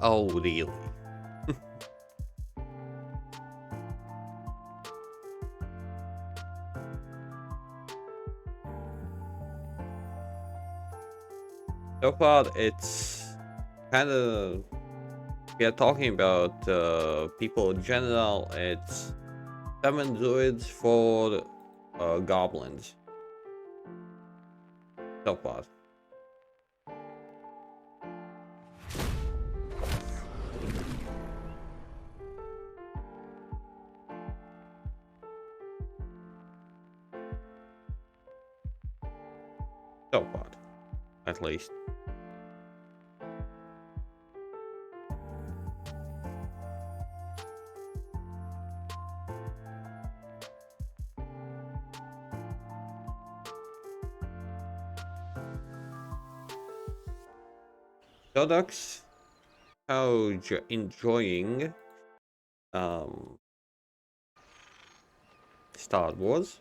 Oh, really? So far, it's kind of, we are talking about people in general. It's 7 druids for goblins. So far. So far, at least. So, Dux, how you enjoying um, Star Wars?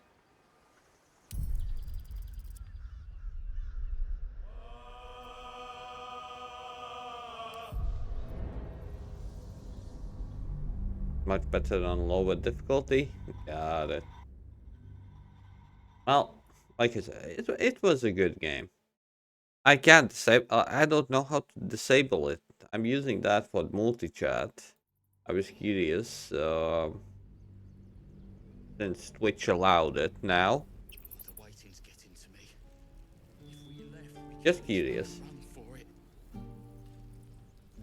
Much better on lower difficulty. Got it. Well, like I said, it was a good game. I can't disable. I don't know how to disable it. I'm using that for multi-chat. I was curious since Twitch allowed it now. The waiting's getting to me. If we left, we Just could curious. run for it.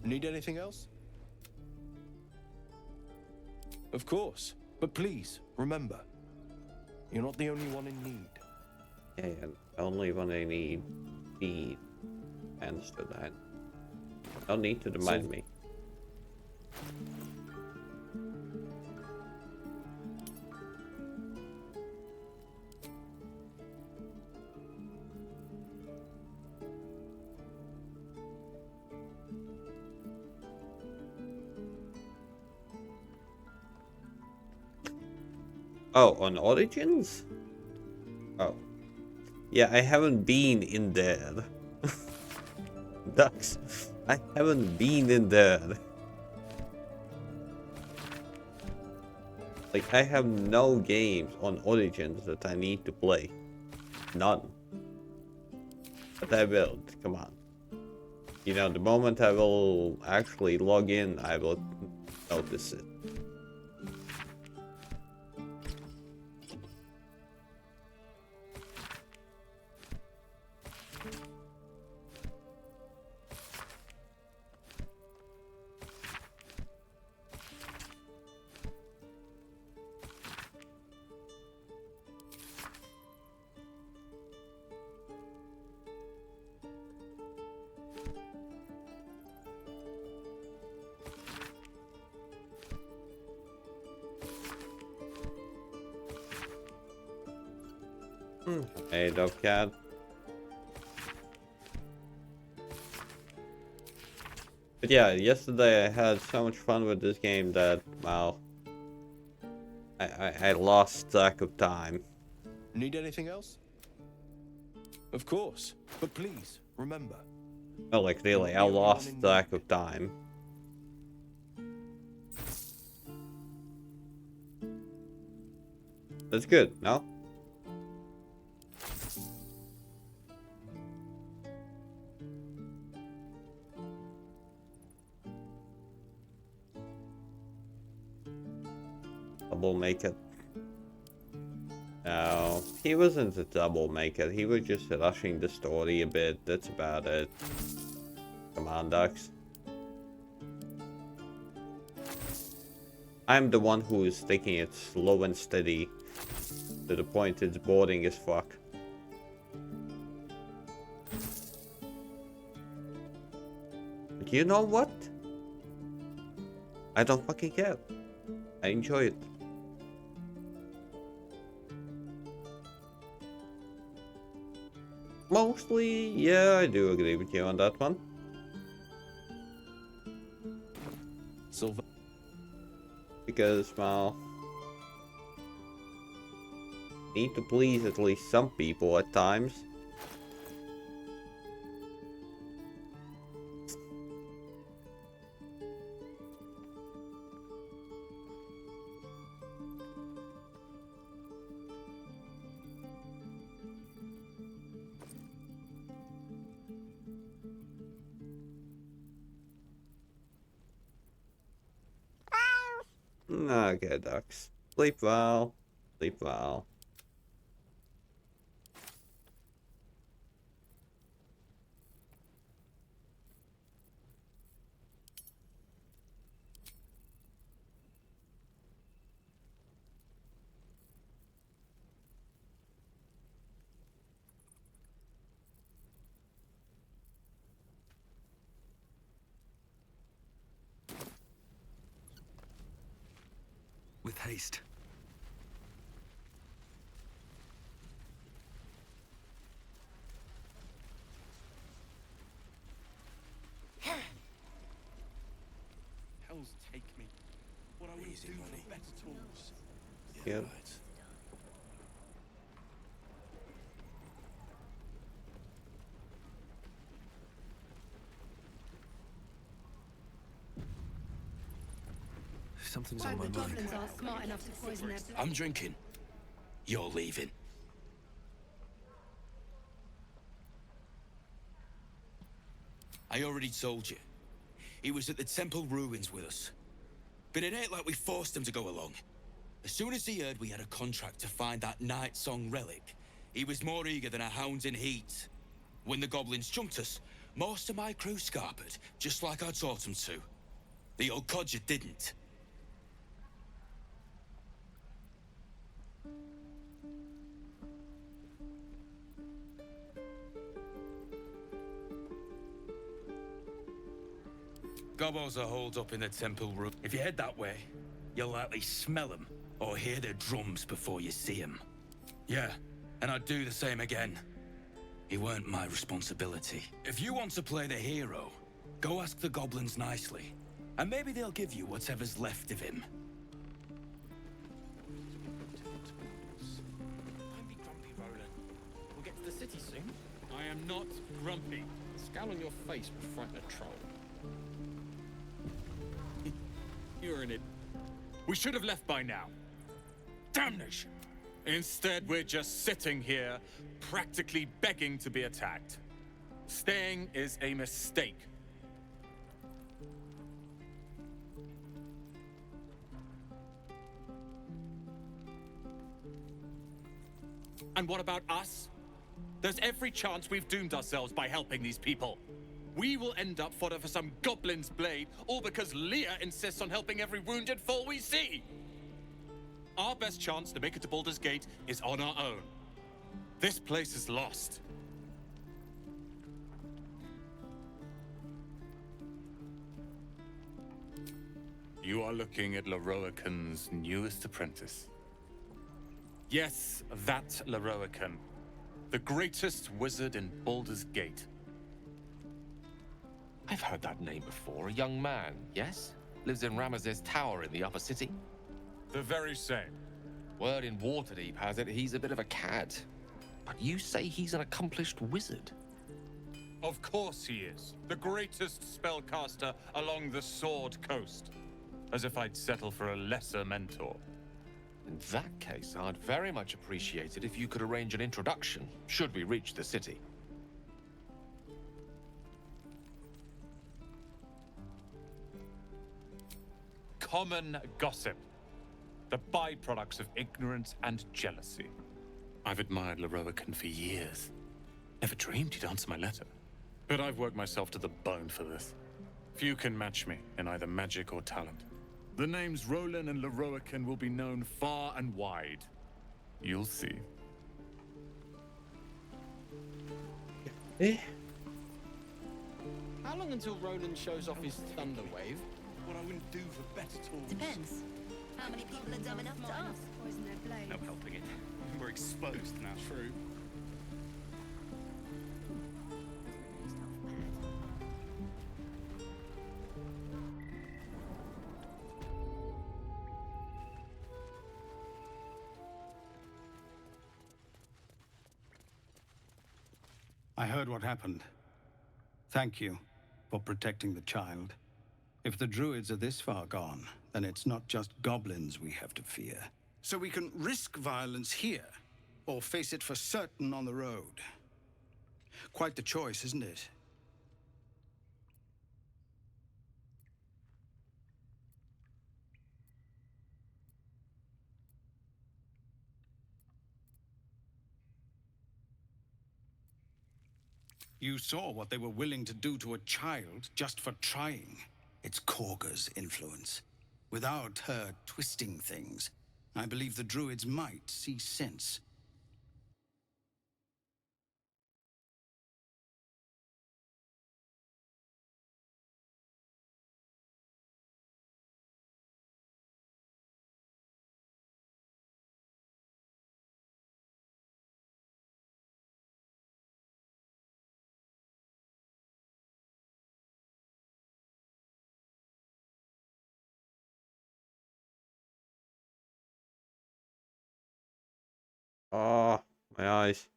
Need anything else? Of course. But please, remember, you're not the only one in need. Yeah, only when I need speed. I understood that. No need to remind me. Oh, on Origins? Oh. Yeah, I haven't been in there. Ducks. I haven't been in there. Like, I have no games on Origins that I need to play. None. But I will. Come on. You know, the moment I will actually log in, I will notice it. Hey, MnjauTheCat. But yeah, yesterday I had so much fun with this game that, well, I lost track of time. Need anything else? Of course. But please, remember. No, like really, I lost track of time. That's good, no? Double make it. No, he wasn't a double maker. He was just rushing the story a bit. That's about it. Come on, Ducks. I'm the one who is taking it slow and steady to the point it's boring as fuck. But you know what? I don't fucking care. I enjoy it. Mostly, yeah, I do agree with you on that one. Silver. Because, well, need to please at least some people at times. Okay, ducks. Sleep well. Sleep well. With haste. Hells take me. What I would do for better tools. Yep. Right. Something's Why on my the mind. goblins aren't smart enough to poison their blood. I'm drinking. You're leaving. I already told you. He was at the temple ruins with us. But it ain't like we forced him to go along. As soon as he heard we had a contract to find that Night Song relic, he was more eager than a hound in heat. When the goblins jumped us, most of my crew scarpered, just like I taught them to. The old codger didn't. Gobos are holed up in the temple room. If you head that way, you'll likely smell them or hear their drums before you see them. Yeah, and I'd do the same again. It weren't my responsibility. If you want to play the hero, go ask the goblins nicely, and maybe they'll give you whatever's left of him. Don't be grumpy, Roland. We'll get to the city soon. I am not grumpy. The scowl on your face will frighten a troll. You're an idiot. We should have left by now. Damnation! Instead, we're just sitting here, practically begging to be attacked. Staying is a mistake. And what about us? There's every chance we've doomed ourselves by helping these people. We will end up fodder for some goblin's blade, all because Leah insists on helping every wounded foe we see. Our best chance to make it to Baldur's Gate is on our own. This place is lost. You are looking at Leroican's newest apprentice. Yes, that Leroican. The greatest wizard in Baldur's Gate. I've heard that name before. A young man, yes? Lives in Ramaz's tower in the upper city. The very same. Word in Waterdeep has it he's a bit of a cad. But you say he's an accomplished wizard. Of course he is. The greatest spellcaster along the Sword Coast. As if I'd settle for a lesser mentor. In that case, I'd very much appreciate it if you could arrange an introduction, should we reach the city. Common gossip. The byproducts of ignorance and jealousy. I've admired Leroican for years. Never dreamed he'd answer my letter. But I've worked myself to the bone for this. Few can match me in either magic or talent. The names Roland and Leroican will be known far and wide. You'll see. Eh? How long until Roland shows off his thunder wave? What I wouldn't do for better tools. Depends. How many people are dumb enough to ask? Poison their blade. No helping it. We're exposed now. True. I heard what happened. Thank you for protecting the child. If the druids are this far gone, then it's not just goblins we have to fear. So we can risk violence here, or face it for certain on the road. Quite the choice, isn't it? You saw what they were willing to do to a child just for trying. It's Korga's influence. Without her twisting things, I believe the druids might see sense. Oh, my eyes.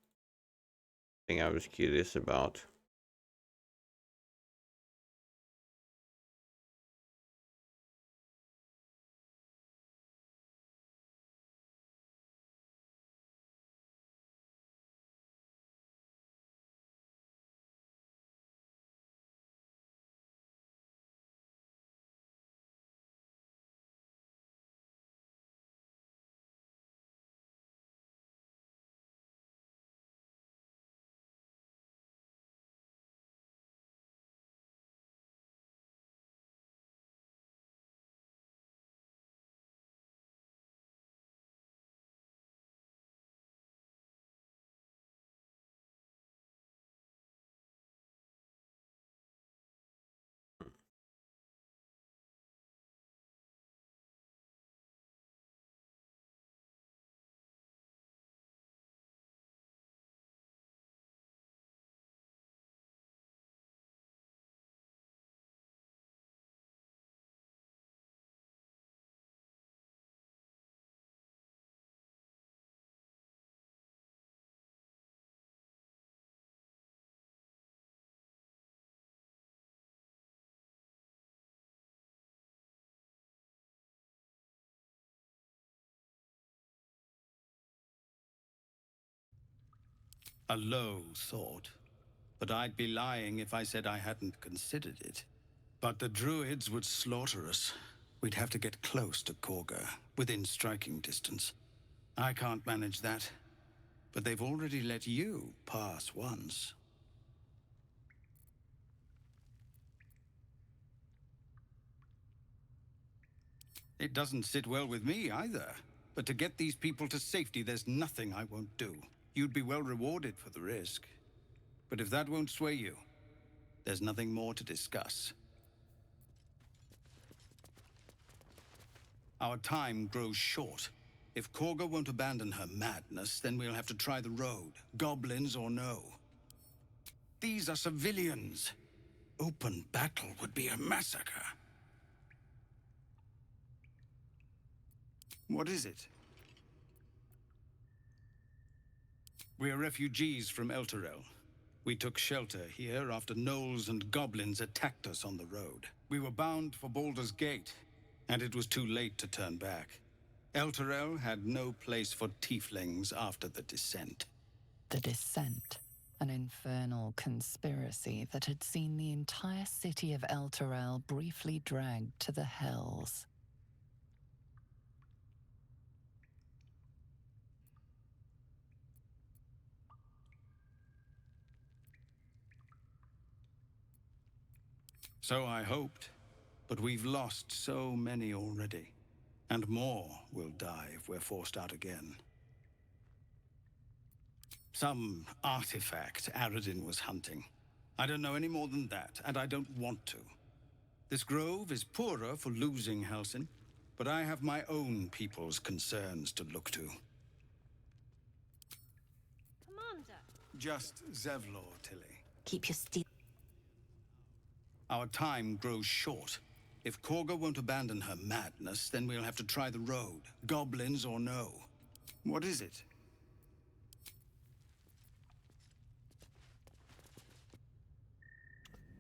Thing I was curious about. A low thought. But I'd be lying if I said I hadn't considered it. But the druids would slaughter us. We'd have to get close to Korga, within striking distance. I can't manage that. But they've already let you pass once. It doesn't sit well with me either. But to get these people to safety, there's nothing I won't do. You'd be well rewarded for the risk. But if that won't sway you, there's nothing more to discuss. Our time grows short. If Korga won't abandon her madness, then we'll have to try the road, goblins or no. These are civilians. Open battle would be a massacre. What is it? We're refugees from Elturel. We took shelter here after gnolls and goblins attacked us on the road. We were bound for Baldur's Gate, and it was too late to turn back. Elturel had no place for tieflings after the descent. The Descent, an infernal conspiracy that had seen the entire city of Elturel briefly dragged to the Hells. So I hoped, but we've lost so many already. And more will die if we're forced out again. Some artifact Aradin was hunting. I don't know any more than that, and I don't want to. This grove is poorer for losing Halsin, but I have my own people's concerns to look to. Commander. Just Zevlor, Tilly. Keep your steel. Our time grows short. If Korga won't abandon her madness, then we'll have to try the road, goblins or no. What is it?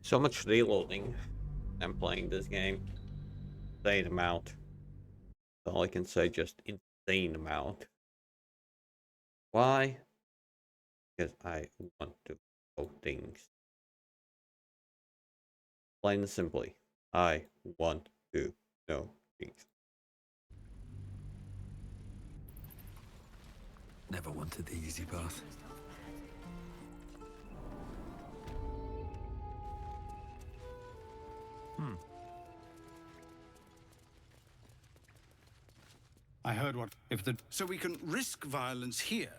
So much reloading. I'm playing this game. Insane amount. All I can say, just insane amount. Why? Because I want to know things. Plain and simply, I want to know things. Never wanted the easy path. I heard what if the so we can risk violence here,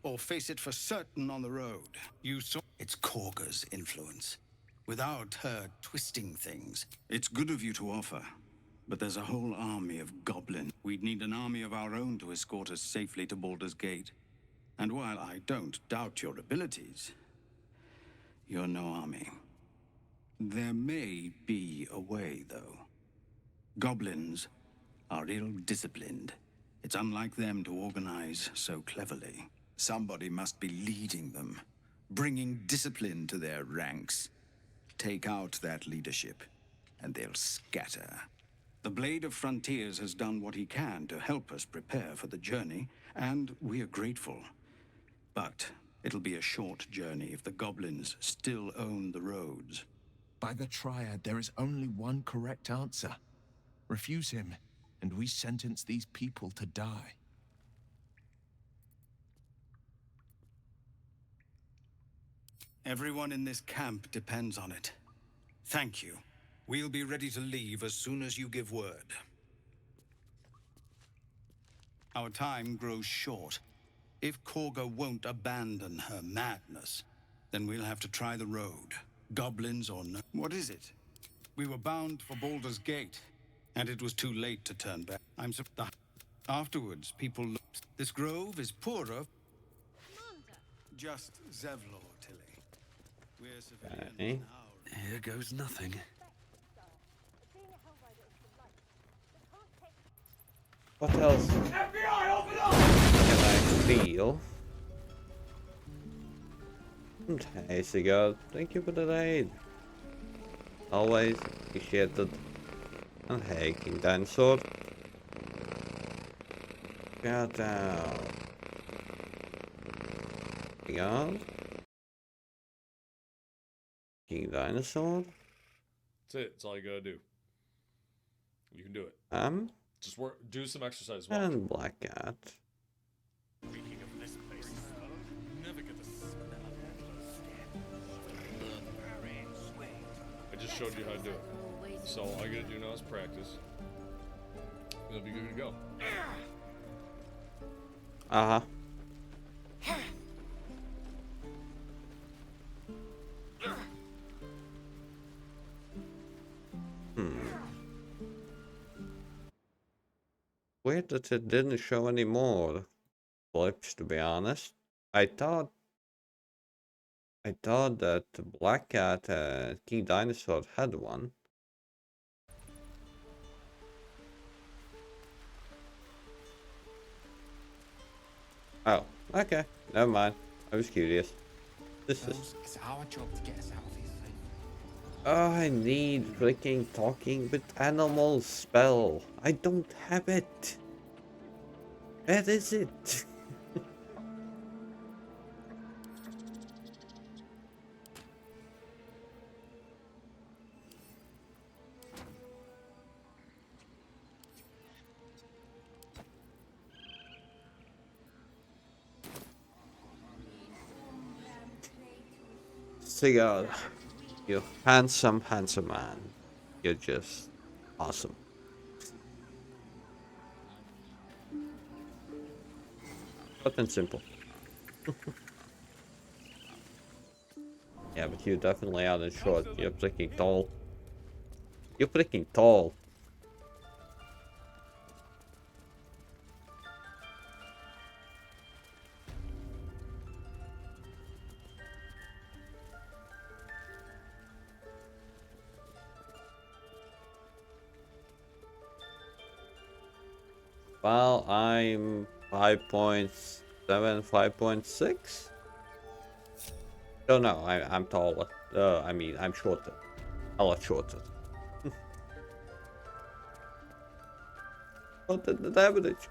or face it for certain on the road. You saw it's Korga's influence. Without her twisting things. It's good of you to offer, but there's a whole army of goblins. We'd need an army of our own to escort us safely to Baldur's Gate. And while I don't doubt your abilities, you're no army. There may be a way, though. Goblins are ill-disciplined. It's unlike them to organize so cleverly. Somebody must be leading them, bringing discipline to their ranks. Take out that leadership, and they'll scatter. The Blade of Frontiers has done what he can to help us prepare for the journey, and we are grateful. But it'll be a short journey if the goblins still own the roads. By the Triad, there is only one correct answer. Refuse him, and we sentence these people to die. Everyone in this camp depends on it. Thank you. We'll be ready to leave as soon as you give word. Our time grows short. If Korga won't abandon her madness, then we'll have to try the road. Goblins or no. What is it? We were bound for Baldur's Gate, and it was too late to turn back. Afterwards, people looked. This grove is poorer. Just Zevlor, Tilly. We're civilians now. Here goes nothing. What else FBI, open up! can I feel? Hey, Sigurd, thank you for the raid. Always appreciated. And hey, King Dinosaur. Got down. Sigurd. King Dinosaur. That's it. That's all you gotta do. You can do it. Just work. Do some exercise. Watch. And Black Cat. Speaking of this place, never get the smell I just showed you how to do it. So all you gotta do now is practice. You'll be good to go. Uh-huh. Weird that it didn't show any more clips, to be honest. I thought that Black Cat King Dinosaur had one. Oh, okay. Never mind. I was curious. This is... It's our job to get us out of here safe. Oh, I need freaking talking with animals spell. I don't have it. Where is it? Sigurd, you handsome man. You're just awesome. Short and simple. Yeah, but you definitely aren't short. You're freaking tall. You're freaking tall. Well, I'm 5.7, 5.6. Oh no, I'm taller. I mean, I'm shorter. A lot shorter. What the average?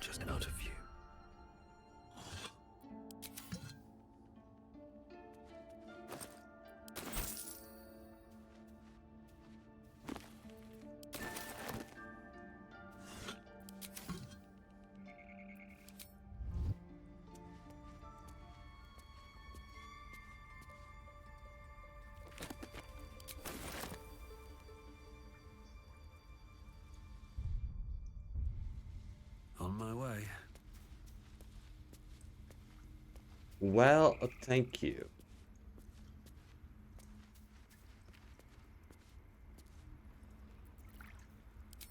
Just out of view. my way. Well, thank you.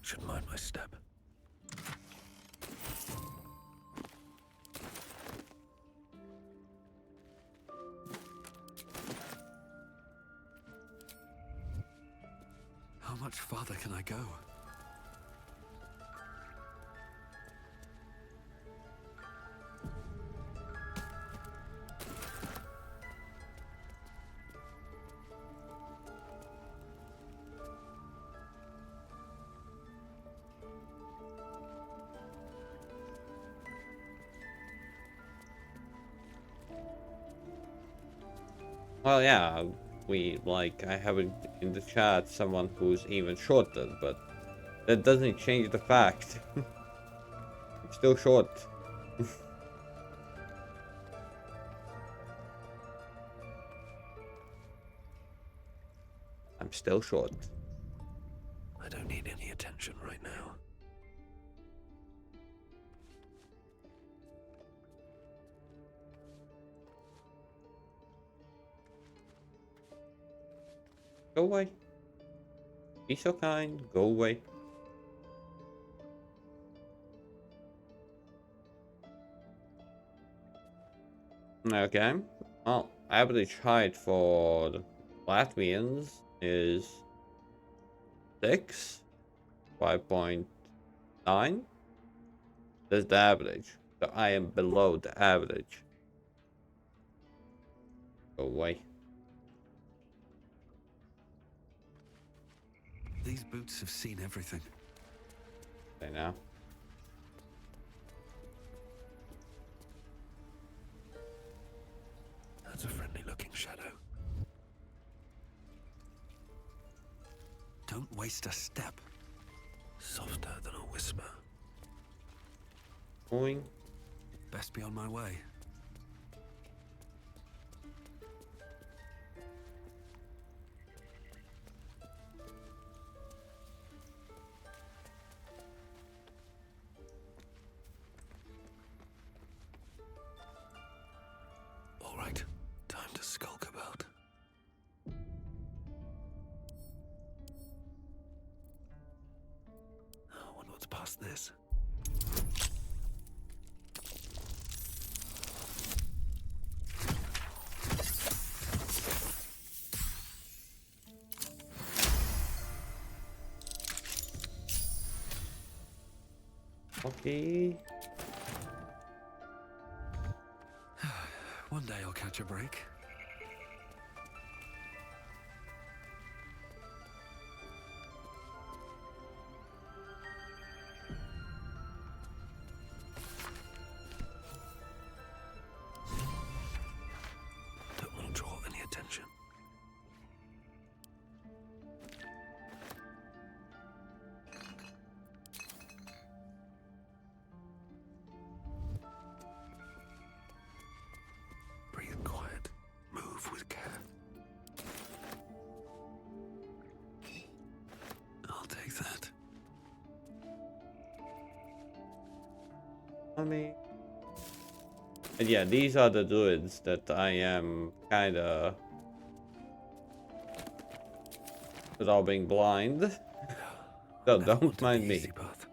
Should mind my step. How much farther can I go? Well, yeah, I have in the chat someone who's even shorter, but that doesn't change the fact. I'm still short. I'm still short. I don't need any attention right now. Go away. Be so kind. Go away. Okay. Well, average height for the Latvians is 6, 5.9. That's the average. So I am below the average. Go away. These boots have seen everything. Say now. That's a friendly-looking shadow. Don't waste a step. Softer than a whisper. Going. Best be on my way. All right, time to skulk about. I wonder what's past this. Okay. One day I'll catch a break. Don't want to draw any attention. Breathe quiet. Move with care. I'll take that. I mean, and yeah, these are the druids that I am kinda robbing blind. So don't mind me. Easy path.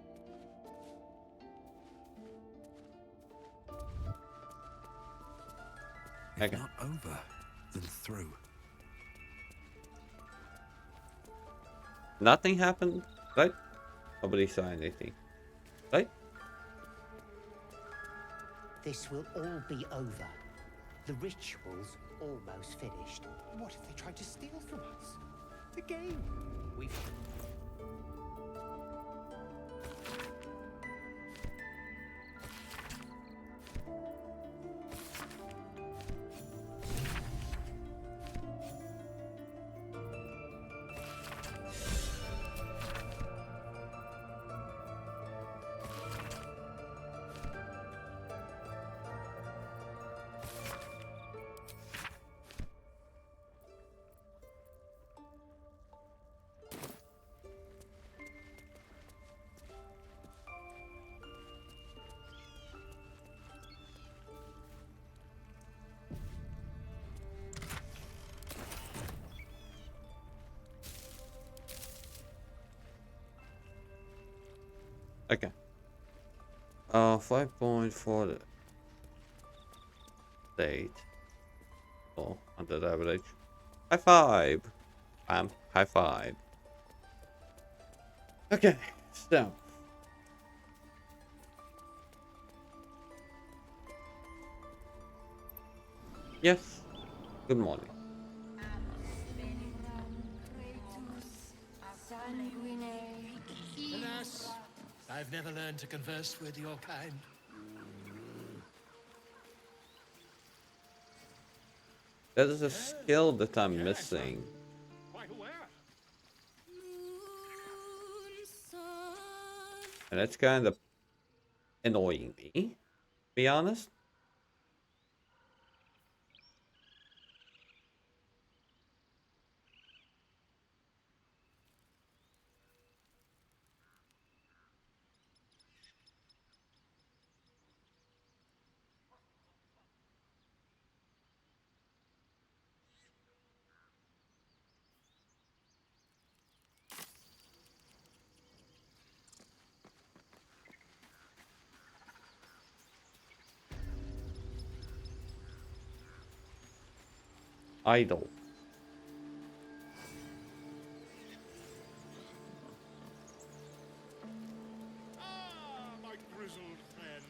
If Okay. not over, then through. Nothing happened, right? Nobody saw anything, right? This will all be over. The ritual's almost finished. What if they tried to steal from us? The game. We've... Okay. 5 points for the state. Oh, under the average. High five. High five. Okay, so. Yes. Good morning. Alas, I've never learned to converse with your kind. That is a skill that I'm missing. Quite aware. And that's kind of annoying me, to be honest. Idle. Ah, my grizzled friend.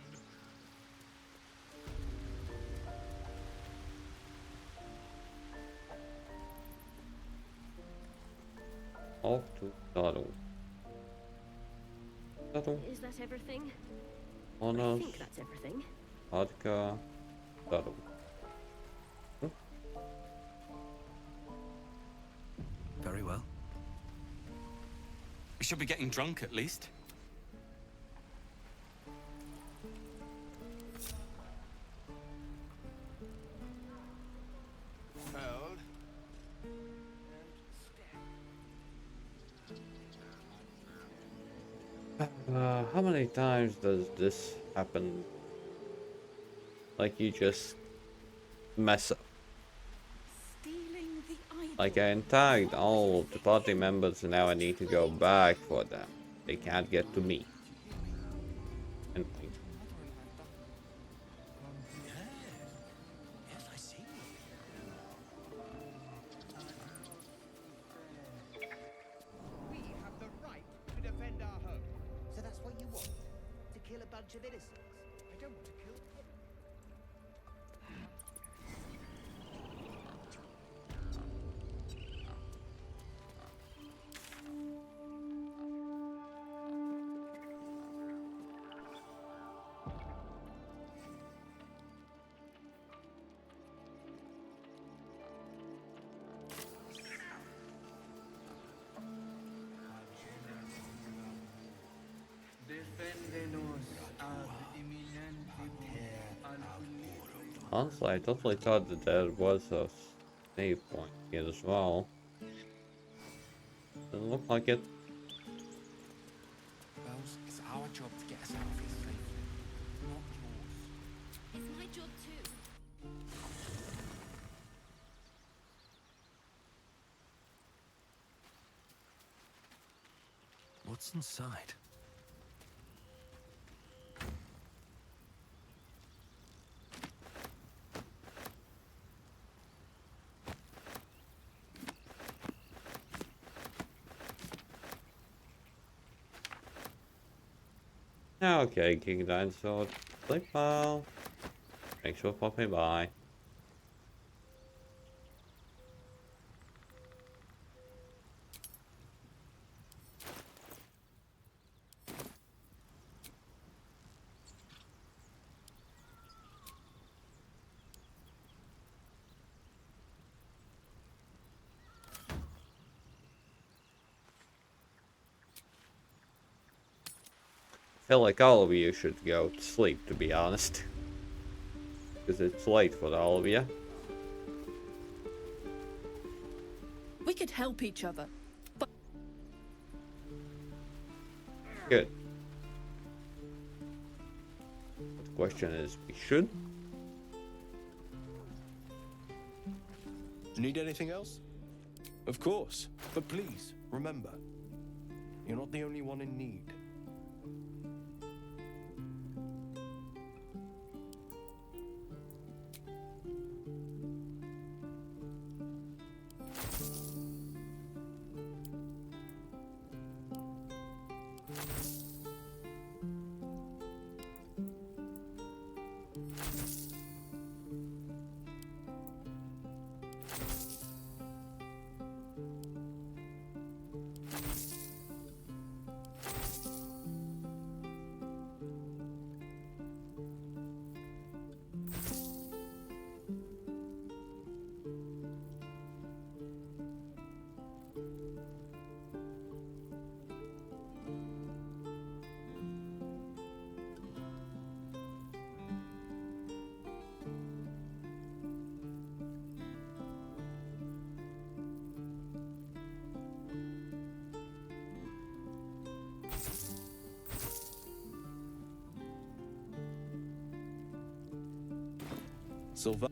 Off to Dado. Dado. Is that everything? I Honors. think that's everything. Vodka. Dado. Very well. We should be getting drunk at least. Fold. How many times does this happen? Like you just mess up. Like I tagged all of the party members and now I need to go back for them. They can't get to me. And Yes, I see. We have the right to defend our home. So that's what you want? To kill a bunch of innocents? I don't want to kill. honestly, I totally thought that there was a save point here as well. Doesn't look like it. Bells, it's our job to get us out of here safely, not yours. It's my job too. What's inside? Okay, King Dinosaur. Sleep well. Thanks for popping by. I feel like all of you should go to sleep, to be honest. Because it's late for all of you. We could help each other, but... Good. The question is, we should? Need anything else? Of course. But please, remember, you're not the only one in need. Silver.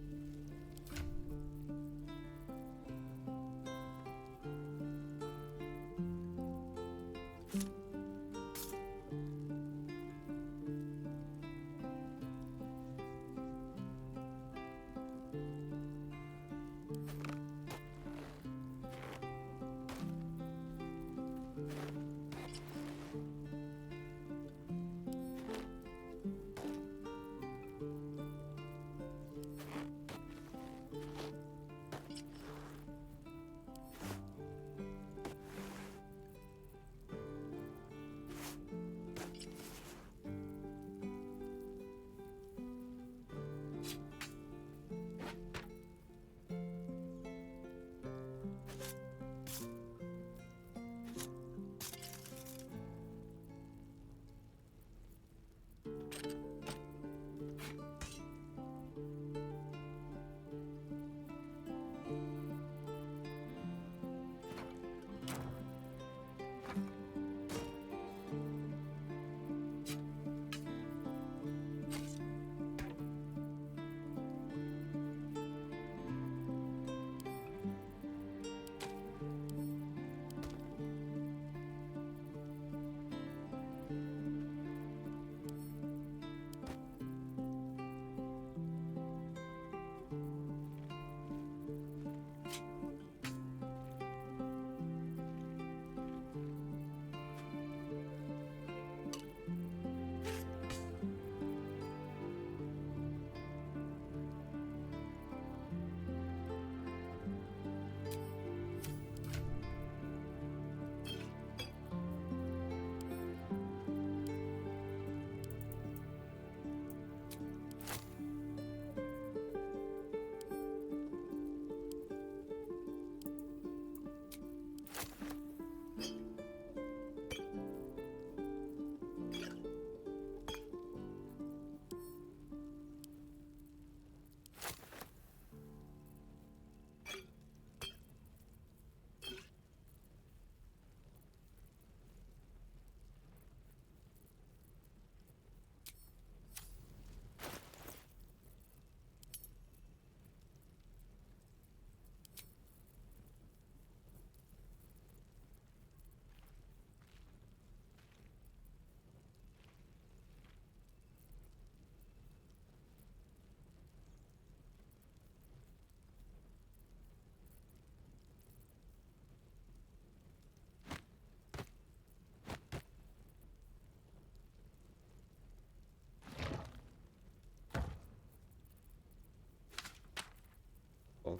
Oh.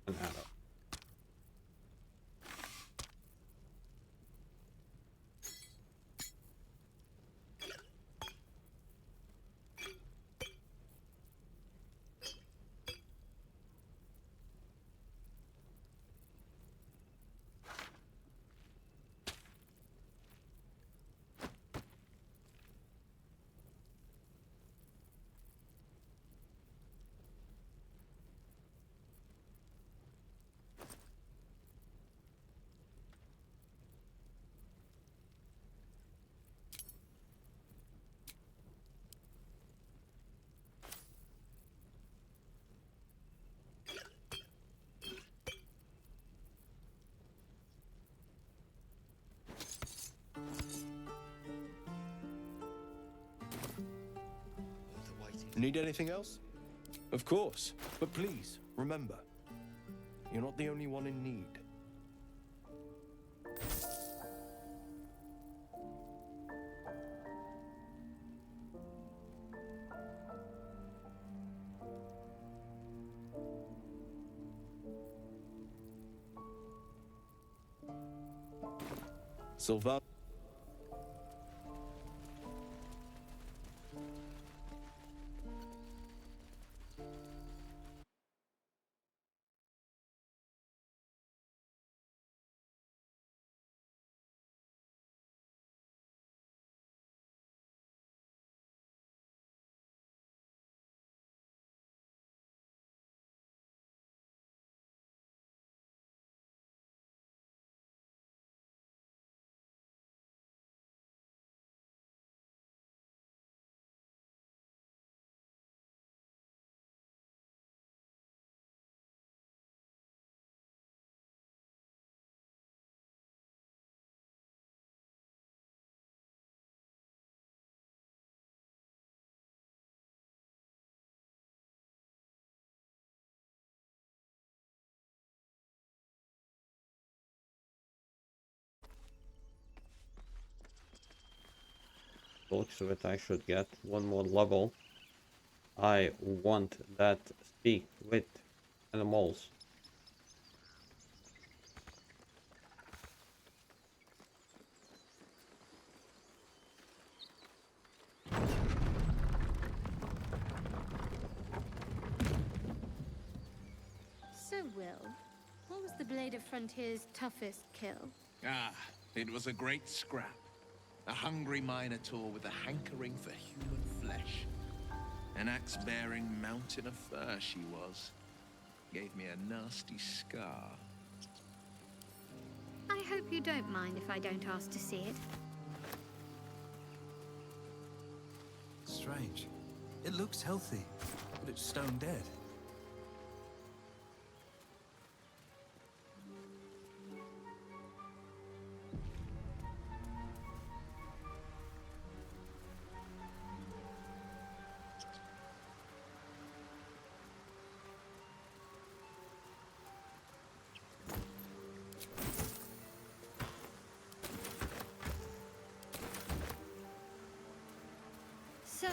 An arrow. Need anything else? Of course. But please, remember, you're not the only one in need. Sylvan. looks that I should get one more level. I want that speak with animals. So, Will, what was the Blade of Frontier's toughest kill? Ah, it was a great scrap. A hungry minotaur with a hankering for human flesh. An axe-bearing mountain of fur she was. Gave me a nasty scar. I hope you don't mind if I don't ask to see it. Strange. It looks healthy, but it's stone dead. So,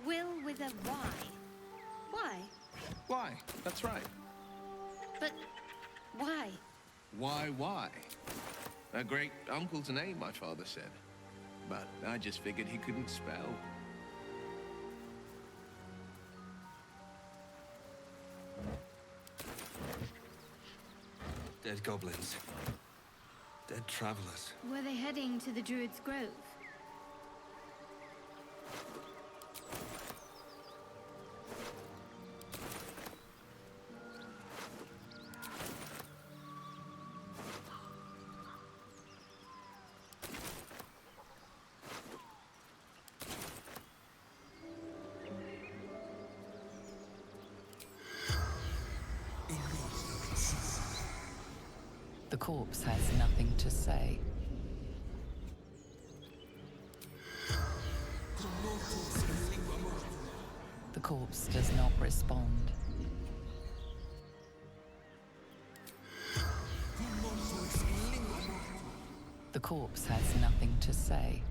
Will with a Y. Why? Why? That's right. But why? Why? A great uncle's name, my father said. But I just figured he couldn't spell. Dead goblins. Dead travelers. Were they heading to the Druid's Grove? The corpse has nothing to say. The corpse does not respond. The corpse has nothing to say.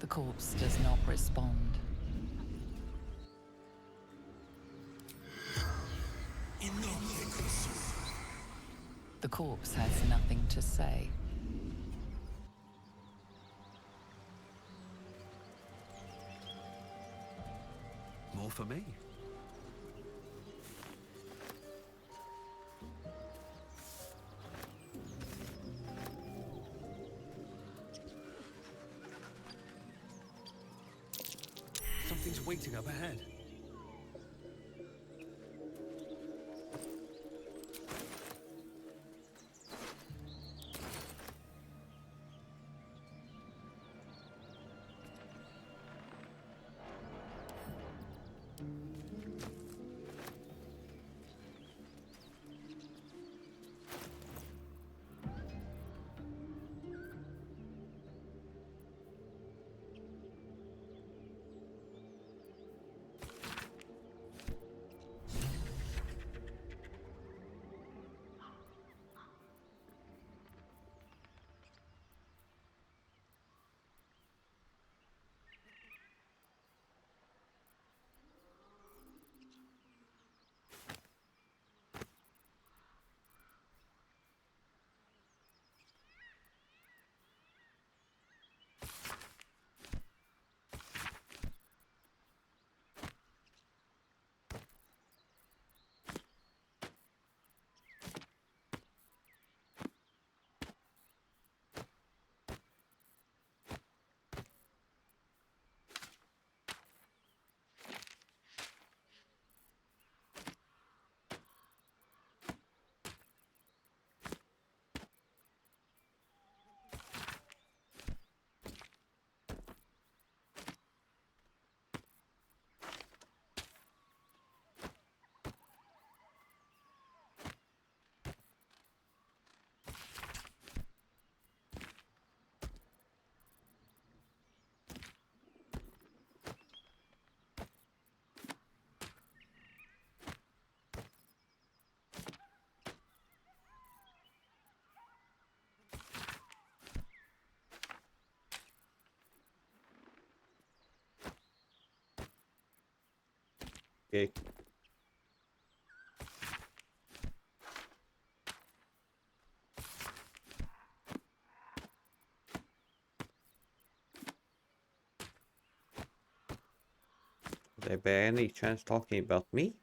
The corpse does not respond. The corpse has nothing to say. More for me. Something's waiting up ahead. kick. Are they by any chance talking about me?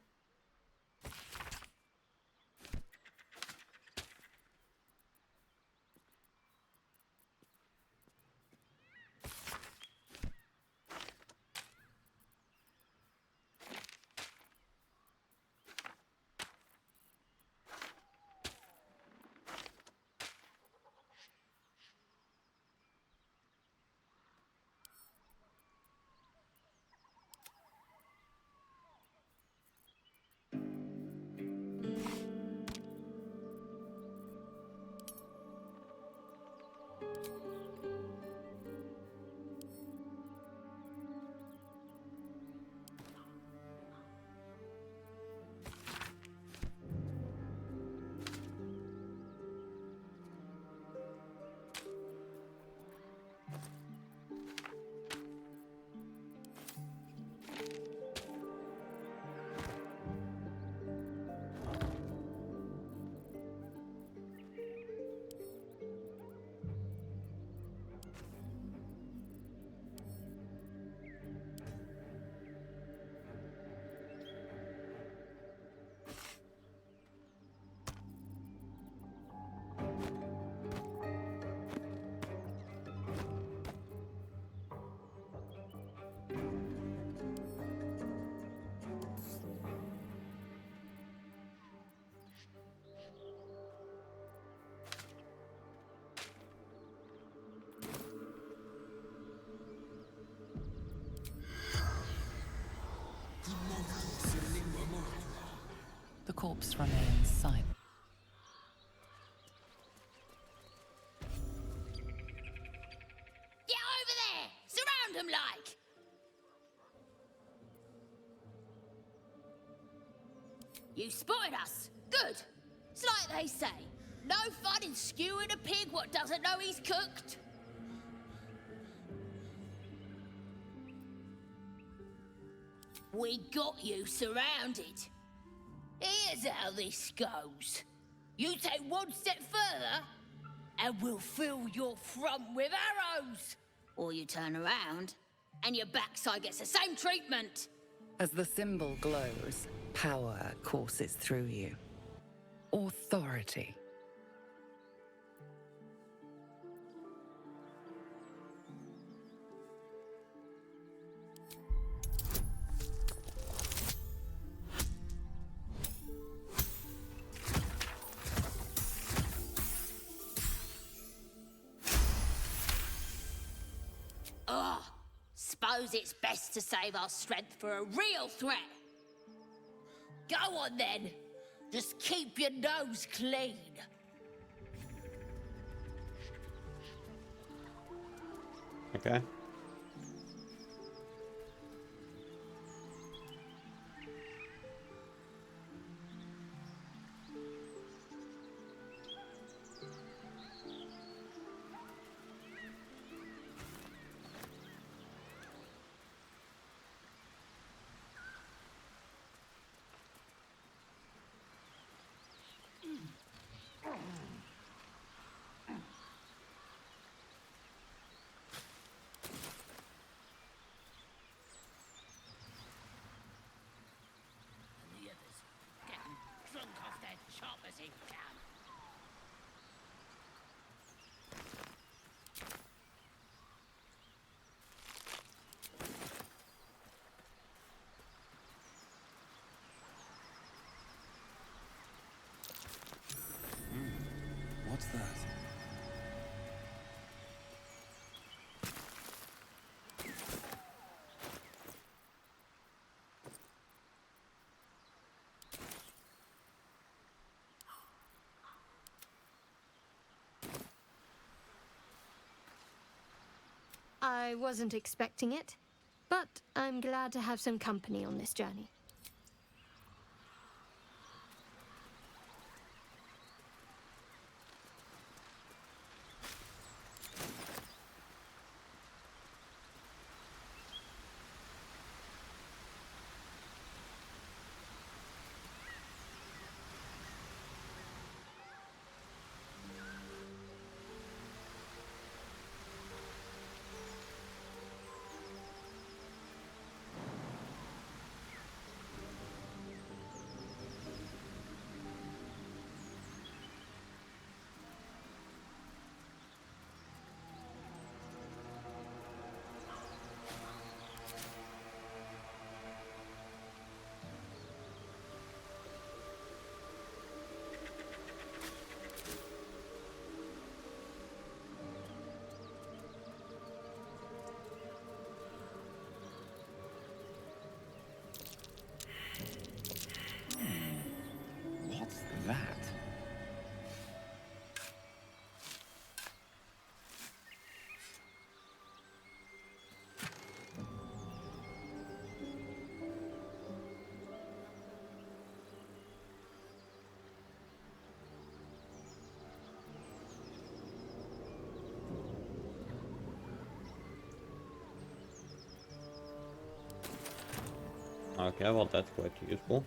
The corpse remains silent. Get over there! Surround him like! You spotted us. Good. It's like they say. No fun in skewing a pig what doesn't know he's cooked. We got you surrounded. Here's how this goes. You take one step further, and we'll fill your front with arrows. Or you turn around, and your backside gets the same treatment. As the symbol glows, power courses through you. Authority. Suppose it's best to save our strength for a real threat. Go on then. Just keep your nose clean. Okay. What's that? I wasn't expecting it, but I'm glad to have some company on this journey. that. Okay, well that's quite useful.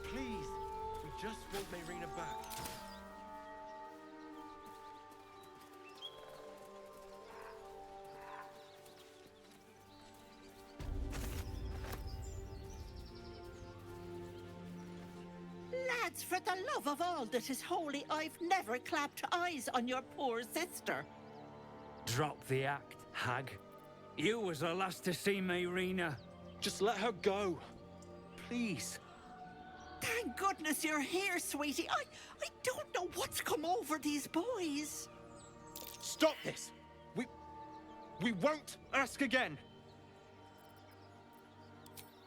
Please, we just want Mayrina back. Lads, for the love of all that is holy, I've never clapped eyes on your poor sister. Drop the act, hag. You was the last to see Mayrina. Just let her go. Please. Thank goodness you're here, sweetie. I don't know what's come over these boys. Stop this. We won't ask again.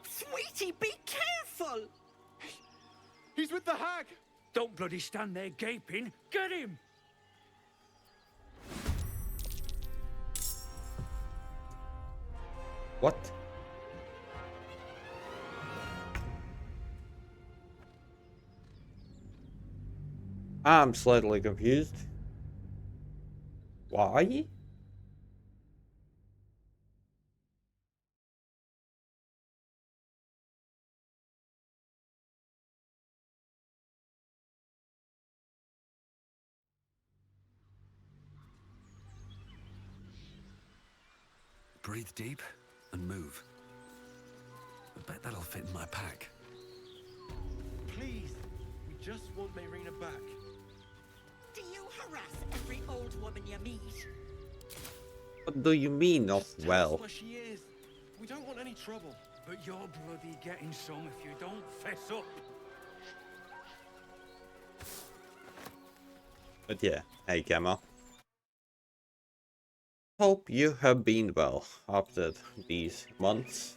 Sweetie, be careful. He's with the hag. Don't bloody stand there gaping. Get him! What? I'm slightly confused. Why? Breathe deep and move. I bet that'll fit in my pack. Please, we just want Mayrina back. Do you harass every old woman you meet? What do you mean, not well? Where she is. We don't want any trouble. But you're bloody getting some if you don't fess up. But yeah, hey Gamma. Hope you have been well after these months.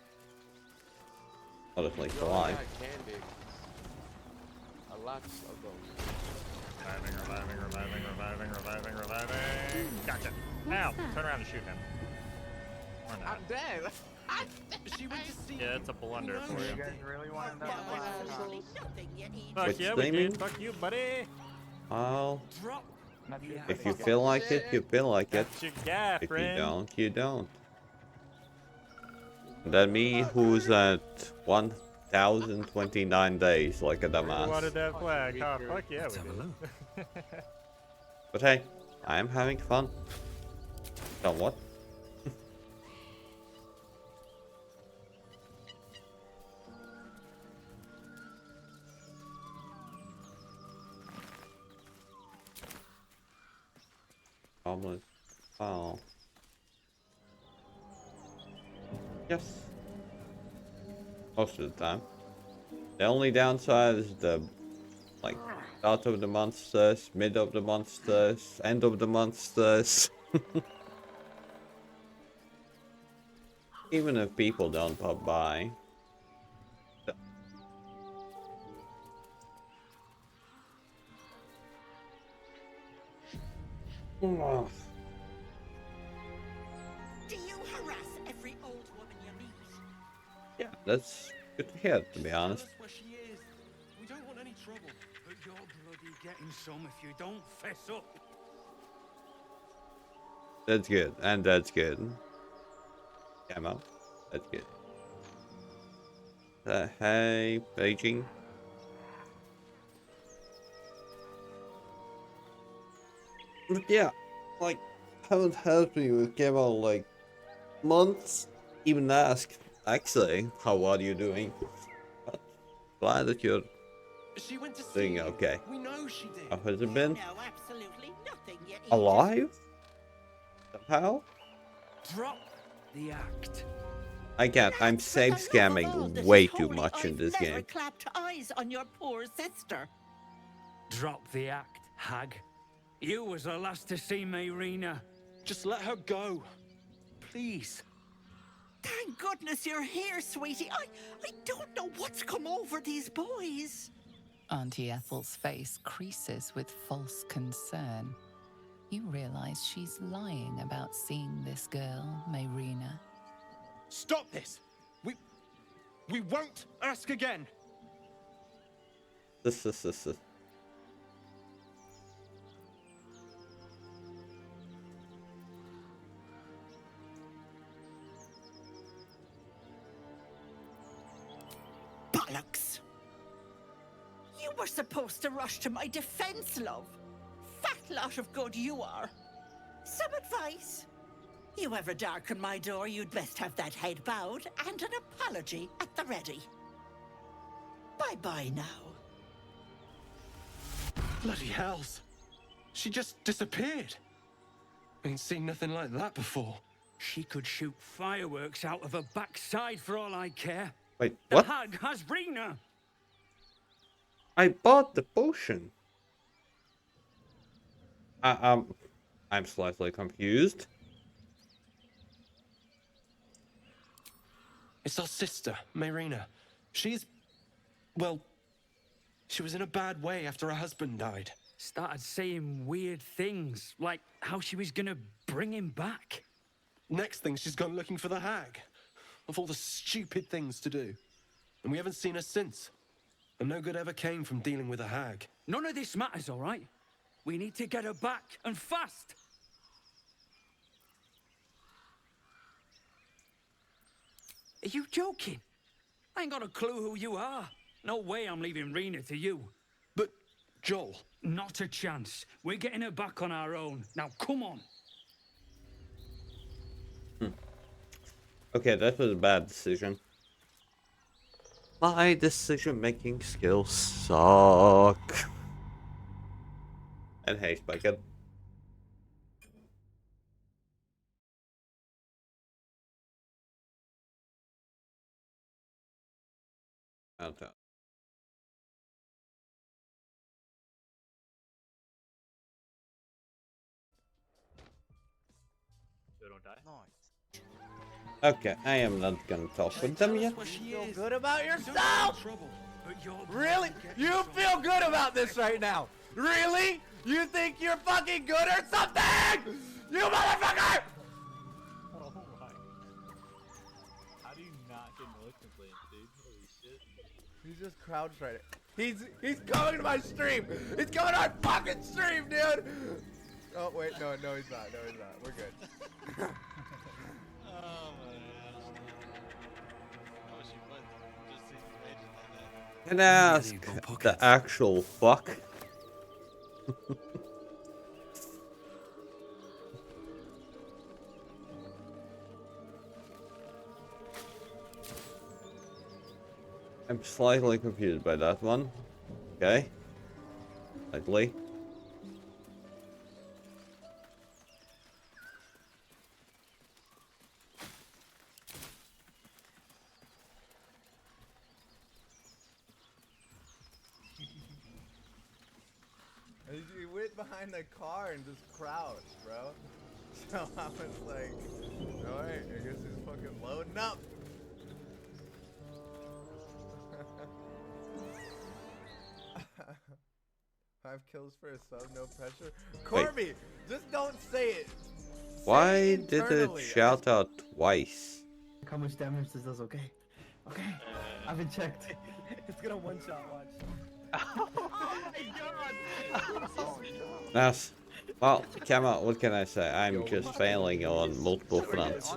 Or at least alive. A lot of those. Reviving. Gotcha. Ow! Turn around and shoot him. Or not. I'm dead. She went to see. Yeah, it's a blunder for you. You guys really want to know? Fuck yeah, we did. Fuck you, buddy. Well, Drop. if you feel like it, you feel like it. That's your guy, If friend. you don't, you don't. And then me, who's at 1,029 days, like a Wanted dumbass. that flag, huh? Fuck yeah, we did. But hey, I am having fun. Somewhat. Almost. Oh. Yes. Most of the time. The only downside is the, like, start of the monsters, mid of the monsters, end of the monsters. Even if people don't pop by. Oh. Do you harass every old woman you meet? Yeah, that's good to hear, to be honest. Where she is. We don't want any trouble. But you're bloody getting some if you don't fess up. That's good, and that's good. Camo, that's good. Hey, Beijing. But yeah, like, haven't helped me with camo like months. Even asked, actually, how are you doing? But glad that you're She went to doing see you. okay. We know she did. How has it been? No, absolutely nothing. You Alive? How? Drop the act. I can't. I'm safe scamming way too much in this game. Never clapped eyes on your poor sister. Drop the act, hag. You was the last to see Mayrina. Just let her go. Please. Thank goodness you're here, sweetie. I don't know what's come over these boys. Auntie Ethel's face creases with false concern. You realize she's lying about seeing this girl, Mayrina. Stop this! We won't ask again! This. Bollocks! You were supposed to rush to my defense, love. Fat lot of good you are. Some advice? You ever darken my door, you'd best have that head bowed and an apology at the ready. Bye-bye now. Bloody hells. She just disappeared. Ain't seen nothing like that before. She could shoot fireworks out of her backside for all I care. Wait, the what? hag has Rena. I bought the potion. I'm slightly confused. It's our sister, Mayrina. She's... well... she was in a bad way after her husband died. Started saying weird things, like how she was gonna bring him back. Next thing, she's gone looking for the hag. Of all the stupid things to do. And we haven't seen her since. And no good ever came from dealing with a hag. None of this matters, all right? We need to get her back, and fast! Are you joking? I ain't got a clue who you are. No way I'm leaving Rena to you. But, Joel... Not a chance. We're getting her back on our own. Now, come on. Okay, that was a bad decision. My decision-making skills suck. And hey, Spike. Okay. Okay, I am not gonna talk with them yet. You feel good about yourself? Really? You feel good about this right now? Really? You think you're fucking good or something? You motherfucker! Oh my. How do you not get noise complaints, dude? Holy shit. He's just crouched right. He's coming to my stream. He's coming to our fucking stream, dude. Oh wait, no, he's not. No, he's not. We're good. Can I ask the actual fuck? I'm slightly confused by that one. Okay. Slightly. He went behind the car and just crouched, bro. So I was like, alright, I guess he's fucking loading up. 5 kills for a sub, no pressure. Corby, just don't say it. Why did it shout out twice? How much damage this does? Okay. Okay. I haven't checked. It's gonna one-shot, watch. Oh my god! That's, well, come on, what can I say? I'm just failing on multiple fronts.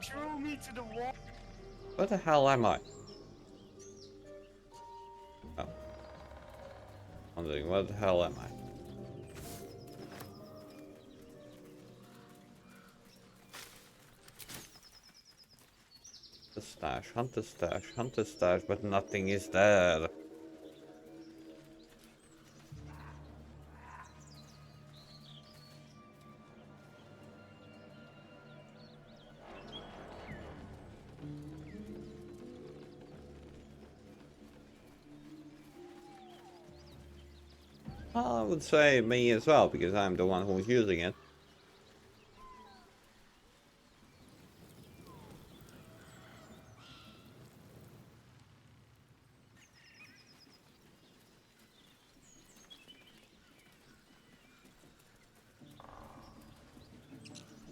Throw me to the wall. What the hell am I? Oh. I'm wondering, what the hell am I? hunt a stash, but nothing is there. Well, I would say me as well, because I'm the one who's using it.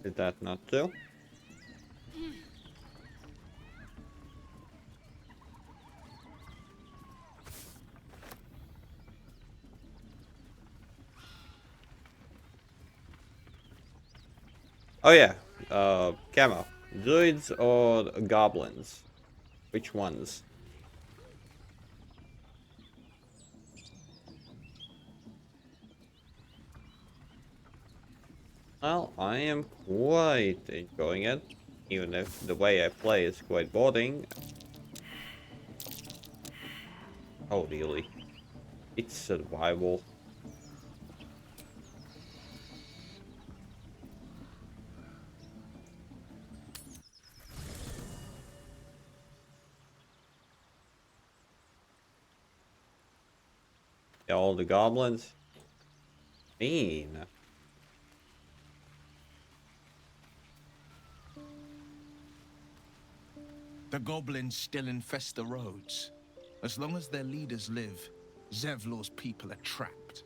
Is that not so? Oh yeah, camo. Druids or goblins? Which ones? Well, I am quite enjoying it, even if the way I play is quite boring. Oh really? It's survival. Yeah, all the goblins. Mean. The goblins still infest the roads. As long as their leaders live, Zevlor's people are trapped.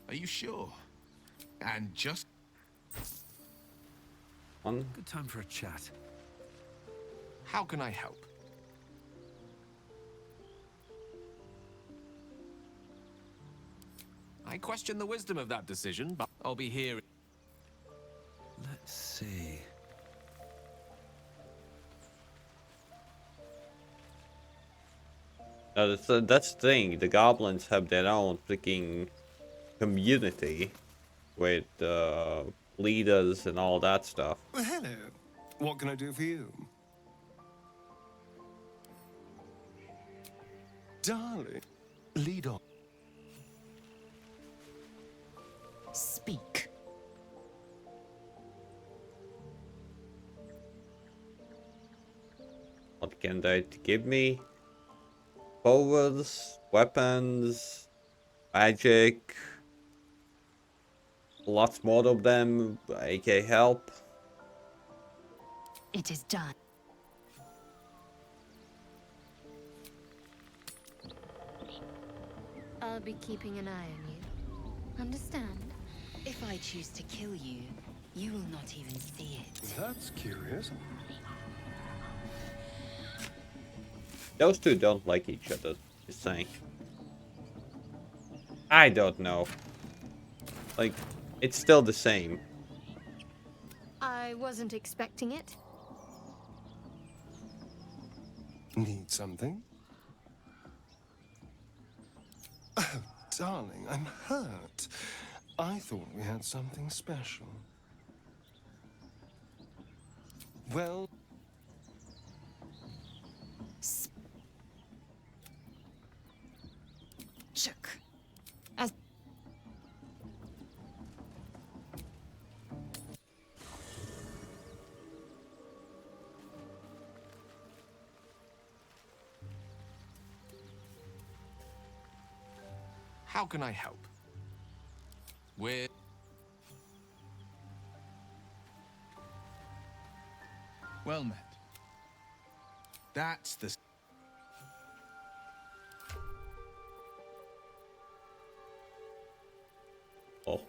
Are you sure? And just... Good time for a chat. How can I help? I question the wisdom of that decision, but I'll be here. Let's see. That's the thing. The goblins have their own freaking community with leaders and all that stuff. Well, hello. What can I do for you? Darling, lead on. Speak. What can they give me? Powers, weapons, magic. Lots more of them. AK help. It is done. I'll be keeping an eye on you. Understand? If I choose to kill you, you will not even see it. That's curious. Those two don't like each other, just saying. I don't know. Like, it's still the same. I wasn't expecting it. Need something? Oh, darling, I'm hurt. I thought we had something special. Well... Shook. As How can I help? We're... Well met. That's the... Oh,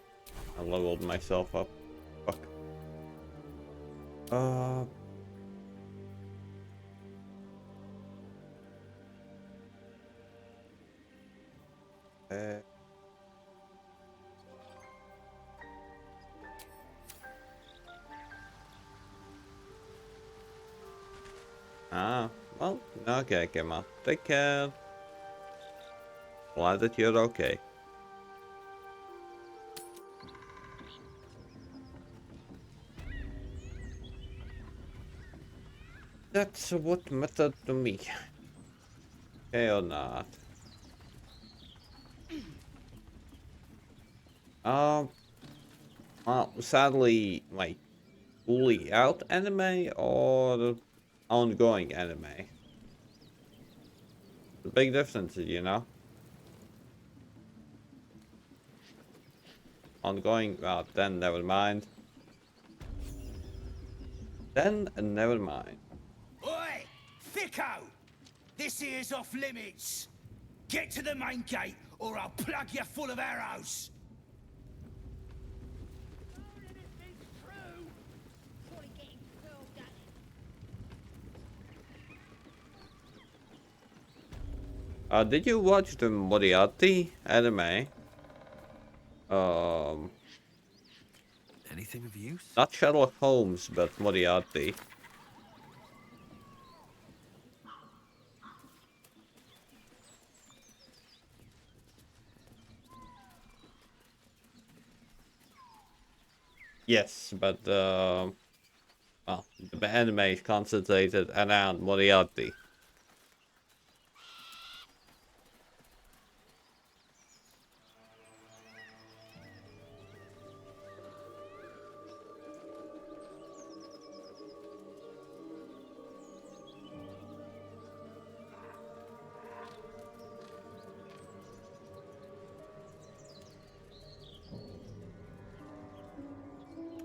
I leveled myself up. Fuck. Well, okay, come on. Take care. Glad that you're okay. That's what mattered to me. Okay or not? Well, sadly, like, fully out anime or ongoing anime. The big difference, you know? Ongoing, well, then never mind. Then never mind. Oi! Thicko! This here's off limits! Get to the main gate, or I'll plug you full of arrows! Did you watch the Moriarty anime? Anything of use? Not Sherlock Holmes, but Moriarty. Yes, but well, the anime is concentrated around Moriarty.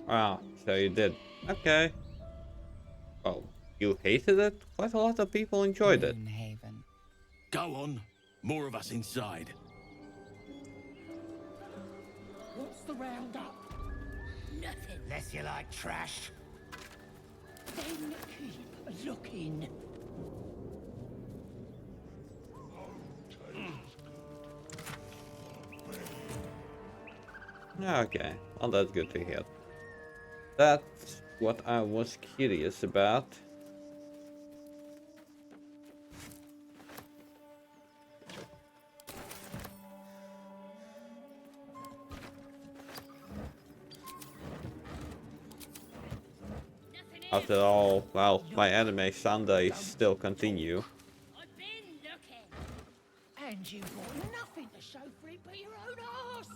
Ah, so you did. Okay. Oh, you hated it? Quite a lot of people enjoyed it. Haven. Go on. More of us inside. What's the roundup? Nothing. Less you like trash. Then keep looking. Okay, well that's good to hear. That's what I was curious about. After all, well, my anime Sundays still continue. I've been looking. And you've got nothing to show for it but your own arse.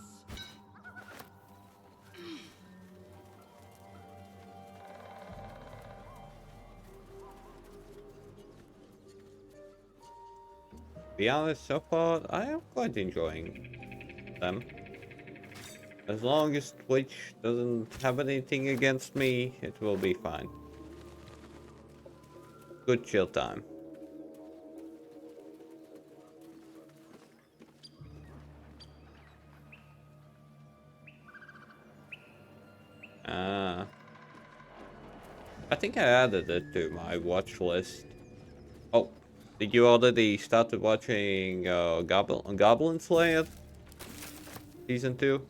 To be honest, so far, I am quite enjoying them. As long as Twitch doesn't have anything against me, it will be fine. Good chill time. I think I added it to my watch list. Oh, did you already started watching Goblin Slayer? Season 2?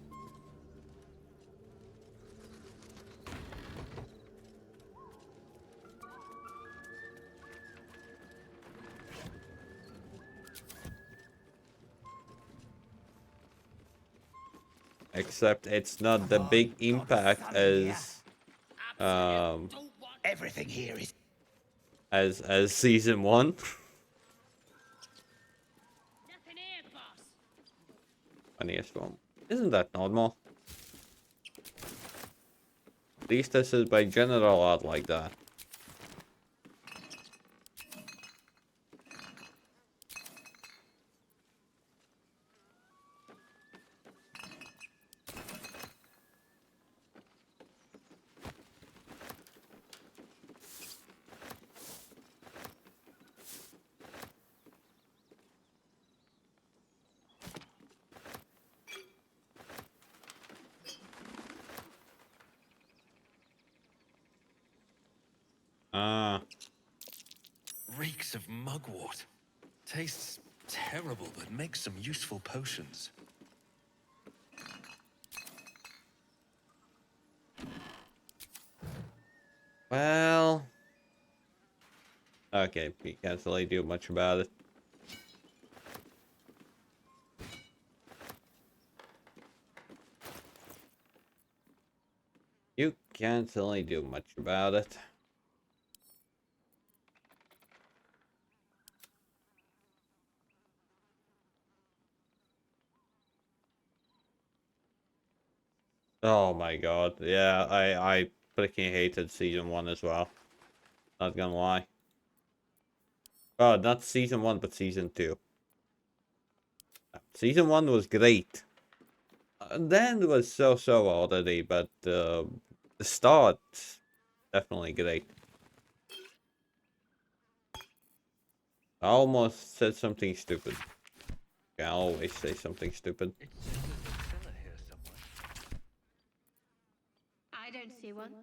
Except it's not the big impact as Everything here is as season 1. Funniest one. Isn't that normal? At least this is by general art like that. Reeks of mugwort. Tastes terrible, but makes some useful potions. Well, okay, we can't really do much about it. You can't really do much about it. Oh my god. Yeah, I freaking hated season 1 as well. Not gonna lie. Oh, not season 1, but season 2. Season 1 was great. Then it was so already, but the start, definitely great. I almost said something stupid. I always say something stupid. I don't see one.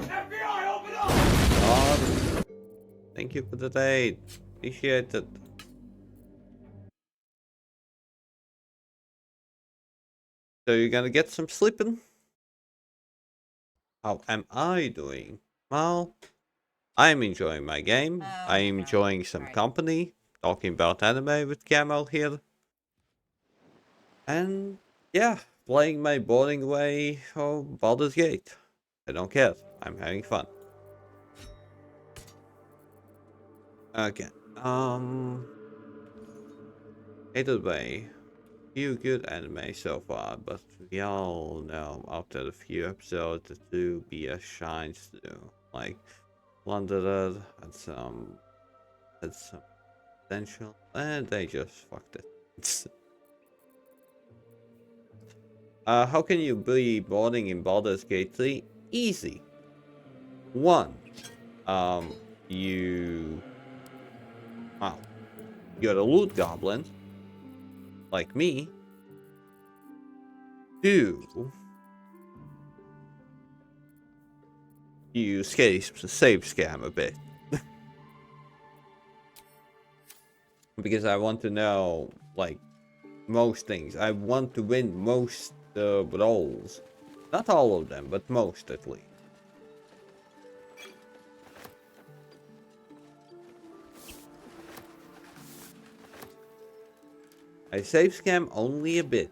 FBI, open up! God, thank you for the date. Appreciate it. So you're gonna get some sleeping? How am I doing? Well, I'm enjoying my game. I'm enjoying some company. Talking about anime with Camel here. And yeah, playing my boring way of Baldur's Gate. I don't care. I'm having fun. Okay. Either way, few good anime so far, but we all know after a few episodes the two BS shines through. Like Wanderer had some potential, and they just fucked it. How can you be boarding in Baldur's Gate 3? Easy. 1. You... Wow. You're a loot goblin. Like me. 2. You save scam a bit. Because I want to know, like, most things. I want to win most roles. Not all of them, but most at least. I save scam only a bit.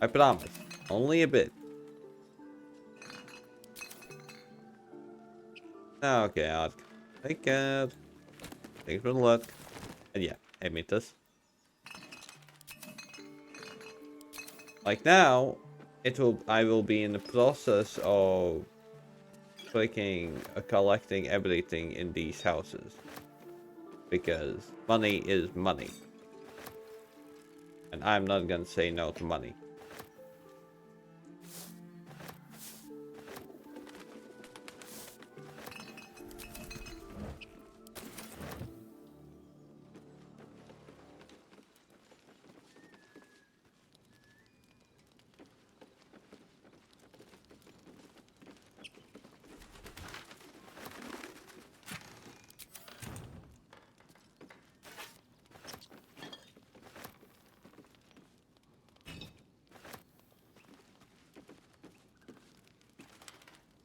I promise. Only a bit. Okay, I'll take care. Thanks for the luck. And yeah, Emitus. Like now, I will be in the process of collecting everything in these houses. Because money is money. And I'm not gonna say no to money.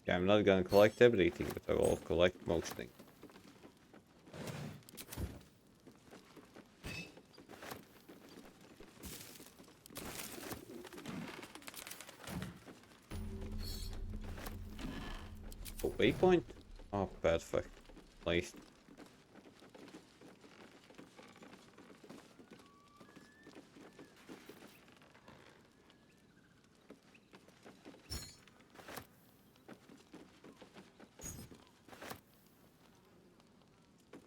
Yeah, I'm not gonna collect everything, but I will collect most things. Oh, waypoint? Oh, perfect. Placed.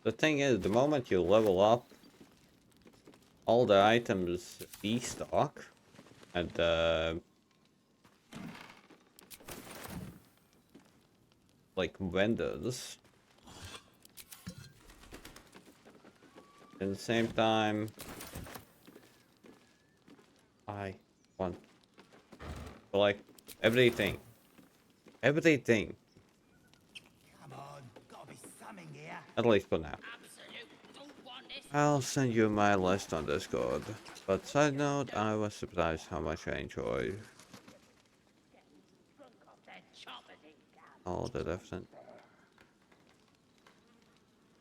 The thing is, the moment you level up, all the items destock, and like vendors. At the same time, I want to collect everything. Everything. Come on, gotta be something here. At least for now. I'll send you my list on Discord. But side note, I was surprised how much I enjoy all the different,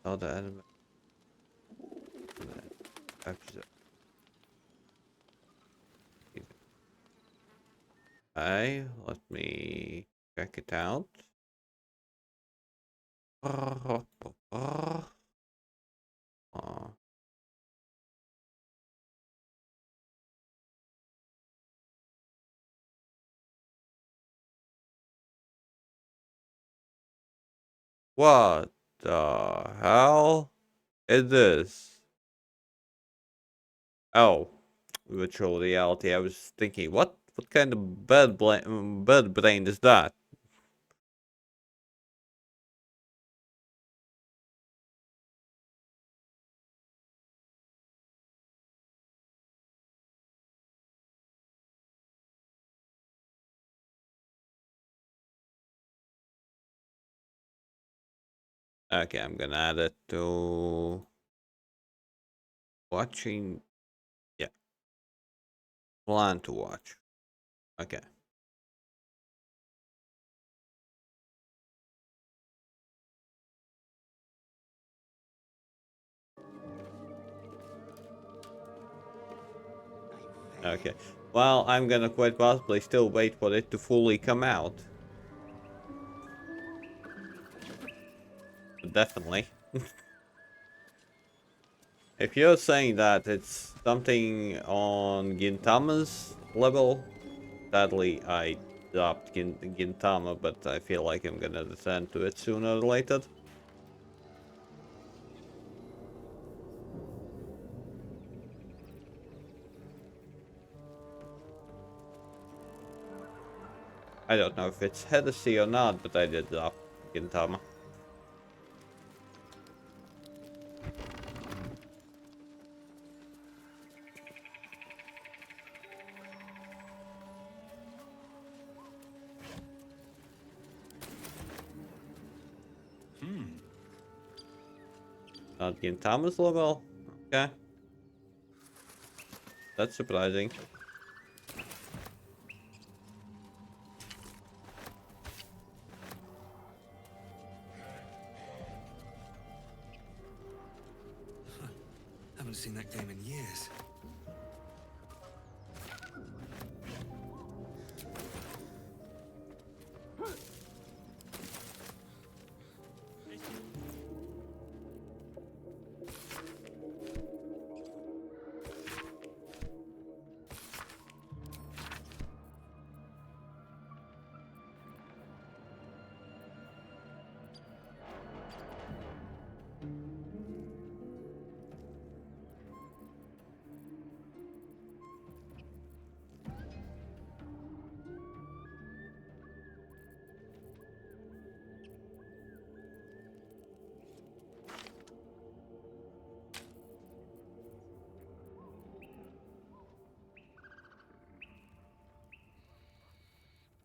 all the anime episodes. Okay, let me check it out. What the hell is this? Oh, virtual reality. I was thinking, what kind of bird brain is that? Okay, I'm gonna add it to watching. Yeah, plan to watch. Okay. Okay. Well, I'm gonna quite possibly still wait for it to fully come out. Definitely. If you're saying that it's something on Gintama's level, sadly I dropped Gintama, but I feel like I'm gonna return to it sooner or later. I don't know if it's heresy or not, but I did drop Gintama. Not Gintama's level? Okay. That's surprising. Haven't seen that game in years.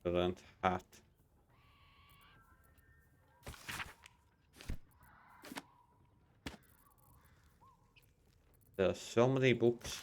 Current hat. There are so many books.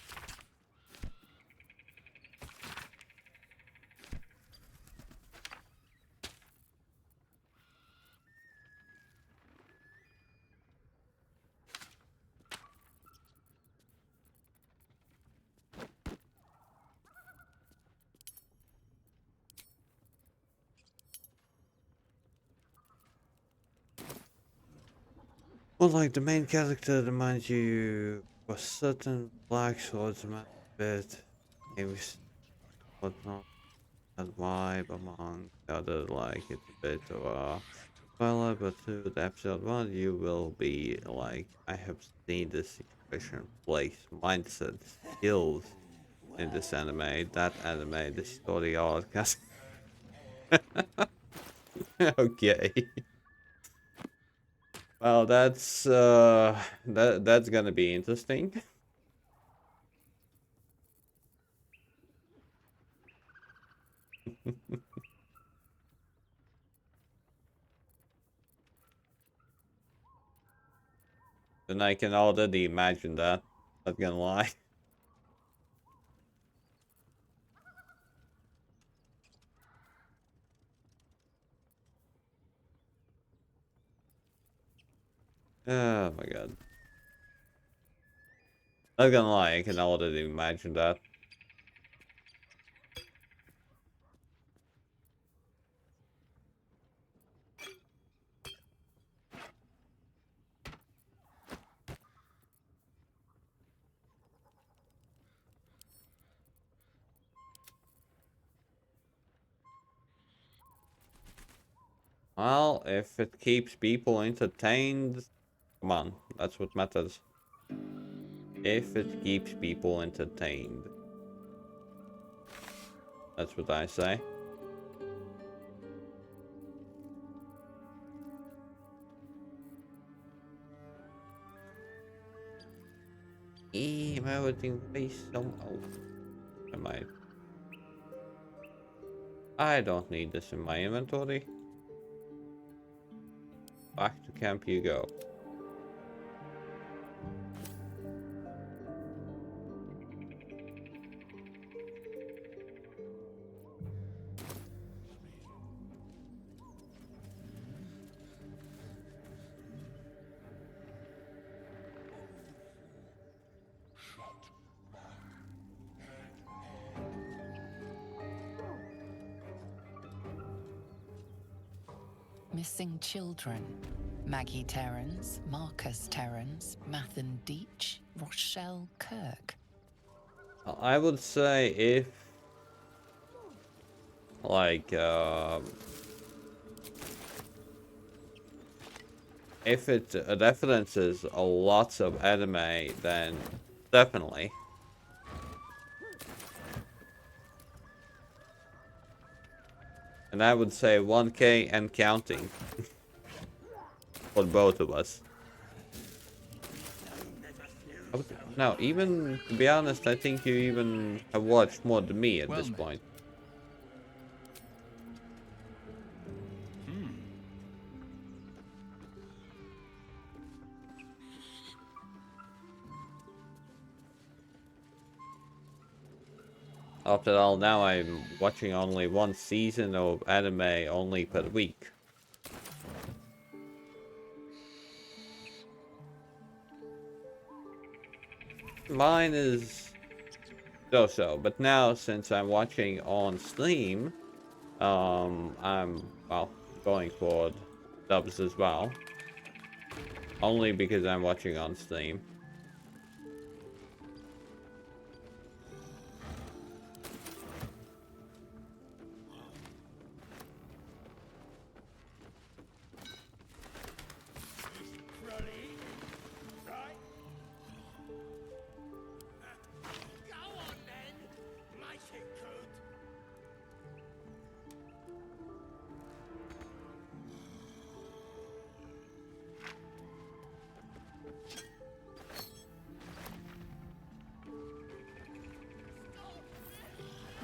Well, like the main character reminds you of a certain black swordsman bit games whatnot that vibe among the other, like it's a bit of a spoiler, but through the episode 1 you will be like, I have seen this expression, place, mindset, skills in this anime, that anime, the story arc. Okay. Well, that's gonna be interesting. then I can already imagine that. Not gonna lie. Oh my god. Not gonna lie, I can already imagine that. Well, if it keeps people entertained, come on, that's what matters. If it keeps people entertained. That's what I say. Am I everything face some am I don't need this in my inventory. Back to camp you go. Missing children. Maggie Terrans, Marcus Terrans, Mathan Deach, Rochelle Kirk. I would say if like if it references a lots of anime, then definitely. And I would say 1K and counting. For both of us. No, even to be honest, I think you even have watched more than me at this point. After all, now I'm watching only one season of anime only per week. Mine is so-so, but now since I'm watching on Steam, I'm, well, going for dubs as well. Only because I'm watching on Steam.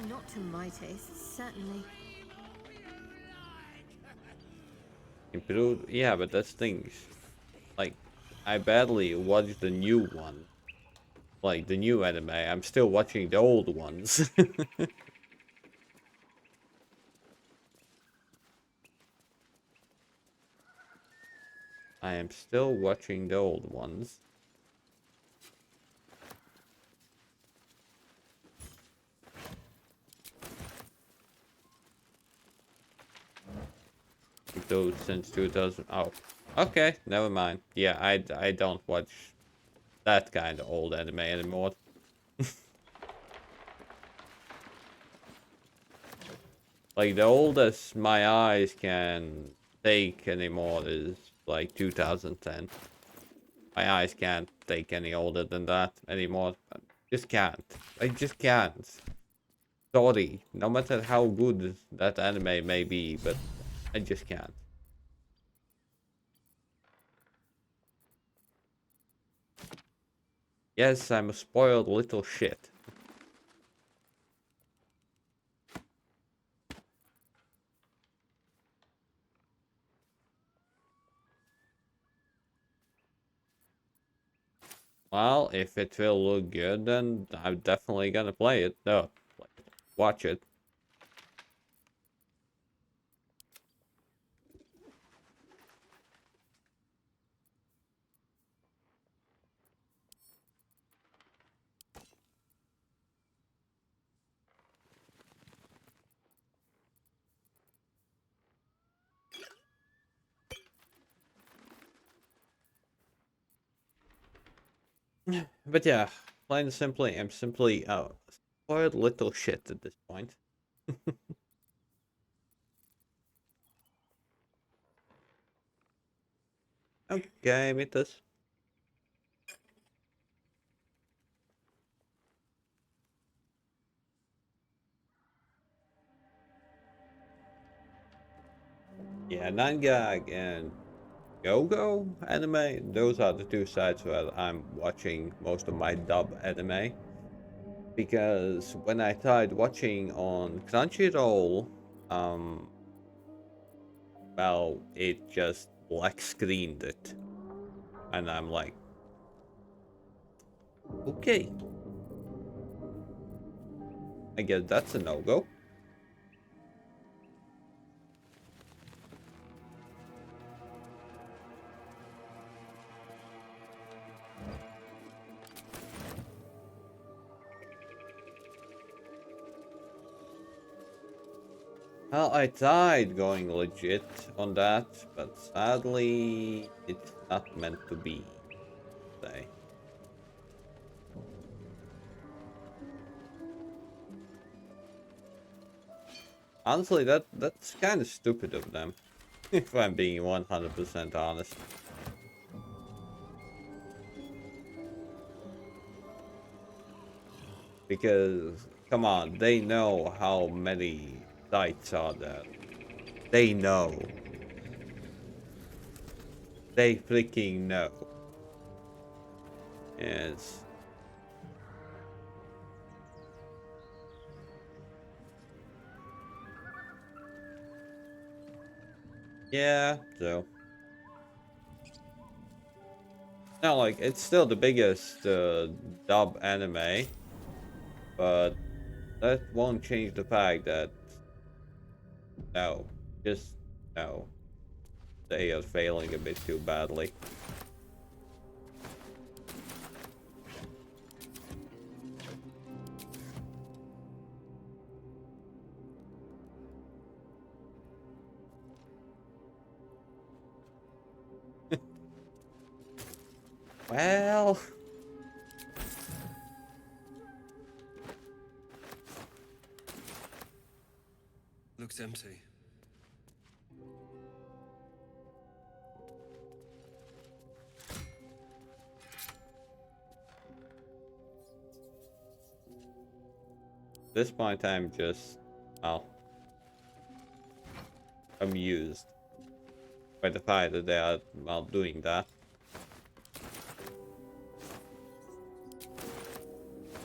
Not to my taste, certainly. Improved? Yeah, but that's things. Like, I barely watched the new one. Like, the new anime. I'm still watching the old ones. I am still watching the old ones. Those since 2000. Oh, okay, never mind. Yeah, I don't watch that kind of old anime anymore. Like, the oldest my eyes can take anymore is like 2010. My eyes can't take any older than that anymore. I just can't. I just can't. Sorry, no matter how good that anime may be, but I just can't. Yes, I'm a spoiled little shit. Well, if it will look good, then I'm definitely gonna play it. No, watch it. But yeah, plain and simply, I'm simply a spoiled little shit at this point. Okay, meet this. Yeah, 9gag and Go-Go anime, those are the two sites where I'm watching most of my dub anime. Because when I tried watching on Crunchyroll, well, it just black screened it. And I'm like, okay. I guess that's a no-go. Well, I tried going legit on that, but sadly, it's not meant to be. Say. Honestly, that's kind of stupid of them, if I'm being 100% honest. Because, come on, they know how many sites are there. They know. They freaking know. Yes. Yeah, so. Now, like, it's still the biggest dub anime, but that won't change the fact that, no, just no. They are failing a bit too badly. Well... Looks empty. This point I'm just, well, amused by the fact that they are, well, doing that.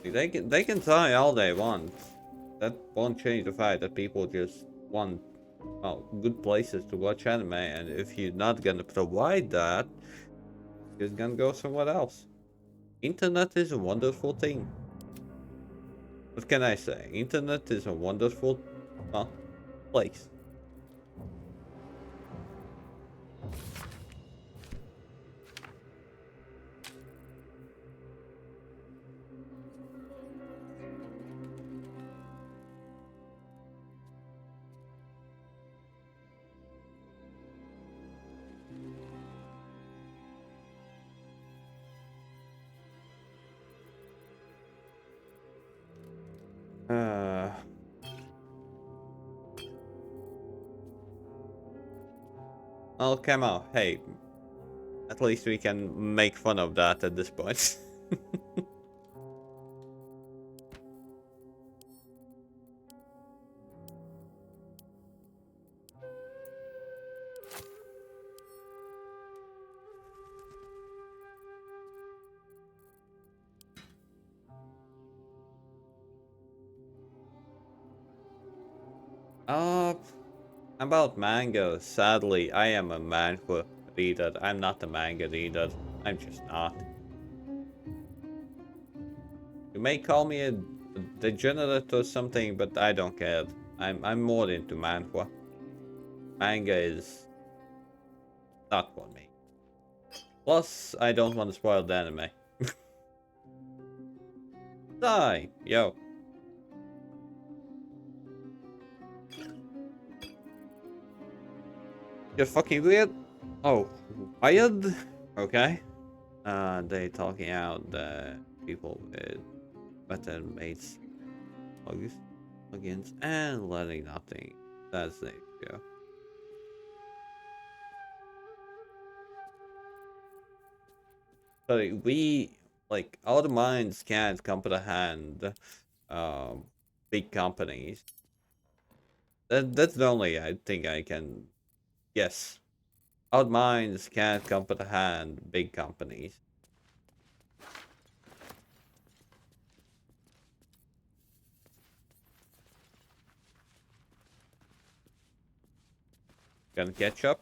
They can try all they want. That won't change the fact that people just want, well, good places to watch anime, and if you're not gonna provide that, you're gonna go somewhere else. Internet is a wonderful thing. What can I say? Internet is a wonderful, well, place. Well, come on, hey. At least we can make fun of that at this point. About manga, sadly, I am a manga reader. I'm not a manga reader. I'm just not. You may call me a degenerate or something, but I don't care. I'm more into manhwa. Manga is not for me. Plus, I don't want to spoil the anime. Die, yo. You're fucking weird. Oh, wired? Okay. They talking out the people with better mates, plugins, and letting nothing. That's the issue. So we like our minds can't comprehend big companies. That's the only I think I can guess. Our minds can't comprehend big companies. Gonna catch up?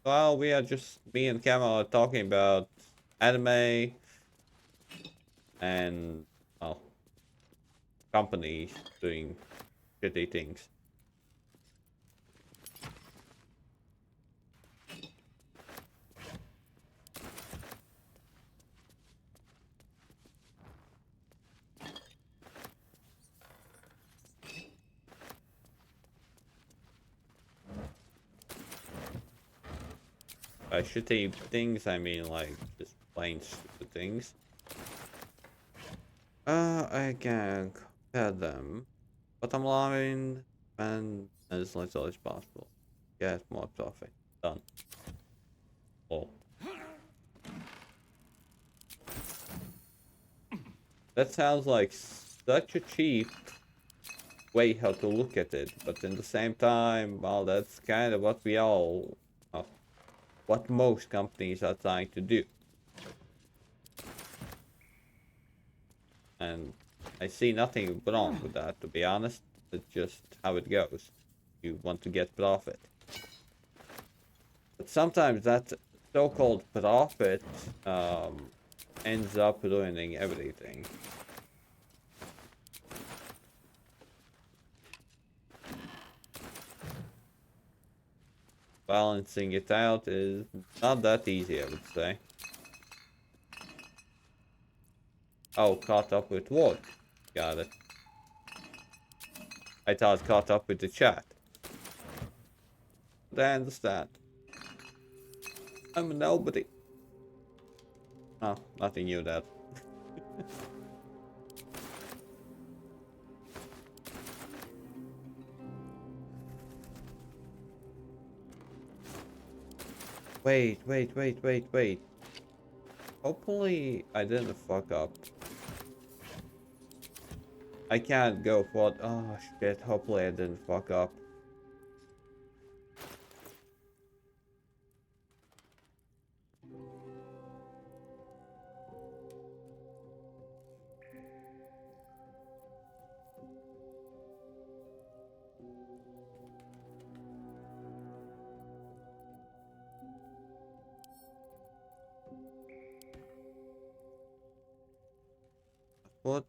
Well, we are just me and Camera talking about anime and well, companies doing shitty things. By shitty things, I mean like just plain stupid things. I can compare them. Bottom line, and as little as possible. Get more profit. Done. Oh. That sounds like such a cheap way how to look at it, but in the same time, well, that's kind of what we all, what most companies are trying to do. And I see nothing wrong with that, to be honest. It's just how it goes. You want to get profit. But sometimes that so-called profit ends up ruining everything. Balancing it out is not that easy, I would say. Oh, caught up with work. Got it. I thought caught up with the chat. But I understand. I'm a nobody. Oh, nothing new that. Wait. Hopefully I didn't fuck up. I can't go for it. Oh shit, hopefully I didn't fuck up. What?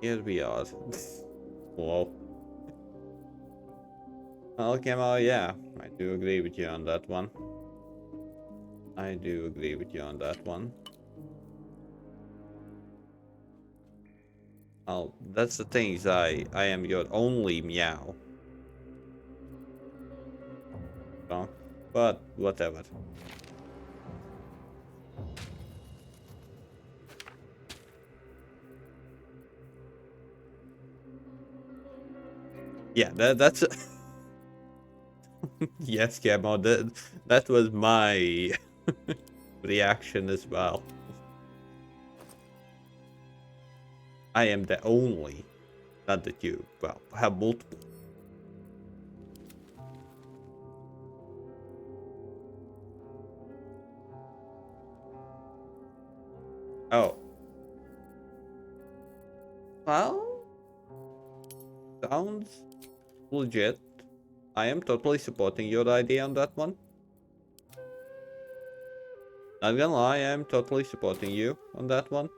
Here we are. Whoa. Okay, well, yeah, I do agree with you on that one. I do agree with you on that one. Oh, that's the thing, is I am your only meow. So, but whatever. Yeah, that's yes, Camo, that was my reaction as well. I am the only, not that you, well, have multiple. Oh. Well, sounds legit. I am totally supporting your idea on that one. Not gonna lie, I'm totally supporting you on that one.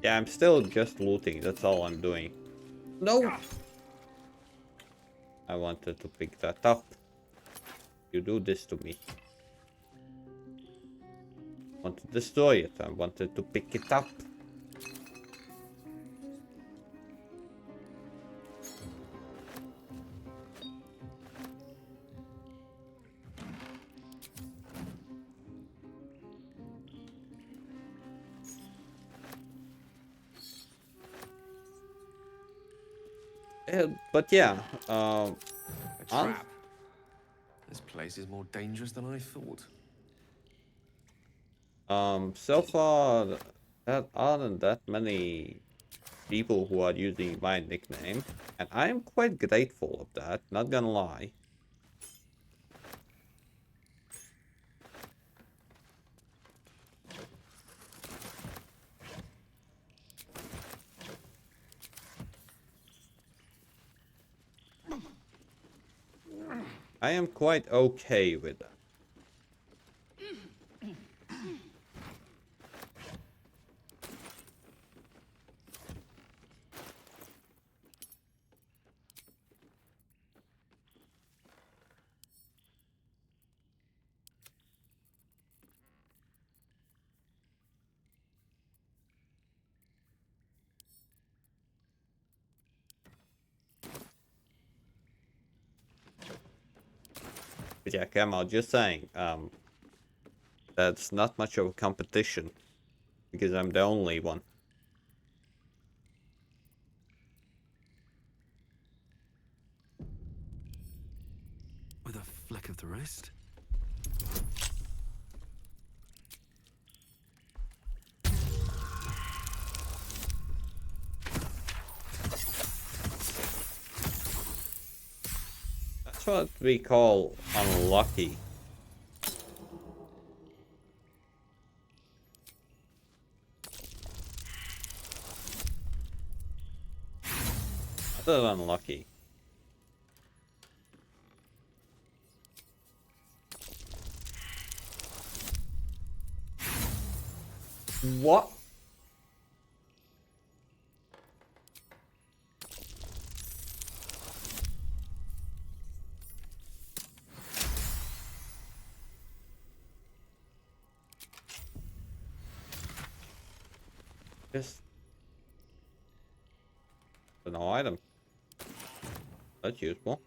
Yeah, I'm still just looting, that's all I'm doing. No! I wanted to pick that up. You do this to me. I want to destroy it, I wanted to pick it up. But yeah, A trap. This place is more dangerous than I thought. So far, there aren't that many people who are using my nickname, and I'm quite grateful of that, not gonna lie. I am quite okay with that. But yeah, Kamal, just saying, that's not much of a competition, because I'm the only one. With a flick of the wrist? That's what we call unlucky. Other than unlucky. What? Just no item. That's useful.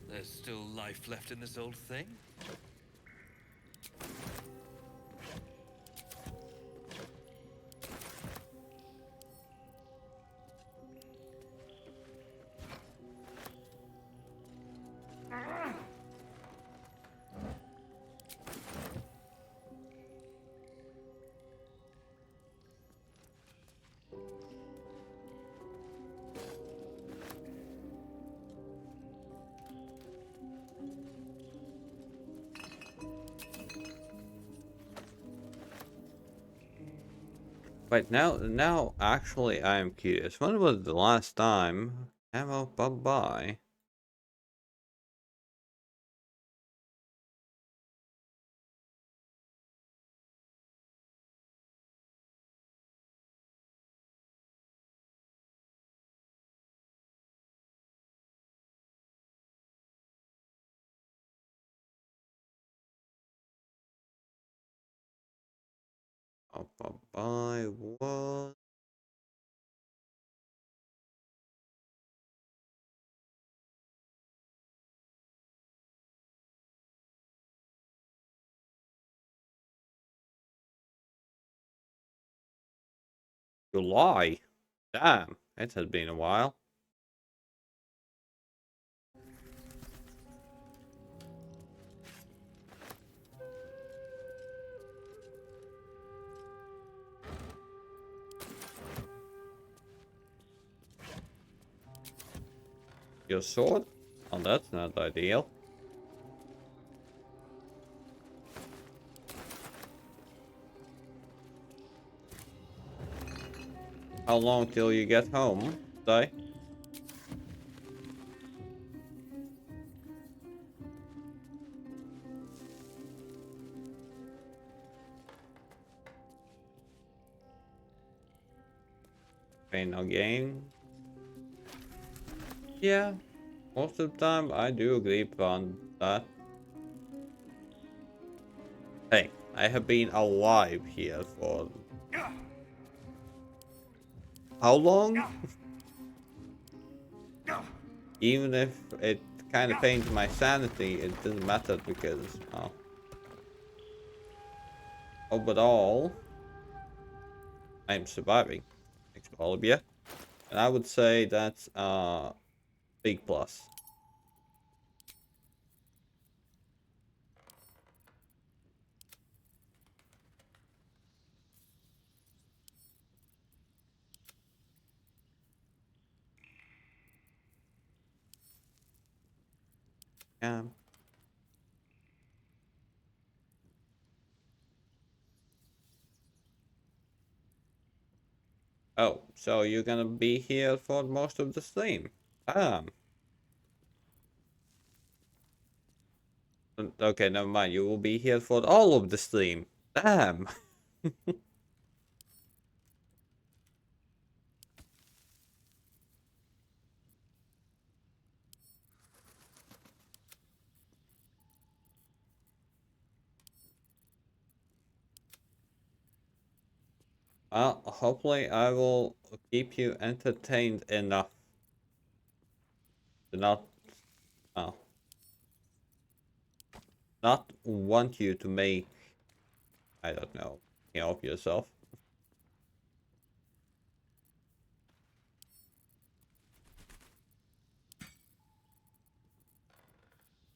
There's still life left in this old thing? Wait, now actually I am curious. When was the last time Ammo popped by? Pop by what? July? Damn, it has been a while. Your sword? Oh, that's not ideal. How long till you get home, Di? Pain no gain. Yeah, most of the time I do agree upon that. Hey, I have been alive here for how long? Even if it kind of pains my sanity, it doesn't matter because, well, overall, I'm surviving. Thanks to all of you. And I would say that's a big plus. Yeah. Oh, so you're gonna be here for most of the stream? Okay, never mind. You will be here for all of the stream. Damn. Well, hopefully I will keep you entertained enough to uh, not want you to make, I don't know, help yourself.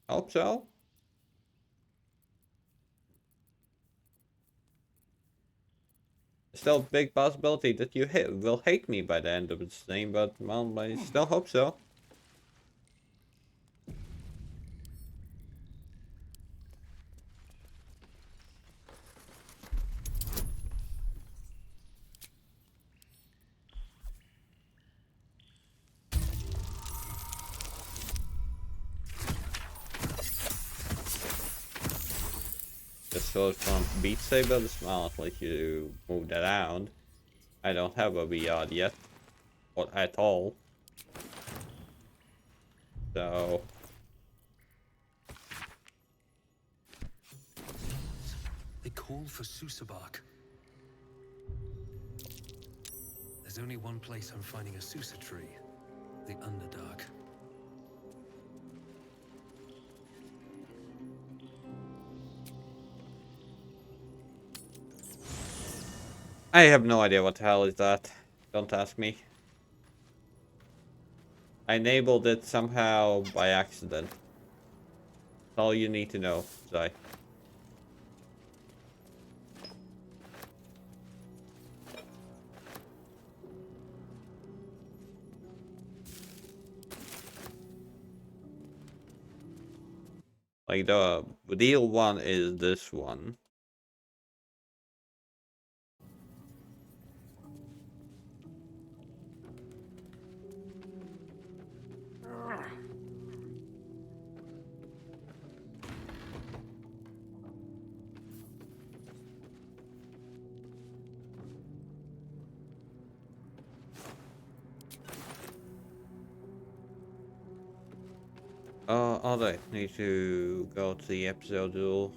Hope so. Still a big possibility that you will hate me by the end of the stream, but well, I still hope so. Just sword from Beat Saber, the smile at least you moved around. I don't have a VR yet, or at all. So They call for Susabark. There's only one place I'm finding a Susa tree. The Underdark. I have no idea what the hell is that. Don't ask me. I enabled it somehow by accident. That's all you need to know, Zai. Like the real one is this one. Alright, need to go to the episode duel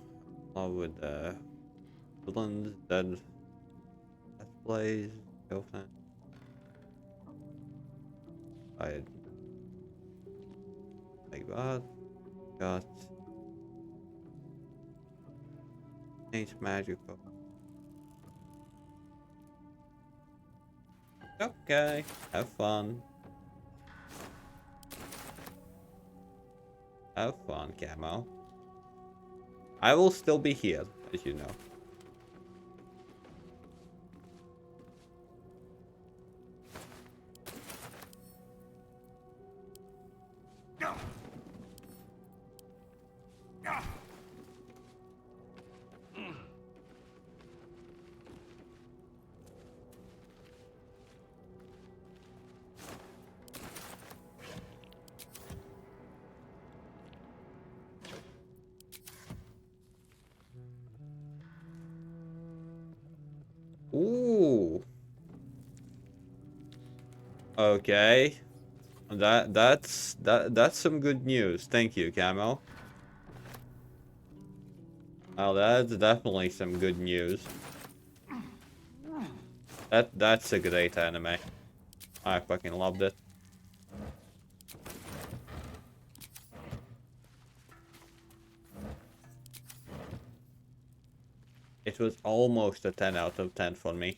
along with villains, then let's plays, go for I like that. Got change magical. Okay, have fun. Have fun, Camo. I will still be here, as you know. Ooh. Okay. That's some good news. Thank you, Camo. Oh, that's definitely some good news. That's a great anime. I fucking loved it. It was almost a 10 out of 10 for me.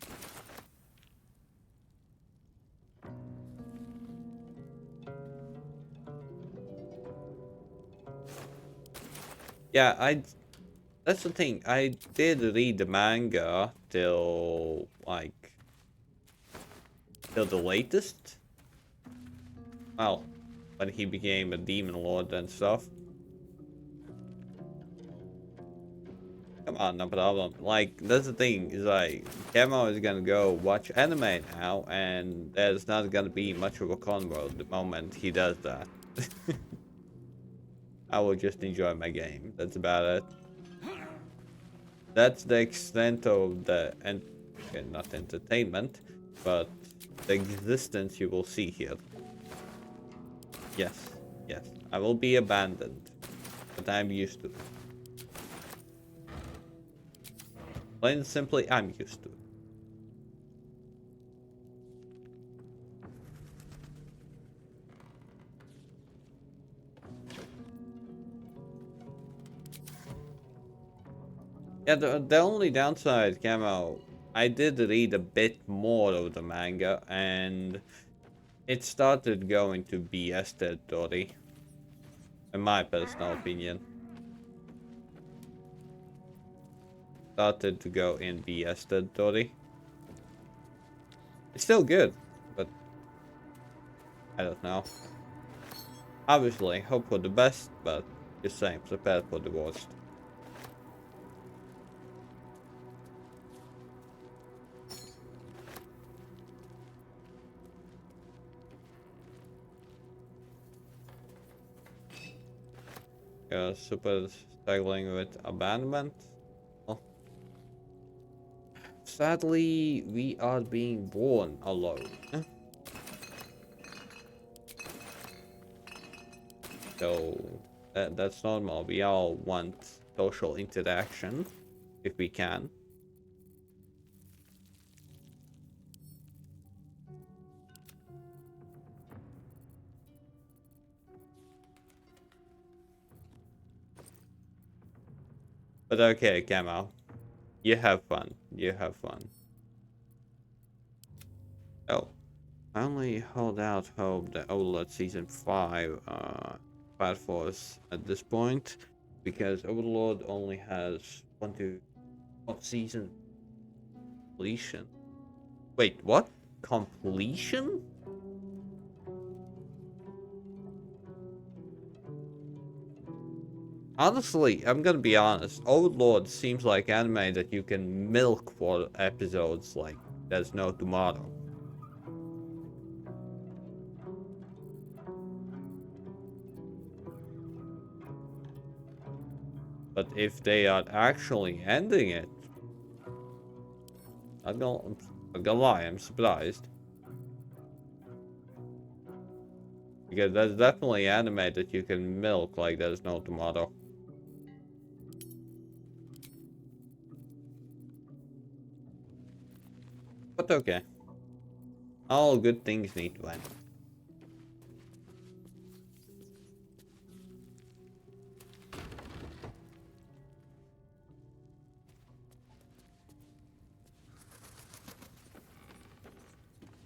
Yeah, that's the thing. I did read the manga till the latest. Well, when he became a demon lord and stuff. Come on, no problem. Like, that's the thing, is like, Camo is gonna go watch anime now, and there's not gonna be much of a convo the moment he does that. I will just enjoy my game. That's about it. That's the extent of the, okay, not entertainment, but the existence you will see here. Yes, yes. I will be abandoned, but I'm used to it. Plain and simply, I'm used to it. Yeah, the only downside, Camo, I did read a bit more of the manga, and it started going to BS territory, in my personal opinion. Started to go in BS territory. It's still good, but I don't know. Obviously, hope for the best, but just saying, prepare for the worst. Super struggling with abandonment. Oh. Sadly, we are being born alone. So that's normal. We all want social interaction if we can. But okay, Camo. You have fun. You have fun. Oh. I only hold out hope that Overlord Season 5 bad for us at this point. Because Overlord only has one season completion. Wait, what? Completion? Honestly, I'm gonna be honest. Overlord seems like anime that you can milk for episodes like there's no tomorrow. But if they are actually ending it, I'm not gonna lie, I'm surprised. Because there's definitely anime that you can milk like there's no tomorrow. But okay. All good things need to end.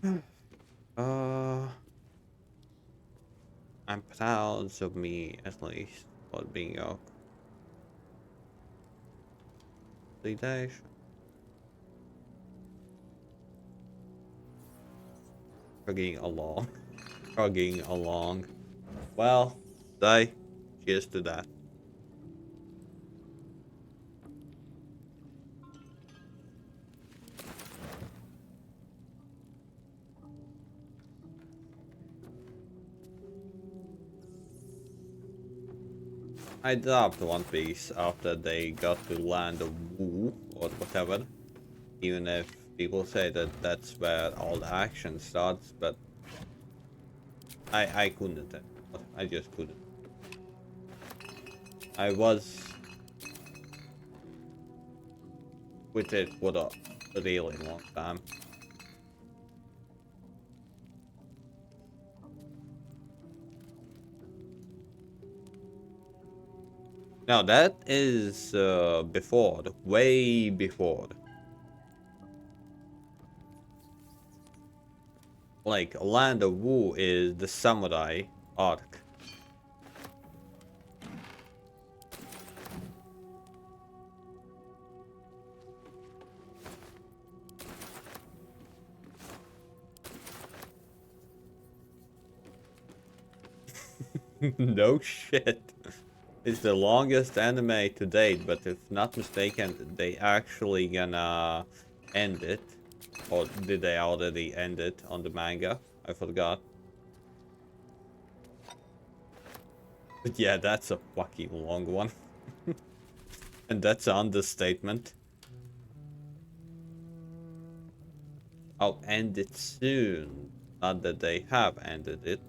Uh, I'm proud of me at least for being a dash. Chugging along. Chugging along. Well, die. Cheers to that. I dropped One Piece after they got to land of Wu or whatever. Even if people say that that's where all the action starts, but I couldn't. I just couldn't. I was with it for a really long time. Now that is before, way before. Like Land of Wu is the samurai arc. No shit. It's the longest anime to date, but if not mistaken, they actually gonna end it. Or did they already end it on the manga? I forgot. But yeah, that's a fucking long one. And that's an understatement. I'll end it soon. Not that they have ended it.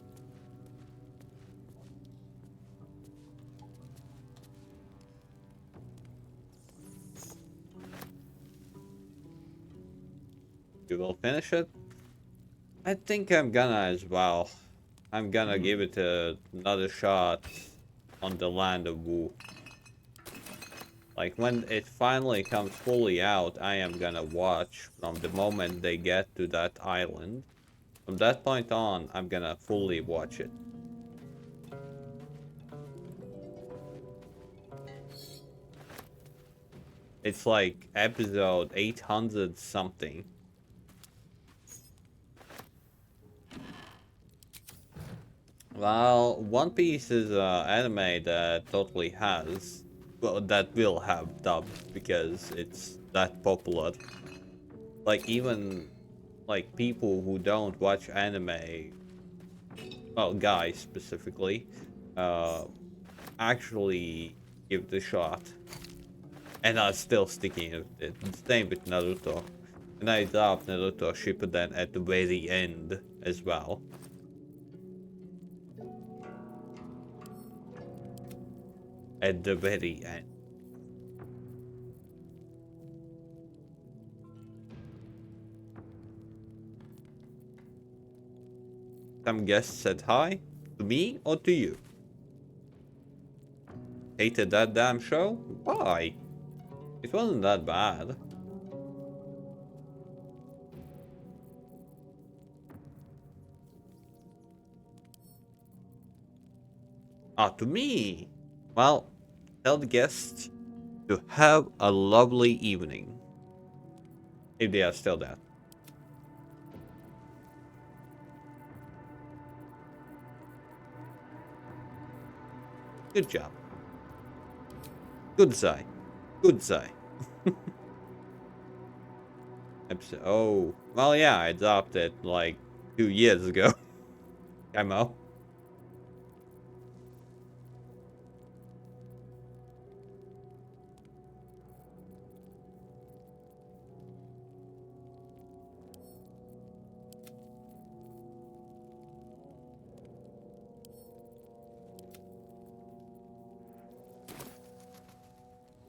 You will finish it? I think I'm gonna as well. I'm gonna give it another shot on the Land of Wu. Like when it finally comes fully out, I am gonna watch from the moment they get to that island. From that point on, I'm gonna fully watch it. It's like episode 800 something. Well, One Piece is an anime that totally has, well, that will have dubbed because it's that popular. Like even like people who don't watch anime, well, guys specifically, actually give the shot, and are still sticking with it. Same with Naruto, and I dropped Naruto Shippuden at the very end as well. At the very end. Some guest said hi to me or to you. Hated that damn show? Why? It wasn't that bad. Ah, to me? Well, tell the guests to have a lovely evening. If they are still there. Good job. Good Zai. Good Zai. Episode. Oh, well, yeah, I dropped it like 2 years ago. Camo.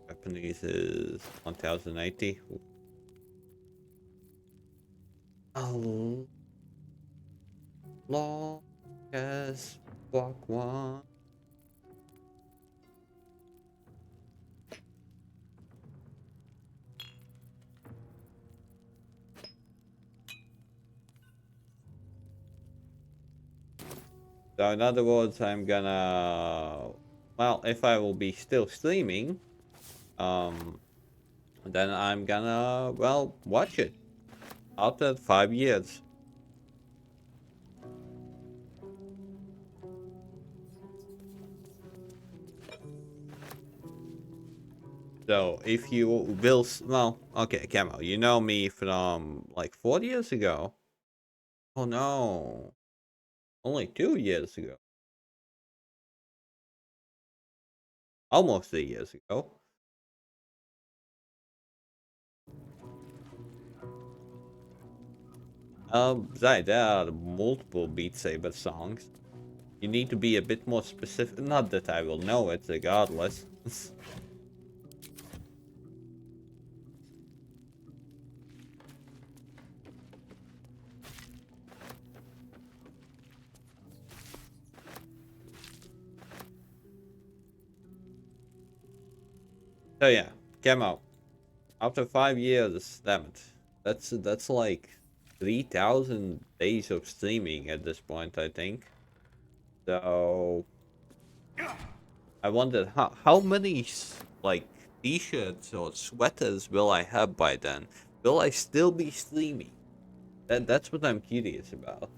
Japanese is 1080. Oh, long as walk one. So in other words, I'm gonna, well, if I will be still streaming, then I'm gonna, well, watch it after 5 years. So if you will, well, okay, Camo, you know me from like 4 years ago. Oh no, only 2 years ago. Almost 3 years ago. Besides, there are multiple Beat Saber songs. You need to be a bit more specific. Not that I will know it, regardless. So yeah, Camo. After 5 years, damn it. That's like 3,000 days of streaming at this point, I think. So I wondered how many like t-shirts or sweaters will I have by then? Will I still be streaming? That's what I'm curious about.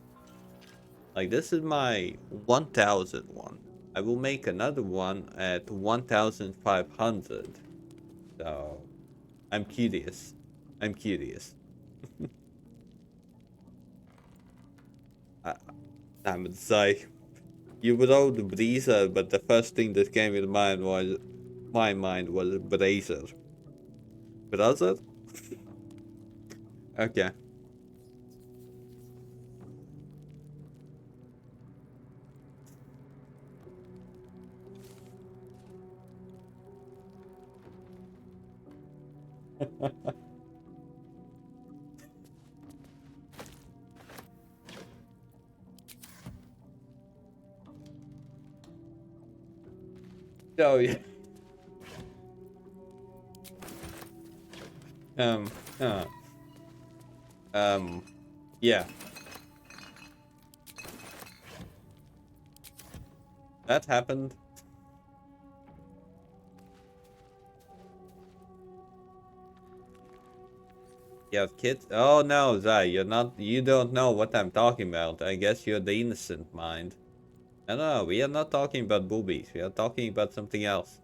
Like this is my 1,000 one. I will make another one at 1,500. So I'm curious. I'm curious. Damn it, Zai. You wrote Breezer, but the first thing that came in my mind was Brazer. Brother? Okay. Oh yeah. Um. Uh, Yeah. That happened. You have kids? Oh no, Zai, you don't know what I'm talking about. I guess you're the innocent mind. No, we are not talking about boobies. We are talking about something else.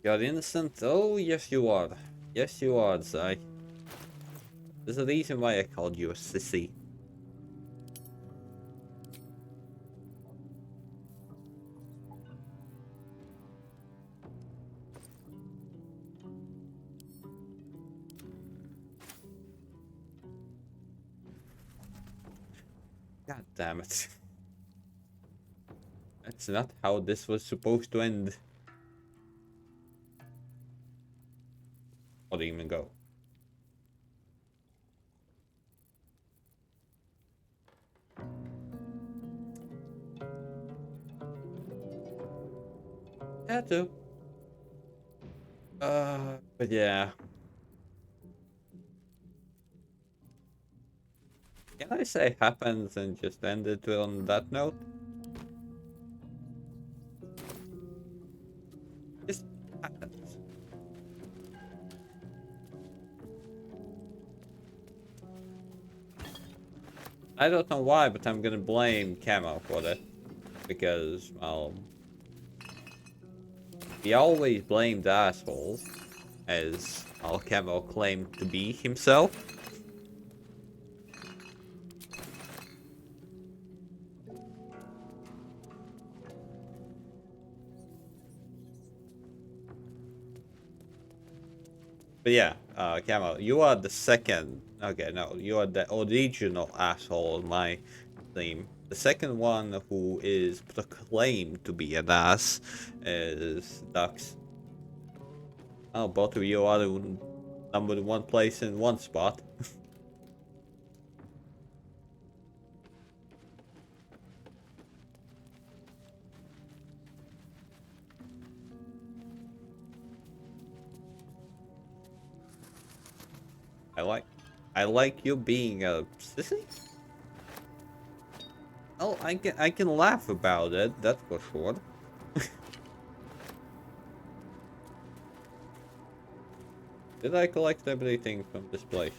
You're innocent? Oh, yes you are. Yes you are, Zai. There's a reason why I called you a sissy. God damn it. That's not how this was supposed to end. Or even go. Had to. But yeah. Can I say happens and just end it on that note? Just happens. I don't know why, but I'm gonna blame Camo for that. Because, well... he always blamed assholes. As Camo claimed to be himself. But yeah, Camo, you are the second. Okay, no, you are the original asshole on my team. The second one who is proclaimed to be an ass is Dux. Oh, both of you are in number one place in one spot. I like you being a sissy. Oh, I can laugh about it, that's for sure. Did I collect everything from this place?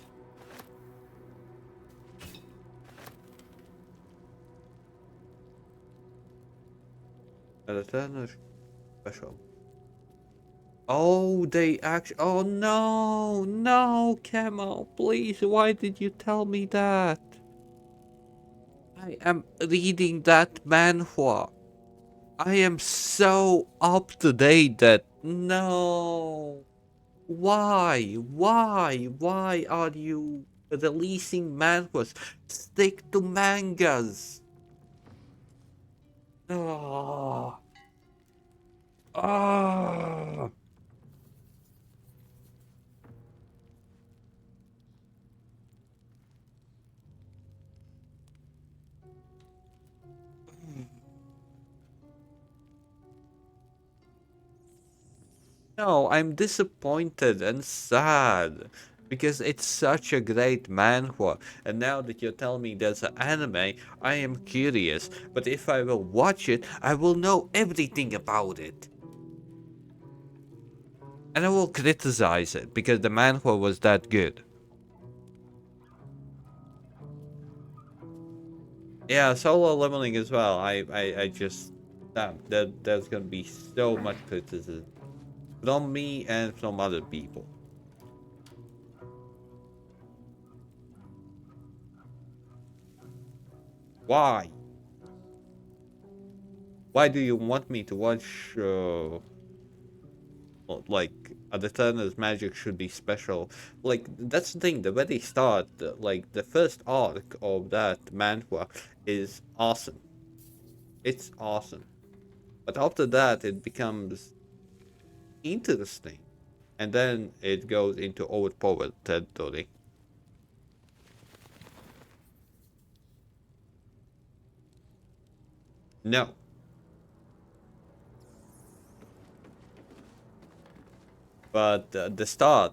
A returner special. Oh, they actually. Oh no, no, Camo, please. Why did you tell me that? I am reading that manhwa. I am so up to date that no. Why are you releasing manhwas? Stick to mangas. Ah. Ah. No, I'm disappointed and sad because it's such a great manhwa. And now that you're telling me there's an anime, I am curious. But if I will watch it, I will know everything about it. And I will criticize it because the manhwa was that good. Yeah, solo leveling as well. I just there's gonna be so much criticism from me and from other people. Why? Why do you want me to watch like the Turner's magic should be special? Like that's the thing. The very start, like the first arc of that manhwa is awesome. It's awesome, but after that it becomes interesting, and then it goes into overpowered territory. No. But the start,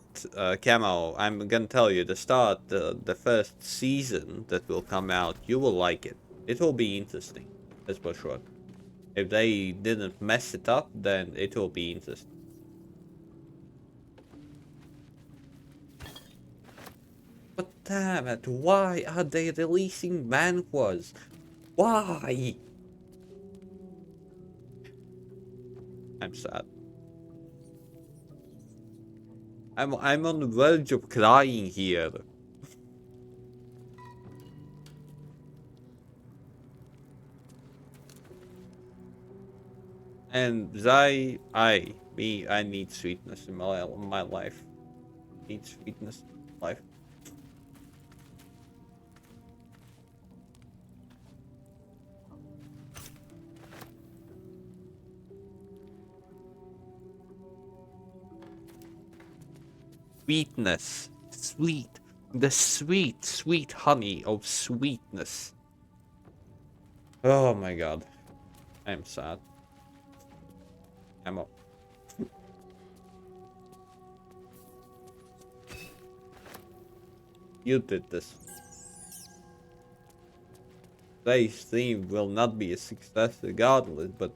Camo, I'm gonna tell you, the start, the first season that will come out, you will like it. It will be interesting, that's for sure. If they didn't mess it up, then it will be interesting. But damn it, why are they releasing manhwas? Why? I'm sad. I'm on the verge of crying here. And I need sweetness in my life. Need sweetness in life. Sweetness. Sweet. The sweet, sweet honey of sweetness. Oh my god. I'm sad. I'm up. You did this. Today's theme will not be a success regardless, but...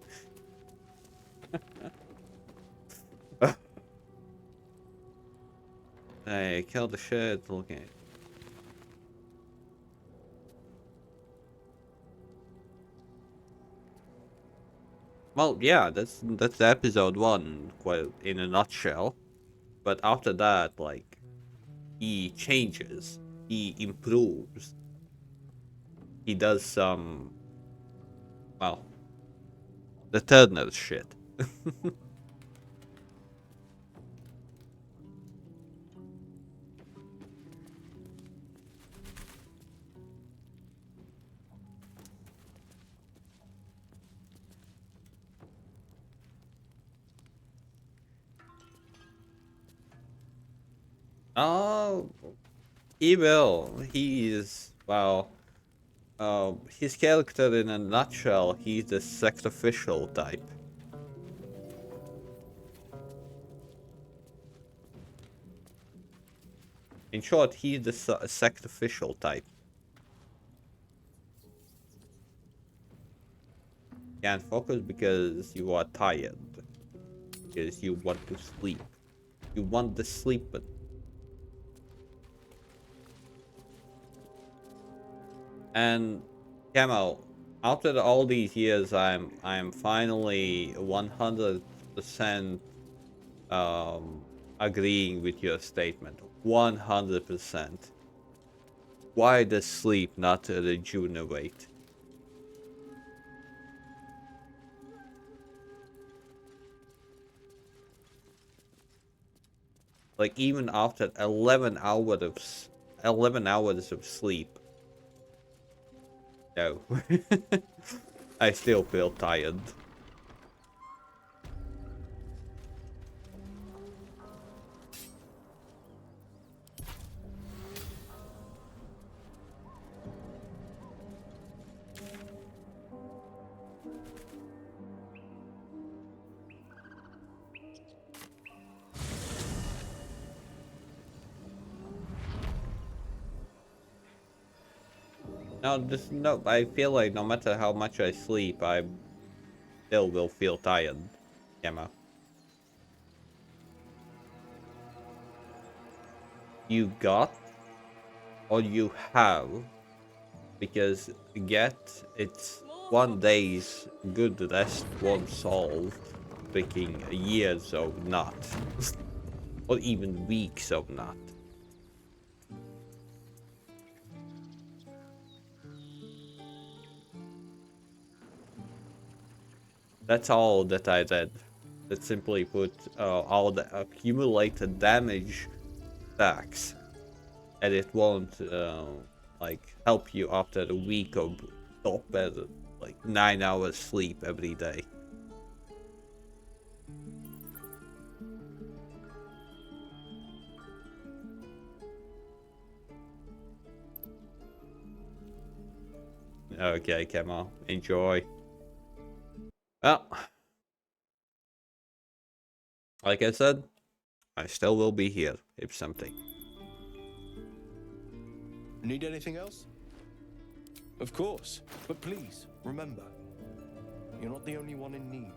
Hey, kill the shit, looking at it. Well, yeah, that's episode 1, quite in a nutshell. But after that, like, he changes, he improves, he does some, well, the Turner shit. Oh, he will. He is, well, his character in a nutshell, he's the sacrificial type. In short, he's the sacrificial type. Can't focus because you are tired. Because you want to sleep. You want the sleep. And Camo, after all these years, I'm finally 100% agreeing with your statement. 100%. Why does sleep not regenerate? Like even after 11 hours of sleep. No. I still feel tired. No, I feel like no matter how much I sleep, I still will feel tired, Gemma. You got, or you have, because it's 1 day's good rest won't solve freaking years of not, or even weeks of not. That's all that I did. That simply put all the accumulated damage stacks, and it won't like help you after a week of top like 9 hours sleep every day. Okay, come on, enjoy. Well, like I said, I still will be here if something. Need anything else? Of course, but please, remember, you're not the only one in need.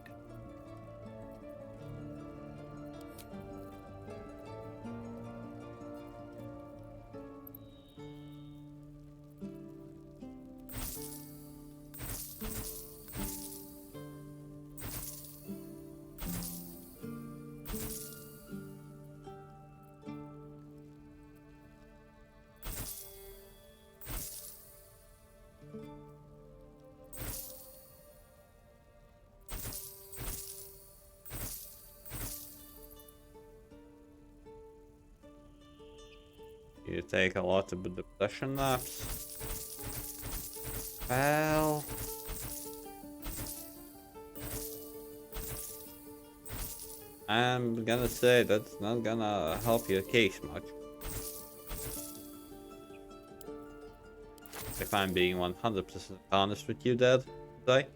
You take a lot of depression naps. Well, I'm gonna say that's not gonna help your case much. If I'm being 100% honest with you, Dad, today.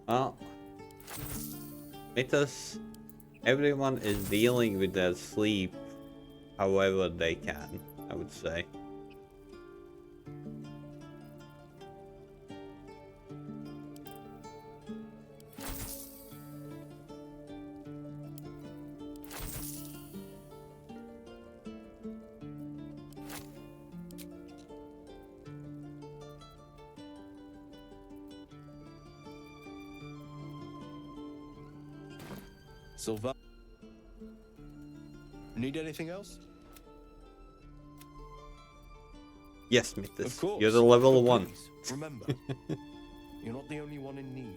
Well, Mythos, everyone is dealing with their sleep however they can, I would say. Silva? Need anything else? Yes, Mittis. Of course. You're the level but 1. please, remember, you're not the only one in need.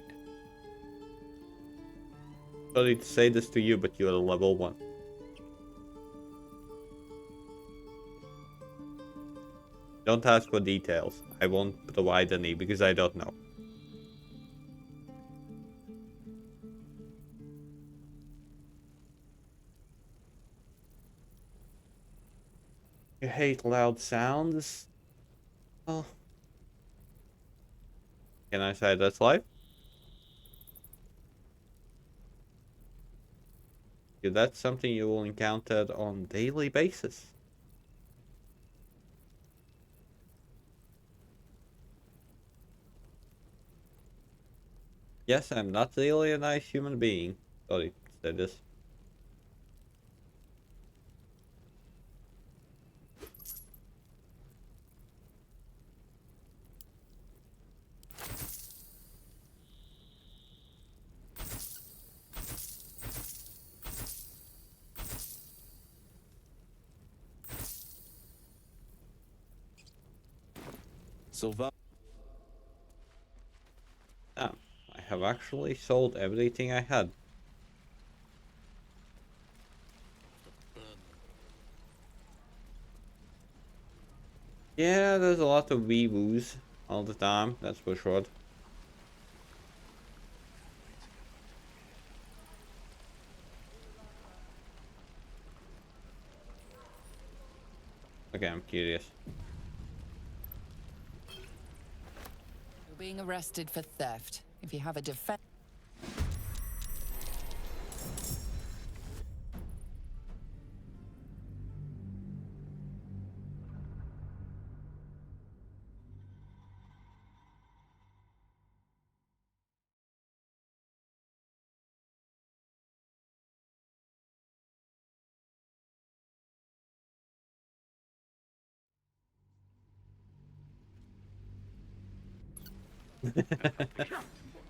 Sorry to say this to you, but you're the level 1. Don't ask for details. I won't provide any because I don't know. You hate loud sounds? Oh. Can I say that's life? Yeah, that's something you will encounter on a daily basis. Yes, I'm not really a nice human being. Sorry, say this. Sylva. Ah, I have actually sold everything I had. Yeah, there's a lot of wee-woos all the time, that's for sure. Okay, I'm curious. You're being arrested for theft. If you have a defense...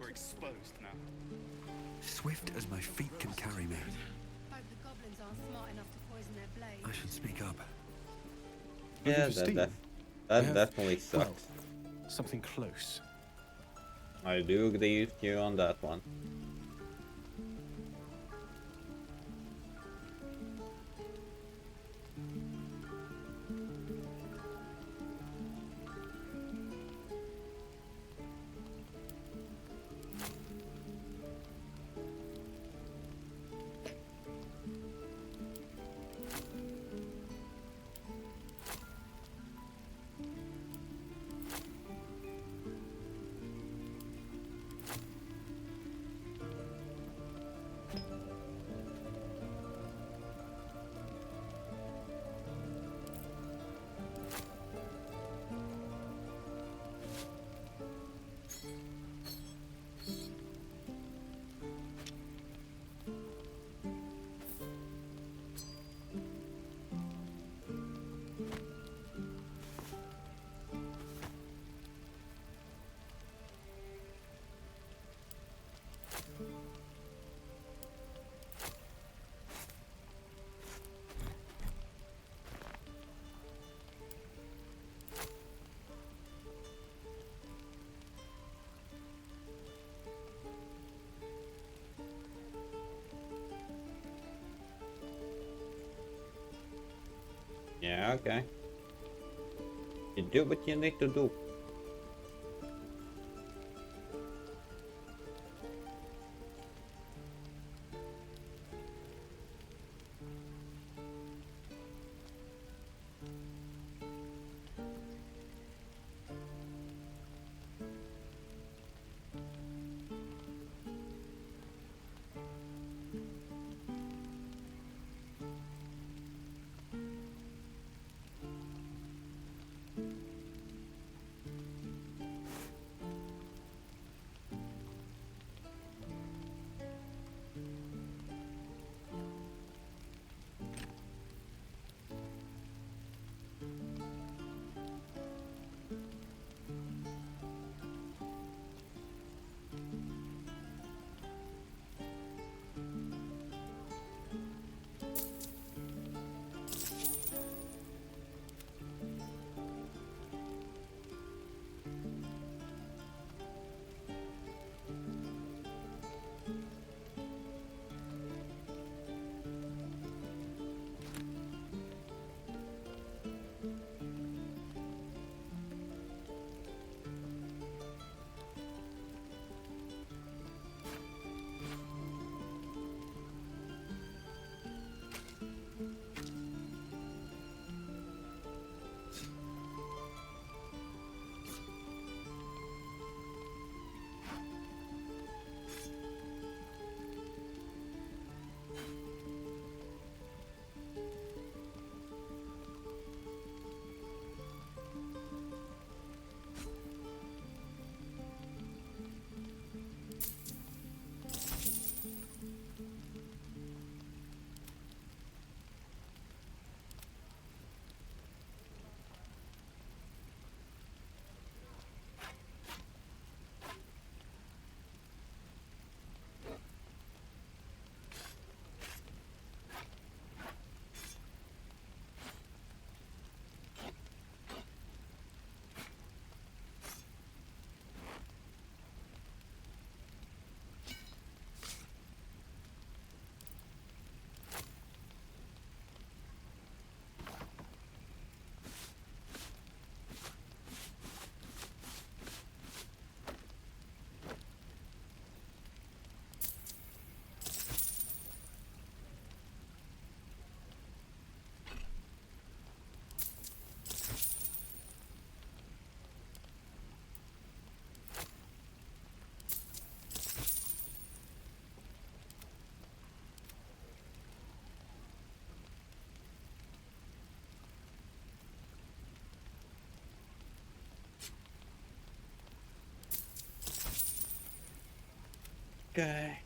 We're exposed now. Swift as my feet can carry me. Hope the goblins aren't smart enough to poison their blades. I should speak up. Yeah, that definitely sucks. Well, something close. I do agree with you on that one. Yeah, okay. You do what you need to do. Okay.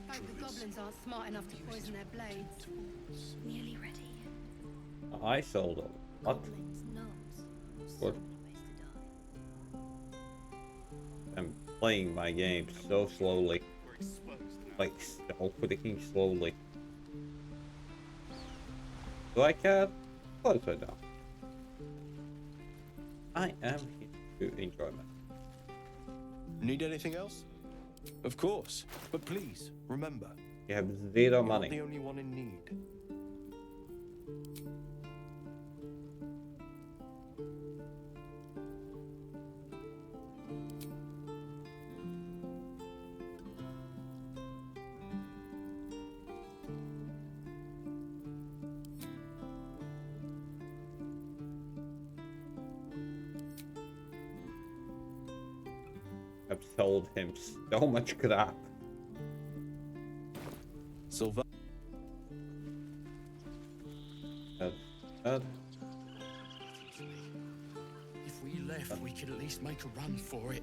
Hope the goblins aren't smart enough to poison their blades. Nearly ready. I sold them. What? What? I'm playing my game so slowly. Like, so freaking slowly. Do I care? Of course I don't. I am here to enjoy myself. Need anything else? Of course. But please, remember. You have 0 You're money. not the only one in need. I've sold him so much crap. Silver. If we left, we could at least make a run for it.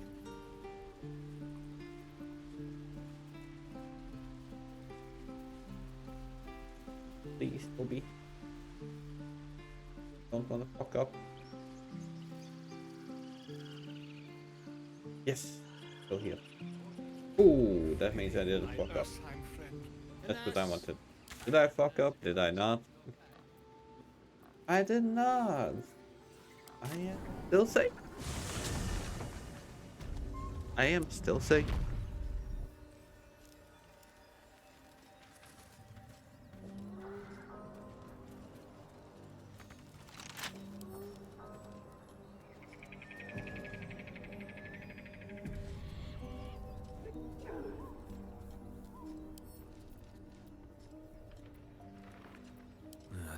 Please, Toby. Don't wanna fuck up. Yes, still here. Ooh, that means I didn't fuck up. That's what I wanted. Did I fuck up? Did I not? I did not. I am still safe. I am still safe.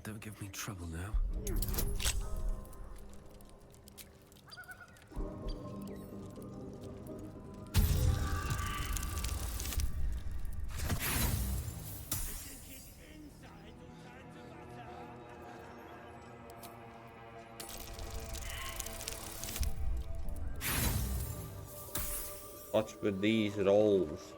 Don't give me trouble now. Watch with these rolls.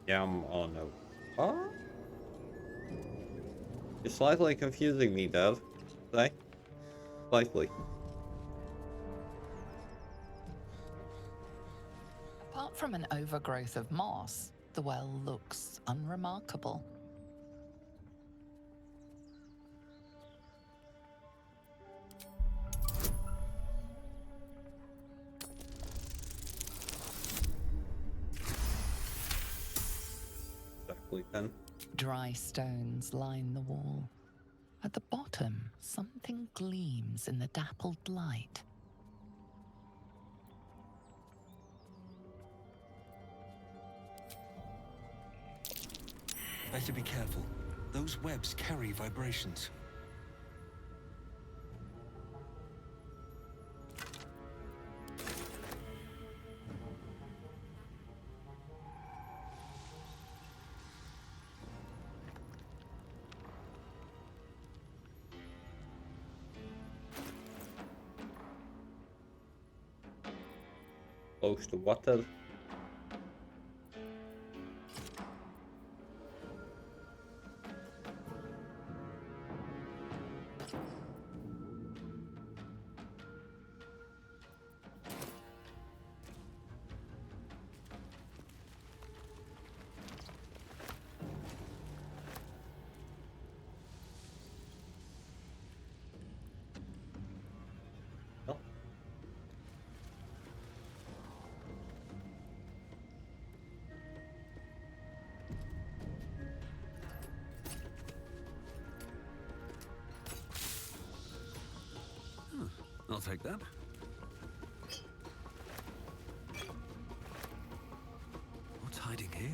Yeah, I'm on a... What? You're slightly confusing me, Dad. Say? Slightly. Apart from an overgrowth of moss, the well looks unremarkable. Exactly then. Dry stones line the wall. At the bottom, something gleams in the dappled light. Better be careful. Those webs carry vibrations. Close to water. I'll take that. What's hiding here?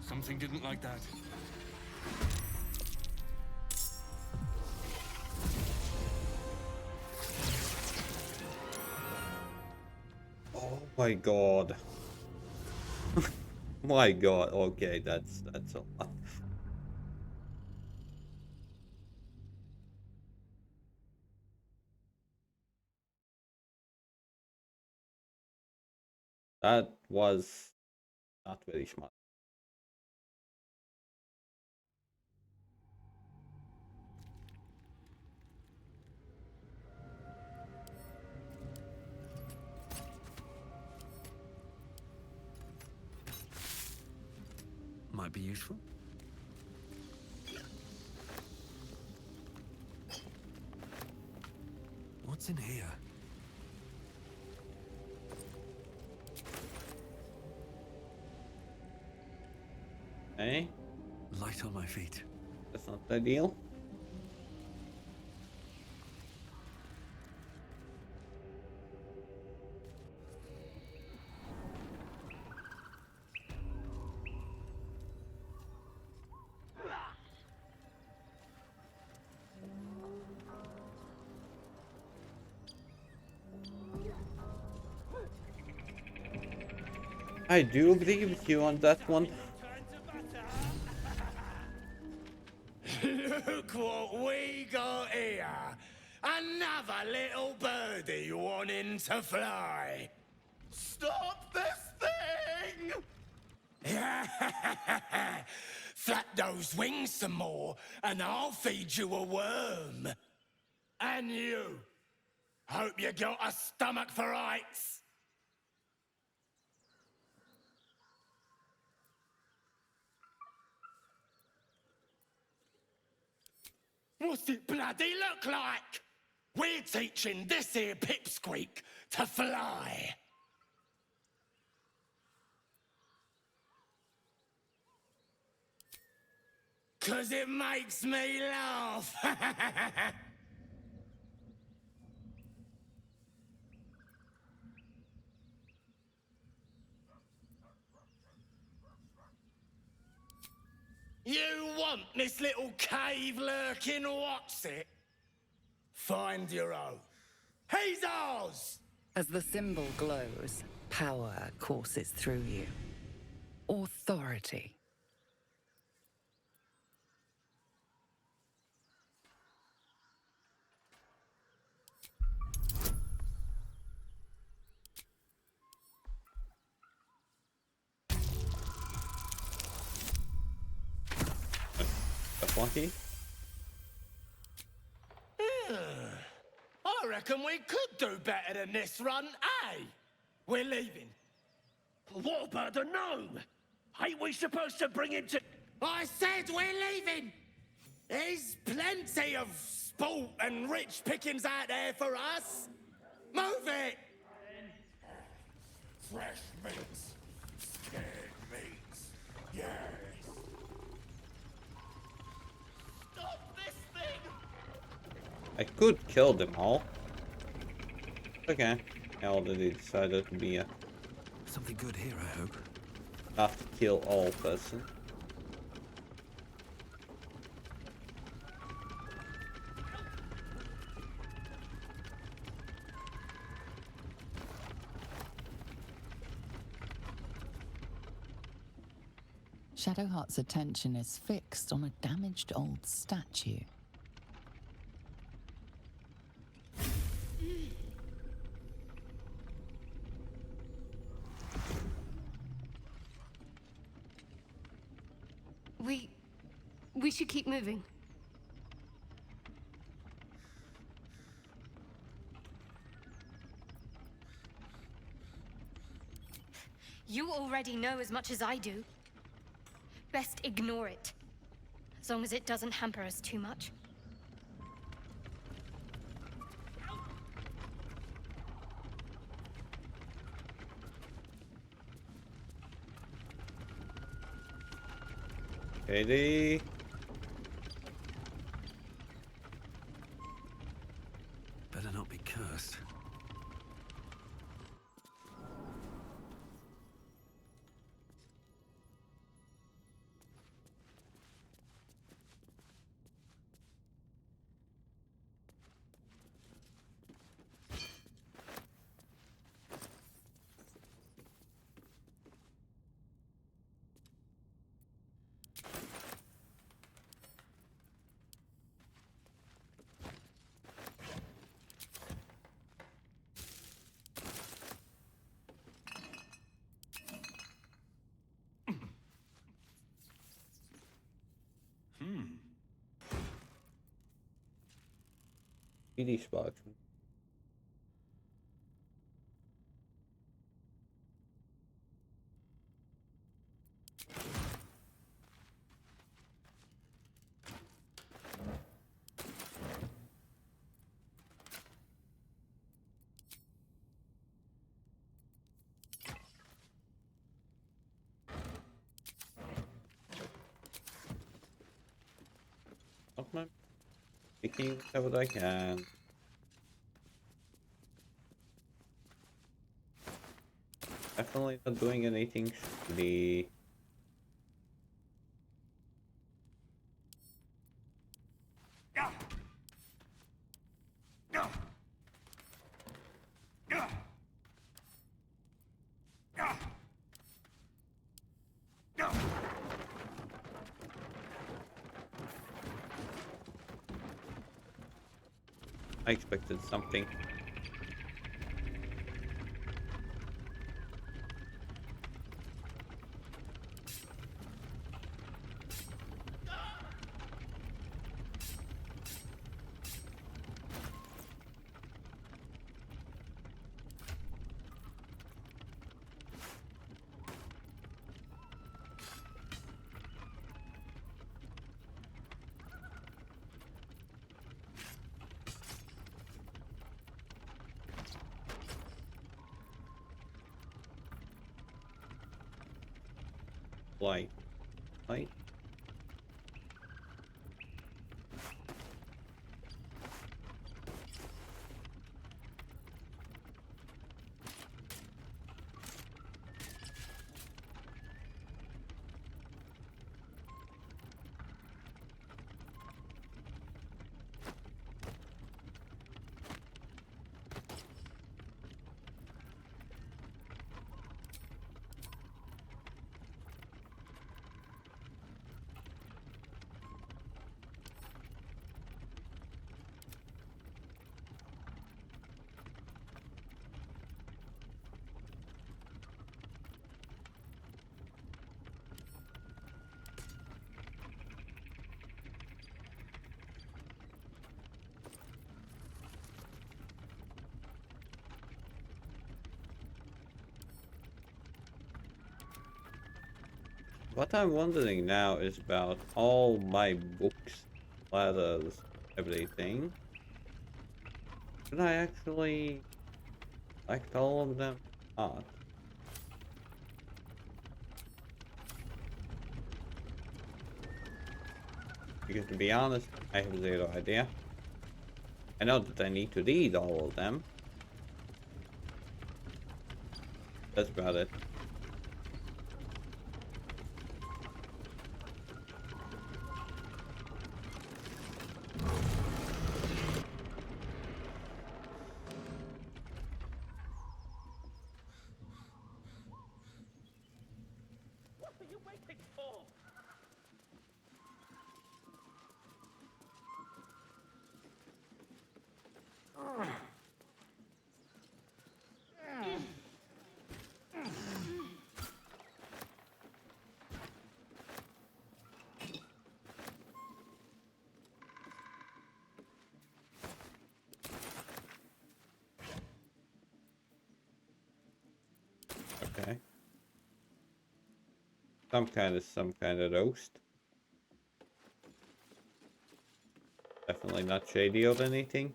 Something didn't like that. Oh my god. My god, okay, that's a lot. That was not very smart. Might be useful. What's in here? Hey? Light on my feet. That's not ideal. I do agree with you on that one. Look what we got here. Another little birdie wanting to fly. Stop this thing! Flap those wings some more, and I'll feed you a worm. And you. Hope you got a stomach for heights. What's it bloody look like? We're teaching this here pipsqueak to fly. 'Cause it makes me laugh. You want this little cave lurking what's it? Find your own. He's ours! As the symbol glows, power courses through you. Authority. That's lucky. I reckon we could do better than this run, eh? We're leaving. What about the gnome? Ain't we supposed to bring him to... I said we're leaving! There's plenty of sport and rich pickings out there for us. Move it! Fresh meats. Scared meats. Yes. Stop this thing! I could kill them all. Okay. I already decided to be a... Something good here, I hope. Not kill all person. Shadowheart's attention is fixed on a damaged old statue. We should keep moving. You already know as much as I do. Best ignore it. As long as it doesn't hamper us too much. Katie. Better not be cursed. PD spot. I'm picking whatever I can. Definitely not doing anything shitty. I expected something. Light. Light. What I'm wondering now is about all my books, letters, everything. Should I actually collect all of them? Not. Because to be honest, I have zero idea. I know that I need to read all of them. That's about it. some kind of roast. Definitely not shady or anything.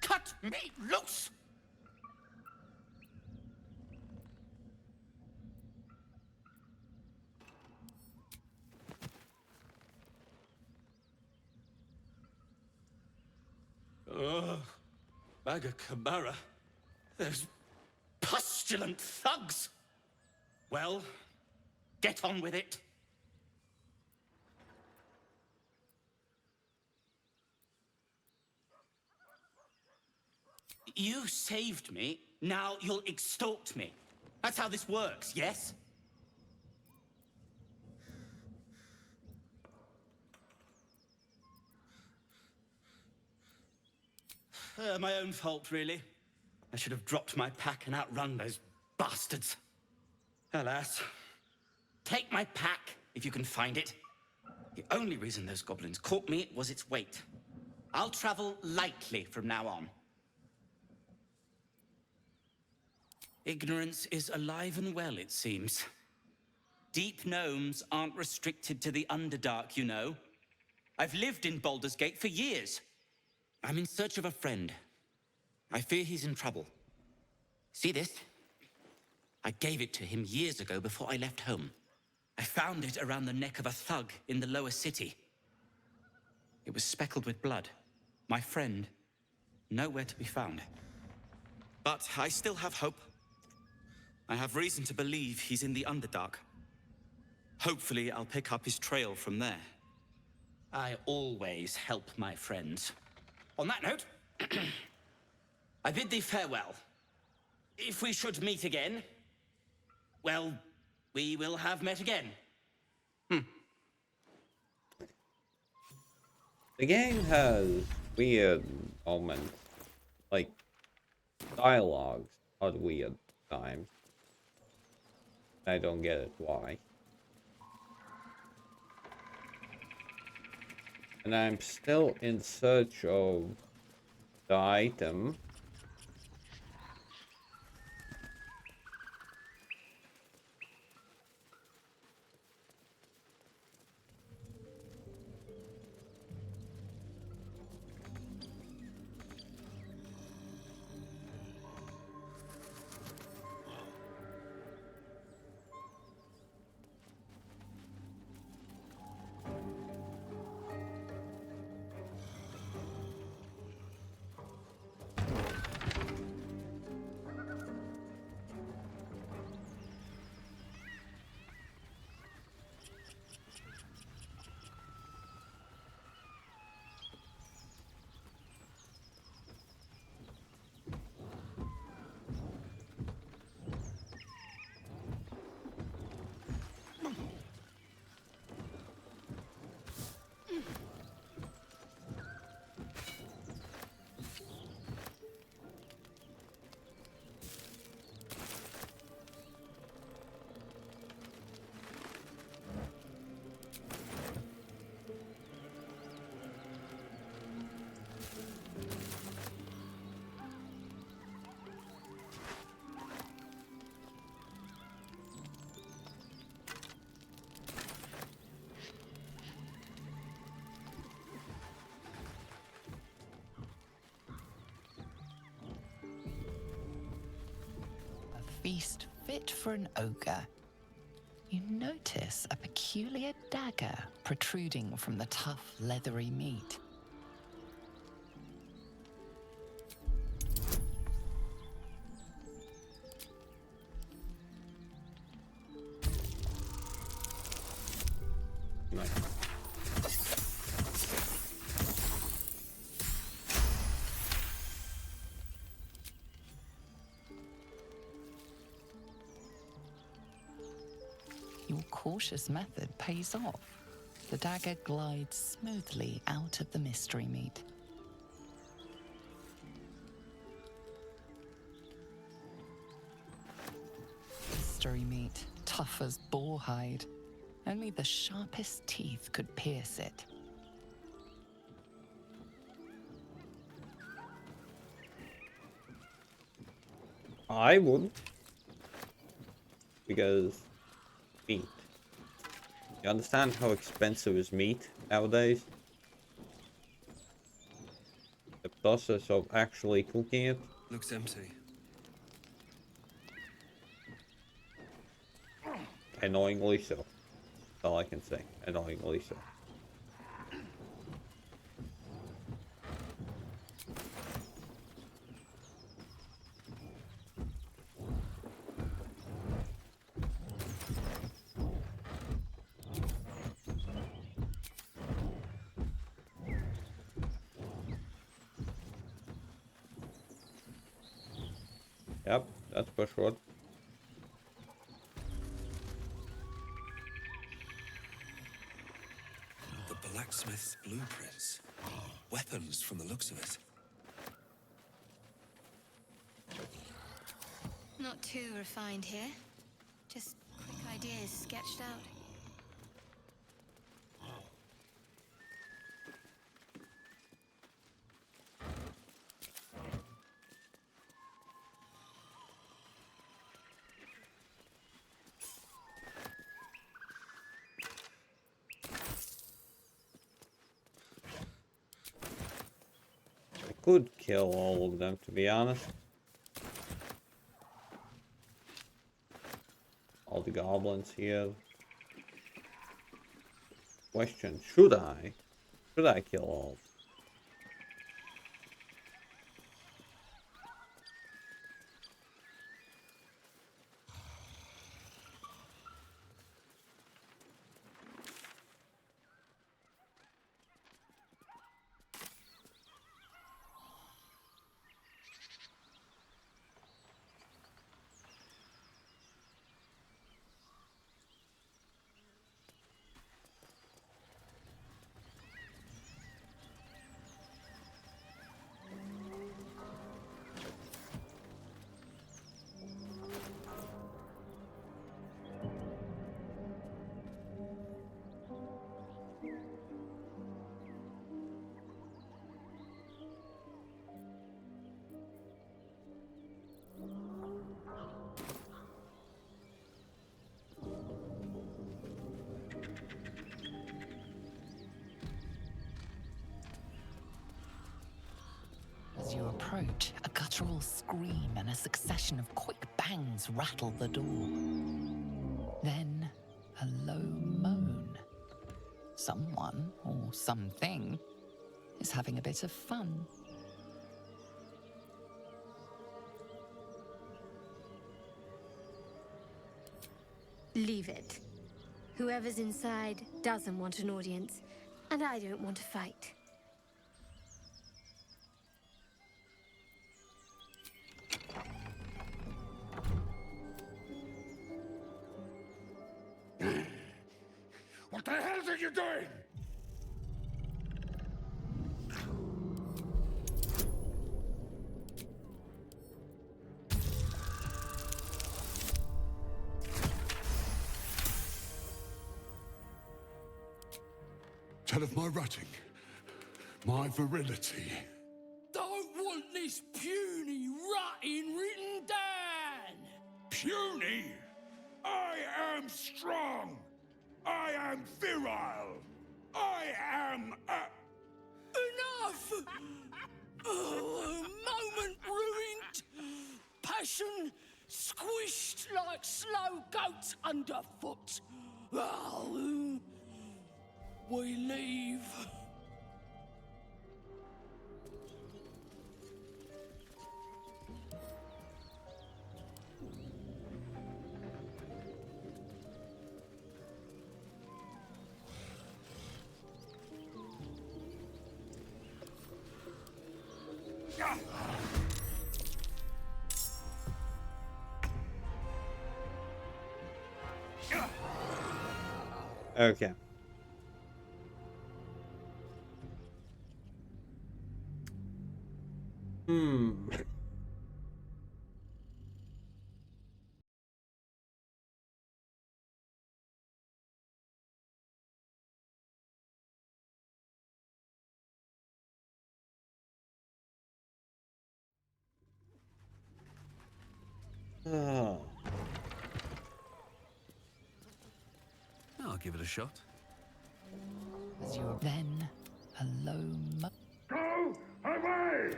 Cut me loose! Ugh. Maga Kamara. Those pustulant thugs. Well, get on with it. You saved me, now you'll extort me. That's how this works, yes? My own fault, really. I should have dropped my pack and outrun those bastards. Alas. Take my pack, if you can find it. The only reason those goblins caught me was its weight. I'll travel lightly from now on. Ignorance is alive and well, it seems. Deep gnomes aren't restricted to the Underdark, you know. I've lived in Baldur's Gate for years. I'm in search of a friend. I fear he's in trouble. See this? I gave it to him years ago before I left home. I found it around the neck of a thug in the lower city. It was speckled with blood. My friend, nowhere to be found. But I still have hope. I have reason to believe he's in the Underdark. Hopefully, I'll pick up his trail from there. I always help my friends. On that note, I bid thee farewell. If we should meet again, well, we will have met again. The game has weird moments, like dialogues are weird times. I don't get it why. And I'm still in search of the item. Feast fit for an ogre. You notice a peculiar dagger protruding from the tough, leathery meat. Your cautious method pays off. The dagger glides smoothly out of the mystery meat. mystery meat, tough as boar hide. Only the sharpest teeth could pierce it. I wouldn't. Because meat. You understand how expensive is meat nowadays? The process of actually cooking it. Looks empty. Annoyingly so. That's all I can say. Annoyingly so. Yep, that's for sure. The blacksmith's blueprints. Weapons from the looks of it. Not too refined here. Just quick ideas sketched out. I could kill all of them, to be honest. All the goblins here. Question, should I? Should I kill all? As you approach, a guttural scream and a succession of quick bangs rattle the door. Then, a low moan. Someone, or something, is having a bit of fun. Leave it. Whoever's inside doesn't want an audience, and I don't want to fight. What the hell are you doing? Tell of my rutting, my virility. Don't want this puny rotting written down. Puny? I am strong. I am virile. I am Enough! Oh, a moment ruined. Passion squished like slow goats underfoot. Oh, we leave. Okay. give it a shot. Then a low Go away!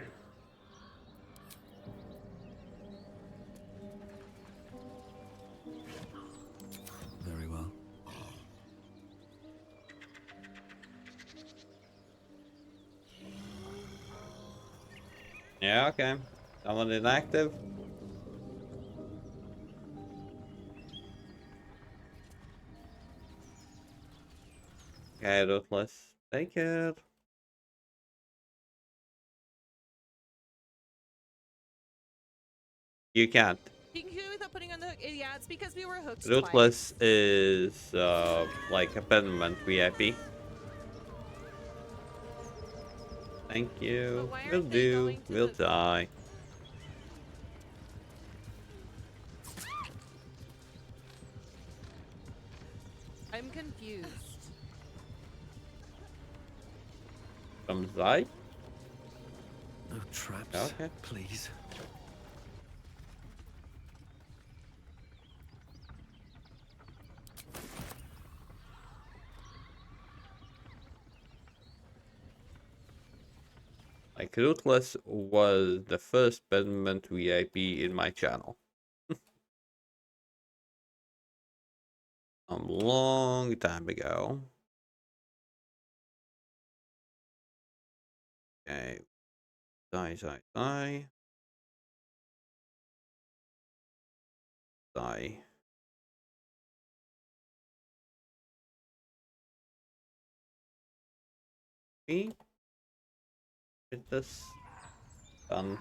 Very well. Yeah, okay. Someone inactive. Okay, Ruthless. Take it. You can't. You can do it without putting on the hook. Yeah, it's because we were hooked Ruthless is like a pediment VIP. Thank you. Will do. Will die. I'm confused. Some die? No traps. Okay. Please. Like, Ruthless was the first pediment VIP in my channel. A long time ago. Okay. Die. Die. Me? Hit this. Done.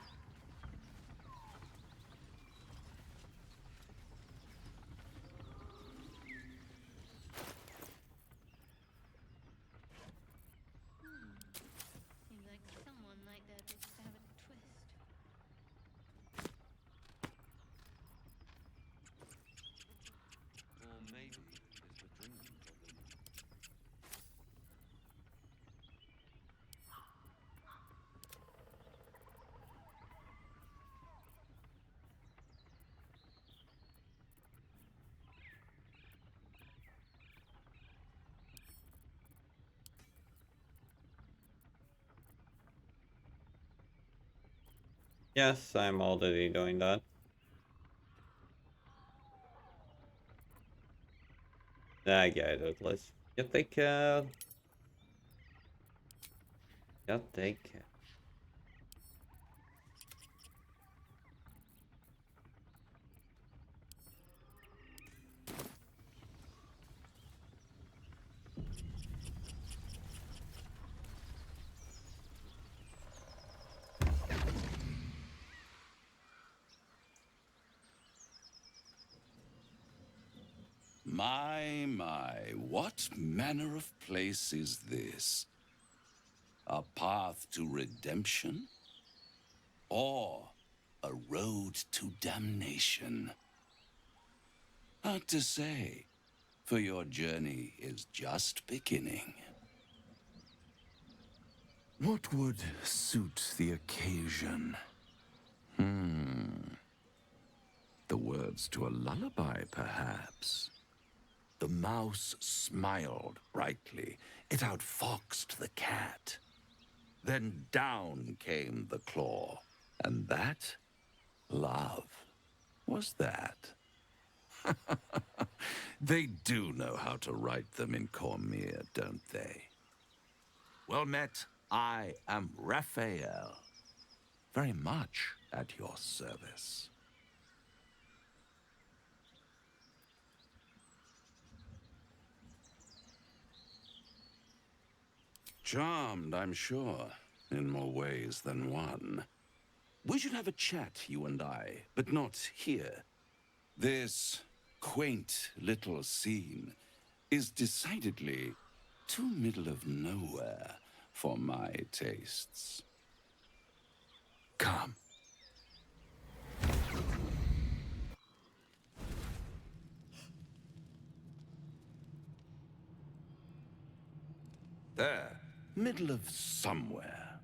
Seems like someone like that wants to have a twist. Or maybe it's the drinking problem. Yes, I'm already doing that. I get it. Let's take care. Take care. My, what manner of place is this? A path to redemption? Or a road to damnation? Hard to say, for your journey is just beginning. What would suit the occasion? The words to a lullaby, perhaps. The mouse smiled brightly. It outfoxed the cat. Then down came the claw. And that, love, was that. They do know how to write them in Cormier, don't they? Well met, I am Raphael. Very much at your service. Charmed, I'm sure, in more ways than one. We should have a chat, you and I, but not here. This quaint little scene is decidedly too middle of nowhere for my tastes. Come. There, middle of somewhere.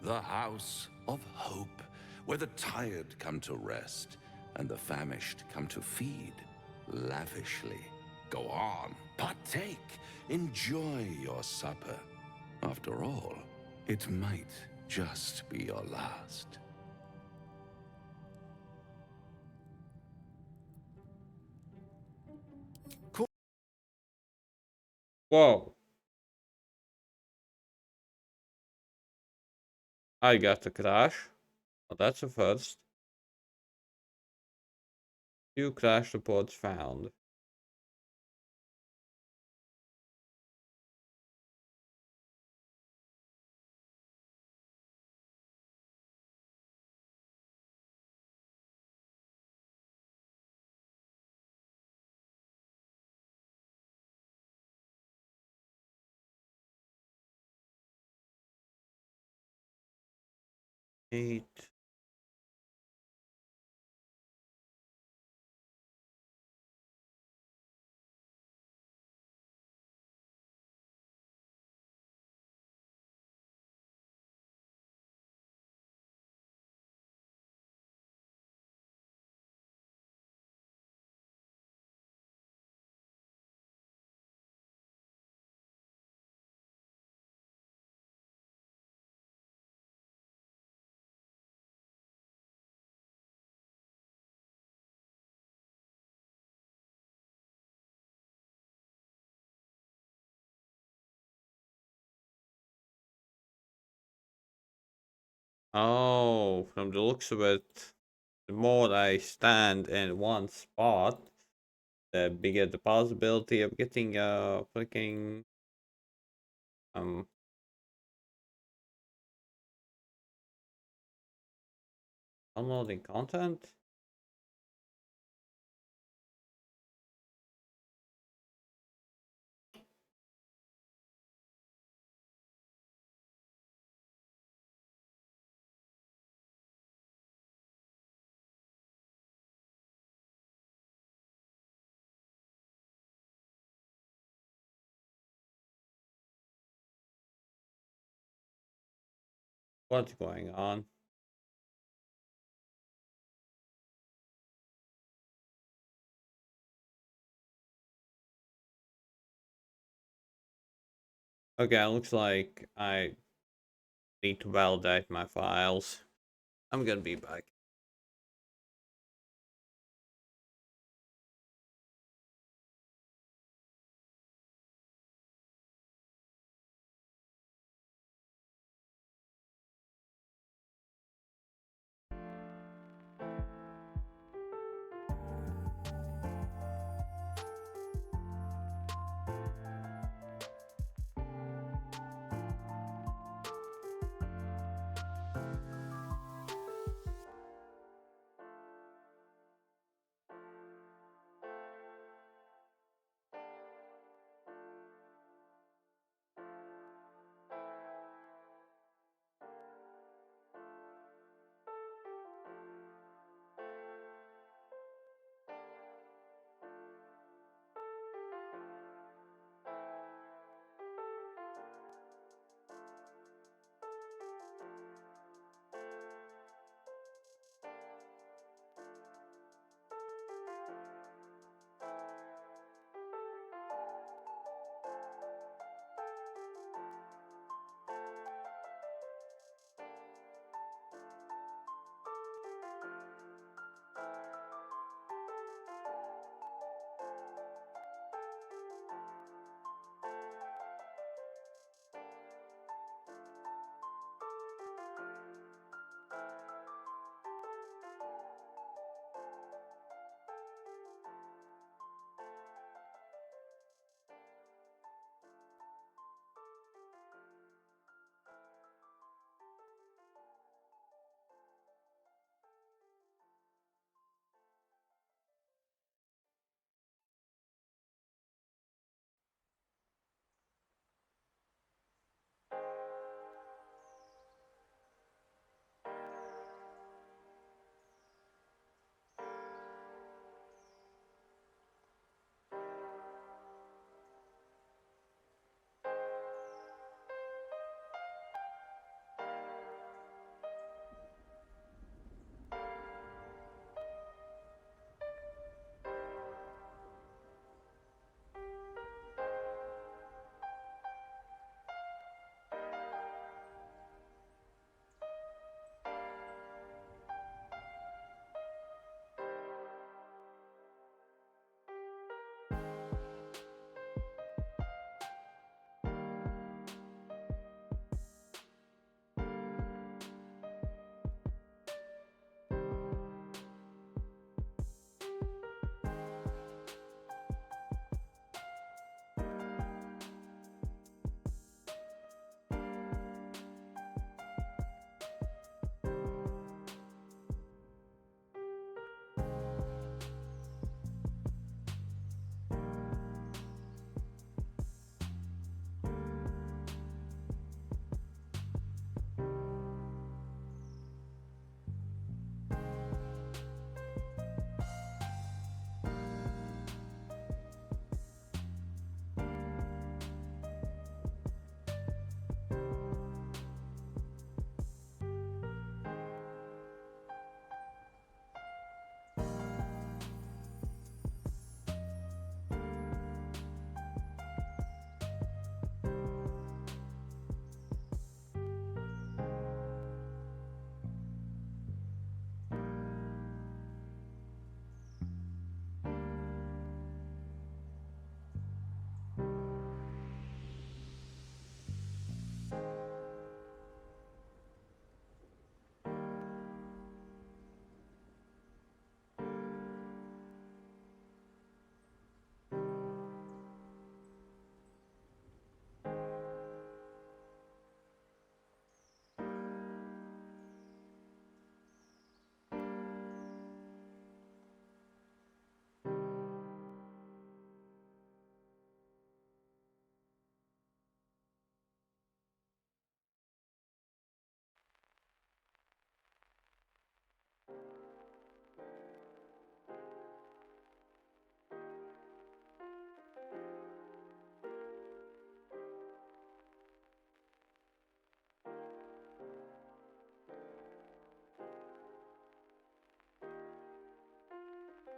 The House of Hope where the tired come to rest and the famished come to feed lavishly. Go on, partake, enjoy your supper. After all, it might just be your last. Whoa. I got the crash. Well, that's a first. 2 crash reports found. Eight. Oh, from the looks of it, the more I stand in one spot, the bigger the possibility of getting freaking downloading content. What's going on? Okay, looks like I need to validate my files. I'm gonna be back.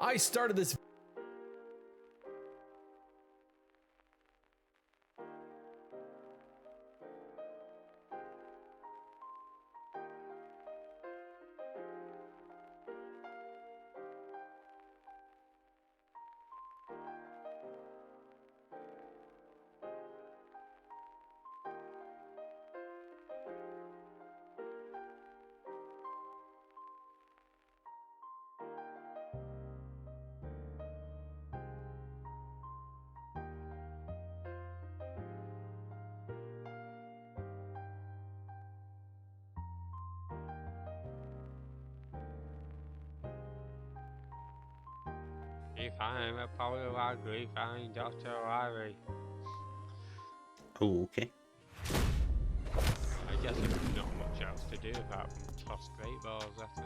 I started this. If I am a power agree, find Dr. Riley. Oh, okay. I guess there's not much else to do apart from toss great balls at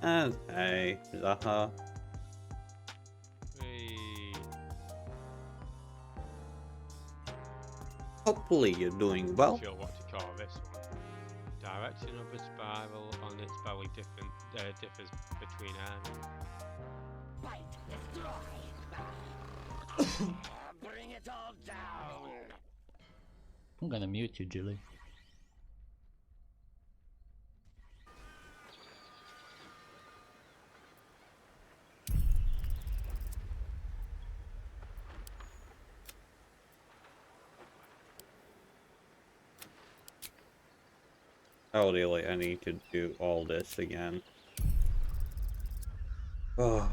it. Okay, Zaha. Whee. Hopefully you're doing well. Not sure what to call this one. Direction of the spiral on its belly differs between arms. Bring it all down. I'm gonna mute you, Julie. Oh, really? I need to do all this again. Oh.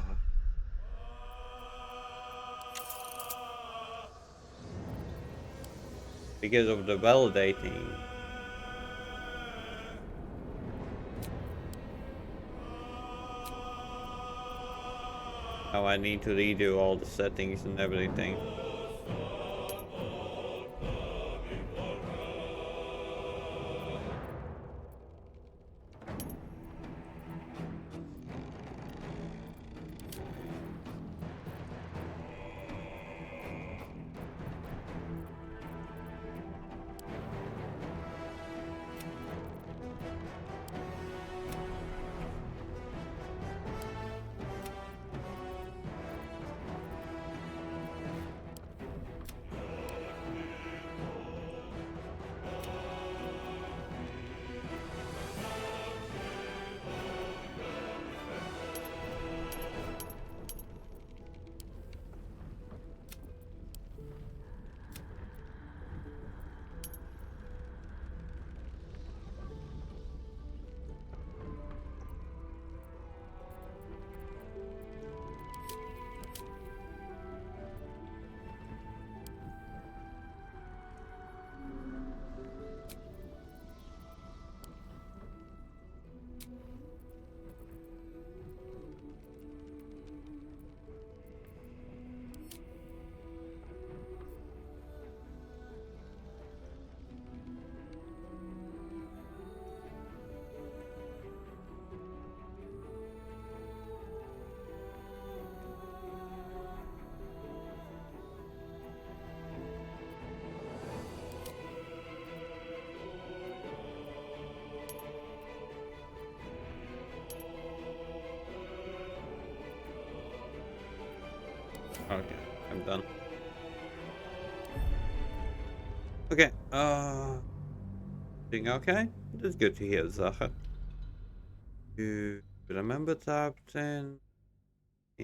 Because of the validating. Now I need to redo all the settings and everything. Okay, I'm done. Okay, doing okay? That's good to hear, Zaha. You remember top 10? I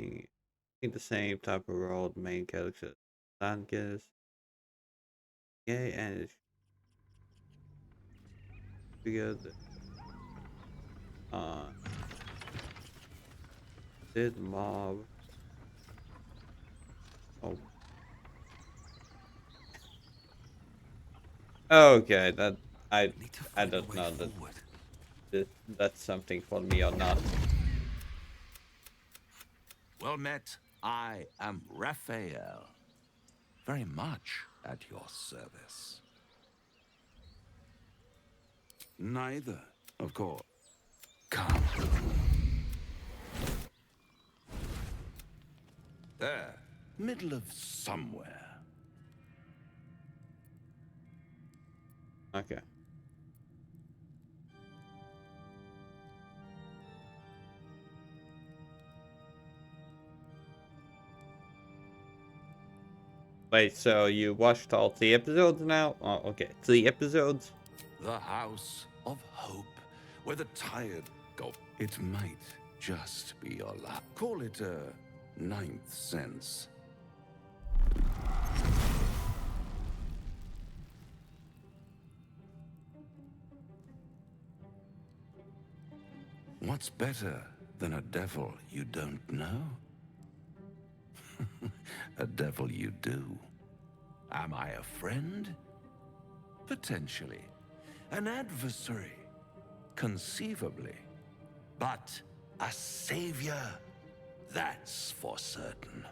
think the same type of role the main character Sankis. Yeah, and it's good. Did mob. Oh. Okay, that I don't know that that's something for me or not. Well met. I am Raphael. Very much at your service. Neither, of course. Come. There. Middle of somewhere. Okay. Wait, so you watched all 3 episodes now? Oh, okay, 3 episodes? The House of Hope, where the tired go. It might just be your luck. Call it a 9th sense. What's better than a devil you don't know? A devil you do. Am I a friend? Potentially. An adversary? Conceivably. But a savior? That's for certain.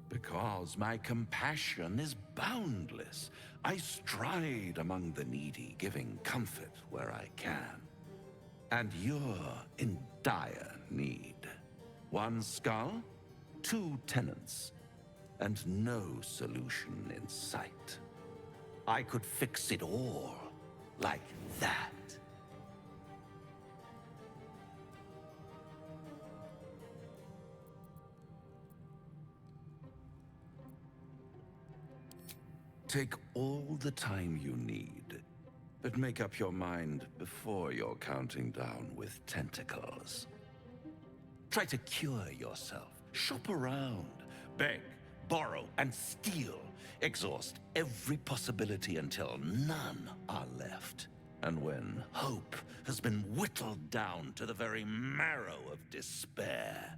Because my compassion is boundless. I stride among the needy, giving comfort where I can. And you're in dire need. 1 skull, 2 tenants, and no solution in sight. I could fix it all like that. Take all the time you need, but make up your mind before you're counting down with tentacles. Try to cure yourself. Shop around. Beg, borrow, and steal. Exhaust every possibility until none are left. And when hope has been whittled down to the very marrow of despair,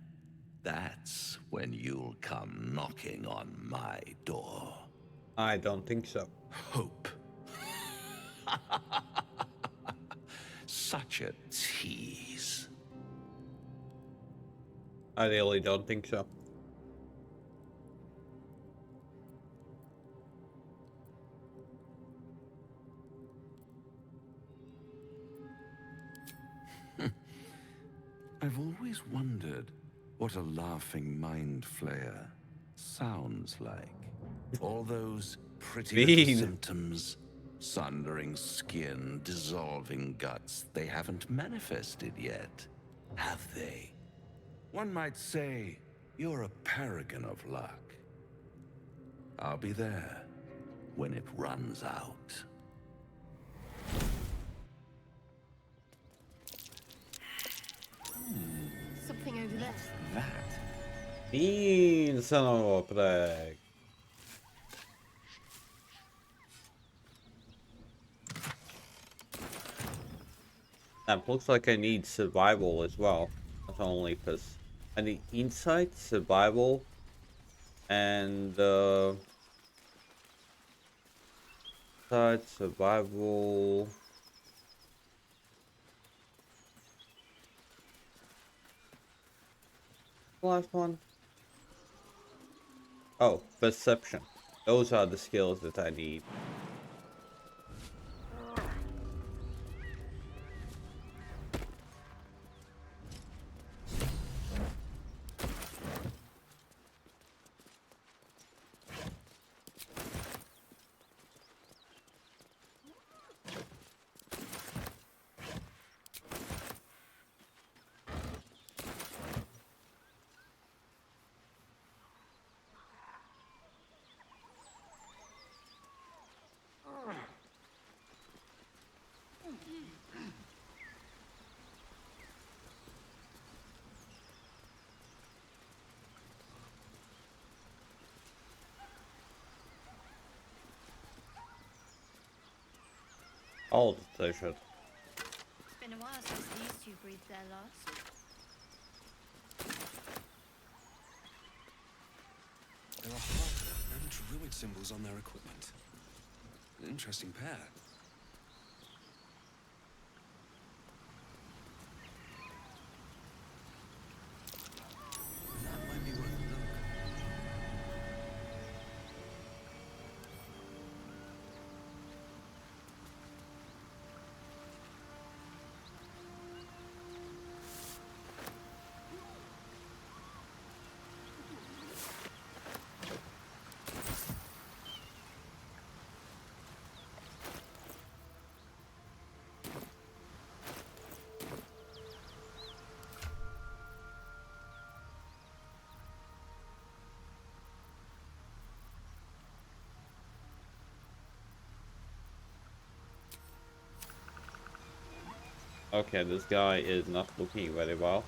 that's when you'll come knocking on my door. I don't think so. Hope. Such a tease. I really don't think so. I've always wondered what a laughing mind flayer sounds like. All those pretty little symptoms, sundering skin, dissolving guts, they haven't manifested yet, have they? One might say you're a paragon of luck. I'll be there when it runs out. Something over there. Fin son of a präg. That looks like I need survival as well. That's only because I need insight, survival, and insight, survival. Last one. Oh, perception. Those are the skills that I need. All the treasure. It's been a while since these two breathed their last. There are hardware and druid symbols on their equipment. An interesting pair. That might be worth a look. Okay, this guy is not looking very well.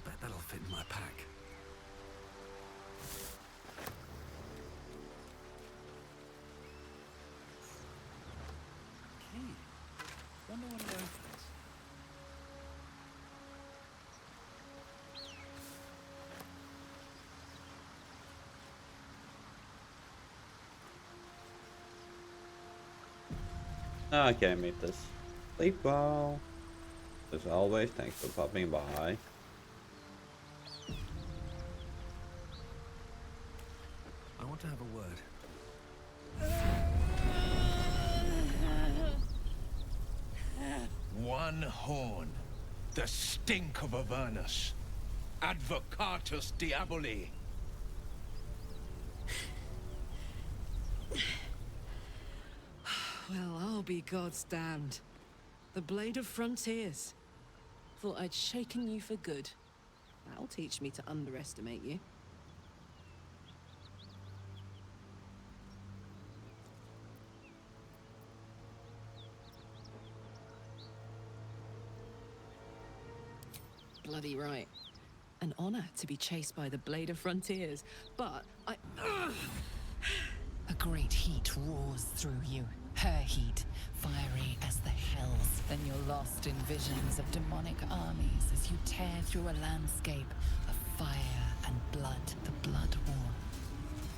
Bet that'll fit in my pack. Key. Wonder what it opens. Okay, meet this. Sleep well. As always, thanks for popping by. I want to have a word. One horn. The stink of Avernus. Advocatus Diaboli. Well, I'll be God's damned. The Blade of Frontiers. Thought I'd shaken you for good. That'll teach me to underestimate you. Bloody right. An honor to be chased by the Blade of Frontiers, but I... A great heat roars through you. Her heat, fiery as the hells. Then you're lost in visions of demonic armies as you tear through a landscape of fire and blood, the Blood War.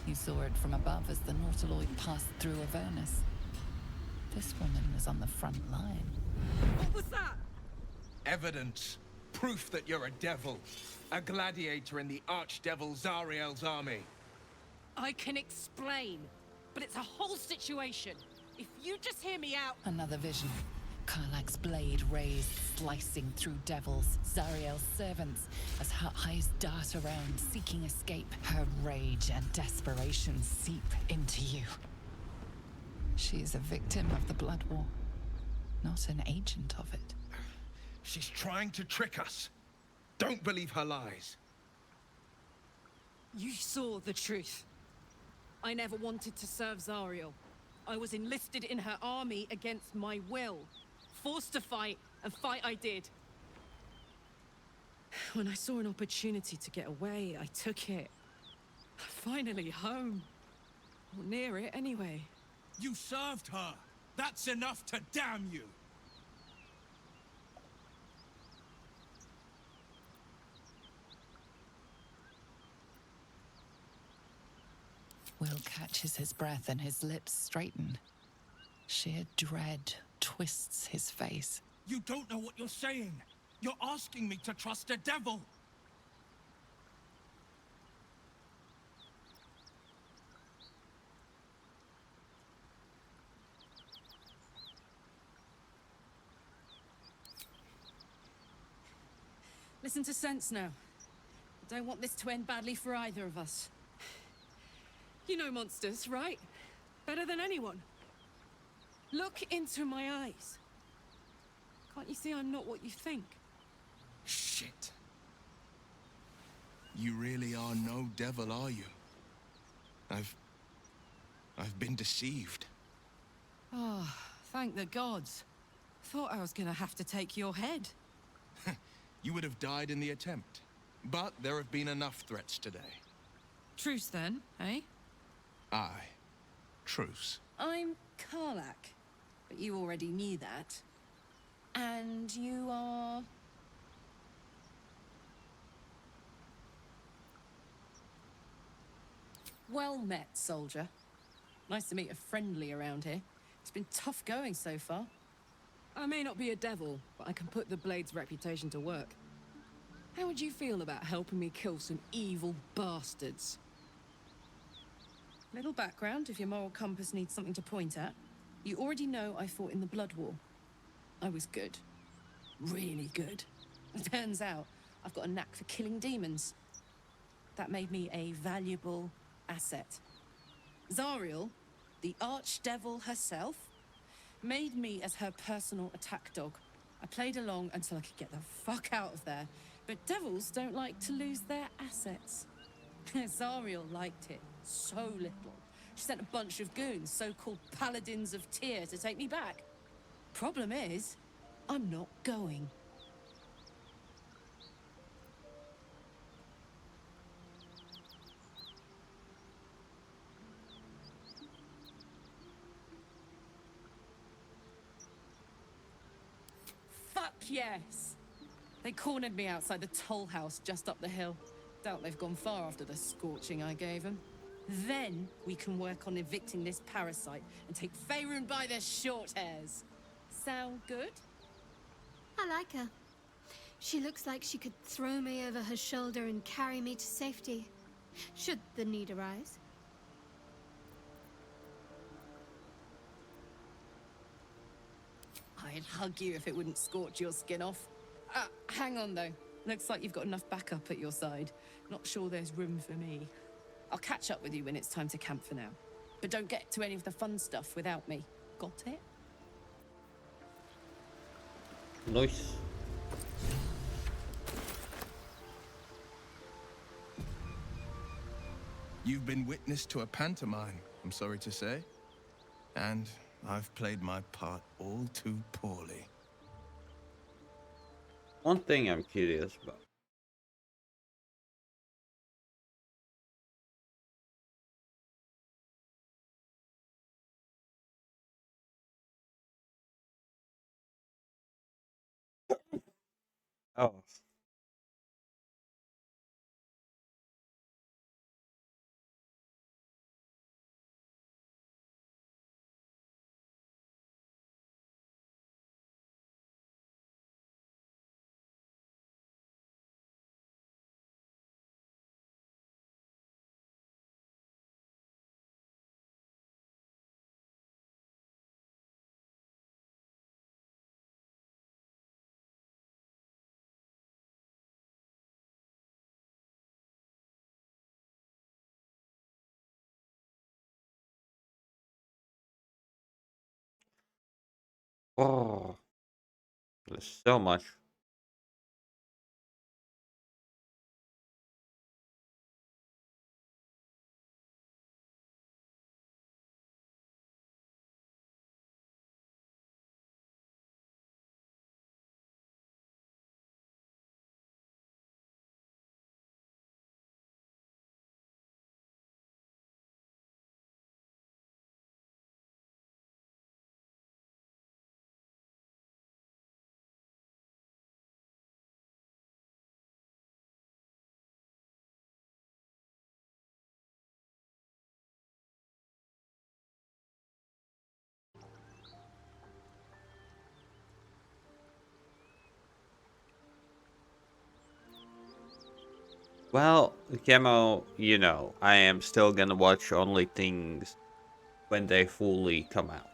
You saw it from above as the Nautiloid passed through Avernus. This woman was on the front line. What was that? Evidence. Proof that you're a devil. A gladiator in the archdevil Zariel's army. I can explain, but it's a whole situation. If you just hear me out... Another vision. Karlach's blade raised, slicing through devils, Zariel's servants, as her eyes dart around, seeking escape. Her rage and desperation seep into you. She is a victim of the Blood War, not an agent of it. She's trying to trick us. Don't believe her lies. You saw the truth. I never wanted to serve Zariel. I was enlisted in her army against my will. Forced to fight, and fight I did. When I saw an opportunity to get away, I took it. Finally home. Or near it, anyway. You served her. That's enough to damn you. Will catches his breath and his lips straighten. Sheer dread twists his face. You don't know what you're saying. You're asking me to trust a devil. Listen to sense now. I don't want this to end badly for either of us. You know monsters, right? Better than anyone. Look into my eyes. Can't you see I'm not what you think? Shit. You really are no devil, are you? I've been deceived. Oh, thank the gods. Thought I was gonna have to take your head. You would have died in the attempt. But there have been enough threats today. Truce then, eh? Aye. Truce. I'm Karlach, but you already knew that. And you are... Well met, soldier. Nice to meet a friendly around here. It's been tough going so far. I may not be a devil, but I can put the Blade's reputation to work. How would you feel about helping me kill some evil bastards? Little background, if your moral compass needs something to point at. You already know I fought in the Blood War. I was good. Really good. It turns out I've got a knack for killing demons. That made me a valuable asset. Zariel, the archdevil herself, made me as her personal attack dog. I played along until I could get the fuck out of there. But devils don't like to lose their assets. Zariel liked it so little. She sent a bunch of goons, so-called paladins of Tyr, to take me back. Problem is, I'm not going. Fuck yes! They cornered me outside the toll house just up the hill. Doubt they've gone far after the scorching I gave them. Then we can work on evicting this parasite and take Faerun by the short hairs. Sound good? I like her. She looks like she could throw me over her shoulder and carry me to safety, should the need arise. I'd hug you if it wouldn't scorch your skin off. Hang on though. Looks like you've got enough backup at your side. Not sure there's room for me. I'll catch up with you when it's time to camp for now. But don't get to any of the fun stuff without me. Got it? Nice. You've been witness to a pantomime, I'm sorry to say. And I've played my part all too poorly. One thing I'm curious about. Oh. Oh. There's so much. Well, Camo, you know, I am still gonna watch only things when they fully come out.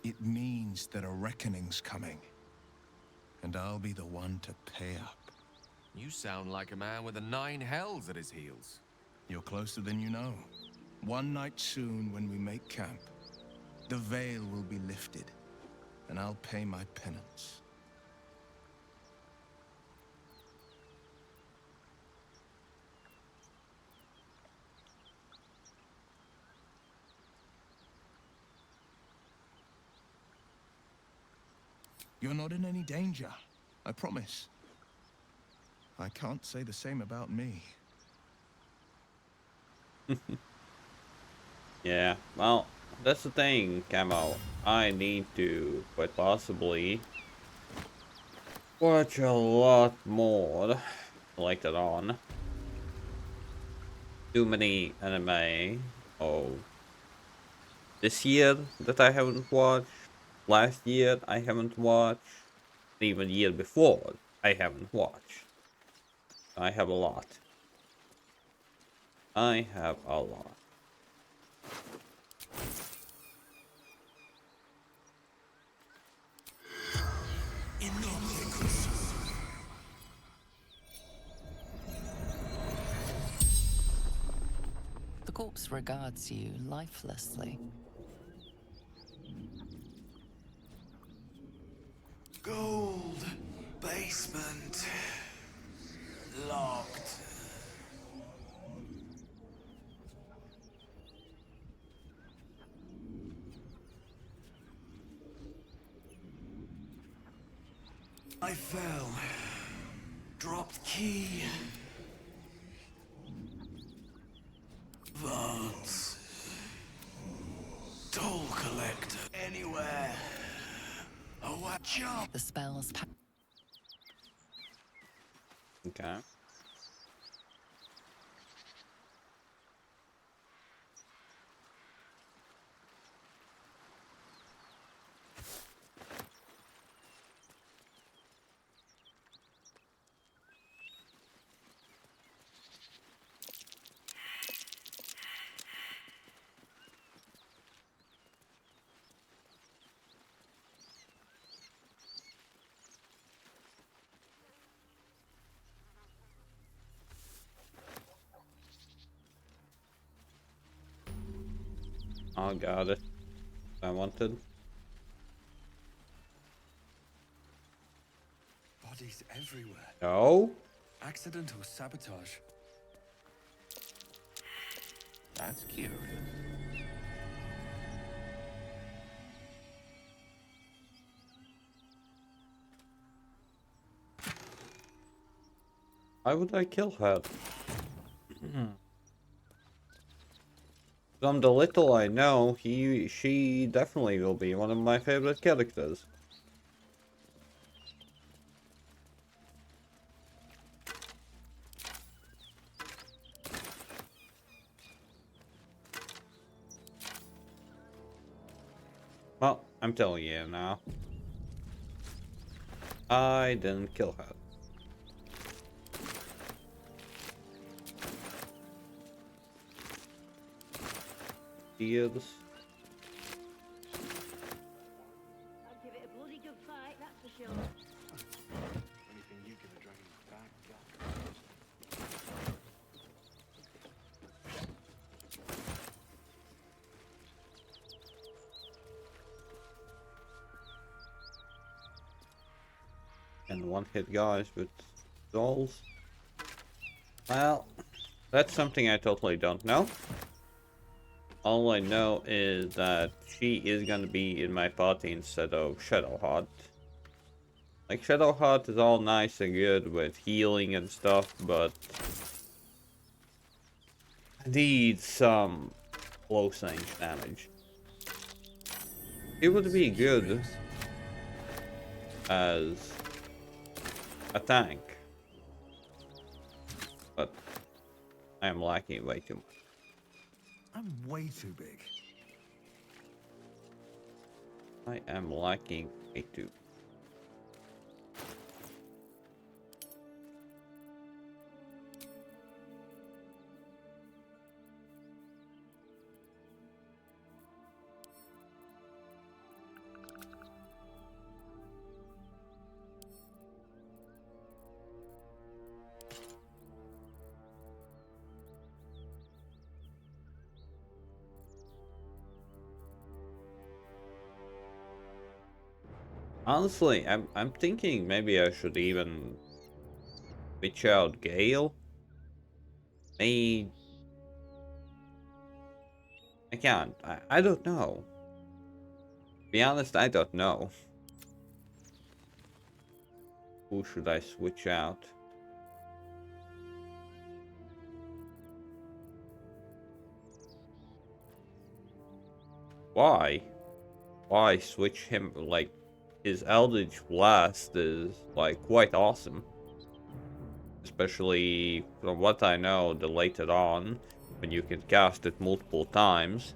It means that a reckoning's coming. And I'll be the one to pay up. You sound like a man with the 9 hells at his heels. You're closer than you know. One night soon, when we make camp, the veil will be lifted, and I'll pay my penance. You're not in any danger, I promise. I can't say the same about me. Yeah, well, that's the thing, Camo. I need to, quite possibly, watch a lot more like that on. Too many anime. Oh, this year that I haven't watched. Last year I haven't watched. Even year before I haven't watched. I have a lot. I have a lot. The corpse regards you lifelessly. Gold basement locked. I fell. Dropped key. Vance. Toll collector. Anywhere. Oh, a job. The spell's Okay. I got it. I wanted. Bodies everywhere. No. Accidental sabotage. That's curious. Why would I kill her? From the little I know, she definitely will be one of my favorite characters. Well, I'm telling you now. I didn't kill her. Tears. I'll give it a bloody good fight, that's for sure. Anything you give a dragon back, And one-hit guys with dolls. Well, that's something I totally don't know. All I know is that she is gonna be in my party instead of Shadowheart. Like, Shadowheart is all nice and good with healing and stuff, but I need some close range damage. It would be good as a tank, but I am lacking way too much. I'm way too big. I am lacking way too. Honestly, I'm thinking maybe I should even switch out Gale. I can't. I don't know. To be honest, I don't know. Who should I switch out? why? Why switch him? Like, his Eldritch Blast is, like, quite awesome. Especially from what I know, the later on, when you can cast it multiple times.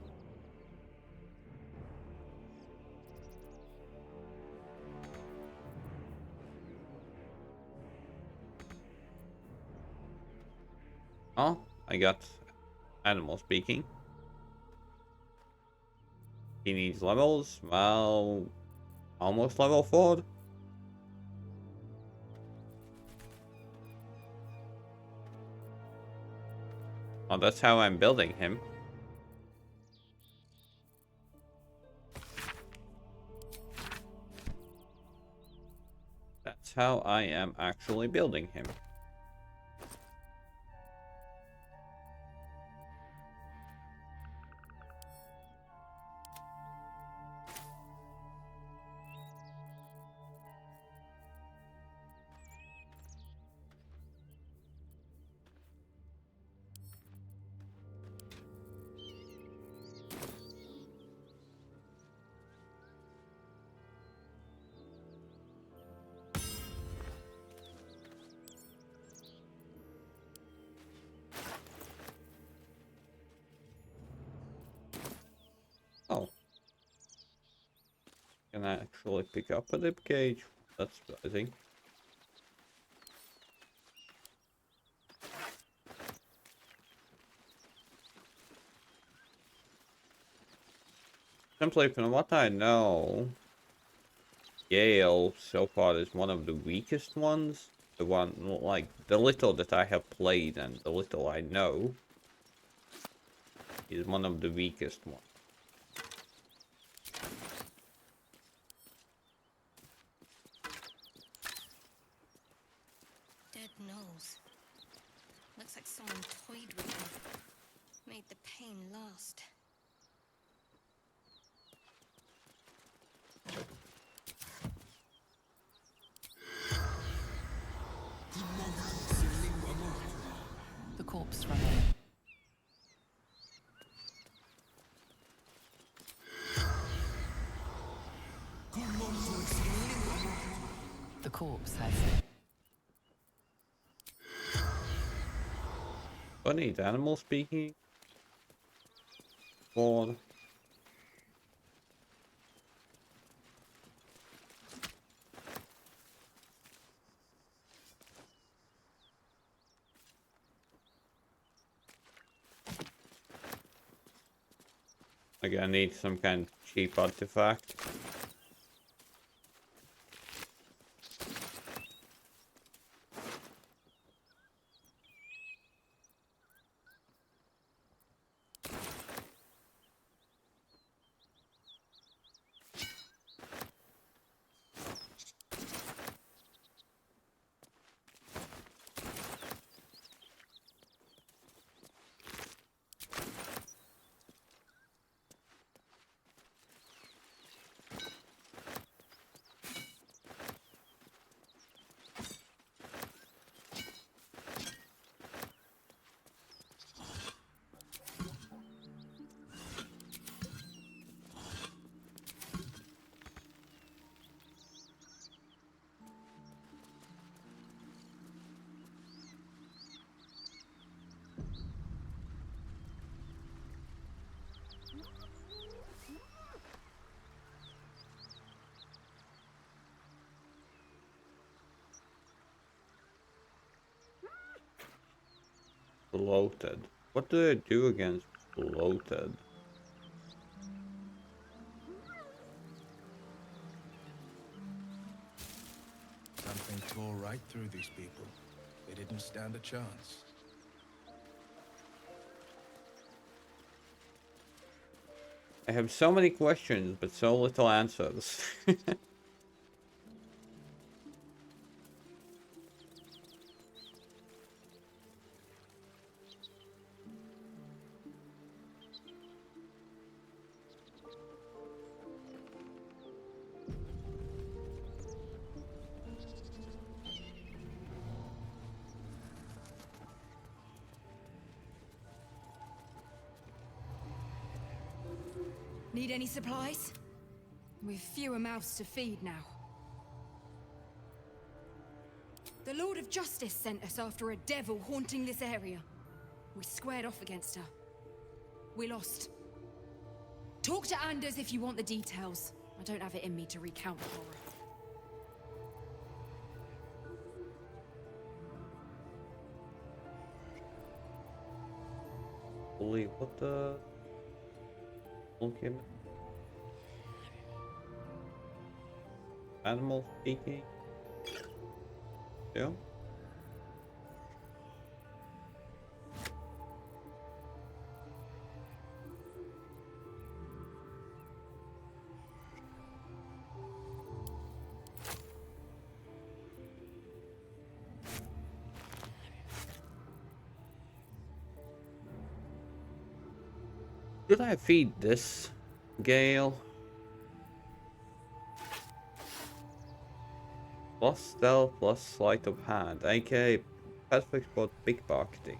Oh, I got animal speaking. He needs levels. Well, almost level 4. Oh, that's how I'm building him. That's how I am actually building him. Oh. Can I actually pick up a rib cage? That's surprising. Simply from what I know, Gale so far is one of the weakest ones. The one, like, the little that I have played and the little I know, is one of the weakest ones. Dead gnolls. Looks like someone toyed with them. Made the pain last. The corpse remains. The corpse has. I need animal speaking. 4. Like, I need some kind of cheap artifact. Bloated. What do I do against bloated? Something tore right through these people. They didn't stand a chance. I have so many questions, but so little answers. Need any supplies? We've fewer mouths to feed now. The Lord of Justice sent us after a devil haunting this area. We squared off against her. We lost. Talk to Anders if you want the details. I don't have it in me to recount the horror. Holy, what the? Okay. Animal speaking. Yeah. Should I feed this Gale? Plus stealth, plus sleight of hand, aka perfect for pickpocketing.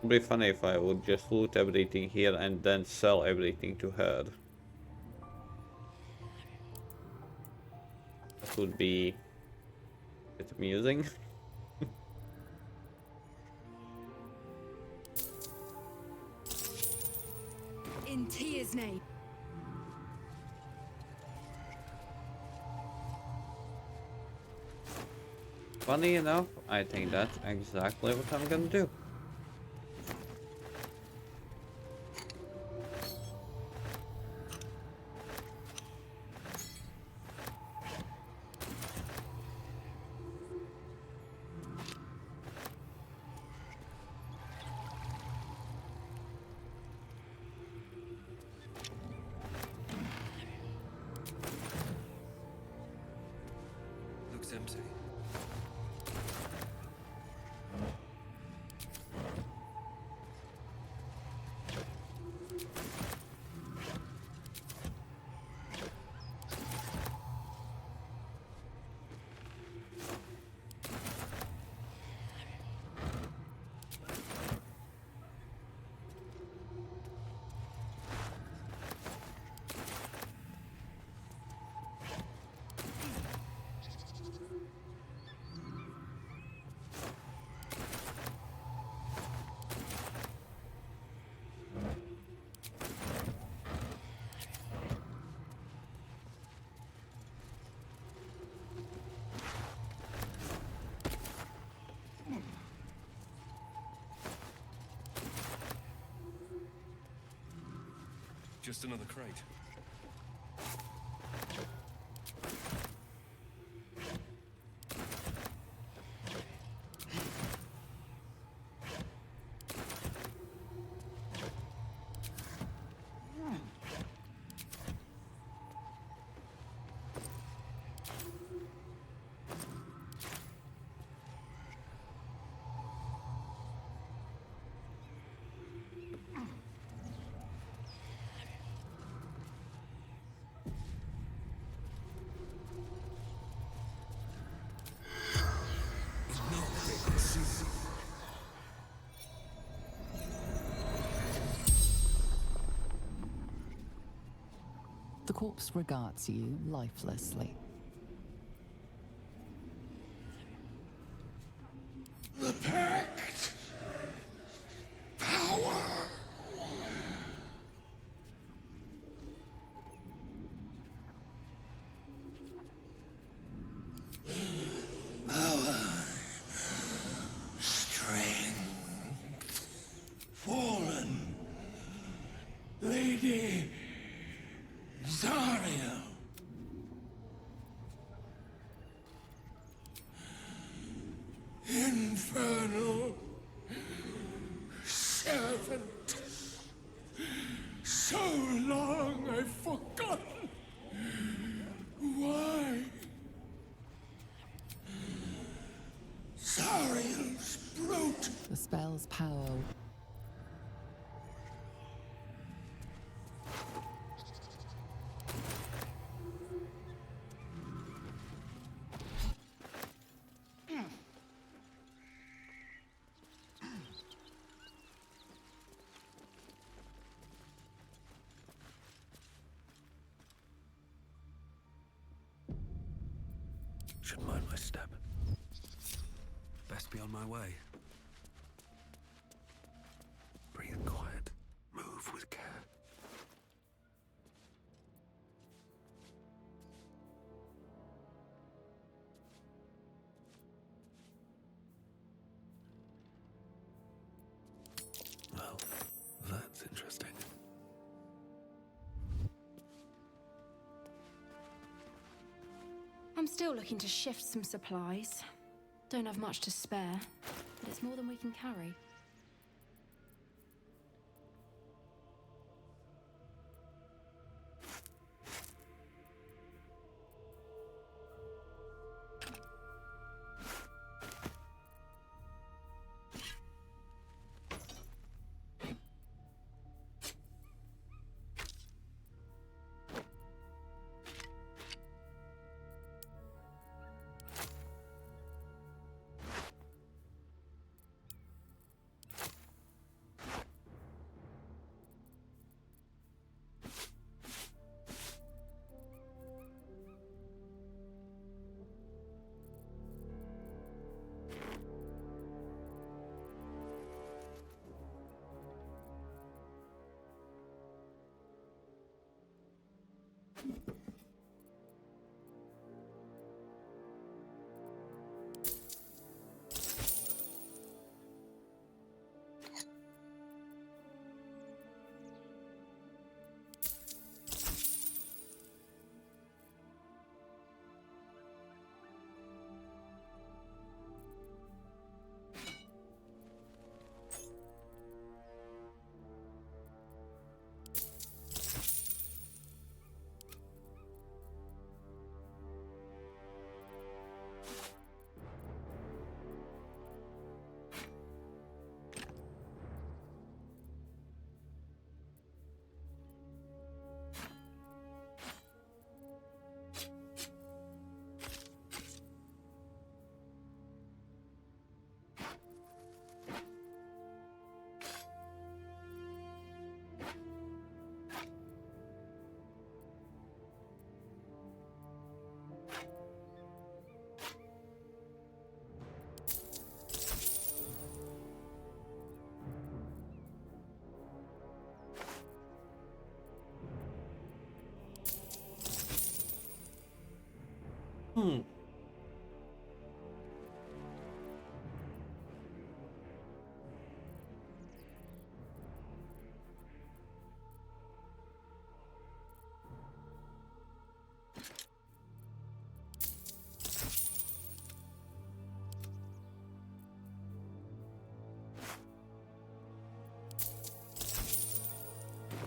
Would be funny if I would just loot everything here and then sell everything to her. That would be a bit amusing. In Tia's name. Funny enough, I think that's exactly what I'm gonna do. Looks empty. Just another crate. The corpse regards you lifelessly. The pact! Zariel. Infernal servant. So long I've forgotten why. Zariel's brute. The spell's power. Should mind my step. Best be on my way. Breathe quiet. Move with care. Well, that's interesting. I'm still looking to shift some supplies. Don't have much to spare, but it's more than we can carry.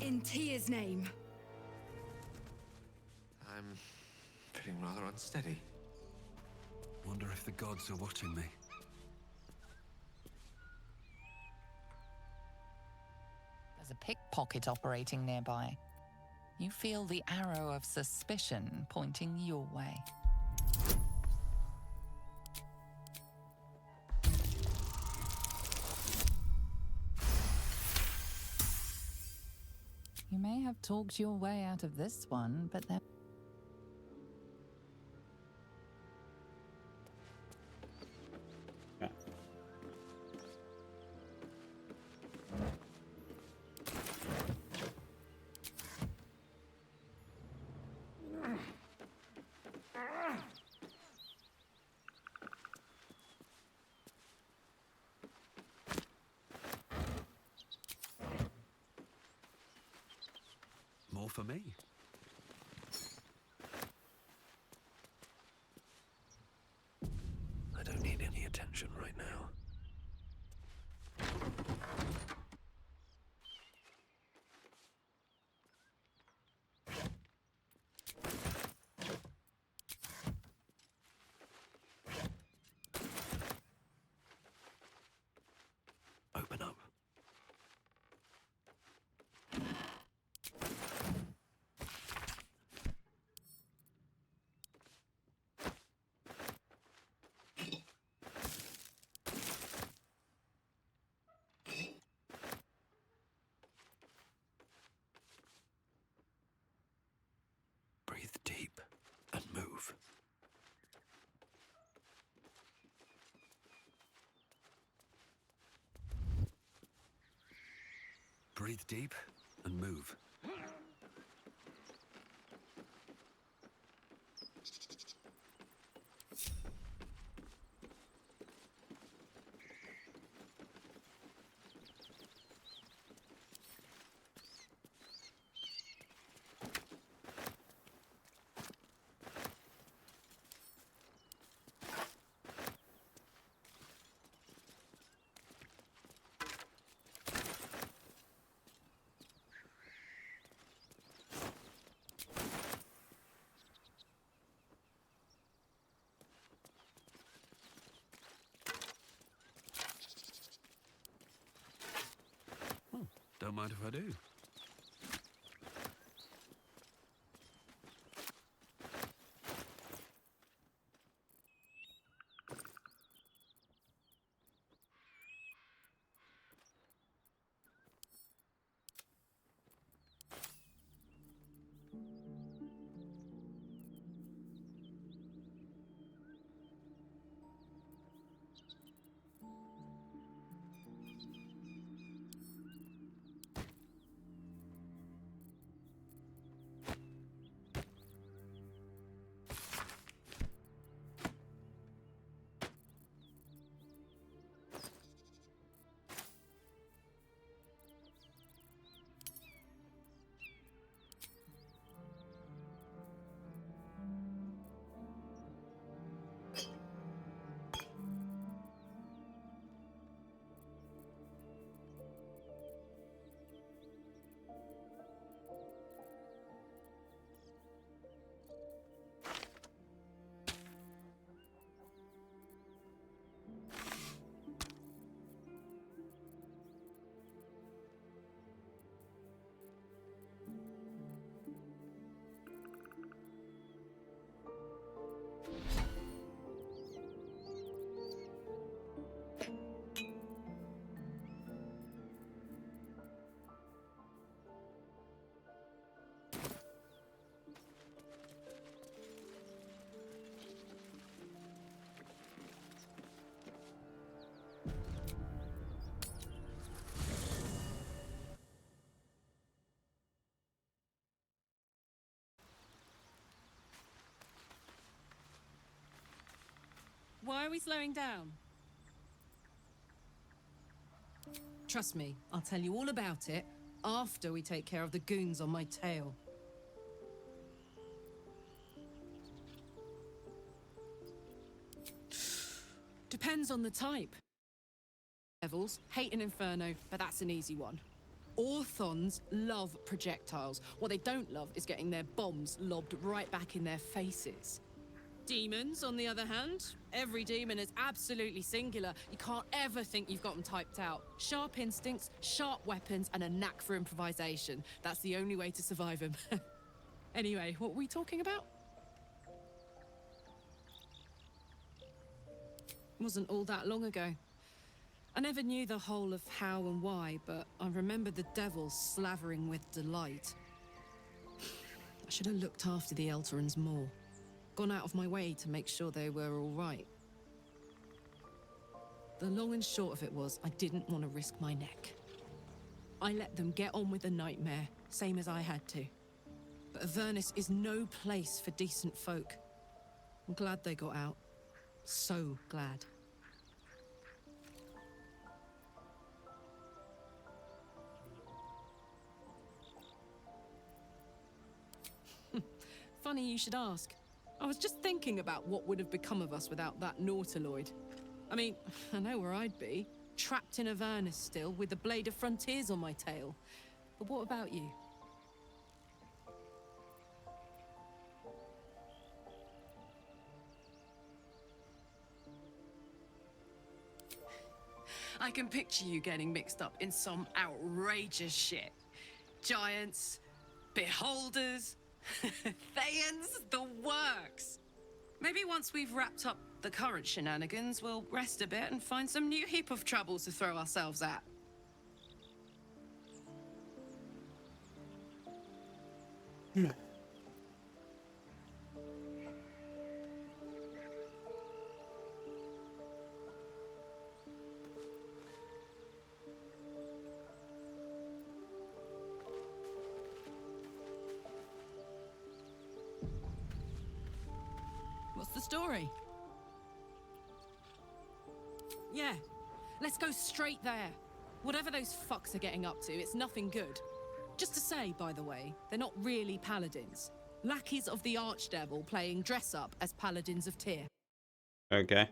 In Tia's name. I'm feeling rather unsteady. Wonder if the gods are watching me. There's a pickpocket operating nearby. You feel the arrow of suspicion pointing your way. You may have talked your way out of this one, but there... More for me. option right now. Open up. Breathe deep and move. Breathe deep and move. Don't mind if I do. Why are we slowing down? Trust me, I'll tell you all about it after we take care of the goons on my tail. Depends on the type. Devils hate an inferno, but that's an easy one. Orthons love projectiles. What they don't love is getting their bombs lobbed right back in their faces. Demons, on the other hand, every demon is absolutely singular. You can't ever think you've got them typed out. Sharp instincts, sharp weapons, and a knack for improvisation. That's the only way to survive them. Anyway, what were we talking about? It wasn't all that long ago. I never knew the whole of how and why, but I remember the devils slavering with delight. I should have looked after the Elterans more. Gone out of my way to make sure they were all right. The long and short of it was, I didn't want to risk my neck. I let them get on with the nightmare, same as I had to. But Avernus is no place for decent folk. I'm glad they got out. So glad. Funny you should ask. I was just thinking about what would have become of us without that Nautiloid. I mean, I know where I'd be. Trapped in Avernus still, with the Blade of Frontiers on my tail. But what about you? I can picture you getting mixed up in some outrageous shit. Giants, beholders, Thayans, the works. Maybe once we've wrapped up the current shenanigans, we'll rest a bit and find some new heap of trouble to throw ourselves at. What's the story? Yeah, let's go straight there. Whatever those fucks are getting up to, it's nothing good. Just to say, by the way, they're not really paladins. Lackeys of the Archdevil playing dress-up as paladins of Tyr. Okay.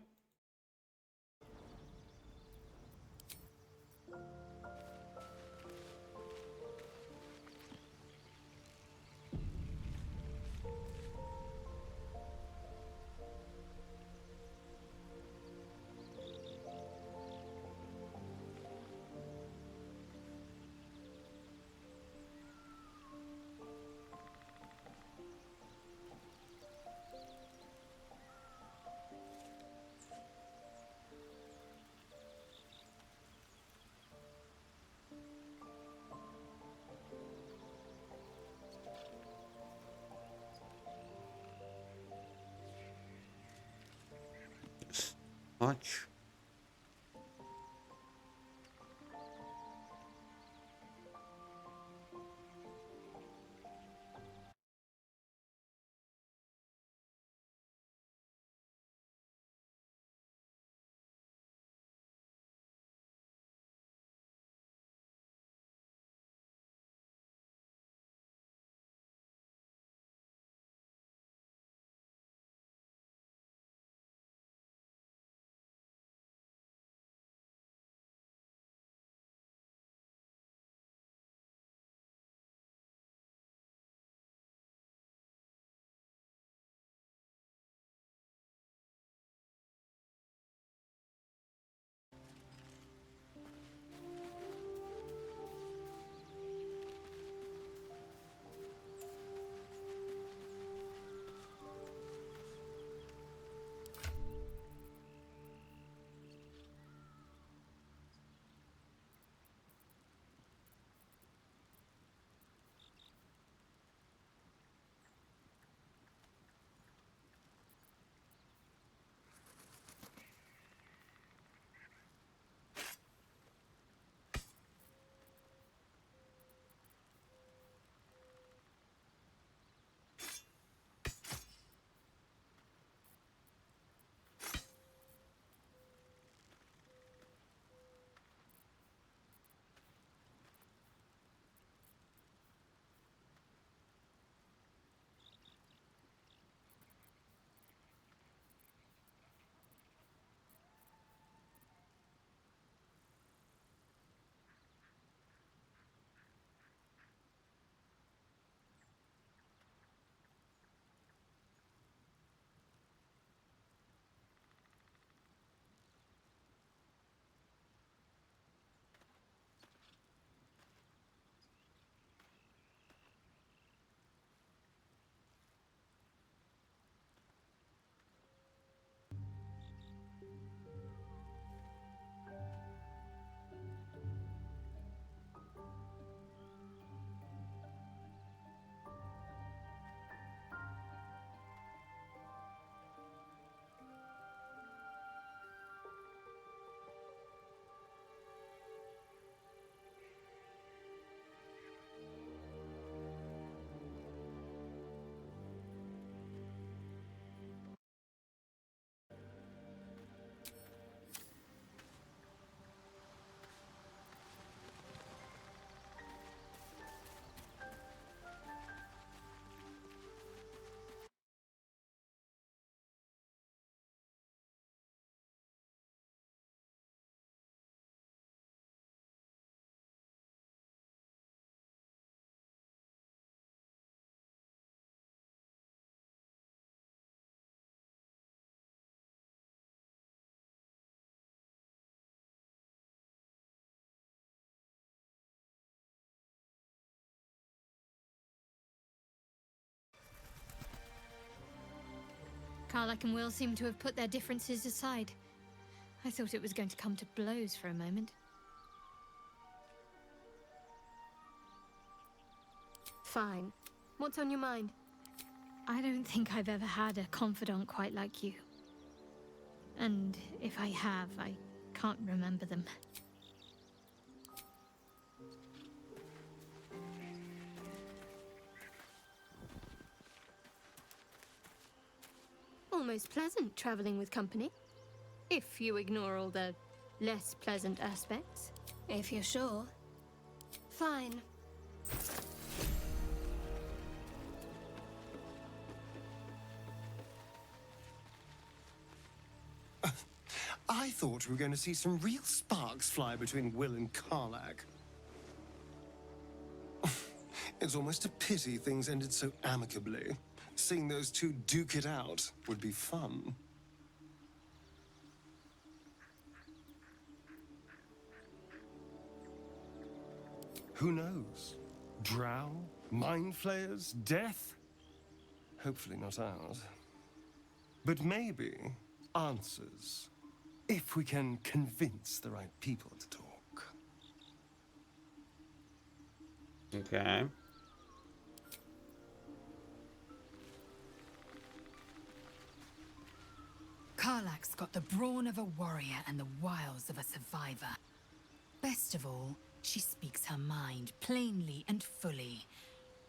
Much. Karlach and Will seem to have put their differences aside. I thought it was going to come to blows for a moment. Fine. What's on your mind? I don't think I've ever had a confidant quite like you. And if I have, I can't remember them. Almost pleasant traveling with company. If you ignore all the less pleasant aspects. If you're sure. Fine. I thought we were going to see some real sparks fly between Will and Karlach. It's almost a pity things ended so amicably. Seeing those two duke it out would be fun. Who knows? Drow? Mind flayers? Death? Hopefully not ours. But maybe answers. If we can convince the right people to talk. Okay. Karlach's got the brawn of a warrior and the wiles of a survivor. Best of all, she speaks her mind plainly and fully.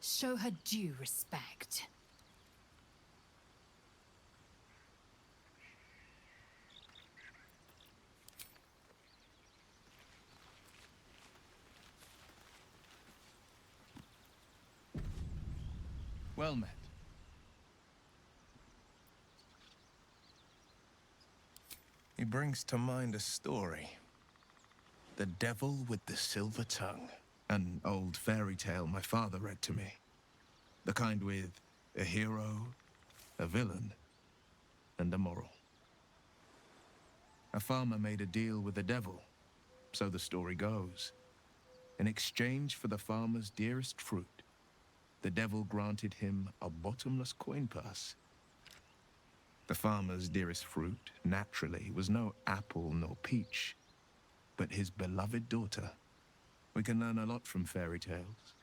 Show her due respect. Well met. He brings to mind a story. The Devil with the Silver Tongue. An old fairy tale my father read to me. The kind with a hero, a villain, and a moral. A farmer made a deal with the devil, so the story goes. In exchange for the farmer's dearest fruit, the devil granted him a bottomless coin purse. The farmer's dearest fruit, naturally, was no apple nor peach, but his beloved daughter. We can learn a lot from fairy tales,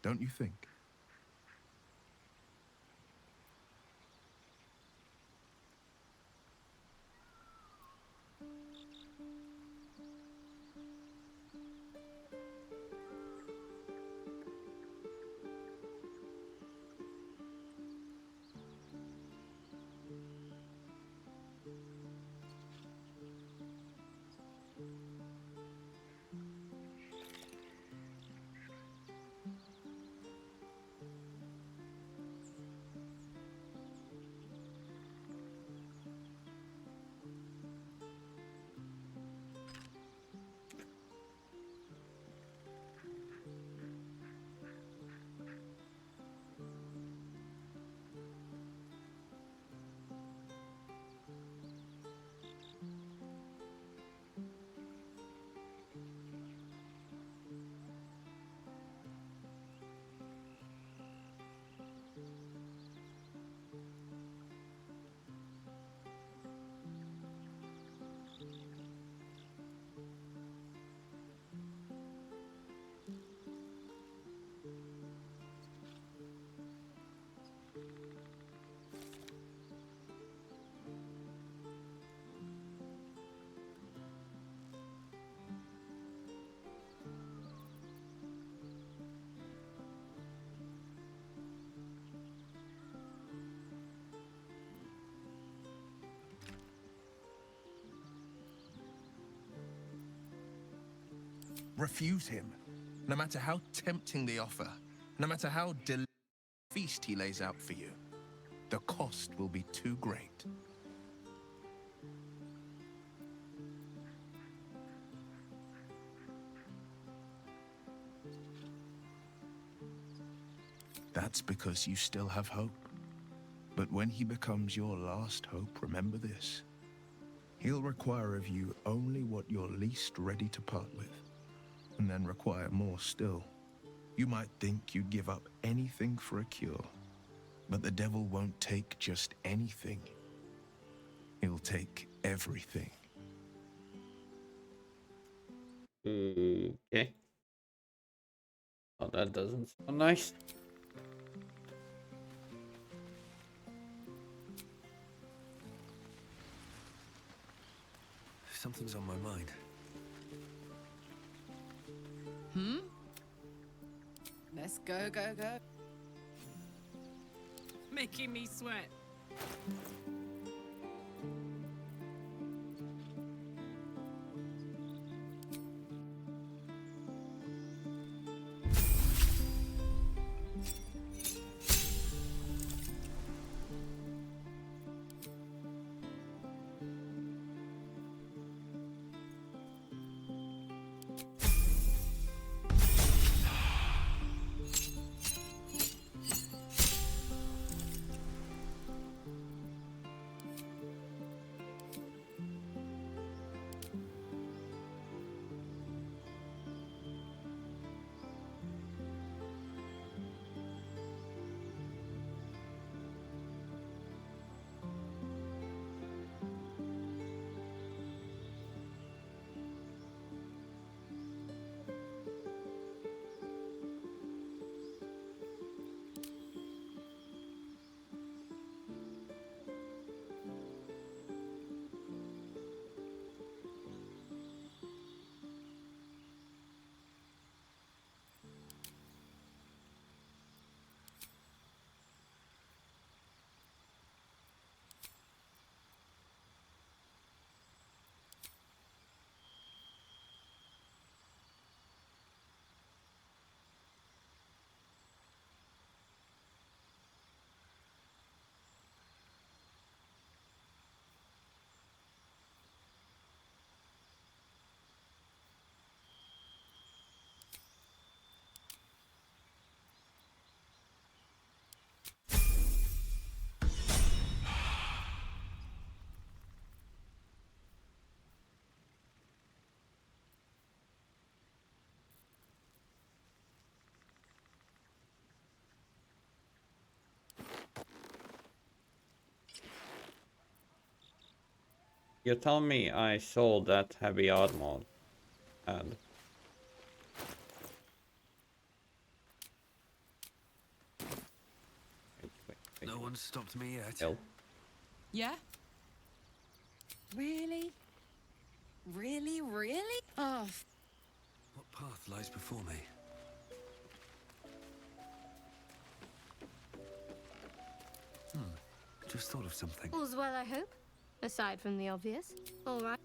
don't you think? Refuse him, no matter how tempting the offer, no matter how delicious the feast he lays out for you. The cost will be too great. That's because you still have hope. But when he becomes your last hope, remember this. He'll require of you only what you're least ready to part with. And then require more still. You might think you'd give up anything for a cure, but the devil won't take just anything. He'll take everything. Okay. Oh, that doesn't sound nice. Something's on my mind. Hmm? Let's go, go, go. Making me sweat. You're telling me I sold that heavy armor and No one's stopped me yet. hell. Yeah? Really? Really, really? Oh, What path lies before me? Just thought of something. All's well, I hope. Aside from the obvious. All right.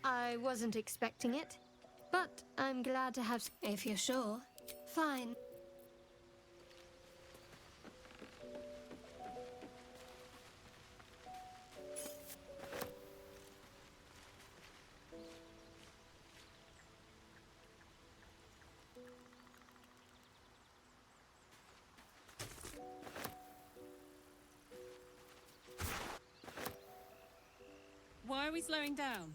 I wasn't expecting it, but I'm glad to have. If you're sure. Fine. we slowing down?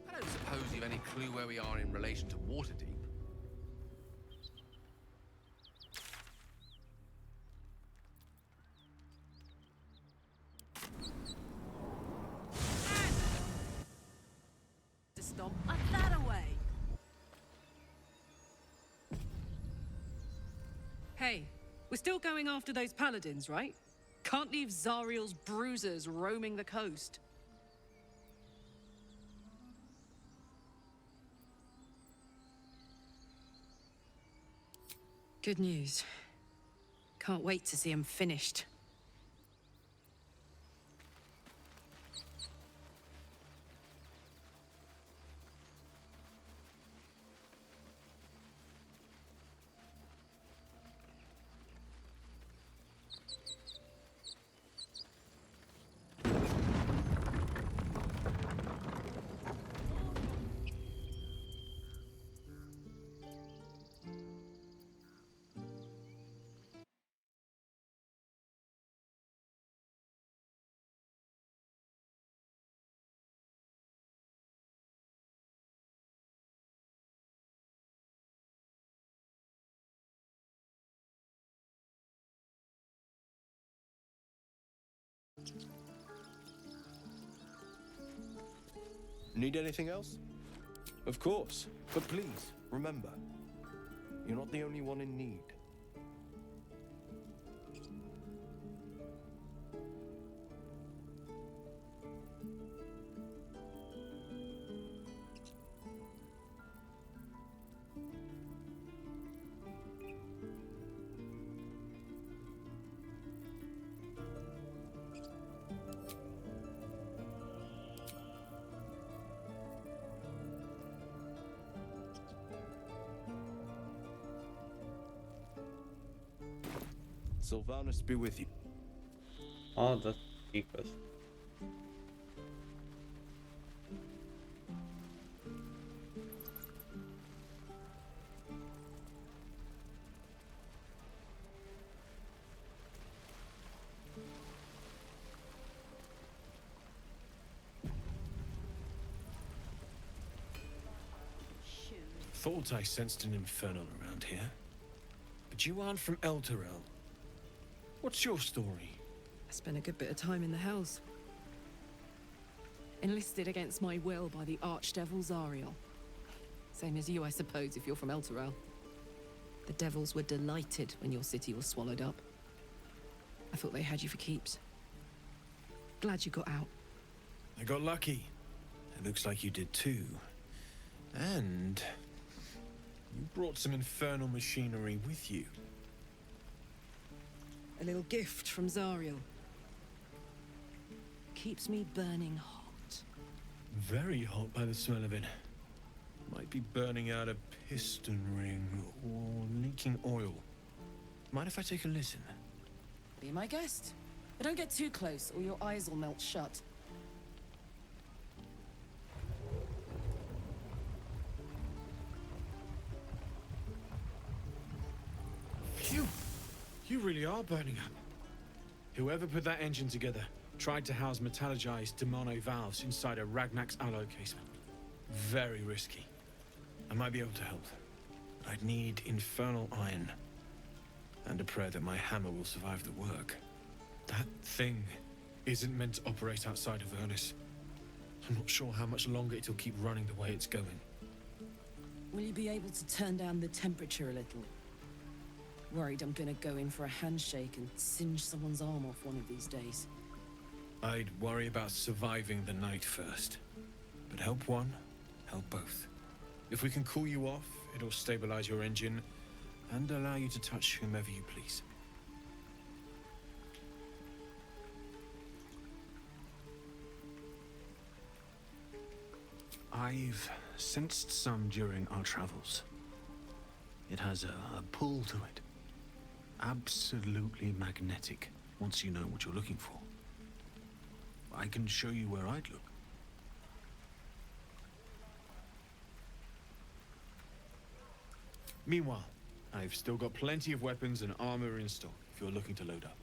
I don't suppose you've any clue where we are in relation to Waterdeep. To stomp that away. Hey, we're still going after those paladins, right? Can't leave Zariel's bruisers roaming the coast. Good news. Can't wait to see him finished. Need anything else? Of course. But please, remember, you're not the only one in need. Sylvanus be with you. Oh, that's cheapest. Thought I sensed an infernal around here. But you aren't from Elturel. What's your story? I spent a good bit of time in the Hells. Enlisted against my will by the Archdevil Zariel. Same as you, I suppose, if you're from Elturel. The devils were delighted when your city was swallowed up. I thought they had you for keeps. Glad you got out. I got lucky. It looks like you did too. And you brought some infernal machinery with you. A little gift from Zariel. Keeps me burning hot. Very hot by the smell of it. Might be burning out a piston ring or leaking oil. Mind if I take a listen? Be my guest. But don't get too close or your eyes will melt shut. Phew! You really are burning up. Whoever put that engine together tried to house metallurgized Demono valves inside a Ragnak's alloy casement. Very risky. I might be able to help. I'd need infernal iron. And a prayer that my hammer will survive the work. That thing isn't meant to operate outside of Ernest. I'm not sure how much longer it'll keep running the way it's going. Will you be able to turn down the temperature a little? Worried I'm gonna go in for a handshake and singe someone's arm off one of these days. I'd worry about surviving the night first. But help one, help both. If we can cool you off, it'll stabilize your engine and allow you to touch whomever you please. I've sensed some during our travels. It has a pull to it. Absolutely magnetic, once you know what you're looking for. I can show you where I'd look. Meanwhile, I've still got plenty of weapons and armor in stock if you're looking to load up.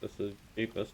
This is cheapest.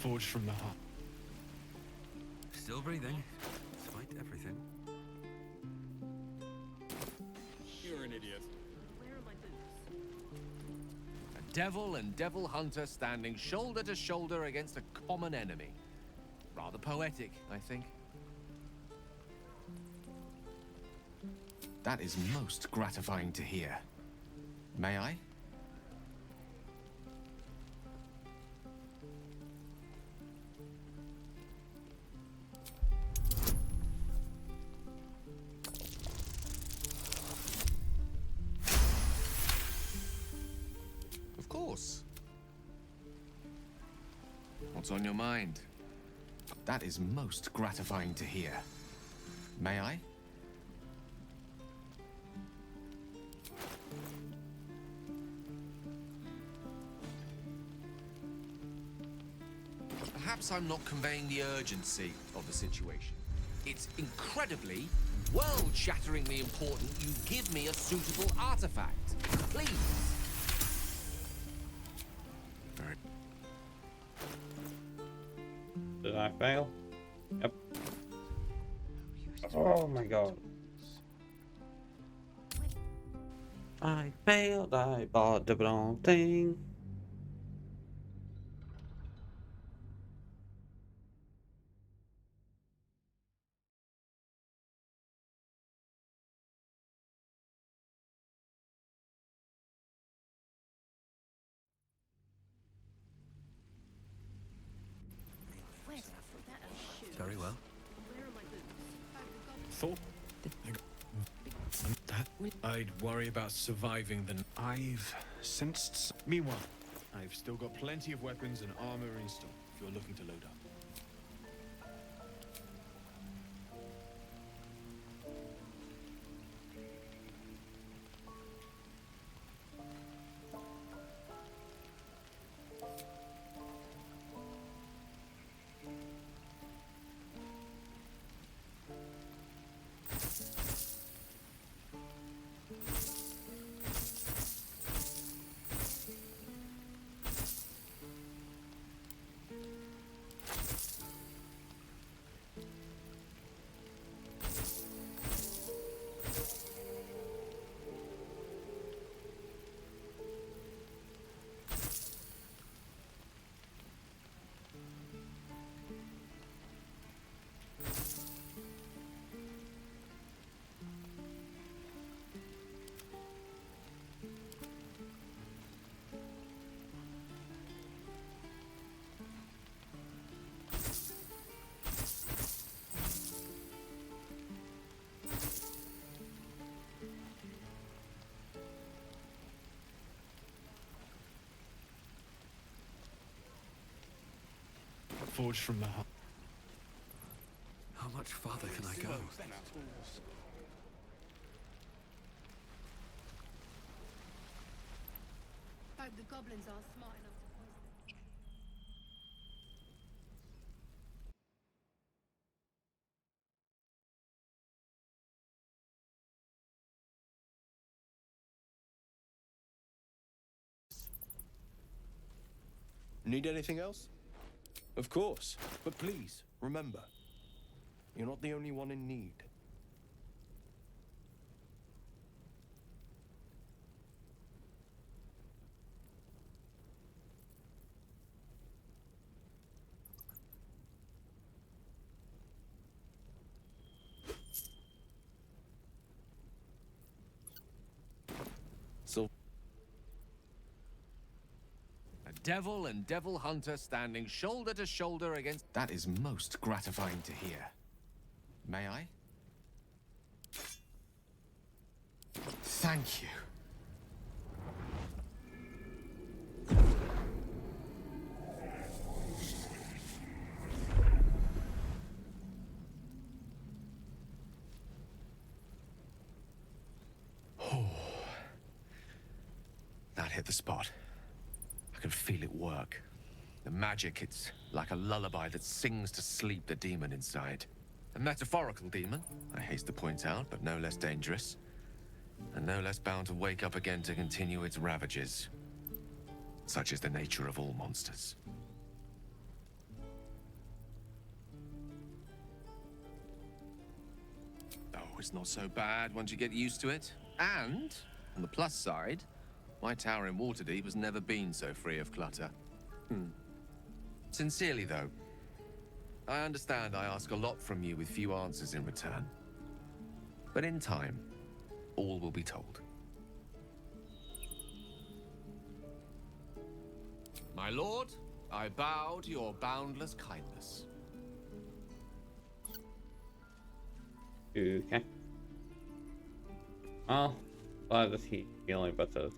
Forged from the heart. Still breathing, despite everything. You're an idiot. A devil and devil hunter standing shoulder to shoulder against a common enemy. Rather poetic, I think. That is most gratifying to hear. May I? Of course. What's on your mind? That is most gratifying to hear. May I? Perhaps I'm not conveying the urgency of the situation. It's incredibly, world-shatteringly important you give me a suitable artifact. Please. Did I fail? Yep. Oh my god. I failed, I bought the wrong thing. Very well. Thought I'd worry about surviving the... I've sensed... Meanwhile, I've still got plenty of weapons and armor in stock if you're looking to load up. forged from the heart. How much farther can I go? Hope the goblins are smart enough to poison it. Need anything else? Of course, but please, remember, you're not the only one in need. So A devil and devil hunter standing shoulder to shoulder against... That is most gratifying to hear. May I? Thank you. That hit the spot. I can feel it work. The magic, it's like a lullaby that sings to sleep the demon inside. A metaphorical demon, I haste to point out, but no less dangerous. And no less bound to wake up again to continue its ravages. Such is the nature of all monsters. Oh, it's not so bad once you get used to it. And, on the plus side, my tower in Waterdeep has never been so free of clutter. Sincerely, though, I understand I ask a lot from you with few answers in return. But in time, all will be told. My lord, I bow to your boundless kindness. Okay. Oh, glad that he's feeling better.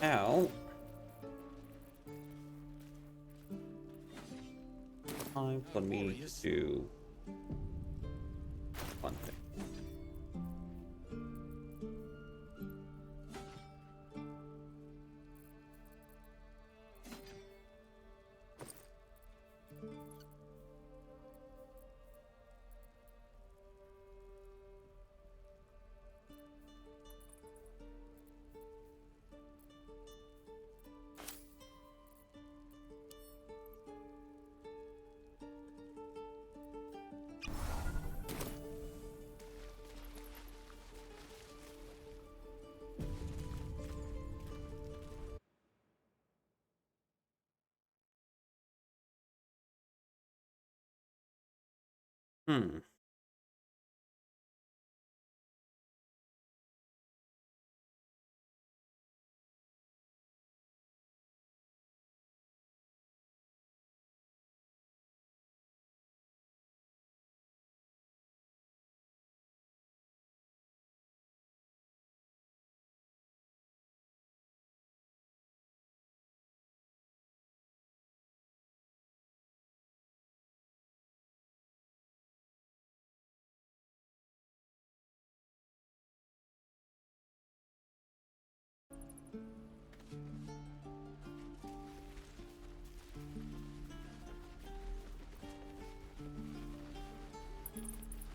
Now, time for me to do one thing.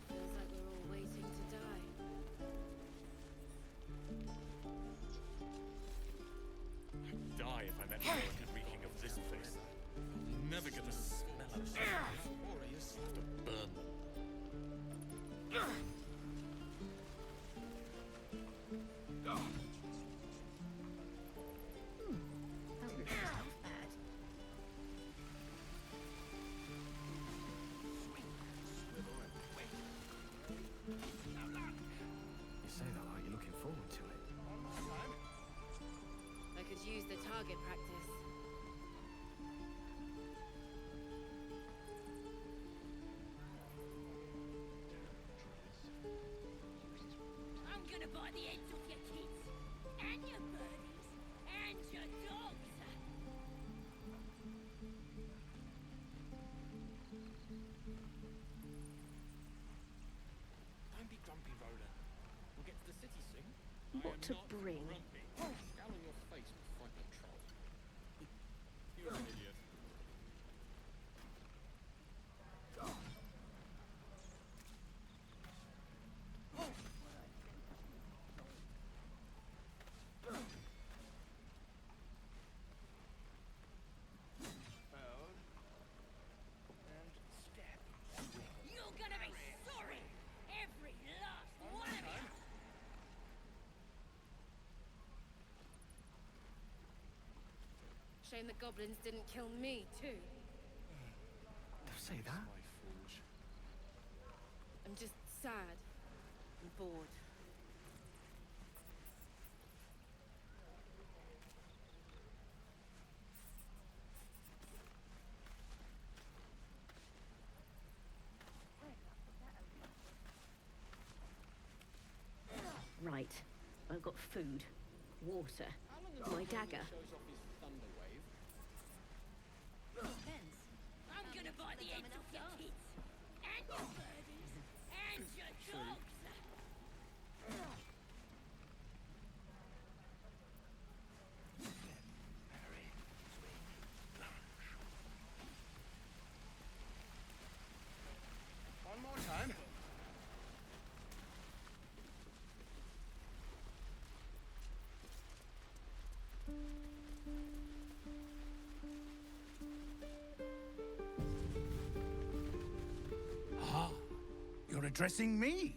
Feels like we're all waiting to die. I'd die if I met anyone reeking of this place. I'll never get the smell of this. Warriors have to burn them. you say that like you're looking forward to it. I could use the target practice. gonna buy the ends off your kids, and your birdies, and your dogs. Don't be grumpy, Roland. We'll get to the city soon. What to bring? Scowl on your face and fight the troll. You're an idiot. You're gonna be sorry, every last one of you. Shame the goblins didn't kill me, too. Don't say that. I'm just sad and bored. Right. I've got food, water, my dagger. I'm gonna buy the ends off your kids, and your birdies, and your dogs. One more time. Ah, you're addressing me,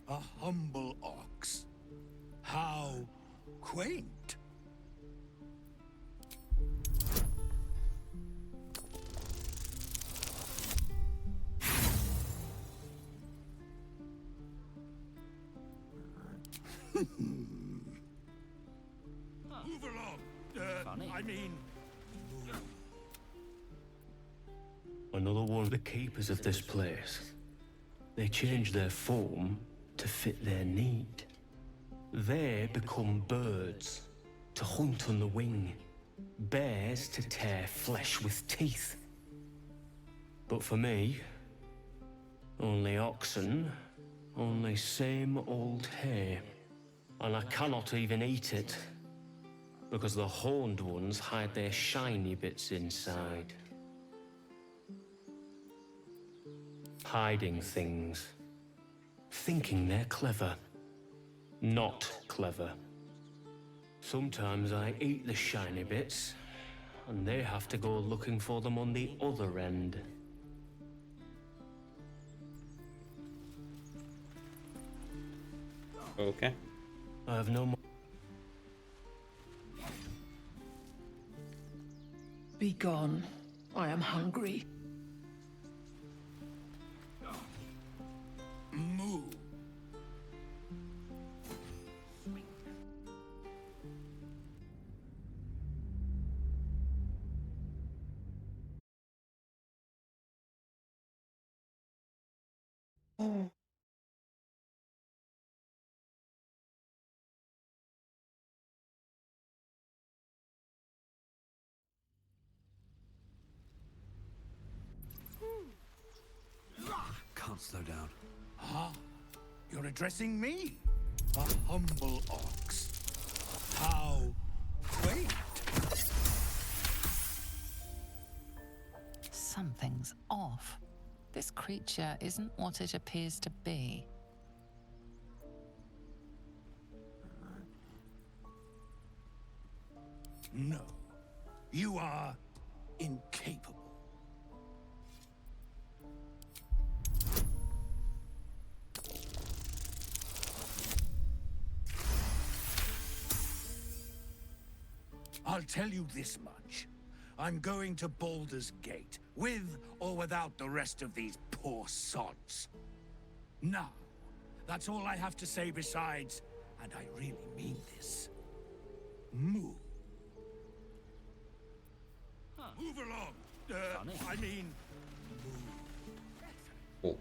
a humble ox. How quaint. Move along. Funny. I mean, Another one of the keepers of this place. They change their form to fit their need. They become birds to hunt on the wing, bears to tear flesh with teeth. But for me, only oxen, only same old hay. And I cannot even eat it, because the horned ones hide their shiny bits inside. Hiding things. Thinking they're clever. Not clever. Sometimes I eat the shiny bits, and they have to go looking for them on the other end. Okay. I have no more. Be gone. I am hungry. moo. Can't slow down. Ah, you're addressing me, a humble ox. How quaint. Something's off. This creature isn't what it appears to be. No, you are incapable. I'll tell you this much. I'm going to Baldur's Gate, with or without the rest of these poor sods. Now, that's all I have to say besides, and I really mean this, moo. Move along. I mean, Oh.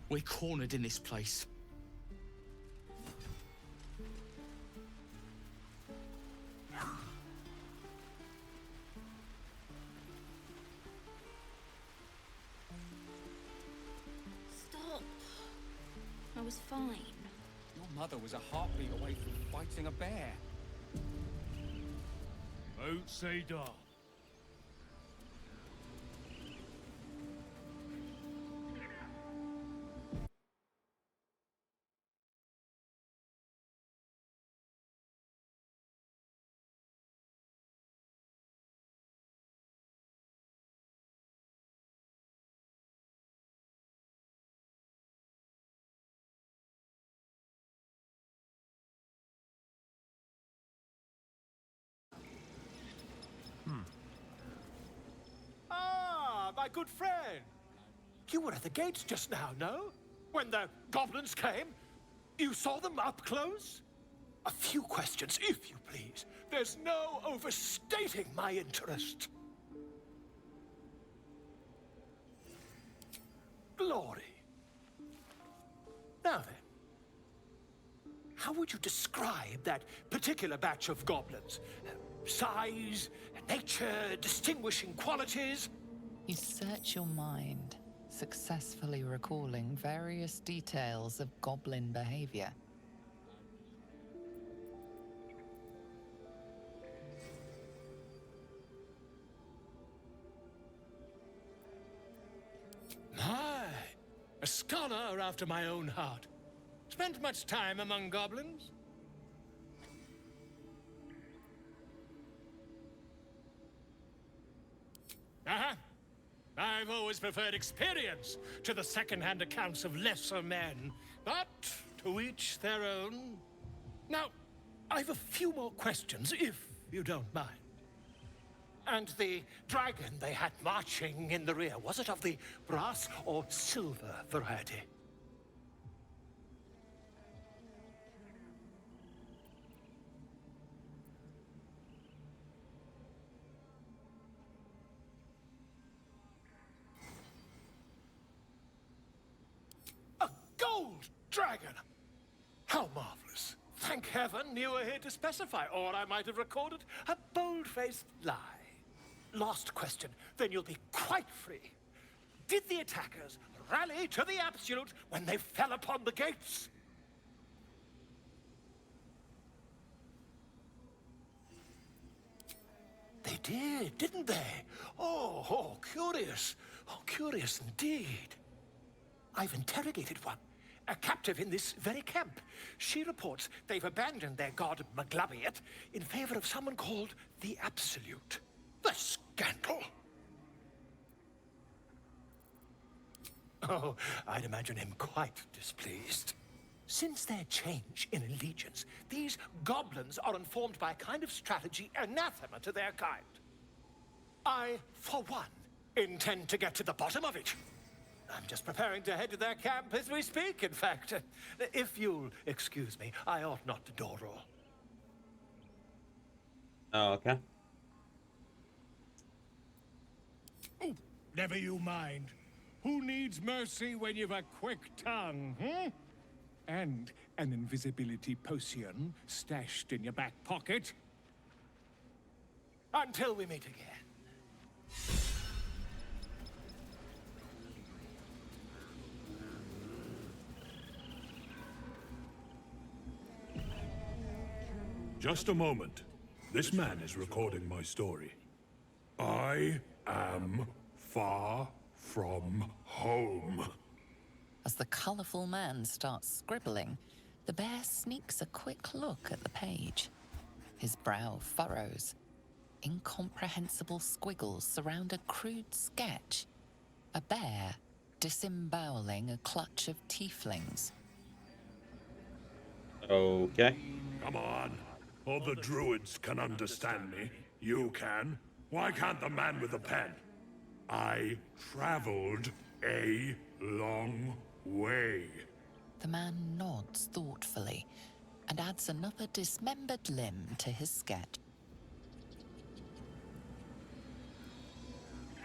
We're cornered in this place. Stop. I was fine. Your mother was a heartbeat away from fighting a bear. Don't say da. Ah, my good friend. You were at the gates just now, no? When the goblins came? You saw them up close? A few questions, if you please. There's no overstating my interest. Glory. Now then, how would you describe that particular batch of goblins? Size, nature, distinguishing qualities? You search your mind, successfully recalling various details of goblin behavior. My, a scholar after my own heart. Spent much time among goblins? Uh-huh. I've always preferred experience to the second-hand accounts of lesser men, but to each their own. Now, I've a few more questions, if you don't mind. And the dragon they had marching in the rear, was it of the brass or silver variety? A gold dragon! How marvelous. Thank heaven you were here to specify, or I might have recorded a bold-faced lie. Last question, then you'll be quite free. Did the attackers rally to the absolute when they fell upon the gates? They did, didn't they? Oh, curious. Oh, curious indeed. I've interrogated one, a captive in this very camp. She reports they've abandoned their god Maglabiet in favor of someone called the Absolute. The scandal! Oh, I'd imagine him quite displeased. Since their change in allegiance, these goblins are informed by a kind of strategy anathema to their kind. I, for one, intend to get to the bottom of it. I'm just preparing to head to their camp as we speak, in fact. If you'll excuse me, I ought not to door roll. Oh, okay. Oh, never you mind. Who needs mercy when you've a quick tongue, hmm? And an invisibility potion stashed in your back pocket. Until we meet again. Just a moment. This man is recording my story. I am far from home. As the colourful man starts scribbling, the bear sneaks a quick look at the page. His brow furrows. Incomprehensible squiggles surround a crude sketch. A bear disemboweling a clutch of tieflings. Okay. Come on. All the druids can understand me. You can. Why can't the man with the pen? I traveled a long way. The man nods thoughtfully and adds another dismembered limb to his sketch.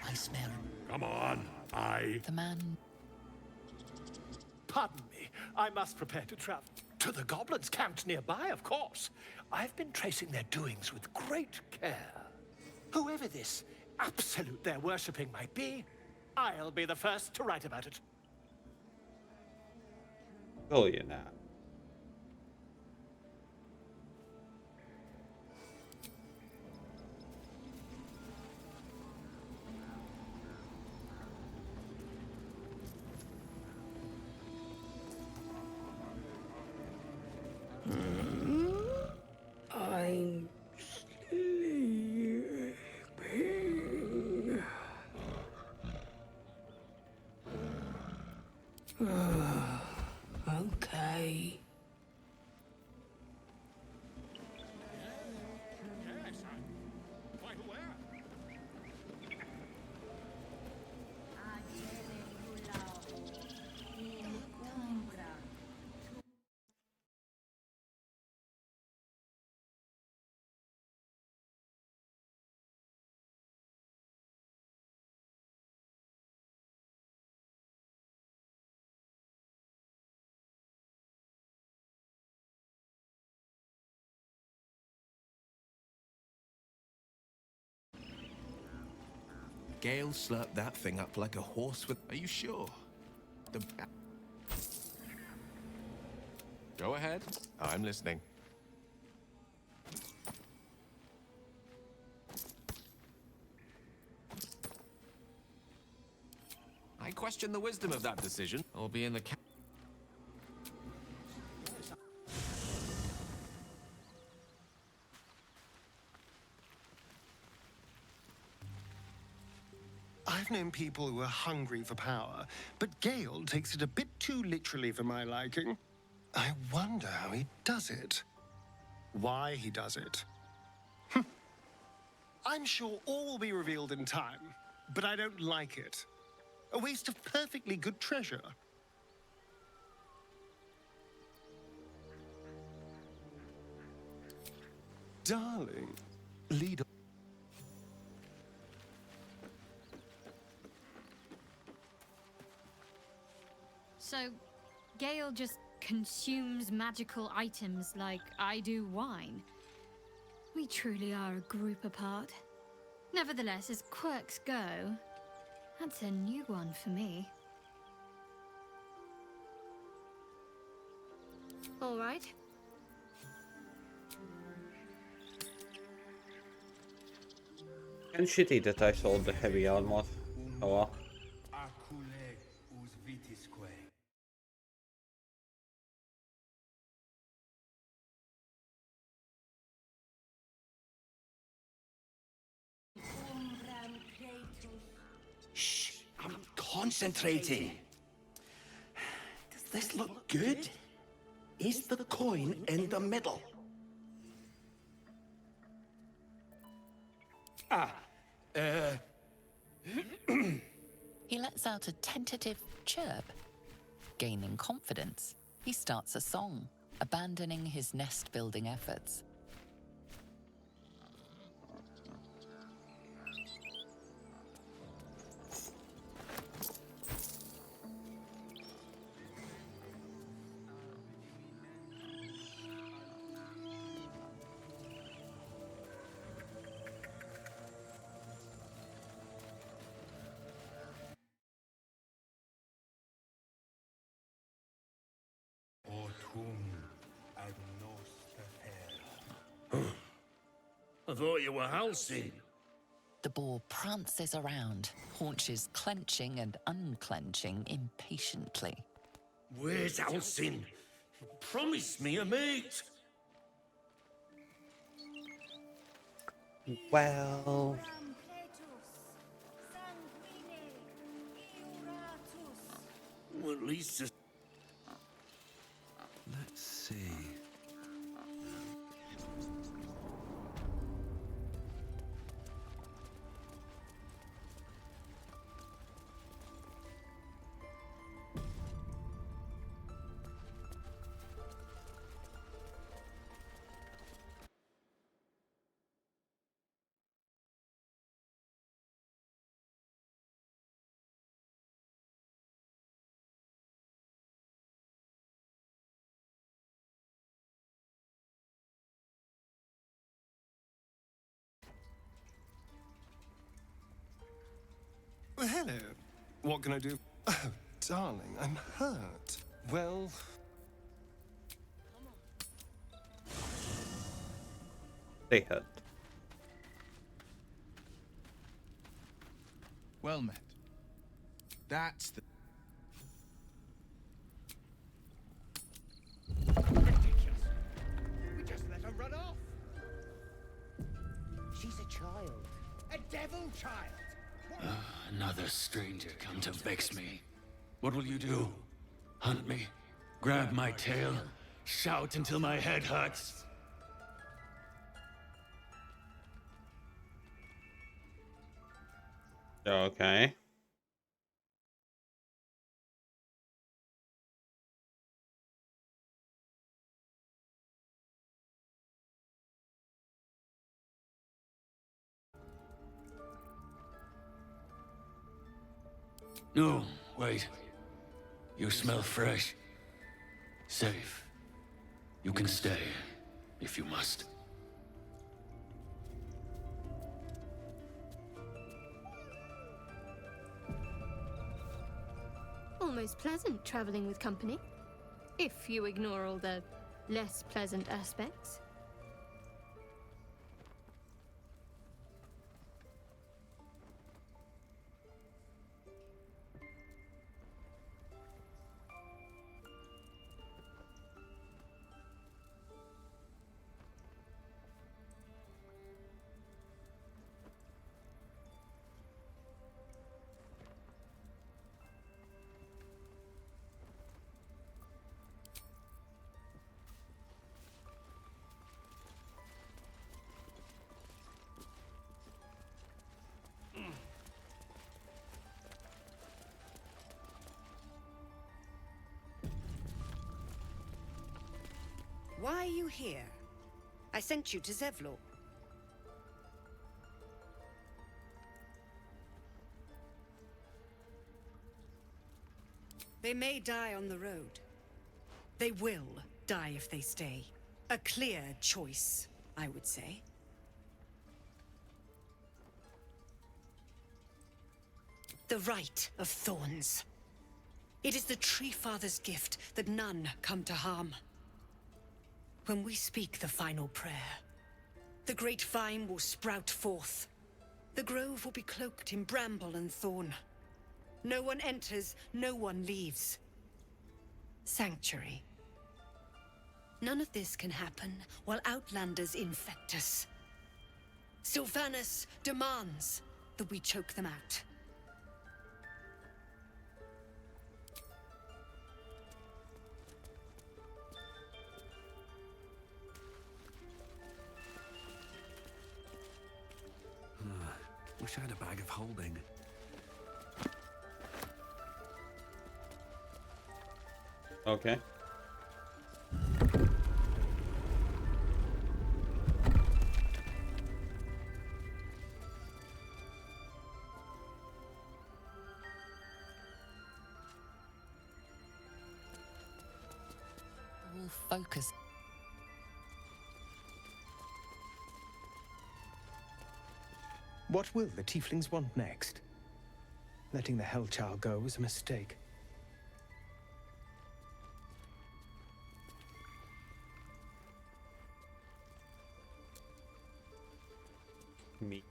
I smell. Come on. The man Pardon me. I must prepare to travel. To the goblins camped nearby, of course. I've been tracing their doings with great care. Whoever this absolute they're worshipping might be, I'll be the first to write about it. Oh, you're not. I'm sleeping. Okay. Yes, I'm quite aware. Gale slurped that thing up like a horse with... Are you sure? The... Go ahead. I'm listening. I question the wisdom of that decision. I'll be in the I've known people who are hungry for power, but Gale takes it a bit too literally for my liking. I wonder how he does it. Why he does it. I'm sure all will be revealed in time, but I don't like it. A waste of perfectly good treasure. Darling, lead on. So, Gale just consumes magical items like I do wine. We truly are a group apart. Nevertheless, as quirks go, that's a new one for me. All right. And shitty that I sold the heavy armor. Oh well. Shh, I'm concentrating. Does this look good? Is the coin in the middle? He lets out a tentative chirp. Gaining confidence, he starts a song, abandoning his nest-building efforts. I thought you were Halcyon. The boar prances around, haunches clenching and unclenching impatiently. Where's Halcyon? Promise me a mate. Well... Well, at least just... Let's see. hello. What can I do? Oh, darling, I'm hurt. Well... They hurt. Well met. That's the... We just let her run off. She's a child. A devil child. Another stranger come to vex me. What will you do? Hunt me? Grab my tail? Shout until my head hurts? Okay. No, wait. You smell fresh. Safe. You can stay, if you must. Almost pleasant traveling with company, if you ignore all the less pleasant aspects. Why are you here? I sent you to Zevlor. They may die on the road. They will die if they stay. A clear choice, I would say. The right of thorns. It is the Tree Father's gift that none come to harm. When we speak the final prayer, the great vine will sprout forth. The grove will be cloaked in bramble and thorn. No one enters, no one leaves. Sanctuary. None of this can happen while Outlanders infect us. Sylvanas demands that we choke them out. Wish I had a bag of holding. Okay. All focus. What will the tieflings want next? Letting the Hellchild go was a mistake. Mean?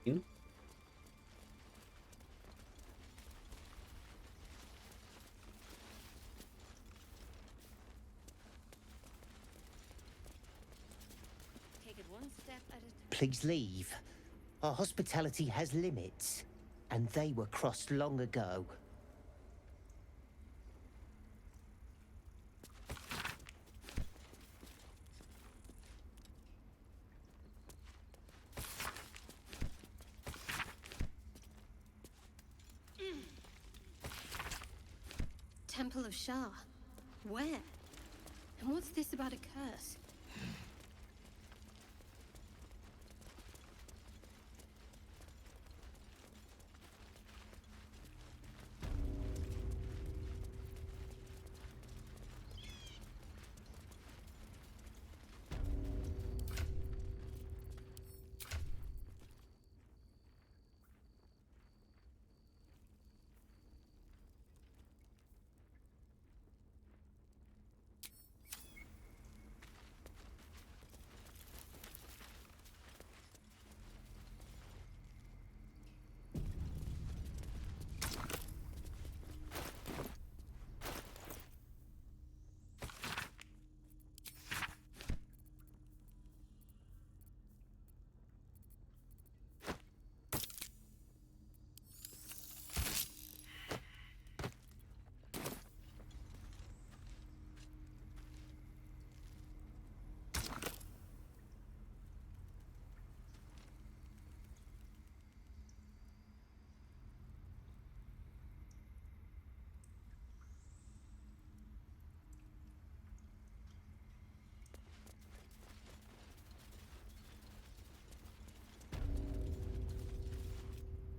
Take it one step at a time. Please leave. Our hospitality has limits, and they were crossed long ago. Temple of Shah. Where? And what's this about a curse?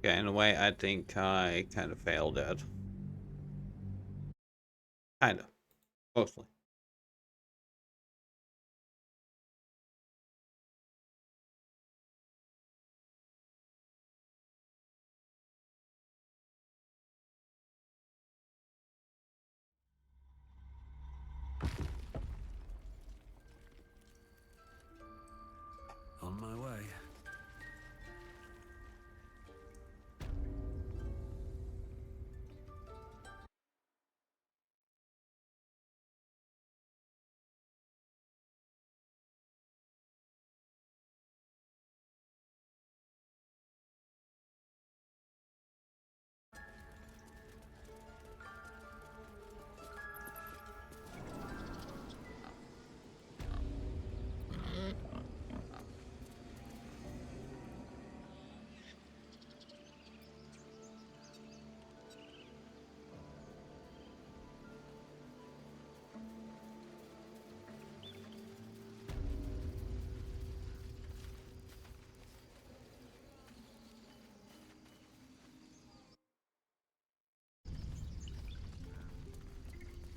Okay, in a way, I think I kind of failed that. Kind of. Mostly. On my way.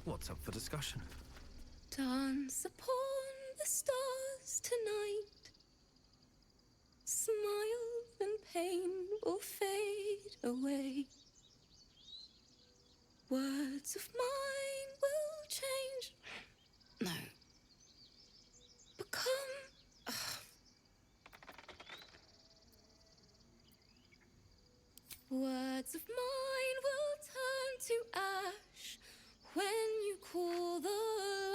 What's up for discussion? Dance upon the stars tonight. Smiles and pain will fade away. Words of mine will change. No. Become. Words of mine will turn to ash when you call the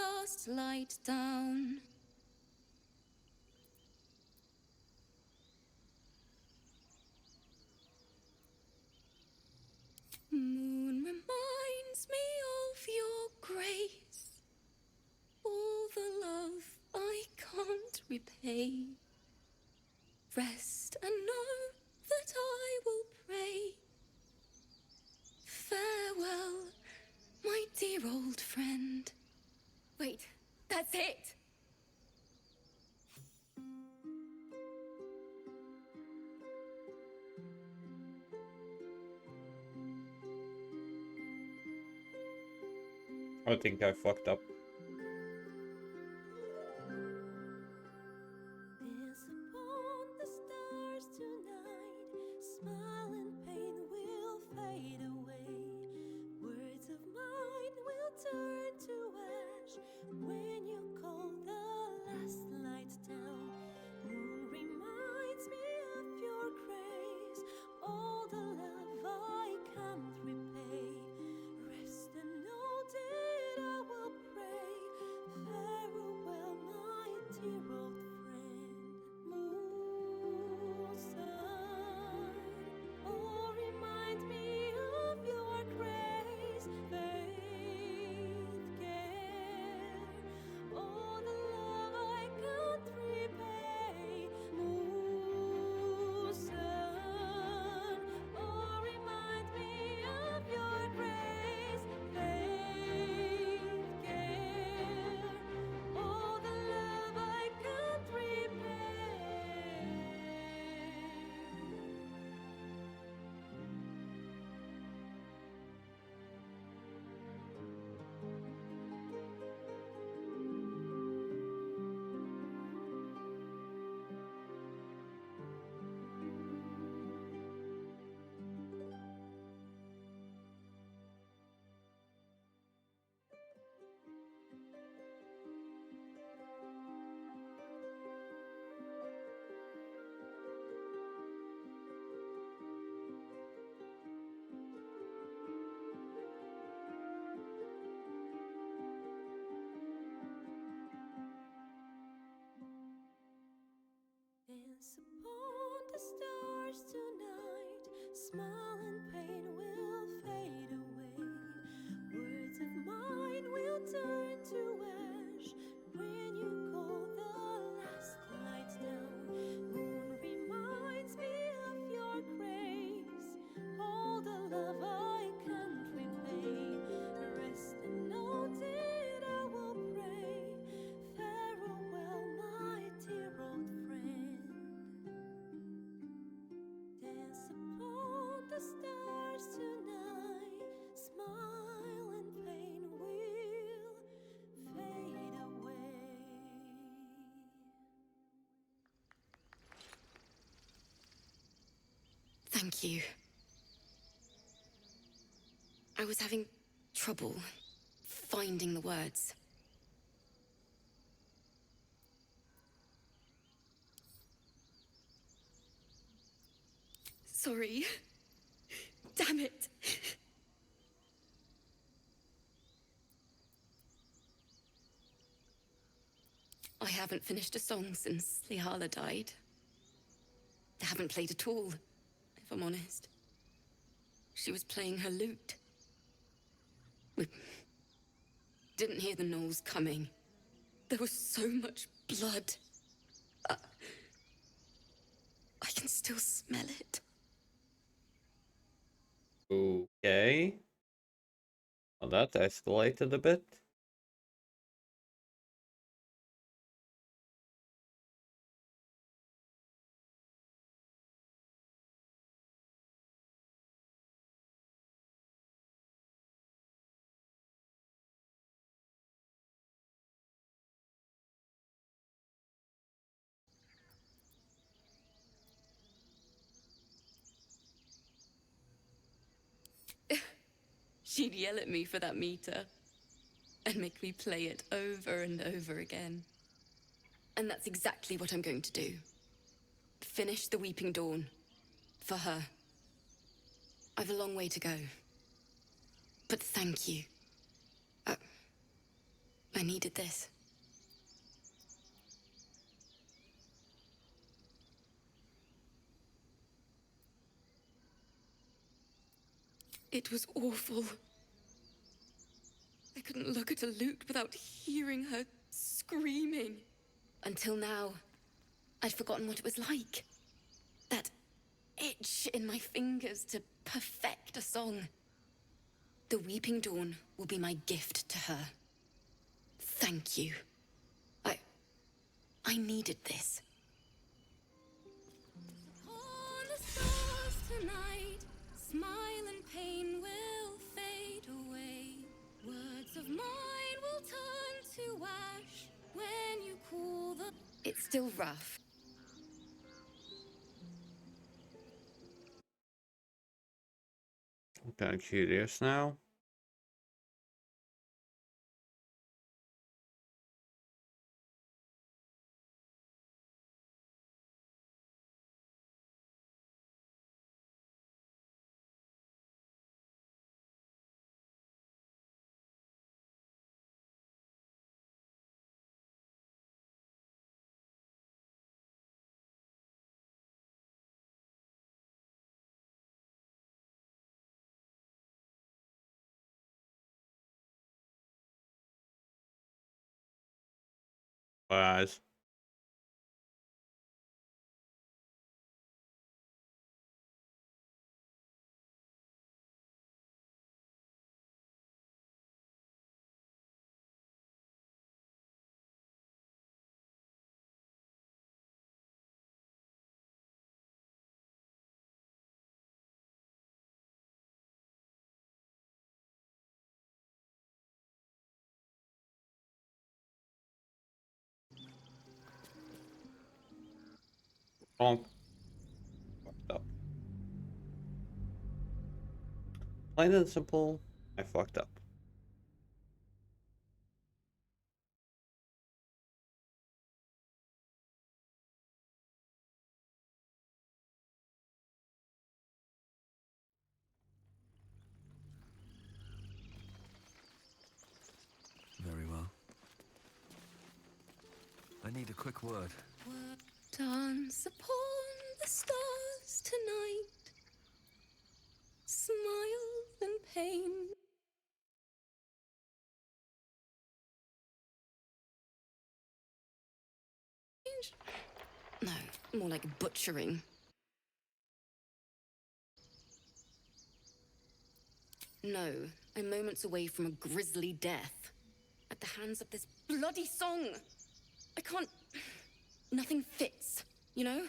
last light down. Moon reminds me of your grace, all the love I can't repay. Rest and know that I will pray. Farewell, my dear old friend. Wait, that's it! I think I fucked up. Dance upon the stars tonight. Smile and pain will fade away. Words of mine will turn to ash when you call the last light down. Moon reminds me of your grace, all the love I can't repay. Rest and know that I will pray. Thank you. I was having trouble finding the words. Sorry. Damn it. I haven't finished a song since Lihala died. I haven't played at all, if I'm honest. She was playing her lute. We didn't hear the gnolls coming. There was so much blood. I can still smell it. Okay. Well, that escalated a bit. She'd yell at me for that meter and make me play it over and over again. And that's exactly what I'm going to do. Finish the Weeping Dawn. For her. I've a long way to go. But thank you. I needed this. It was awful. I couldn't look at a lute without hearing her screaming. Until now, I'd forgotten what it was like. That itch in my fingers to perfect a song. The Weeping Dawn will be my gift to her. Thank you. I needed this. On the stars tonight, smile and pain will fade away. Words of mine will turn to ash when you call the... It's still rough. I'm kind of curious now. Eyes. Bonk. Fucked up. Plain and simple, I fucked up. Very well. I need a quick word. Dance upon the stars tonight. Smile and pain. No, more like butchering. No, I'm moments away from a grisly death. At the hands of this bloody song. I can't... Nothing fits, you know?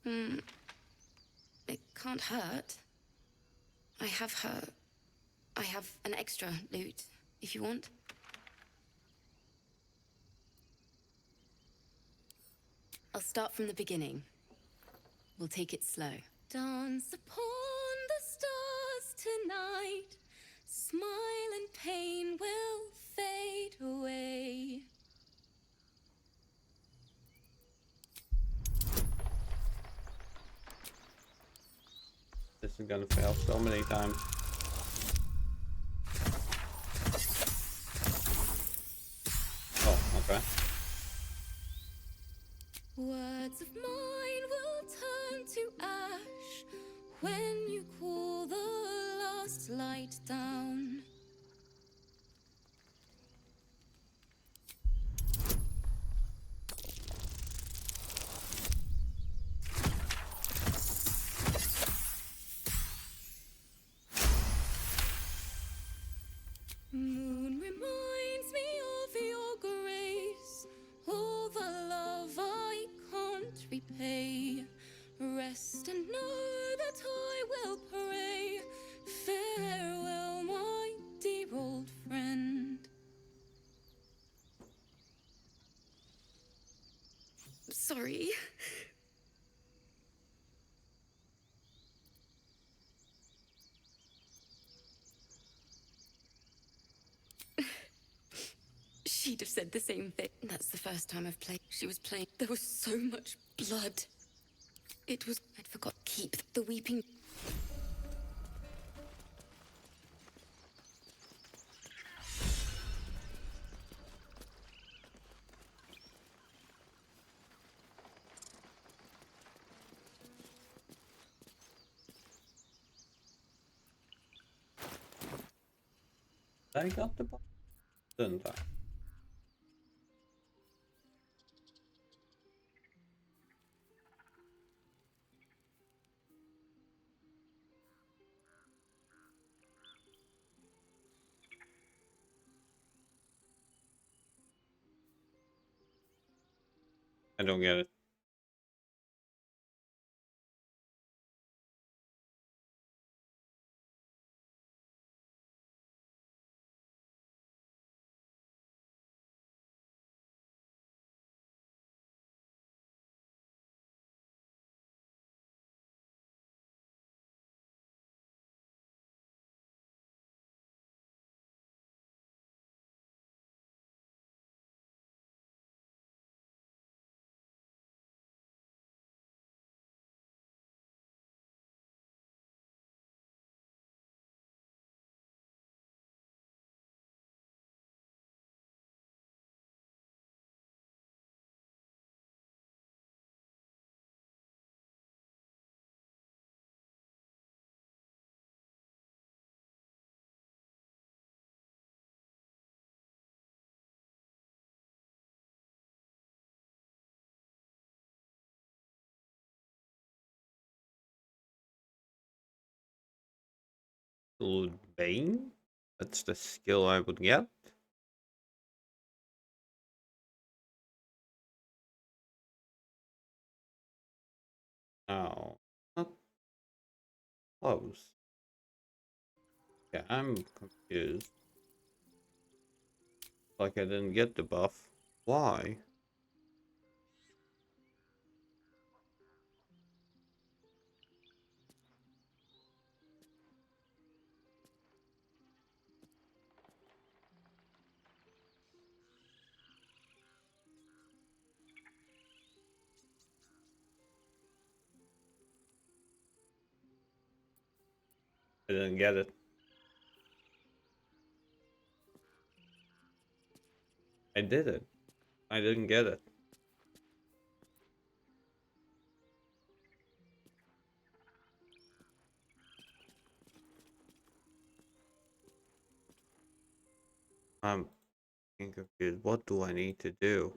It can't hurt. I have an extra loot, if you want. I'll start from the beginning. We'll take it slow. Dance upon the stars tonight. Smile and pain will fade away. This is gonna fail so many times. Oh, okay. Words of mine will turn to ash when you cool the last light down. Moon reminds me of your grace, all the love I can't repay. Rest and know that I will pray. Farewell, my dear old friend. Sorry. She'd have said the same thing. That's the first time I've played. She was playing. There was so much blood. It was... I'd forgot. Keep the weeping... I got the box, didn't I? I don't get it. Absolute Bane? That's the skill I would get. No, not close. Yeah, I'm confused. Like I didn't get the buff. Why? I didn't get it. I did it. I didn't get it. I'm confused. What do I need to do?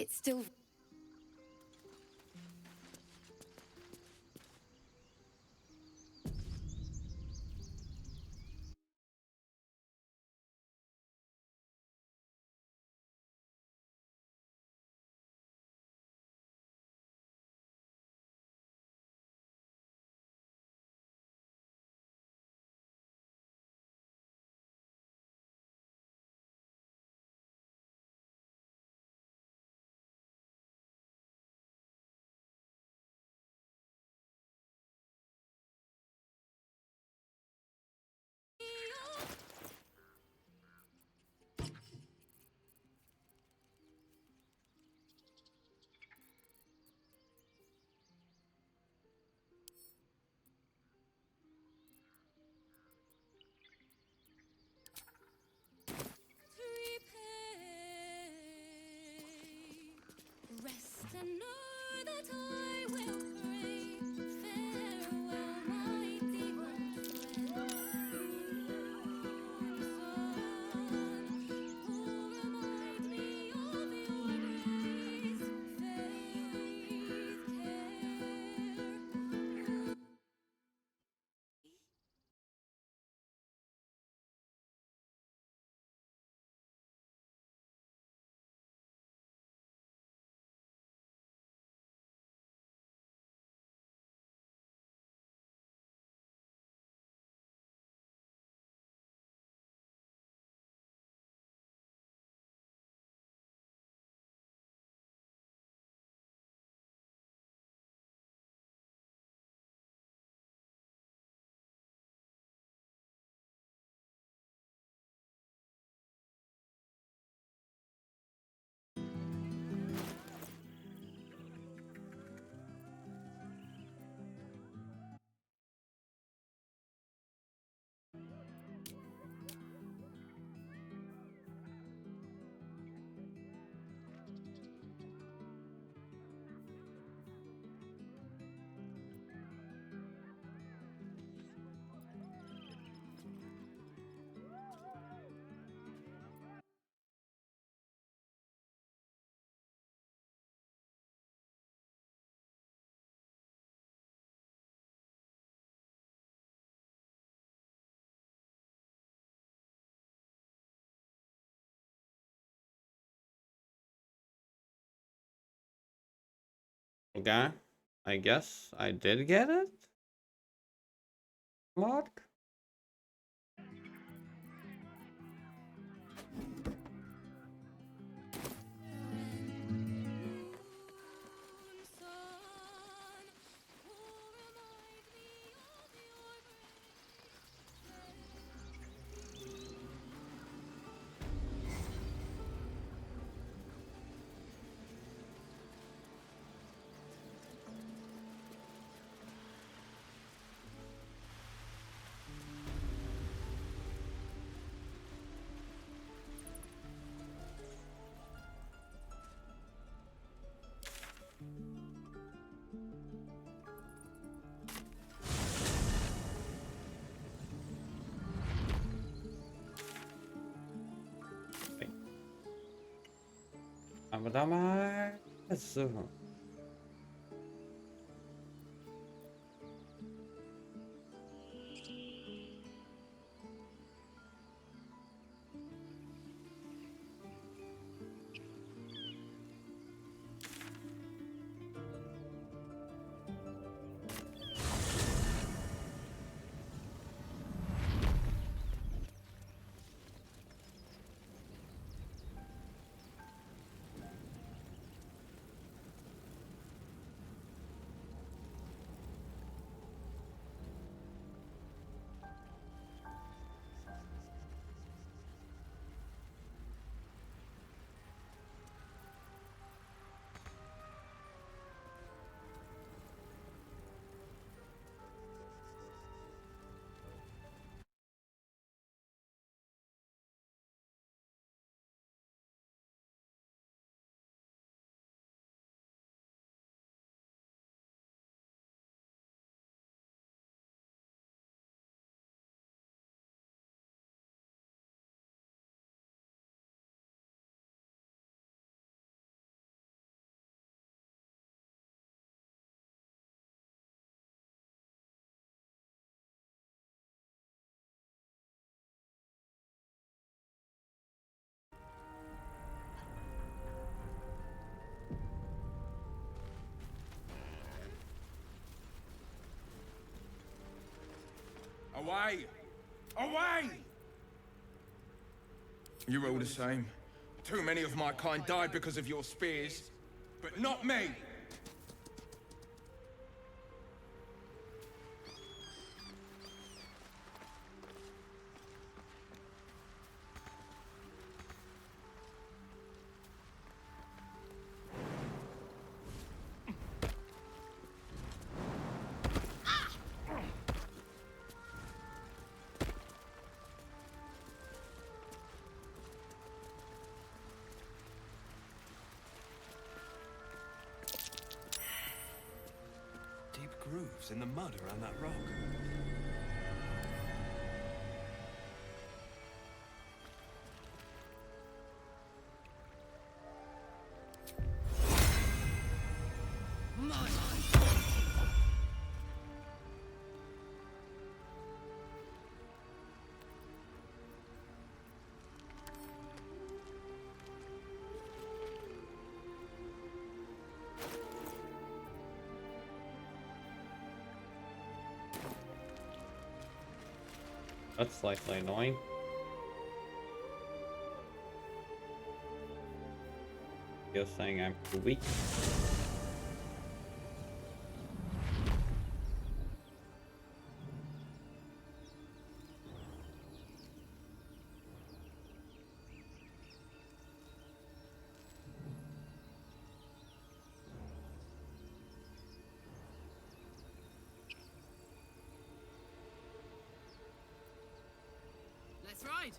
It's still... Rest and know that I will pray. Farewell, my dear old friend. Son, who remind me of your grace, faith, care. Okay. I guess I did get it? Mark? So Away! Away! You're all the same. Too many of my kind died because of your spears, but not me! Deep grooves in the mud around that rock. That's slightly annoying. You're saying I'm too weak. Let's ride!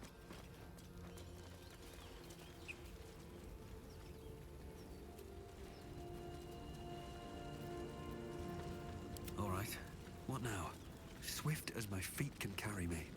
All right. What now? Swift as my feet can carry me.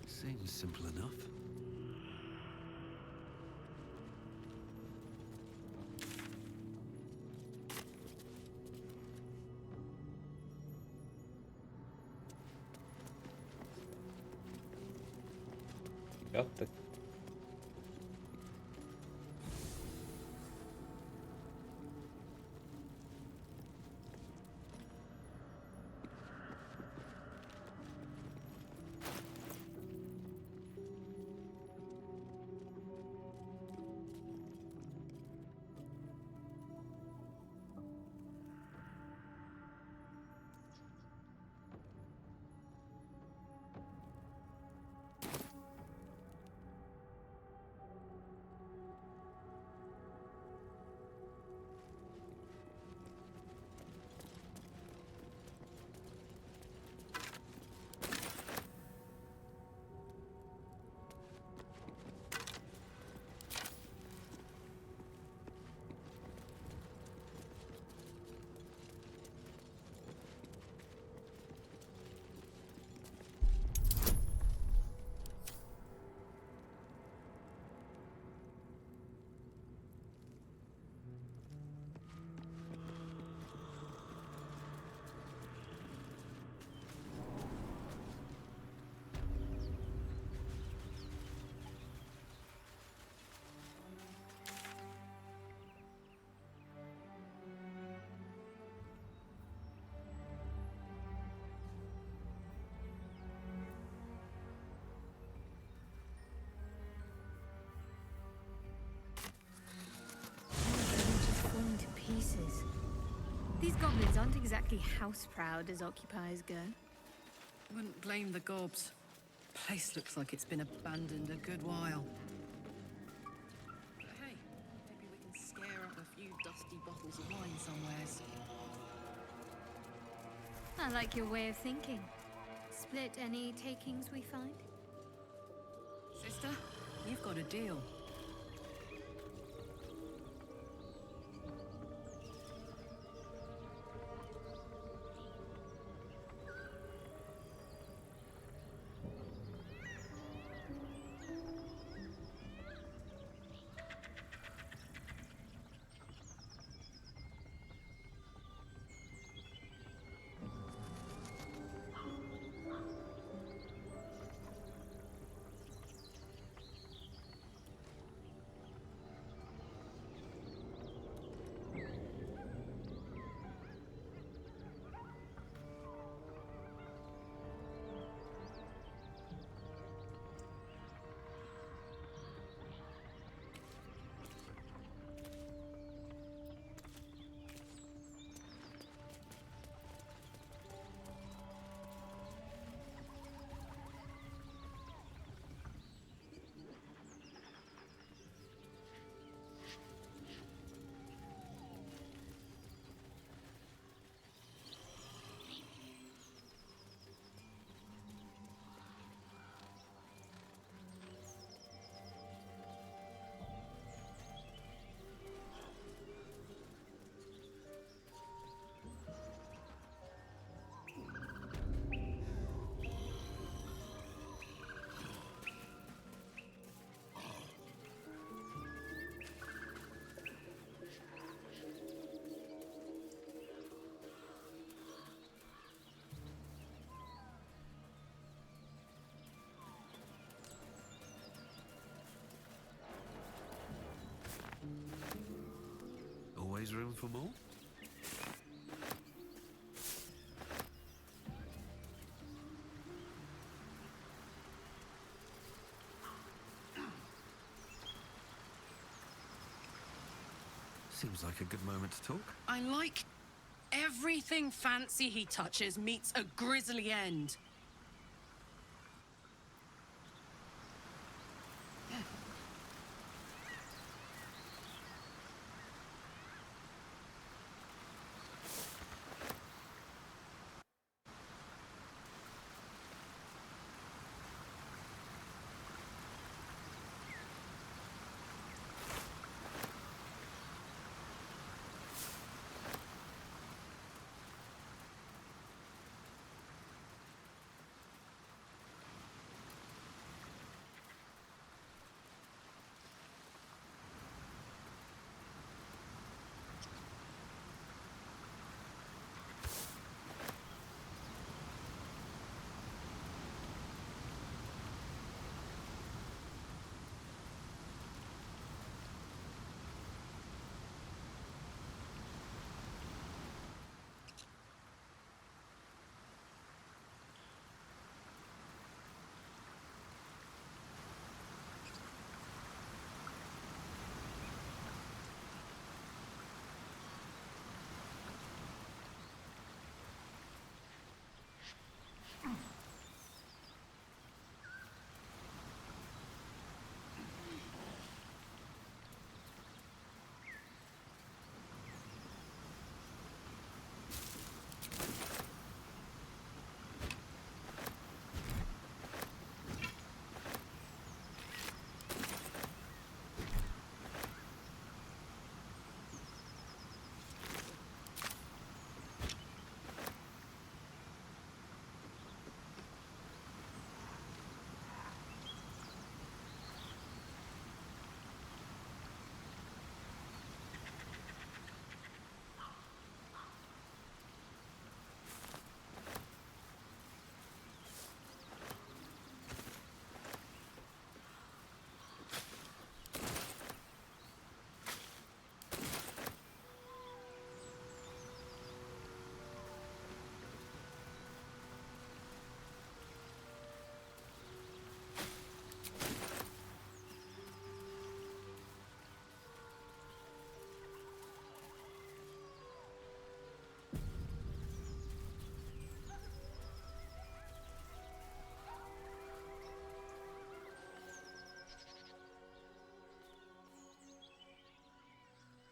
Seems simple enough. Got the Falling to pieces. These goblins aren't exactly house proud as occupiers go. Wouldn't blame the gobs. Place looks like it's been abandoned a good while. But hey, maybe we can scare up a few dusty bottles of wine somewheres. I like your way of thinking. Split any takings we find? Sister, you've got a deal. Always room for more? Seems like a good moment to talk. I like everything fancy he touches meets a grisly end.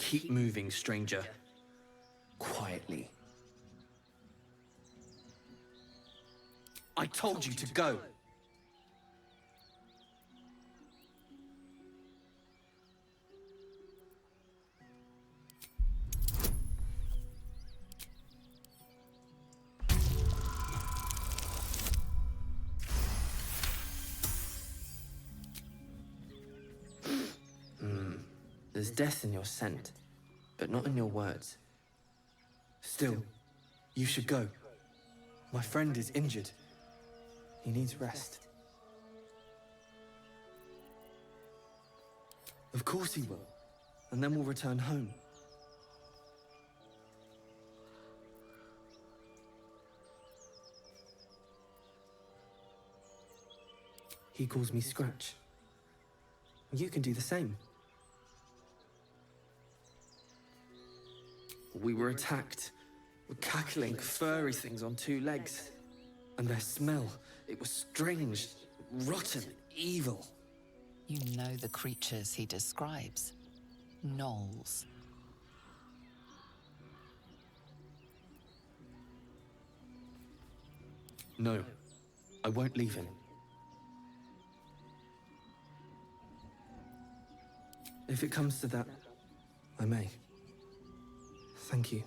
Keep moving, stranger. Quietly. I told you to go. There's death in your scent, but not in your words. Still, you should go. My friend is injured. He needs rest. Of course he will, and then we'll return home. He calls me Scratch. You can do the same. We were attacked. Cackling, furry things on two legs. And their smell, it was strange, rotten, evil. You know the creatures he describes. Gnolls. No, I won't leave him. If it comes to that, I may. Thank you.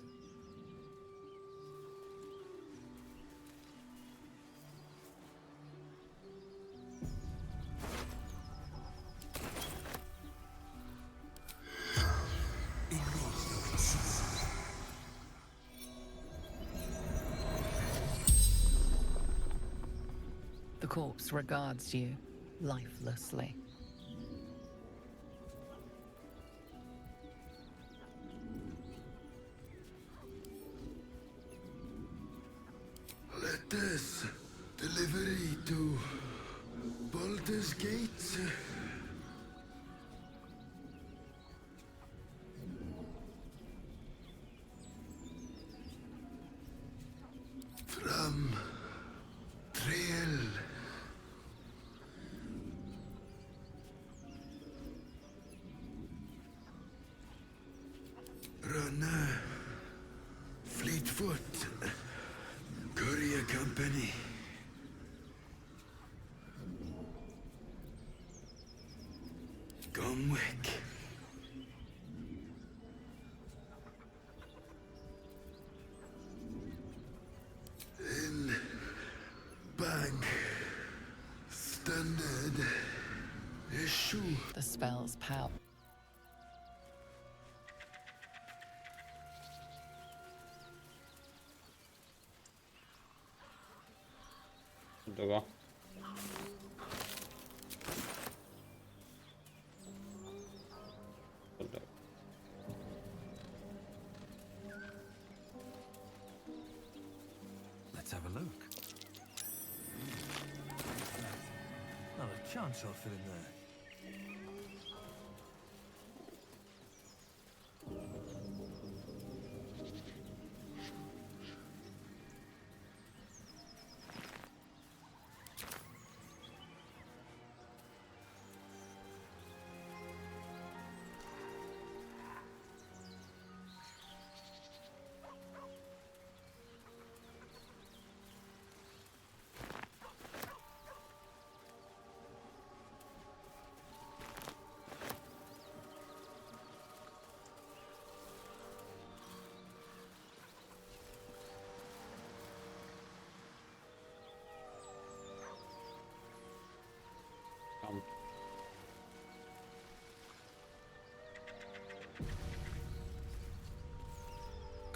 The corpse regards you lifelessly. Let us delivery to Baldur's Gate. From Trail. Runner. Fleetfoot. Courier Company. Gomwick. In Bank. Standard issue. The spell's power. Dobra. Dobra. Let's have a look. Not a chance I'll fit in there.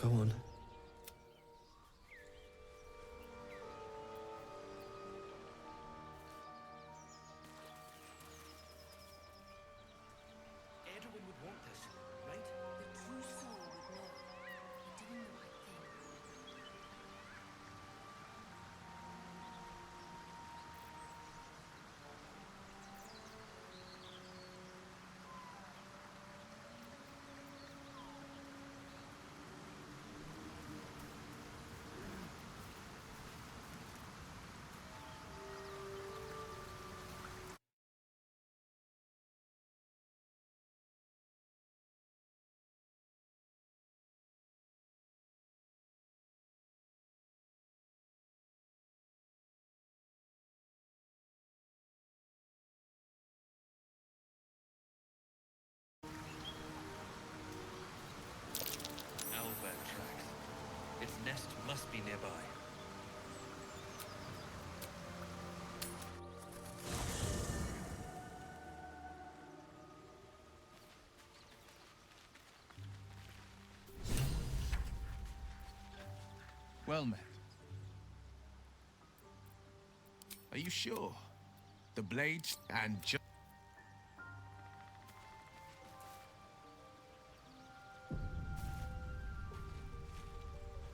Go on. Edwin would want this, right? The true soul would know. You're doing the right thing. nearby. Well met. Are you sure? The blades and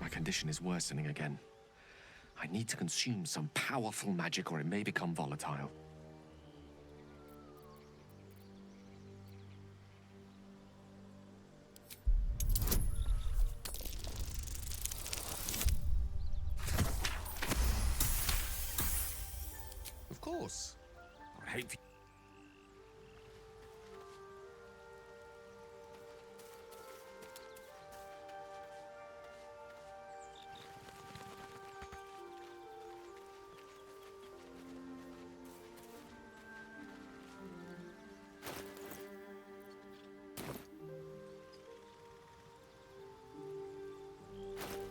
My condition is worsening again. I need to consume some powerful magic or it may become volatile. Of course. I hate.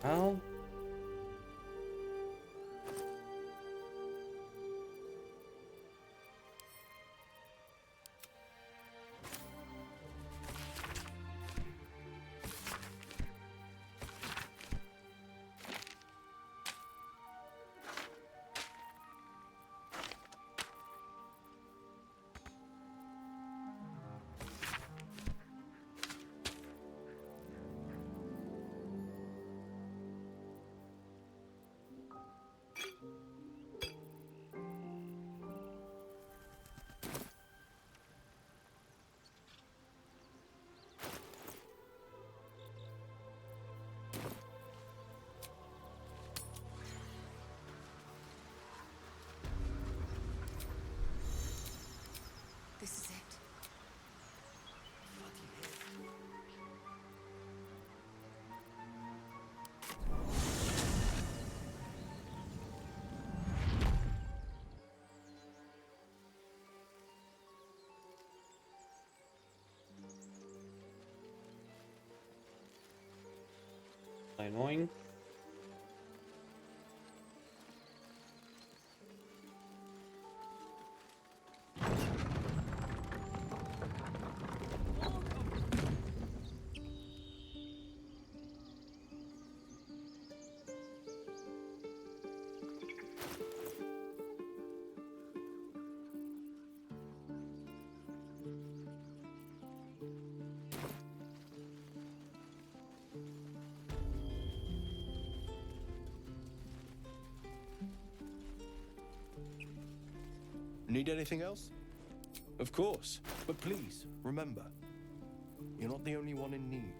Well, This is it. annoying. Need anything else? Of course. But please, remember, you're not the only one in need.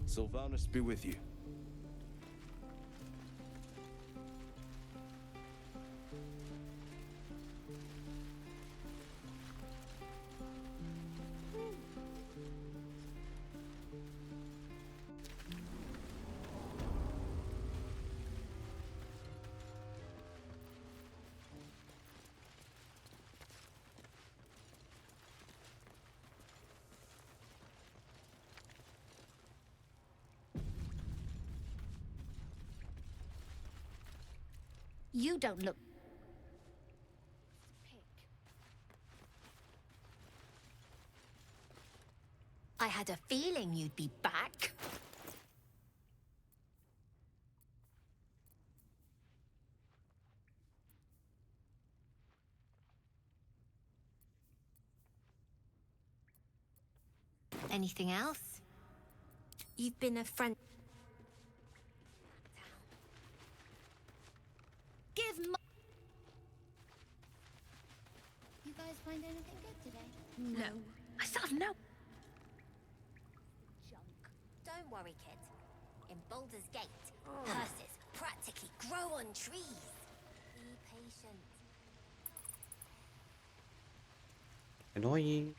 Sylvanus be with you. You don't look... I had a feeling you'd be back. Anything else? You've been a friend... Give my... You guys find anything good today? No. I said no. Junk. Don't worry, kid. In Baldur's Gate, curses practically grow on trees. Be patient. Annoying.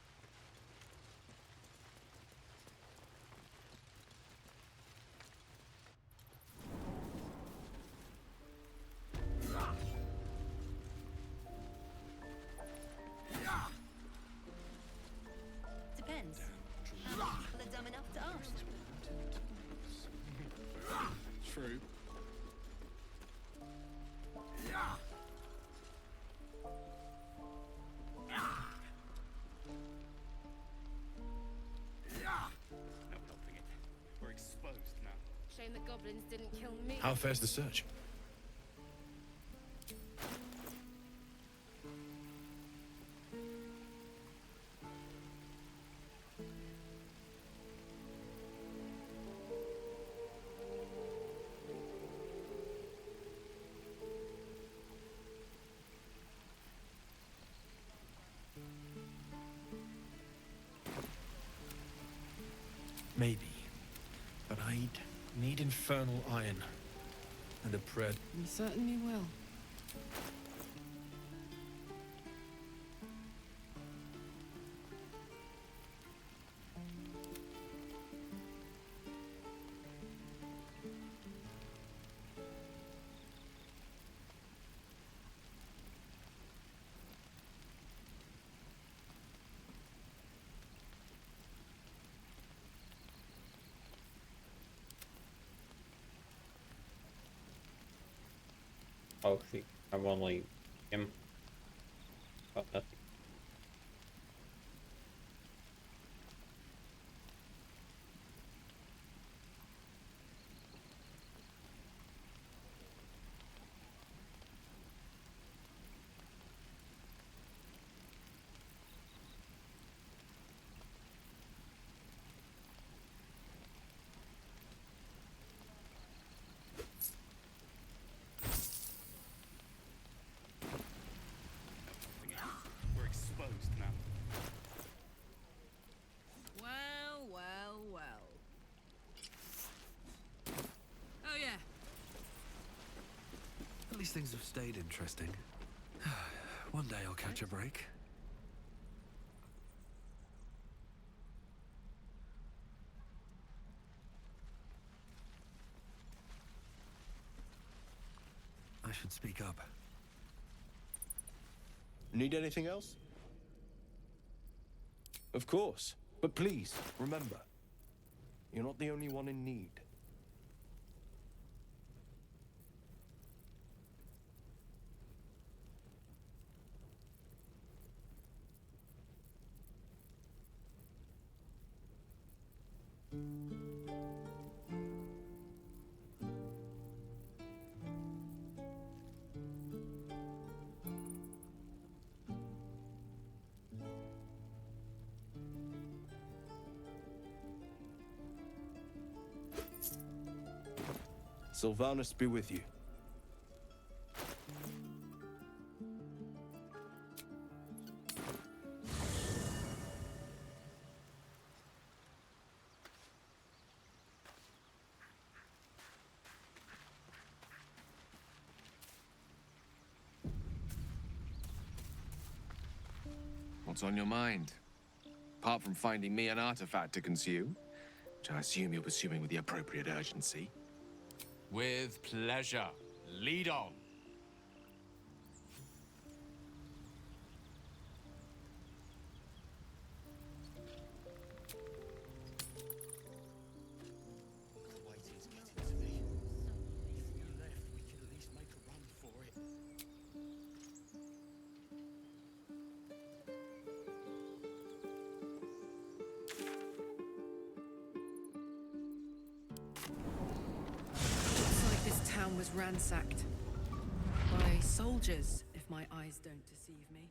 saying the goblins didn't kill me. How fares the search? Maybe. But I'd need infernal iron. And a prayer. You certainly will. Oh, see, I'm only him. Oh, nothing. We're exposed now. Well, well, well. Oh, yeah. At least things have stayed interesting. One day I'll catch a break. I should speak up. Need anything else? Of course. But please, remember, you're not the only one in need. Sylvanus be with you. What's on your mind? Apart from finding me an artifact to consume, which I assume you're pursuing with the appropriate urgency. With pleasure. Lead on. Was ransacked by soldiers, if my eyes don't deceive me.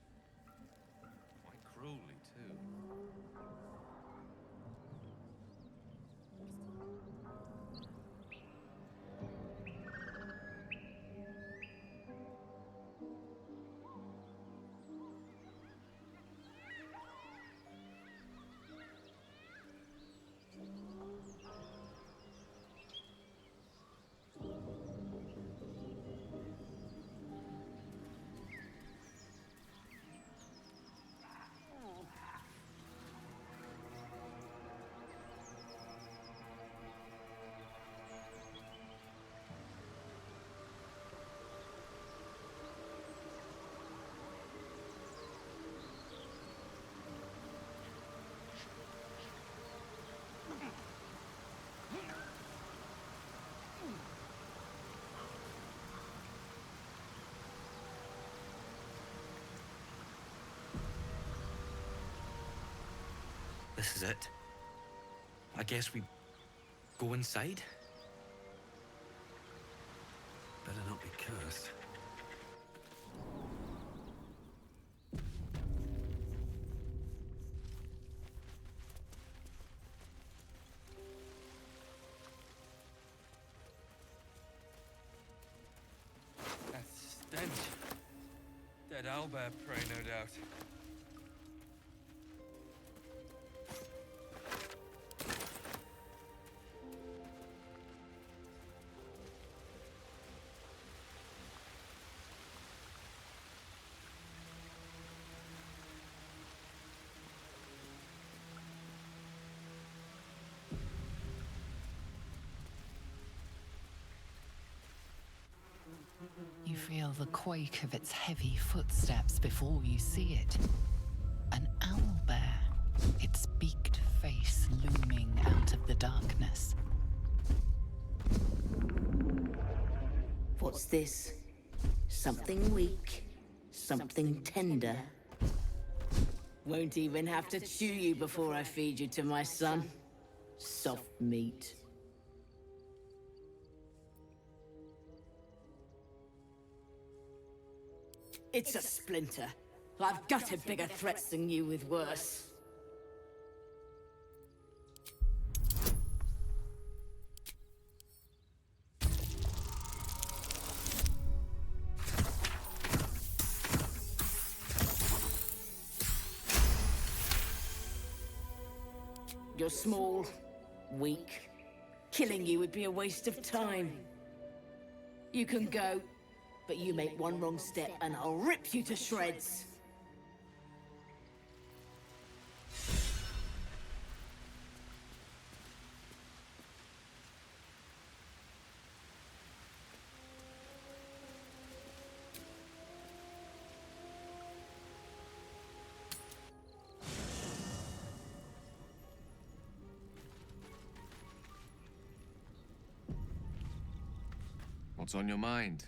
Quite cruelly, too. This is it. I guess we go inside? cursed. That stench. Dead owlbear prey, no doubt. You feel the quake of its heavy footsteps before you see it. An owlbear, its beaked face looming out of the darkness. What's this? Something weak, something tender. Won't even have to chew you before I feed you to my son. Soft meat. It's a splinter. I've gutted bigger threats than you with worse. You're small, weak. Killing you would be a waste of time. You can go, but you make one wrong step and I'll rip you to shreds. What's on your mind?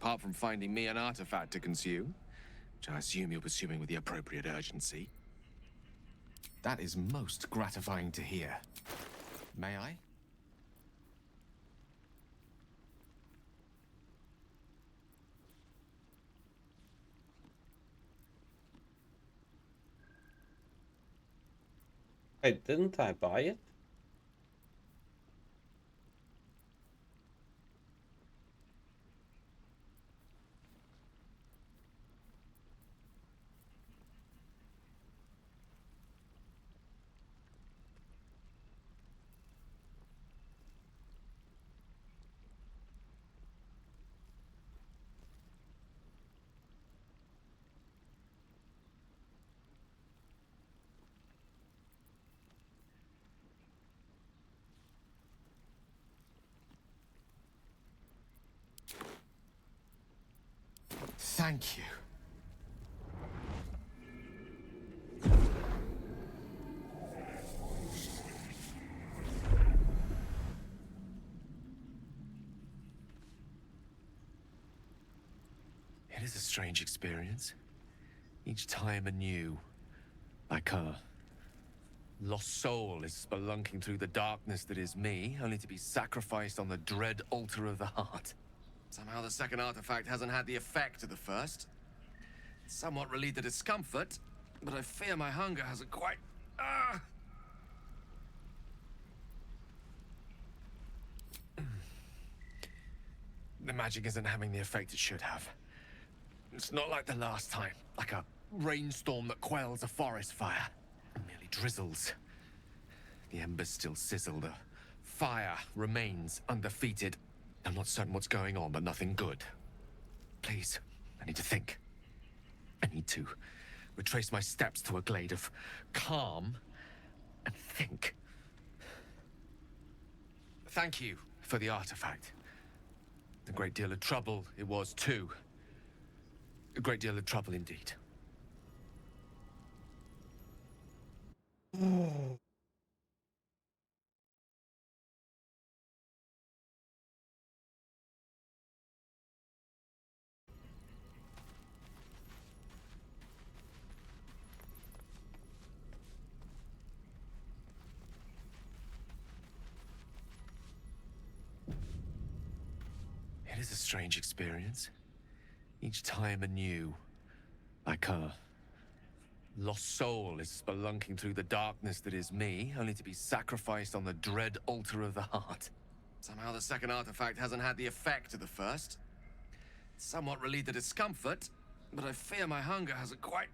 Apart from finding me an artifact to consume, which I assume you're pursuing with the appropriate urgency. That is most gratifying to hear. May I? Hey, didn't I buy it? Thank you. It is a strange experience. Each time anew. Like her. Lost soul is spelunking through the darkness that is me, only to be sacrificed on the dread altar of the heart. Somehow the second artifact hasn't had the effect of the first. It's somewhat relieved the discomfort, but I fear my hunger hasn't quite... The magic isn't having the effect it should have. It's not like the last time, like a rainstorm that quells a forest fire. It merely drizzles. The embers still sizzle, the fire remains undefeated. I'm not certain what's going on, but nothing good. Please, I need to think. I need to retrace my steps to a glade of calm and think. Thank you for the artifact. A great deal of trouble it was too. A great deal of trouble indeed. It is a strange experience. Each time anew. Like a lost soul is spelunking through the darkness that is me, only to be sacrificed on the dread altar of the heart. Somehow the second artifact hasn't had the effect of the first. It's somewhat relieved the discomfort, but I fear my hunger hasn't quite...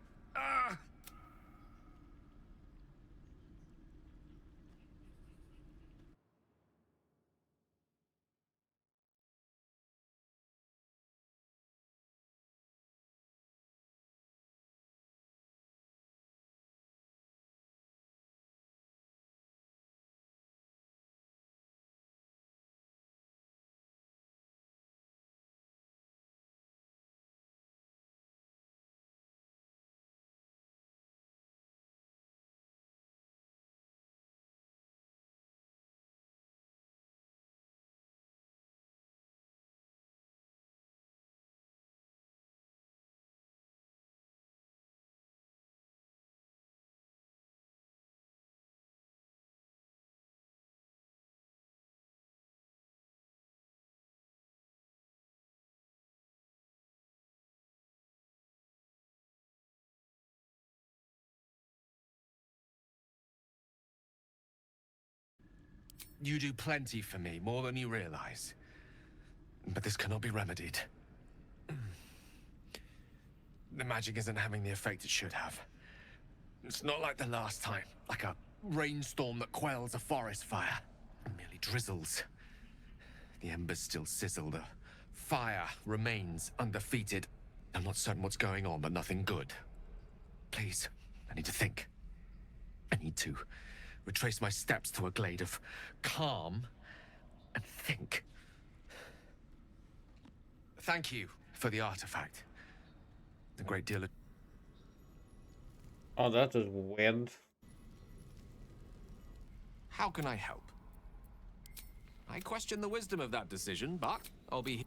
You do plenty for me, more than you realize. But this cannot be remedied. The magic isn't having the effect it should have. It's not like the last time, like a rainstorm that quells a forest fire. It merely drizzles. The embers still sizzle, the fire remains undefeated. I'm not certain what's going on, but nothing good. Please, I need to think. I need to retrace my steps to a glade of calm and think. Thank you for the artifact. A great deal of... Oh, that is weird. How can I help? I question the wisdom of that decision, but I'll be...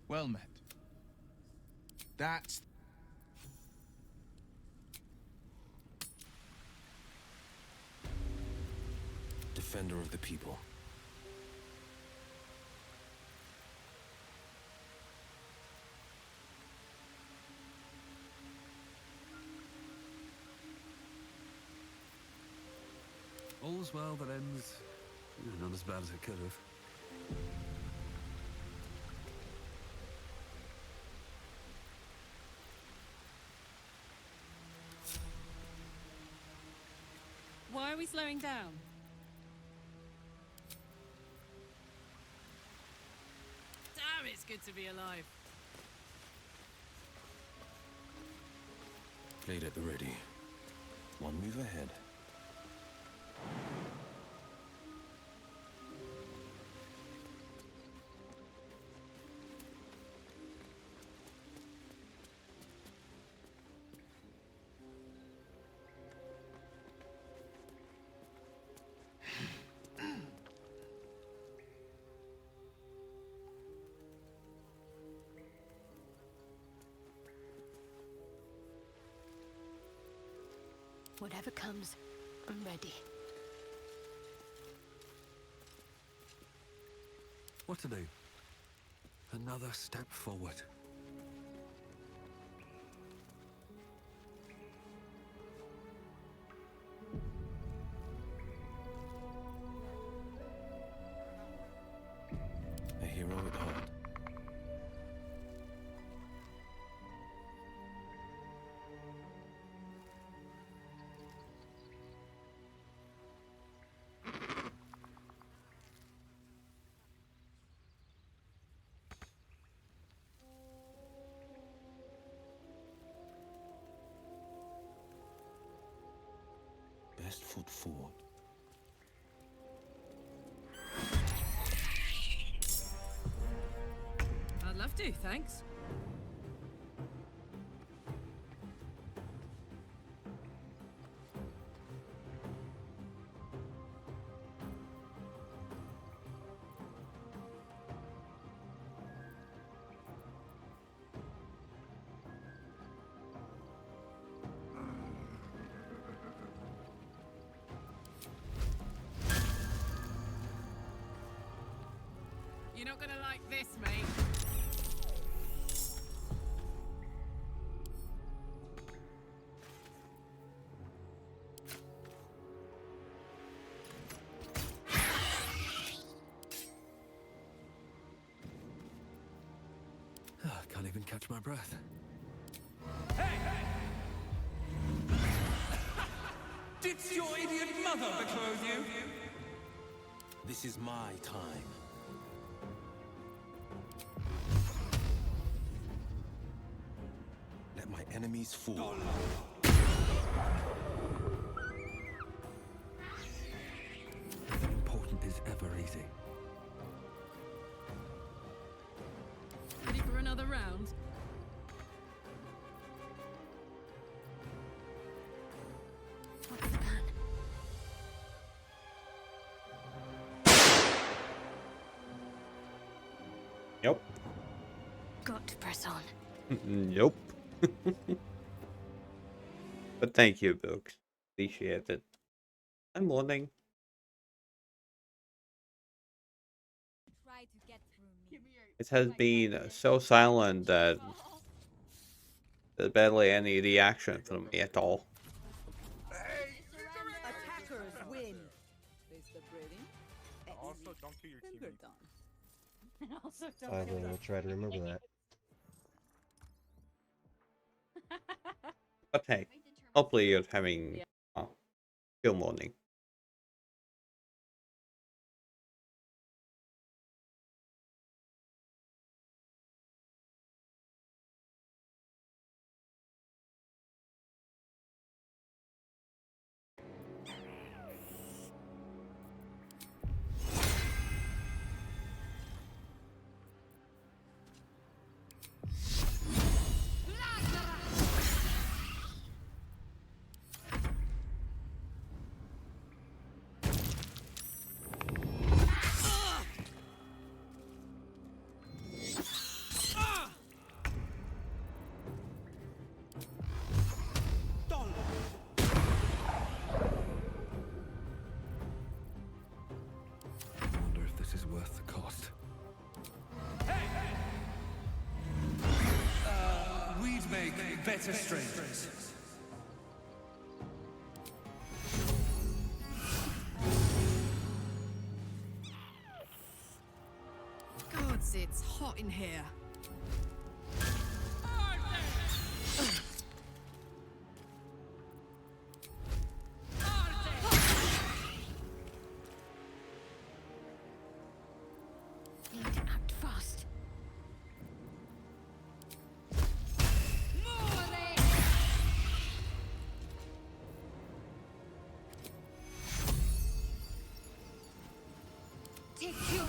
Well met. That's... Defender of the people. All's well that ends not as bad as it could have. Why are we slowing down? Damn, it's good to be alive. Played at the ready. One move ahead. Whatever comes, I'm ready. What to do? Another step forward. A hero at heart. Best foot forward. I'd love to, thanks. You're not gonna like this, mate. Can't even catch my breath. Did your idiot mother betroth you? This is my time. Let my enemies fall. Nothing important is ever easy. Ready for another round? What's the plan? Yep. Got to press on. Nope. But thank you, Books. Appreciate it. And morning. Try to get through me. It has been so silent that there's barely any reaction from me at all. Attackers win. Taste the breading. Also, don't kill your teammates. Also, I will try to remember that. But hey, hopefully you're having a good morning. I wonder if this is worth the cost. We'd make better strangers. Gods, it's hot in here. Need to act fast. Take you.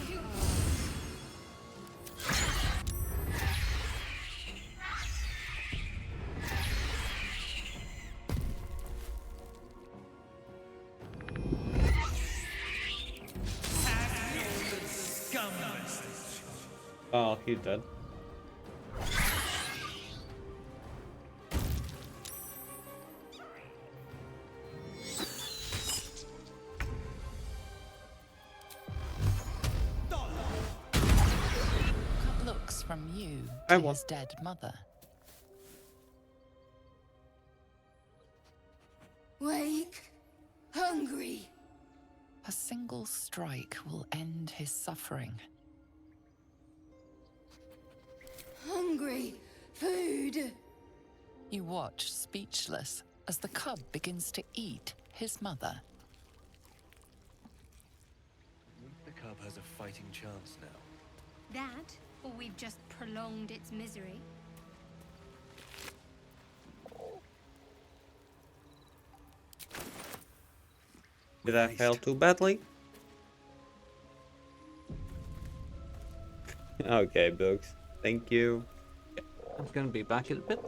Oh, he's dead. Good looks from you I to won. his dead mother. Wake. Hungry. A single strike will end his suffering. Hungry. Food. You watch, speechless, as the cub begins to eat his mother. The cub has a fighting chance now. That, or we've just prolonged its misery. Did I fail too badly? Okay, Books. Thank you. I'm gonna be back in a bit.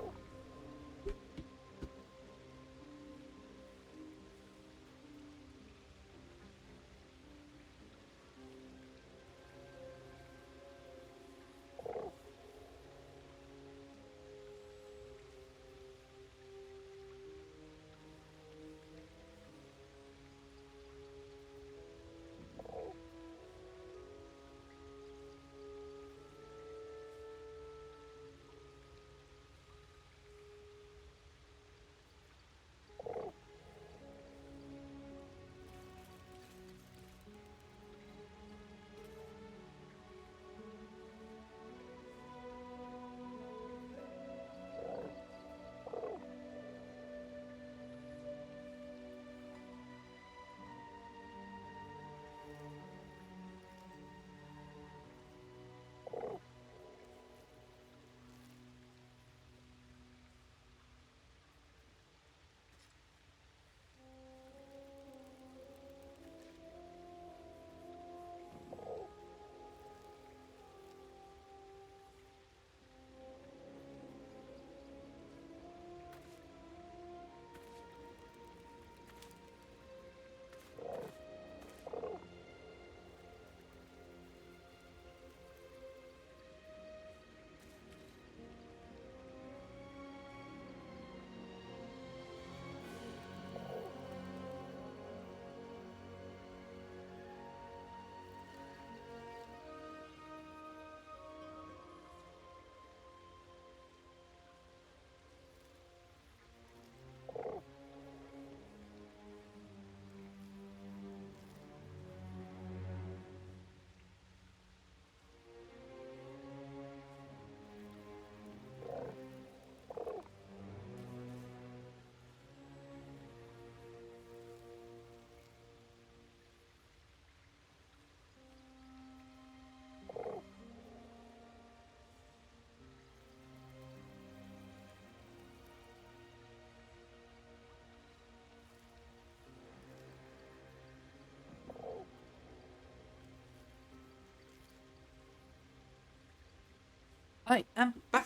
I am back.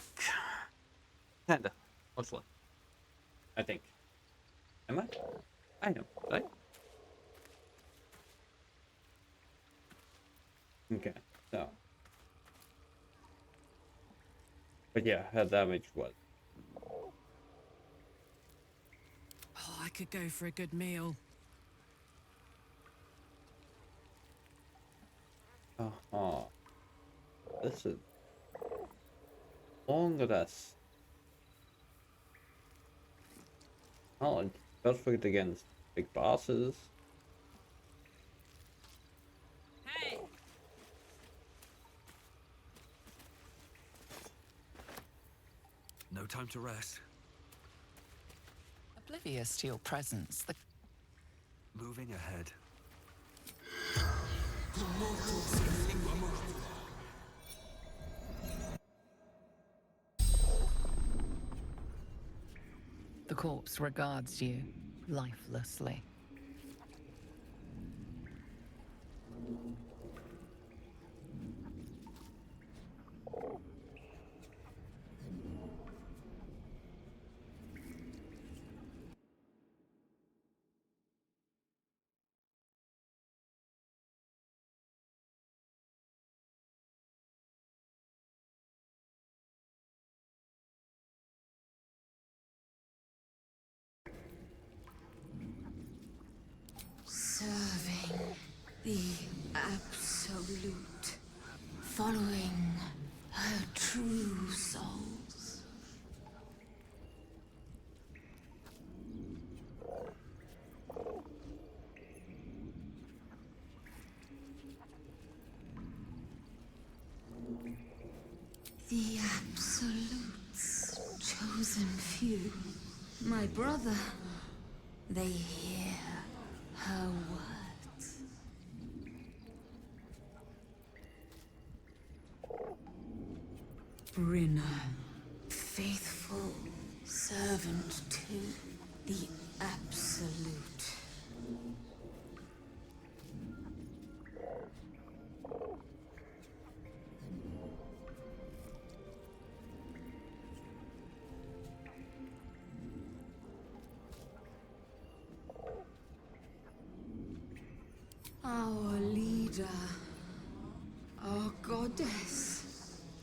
Kinda. Mostly. I think. Am I? I am, right? Okay, so. But yeah, her damage was. Oh, I could go for a good meal. Uh-huh. This is long rest. Oh, it's perfect against big bosses. Hey! No time to rest. Oblivious to your presence, the Moving ahead. the corpse regards you lifelessly. Serving the Absolute, following her true souls. The Absolute's chosen few, my brother, they hear her words. Brynna, faithful servant to the Absolute. Our leader, our goddess,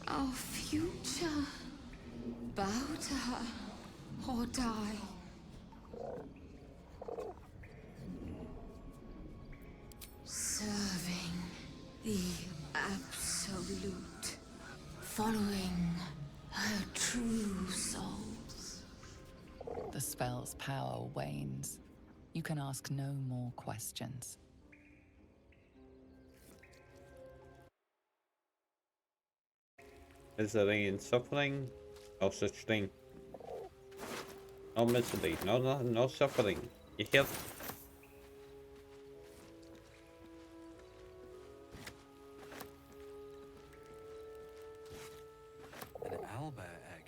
our future. Bow to her or die. Serving the Absolute, following her true souls. The spell's power wanes. You can ask no more questions. Is there any suffering? No such thing. No misery. No suffering. You hear? An owlbear egg.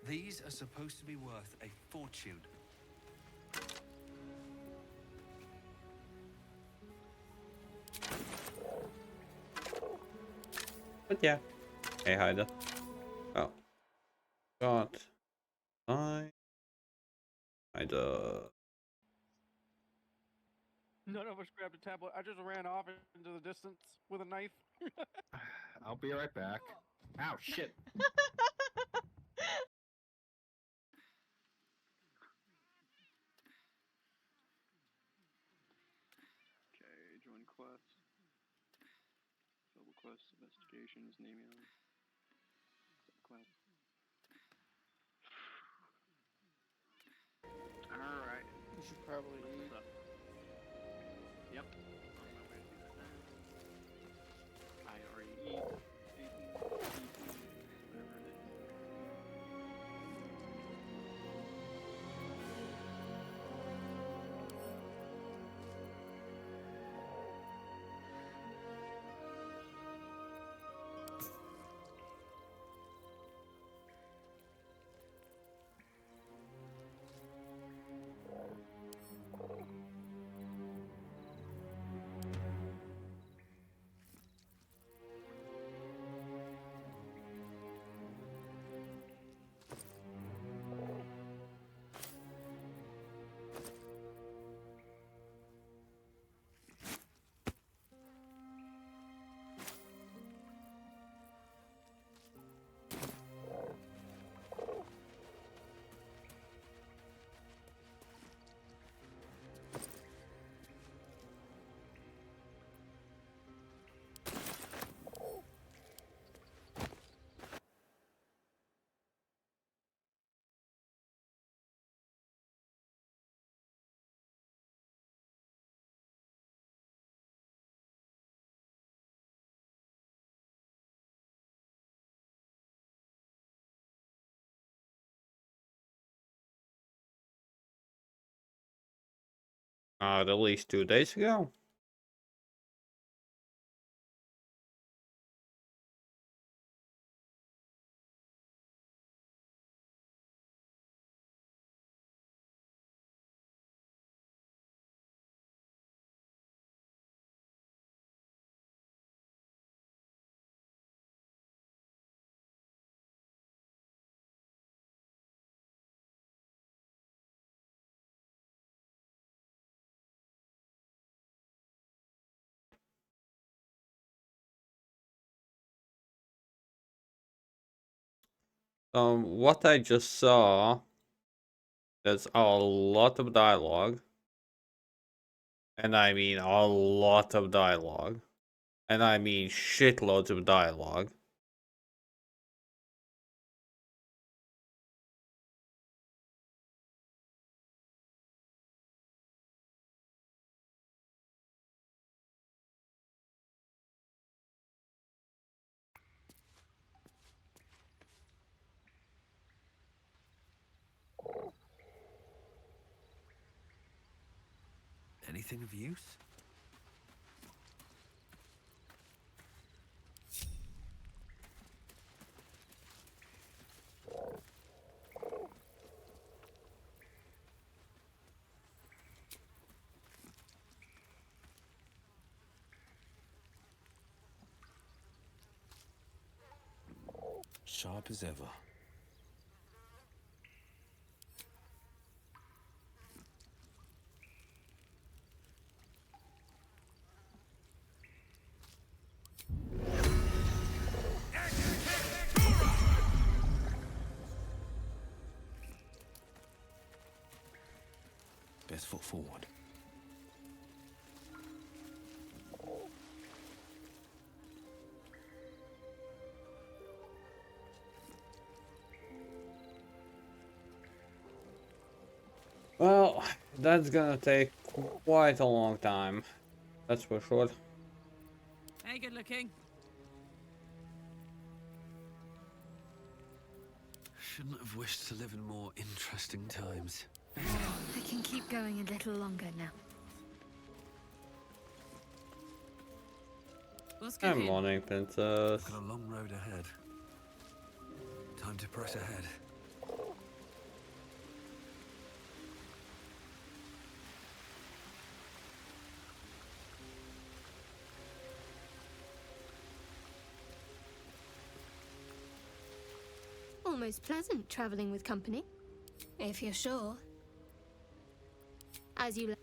These are supposed to be worth a fortune. But yeah. Hey, Hyder. Oh. God. Hyder. None of us grabbed a tablet. I just ran off into the distance with a knife. I'll be right back. Ow, shit. Okay, join quest. Double quest, investigations, Nemeon. Quest. Alright. You should probably eat. Yep. On my way to do that now. I already eat. Whatever it is. At least 2 days ago. What I just saw, there's a lot of dialogue. And I mean a lot of dialogue. And I mean shitloads of dialogue. Anything of use? Sharp as ever. Best foot forward. Well, that's gonna take quite a long time. That's for sure. Hey, good looking. Shouldn't have wished to live in more interesting times. I can keep going a little longer now. What's Good cooking? morning, princess. Got a long road ahead. Time to press ahead. Almost pleasant traveling with company, if you're sure. As you.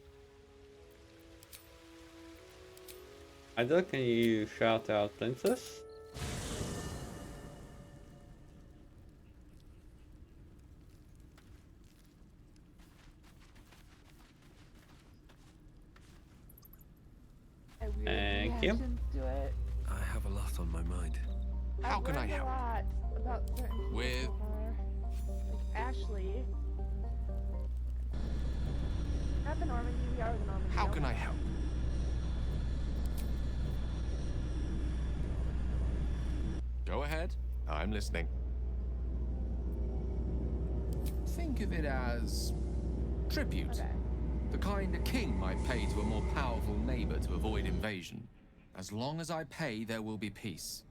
Either can you shout out princess? Thank you. To it. I have a lot on my mind. How can I learned help? A lot about certain people With- so far. Like Ashley. Not the Normandy, we are the Normandy. How can I help? Go ahead. I'm listening. Think of it as tribute. Okay. The kind a king might pay to a more powerful neighbor to avoid invasion. As long as I pay, there will be peace.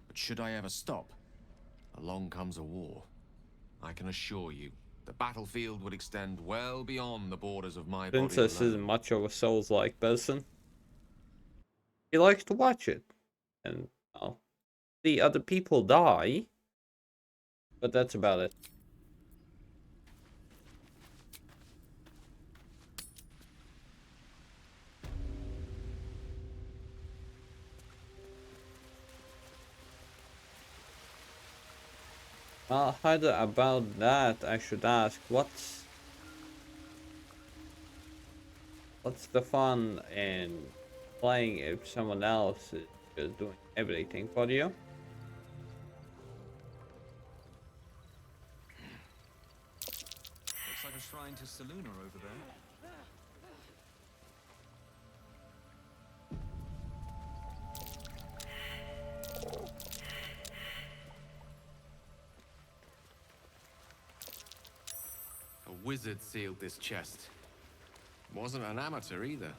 But should I ever stop, along comes a war. I can assure you, the battlefield would extend well beyond the borders of my body Princess alone. isn't much of a Souls-like person. He likes to watch it. And, well, see other people die. But that's about it. Well, either about that, I should ask, what's the fun in playing if someone else is just doing everything for you? Looks like a shrine to Saluna over there. A wizard sealed this chest. Wasn't an amateur either.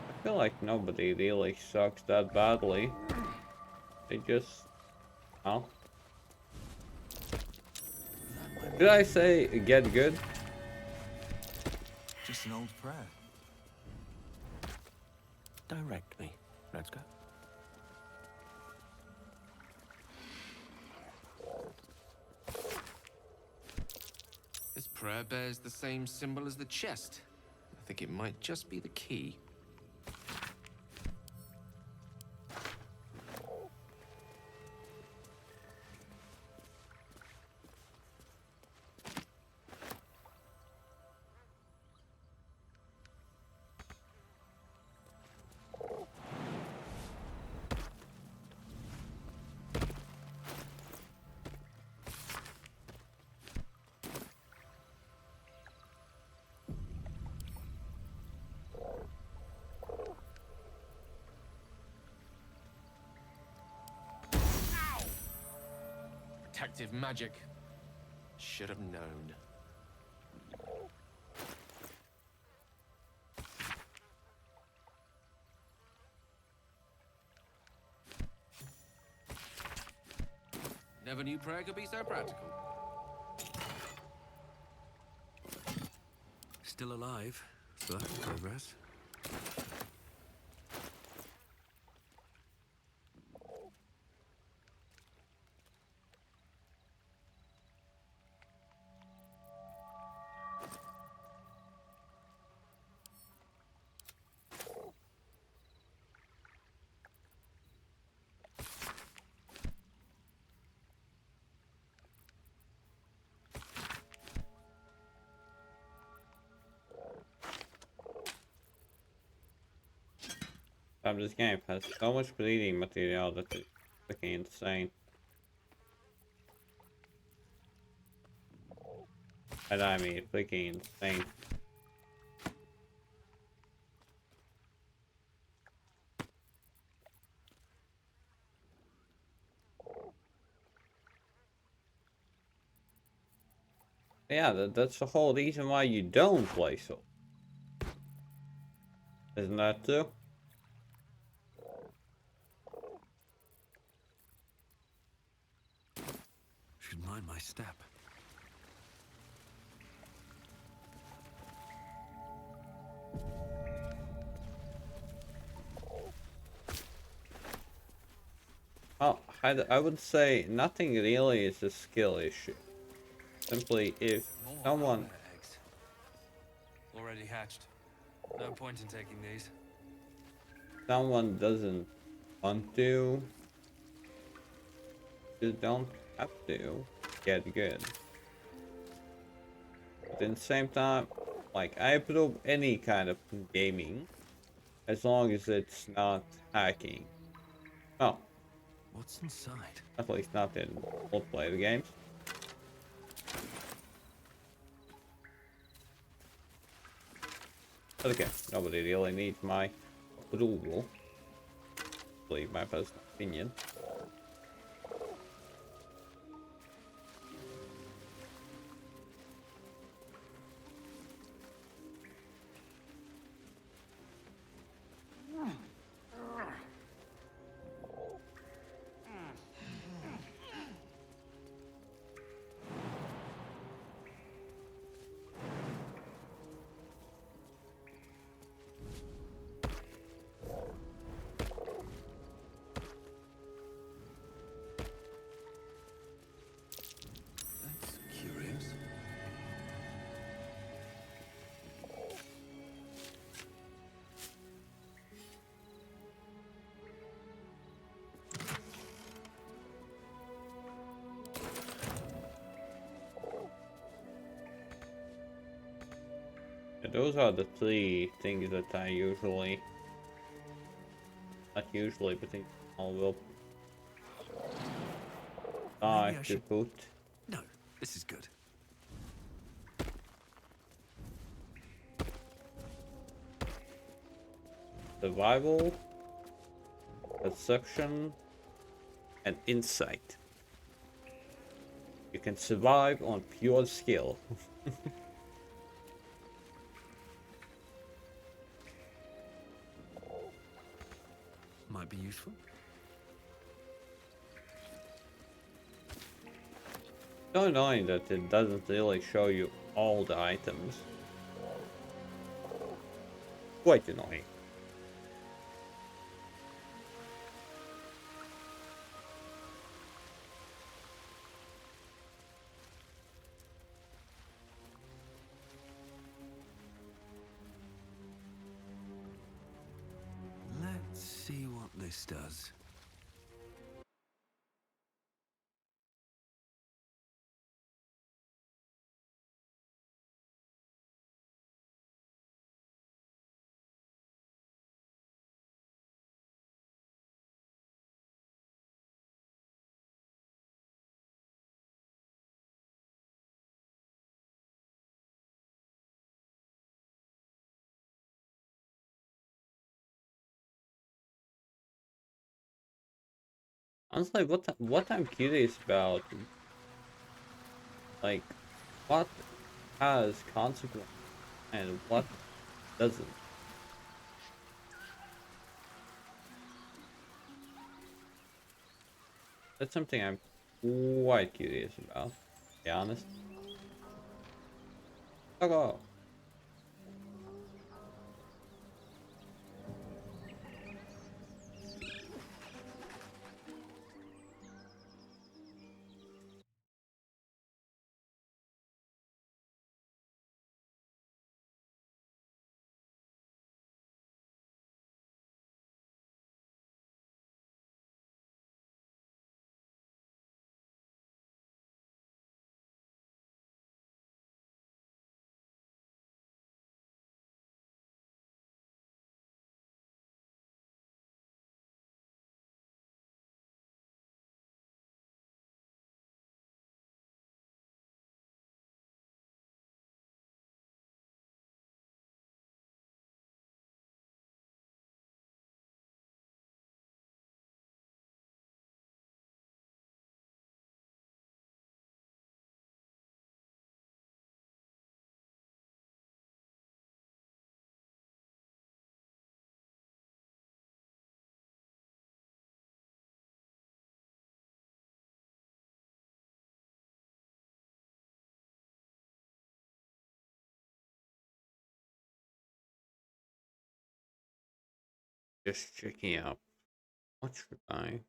I feel like nobody really sucks that badly. They just... Oh. Did I say get good? Just an old prayer. Direct me. Let's go. This prayer bears the same symbol as the chest. I think it might just be the key. Protective magic. Should have known. Never knew prayer could be so practical. Still alive, so that's progress. This game has so much bleeding material that it's freaking insane. And I mean, freaking insane. Yeah, that's the whole reason why you don't play so. Isn't that true? Should mind my step. Oh, I would say nothing really is a skill issue. Simply if someone... Eggs. Already hatched. No point in taking these. Someone doesn't want to, you don't have to get good. But in the same time, like, I approve any kind of gaming as long as it's not hacking. Oh. What's inside? At least not in multiplayer games. But okay, nobody really needs my approval. Believe my personal opinion. Those are the three things that I usually, not usually, but I will to put. No, This is good. Survival, perception, and insight. You can survive on pure skill. Might be useful. So annoying that it doesn't really show you all the items. Quite annoying. Let's see what this does. Honestly, what I'm curious about, like, what has consequence and what doesn't. That's something I'm quite curious about, to be honest. Okay. Just checking out. What should I?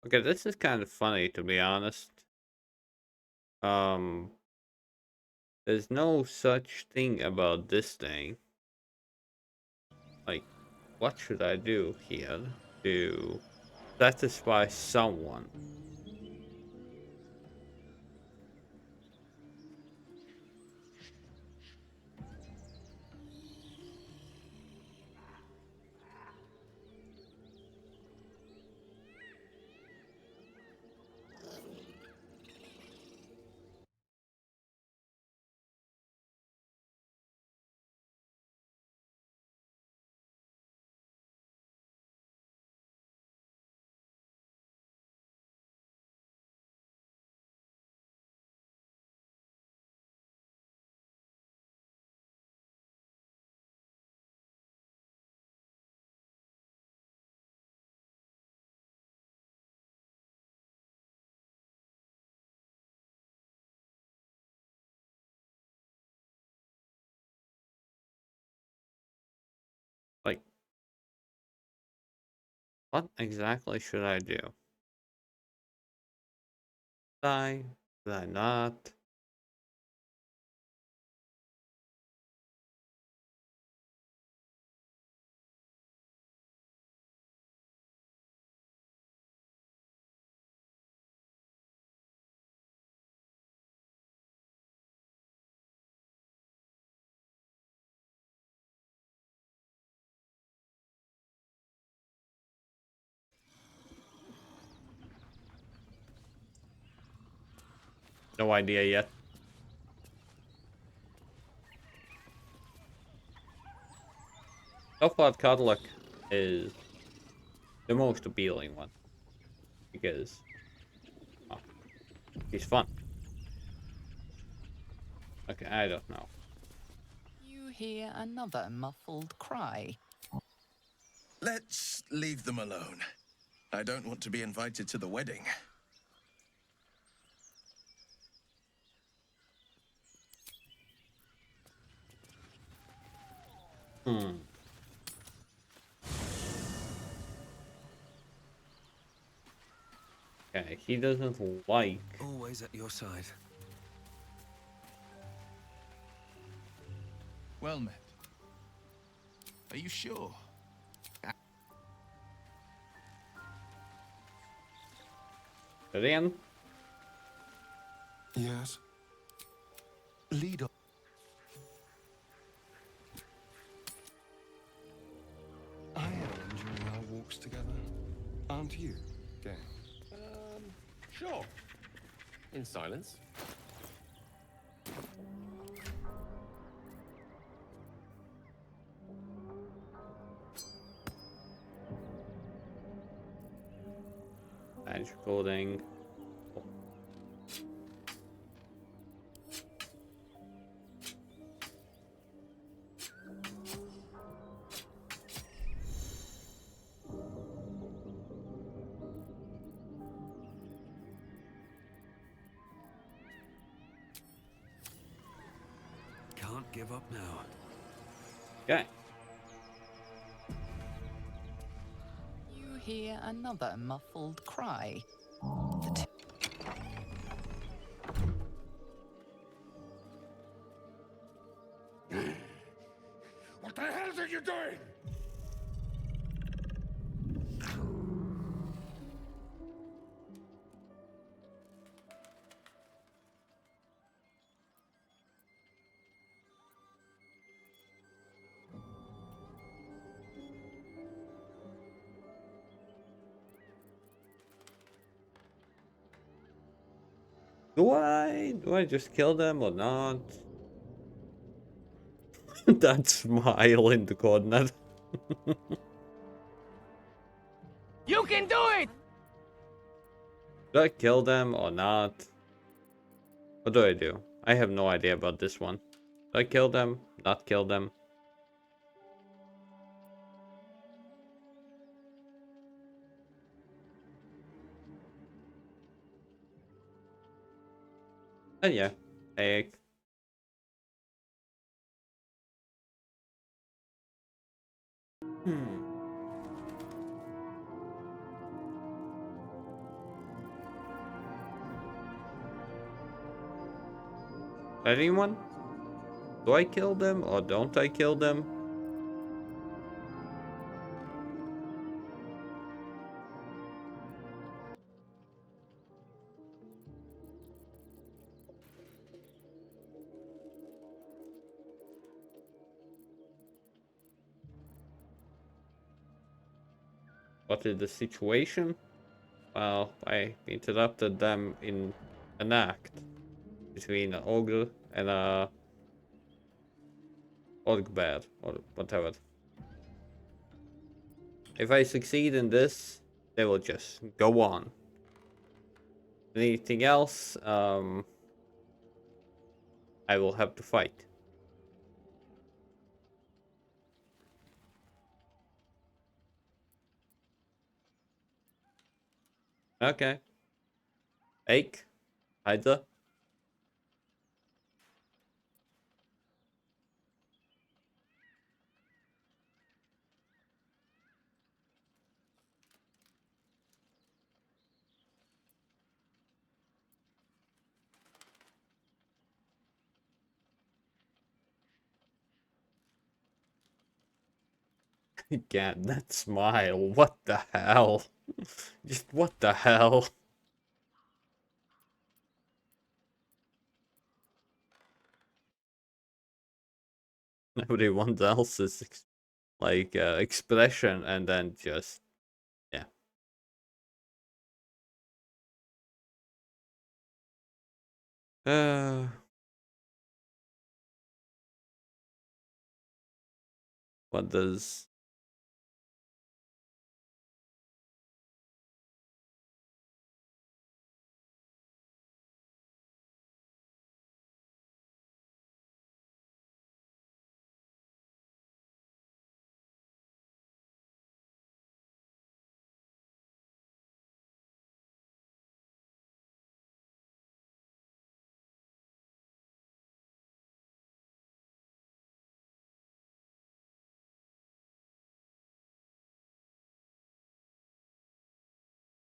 Okay, this is kind of funny, to be honest. Um, there's no such thing about this thing. Like, what should I do here to satisfy someone? What exactly should I do? Die? Did I not? No idea yet. So far, Codluck is the most appealing one because oh, he's fun. Okay, I don't know. You hear another muffled cry. Let's leave them alone. I don't want to be invited to the wedding. Hmm. Okay, he doesn't like. Always at your side. Well met. Are you sure? Again? Yes. Lead on. I am enjoying our walks together. Aren't you, Gale? Sure. In silence. Badge coding. Can't give up now. Okay. You hear another muffled cry. What the hell are you doing? Do I just kill them or not? That smile in the corner. You can do it! Do I kill them or not? What do I do? I have no idea about this one. Do I kill them? Not kill them? Oh yeah. Egg. Hmm. Anyone? Do I kill them or don't I kill them? What is the situation? Well, I interrupted them in an act between an ogre and a orc bear or whatever. If I succeed in this, they will just go on. Anything else, I will have to fight. Okay. Ake, Hydra. Again, that smile. What the hell? Just what the hell? Everyone else's expression, and then just yeah. What does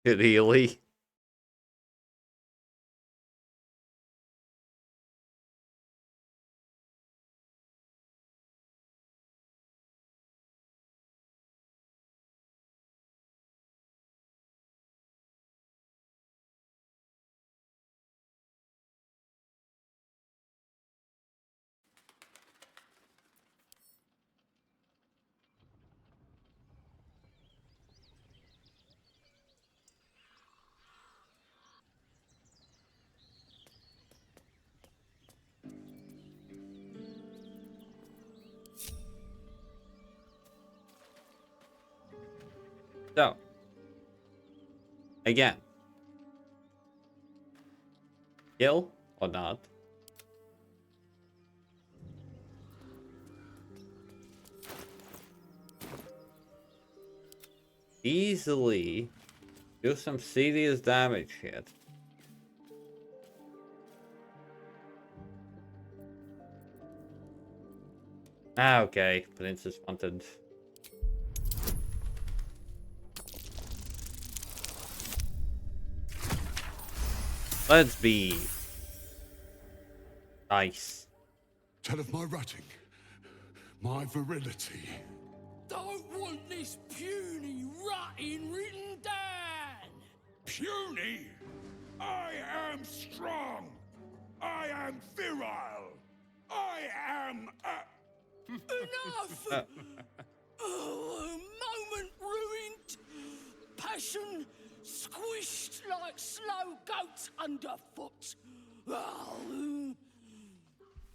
it really? So again, kill or not? Easily do some serious damage here. Ah, okay. Princess wanted. Let's be nice. Tell of my ratting, my virility. Don't want this puny rotting written down. Puny? I am strong. I am virile. I am Enough! Oh, a moment ruined. Passion squished like slow goats underfoot. Oh,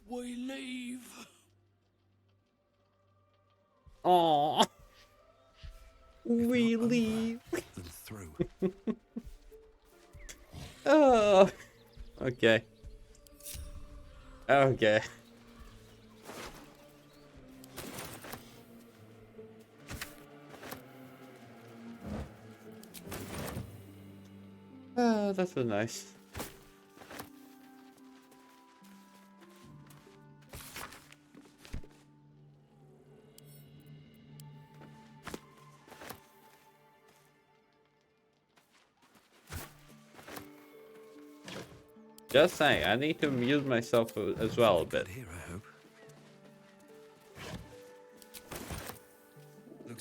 we leave. Aww. We leave. Through. Oh. Okay. Okay. Oh, that was nice. Just saying, I need to mute myself as well a bit. Here, I hope.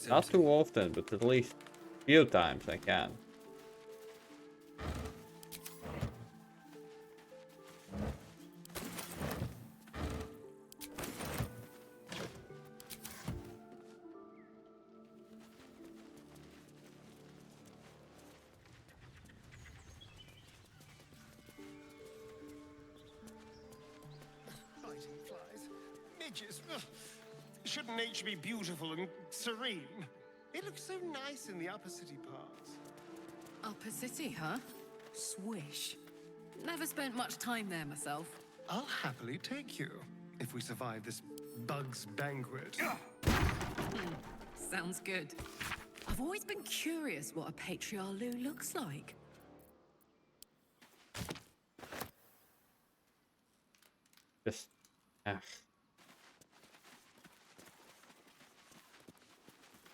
Not too often, but at least a few times I can. Biting flies. Midges. Ugh. Shouldn't nature be beautiful and serene? It looks so nice in the upper city parts. Upper City, huh? Swish. Never spent much time there myself. I'll happily take you, if we survive this bug's banquet. Sounds good. I've always been curious what a patriarch looks like. Just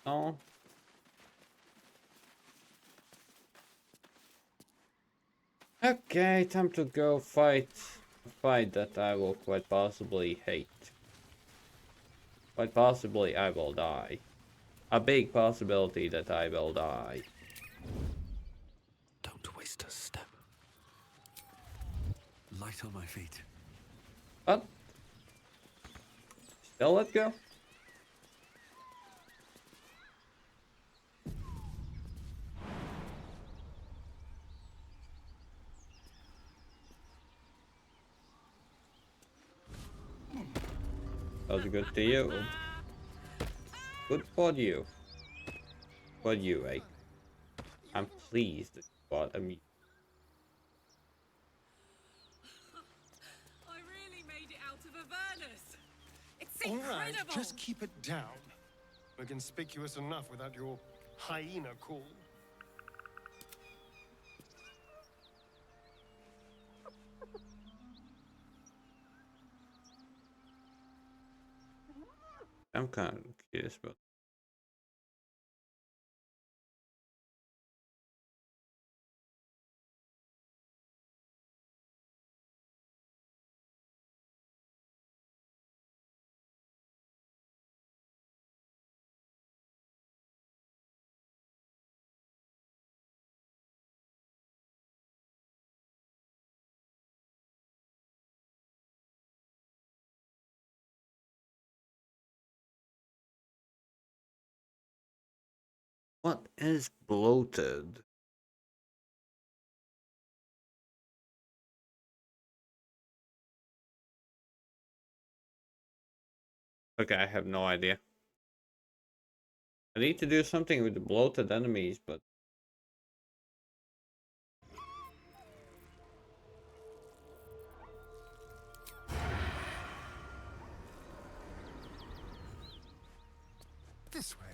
oh. Okay, time to go fight a fight that I will quite possibly hate. Quite possibly I will die. a big possibility that I will die. Don't waste a step. Light on my feet. What? Still let go? That was good to you. Good for you. For you, eh? I'm pleased that you bought a meat. I really made it out of Avernus. It's All incredible. right, just keep it down. We're conspicuous enough without your hyena call. I'm kind of curious about. What is bloated? Okay, I have no idea. I need to do something with the bloated enemies, but This way.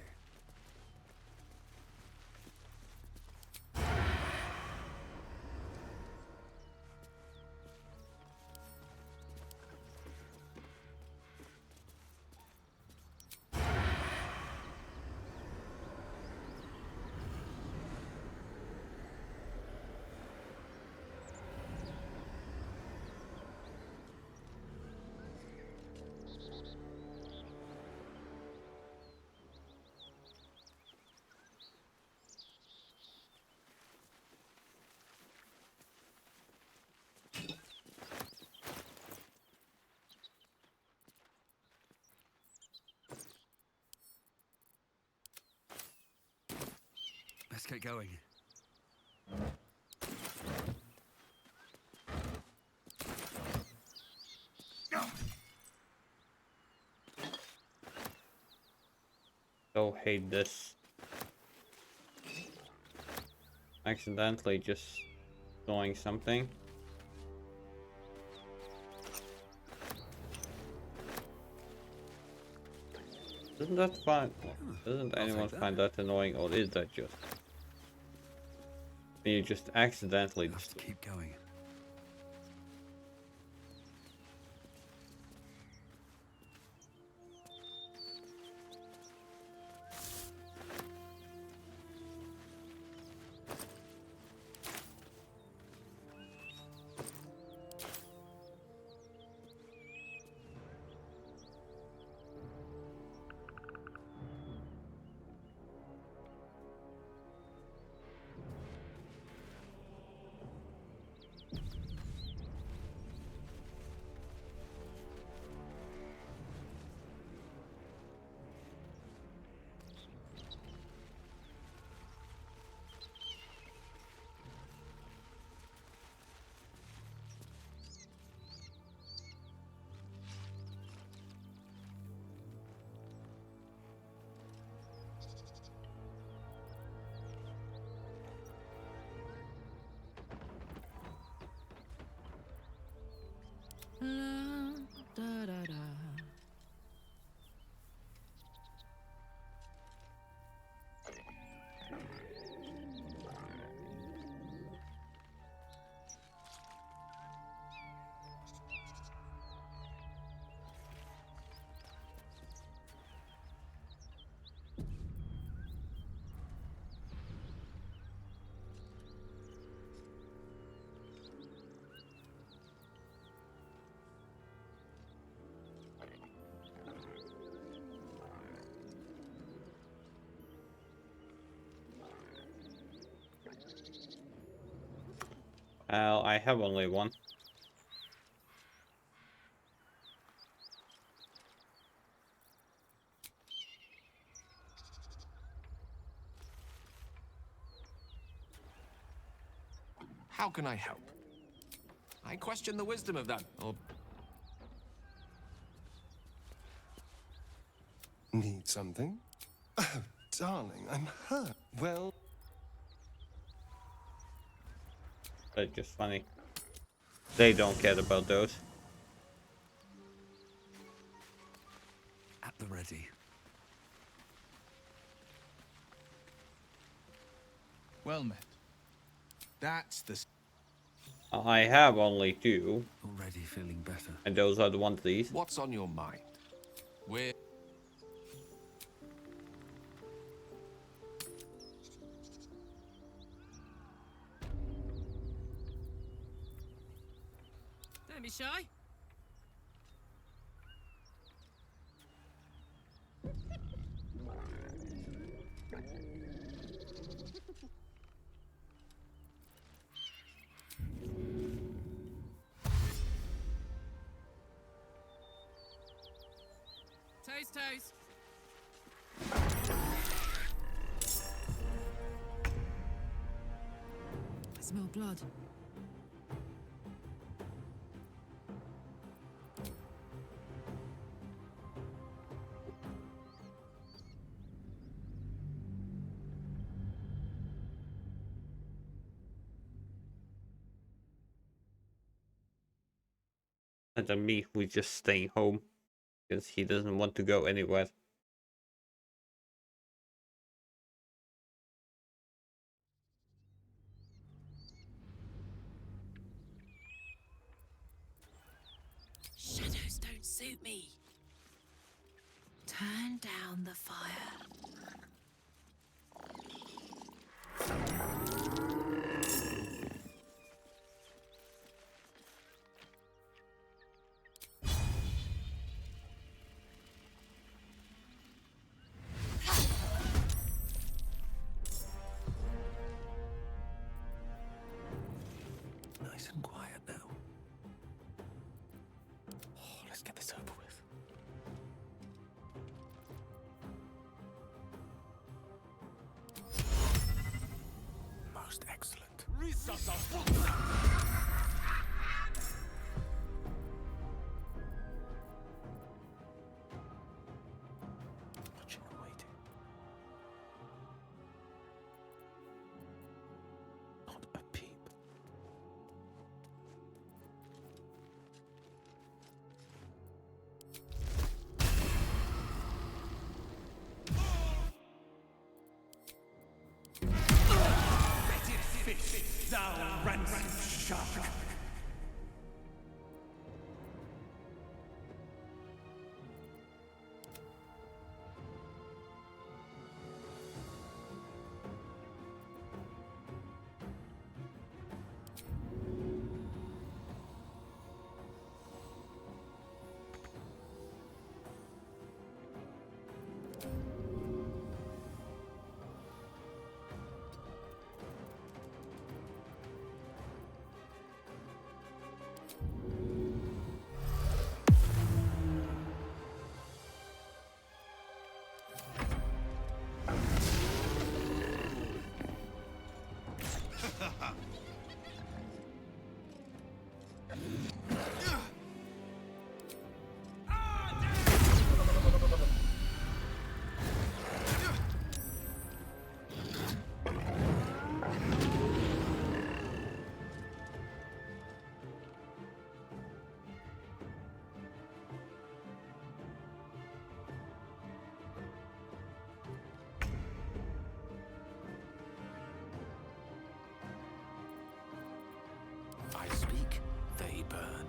Let's get going. so hate this. Accidentally just doing something. Isn't that fun? Doesn't anyone find that annoying, or is that just you just accidentally just keep going? I have only one. How can I help? I question the wisdom of that. Or Need something? Oh, darling, I'm hurt. Well, That's just funny. They don't care about those. At the ready. Well met. That's the... I have only two. Already feeling better. And those are the ones these. what's on your mind? We're... Don't be shy. Toes, toes. I smell blood. And then me, who's just staying home because he doesn't want to go anywhere. Shadows don't suit me. Turn down the fire. nice and quiet now. Oh, let's get this over with. Most excellent. Watching and waiting. Not a peep. Fish, thou ransom shark. I speak, they burn.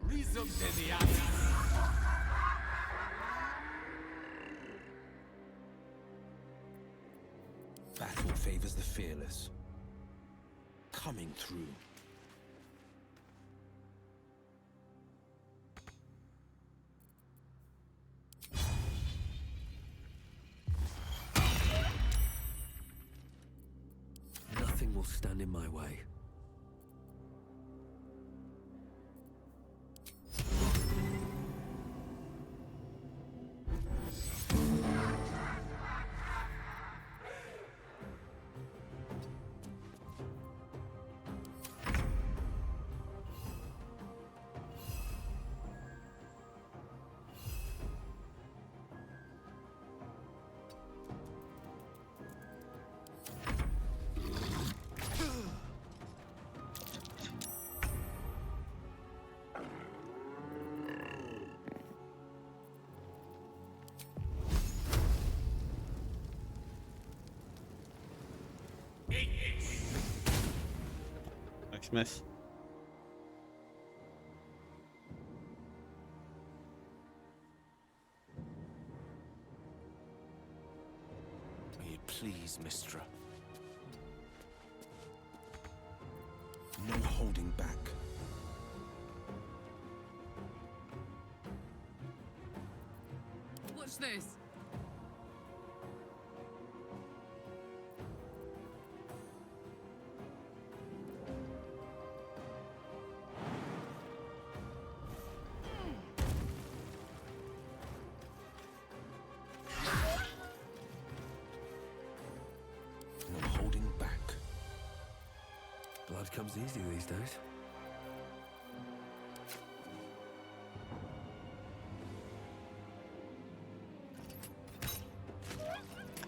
Resume to the ice. Battle favors the fearless. Coming through. Nothing will stand in my way. Nice miss. May it please, Mistra. No holding back. What's this? No holding back. Blood comes easy these days.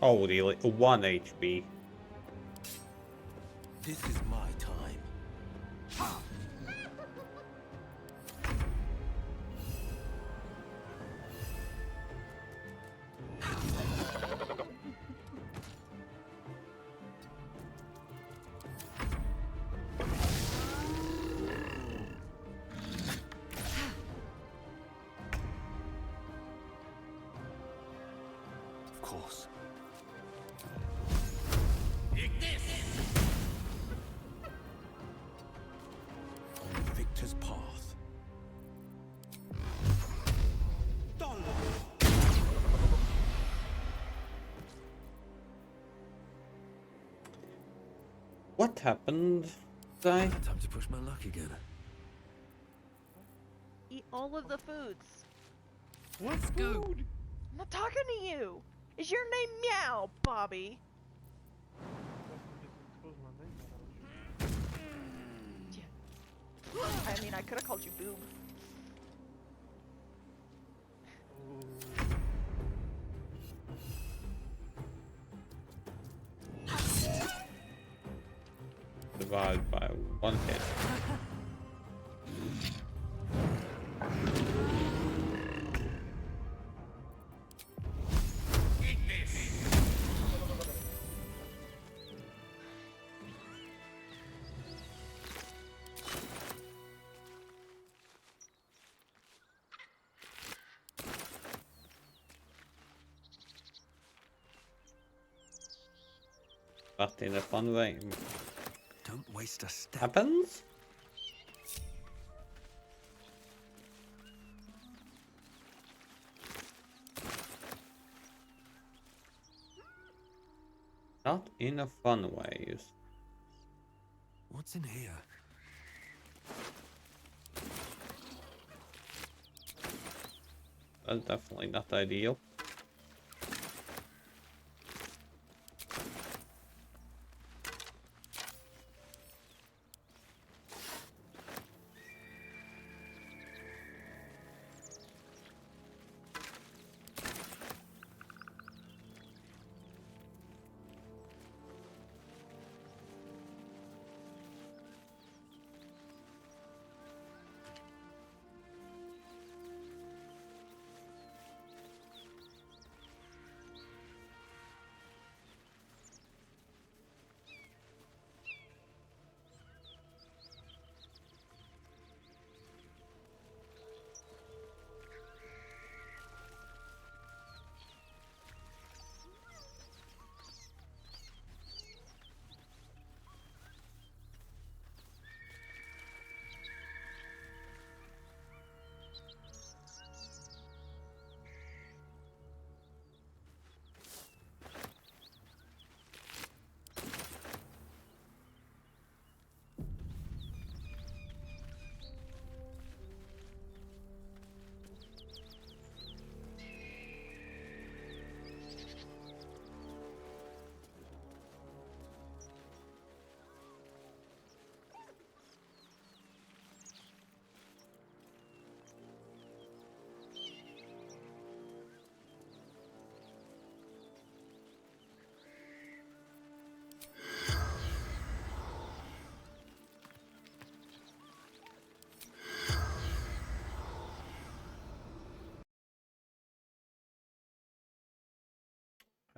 Oh, really? 1 HP. This is my time. Of course. On the victor's path. What happened? Time to push my luck again. Eat all of the foods. Let's go. I'm not talking to you. Is your name Meow, Bobby? I mean, I could have called you Boob. Divided by 1 hit. But in a fun way. Don't waste a step. Happens? Not in a fun way. What's in here? That's definitely not ideal.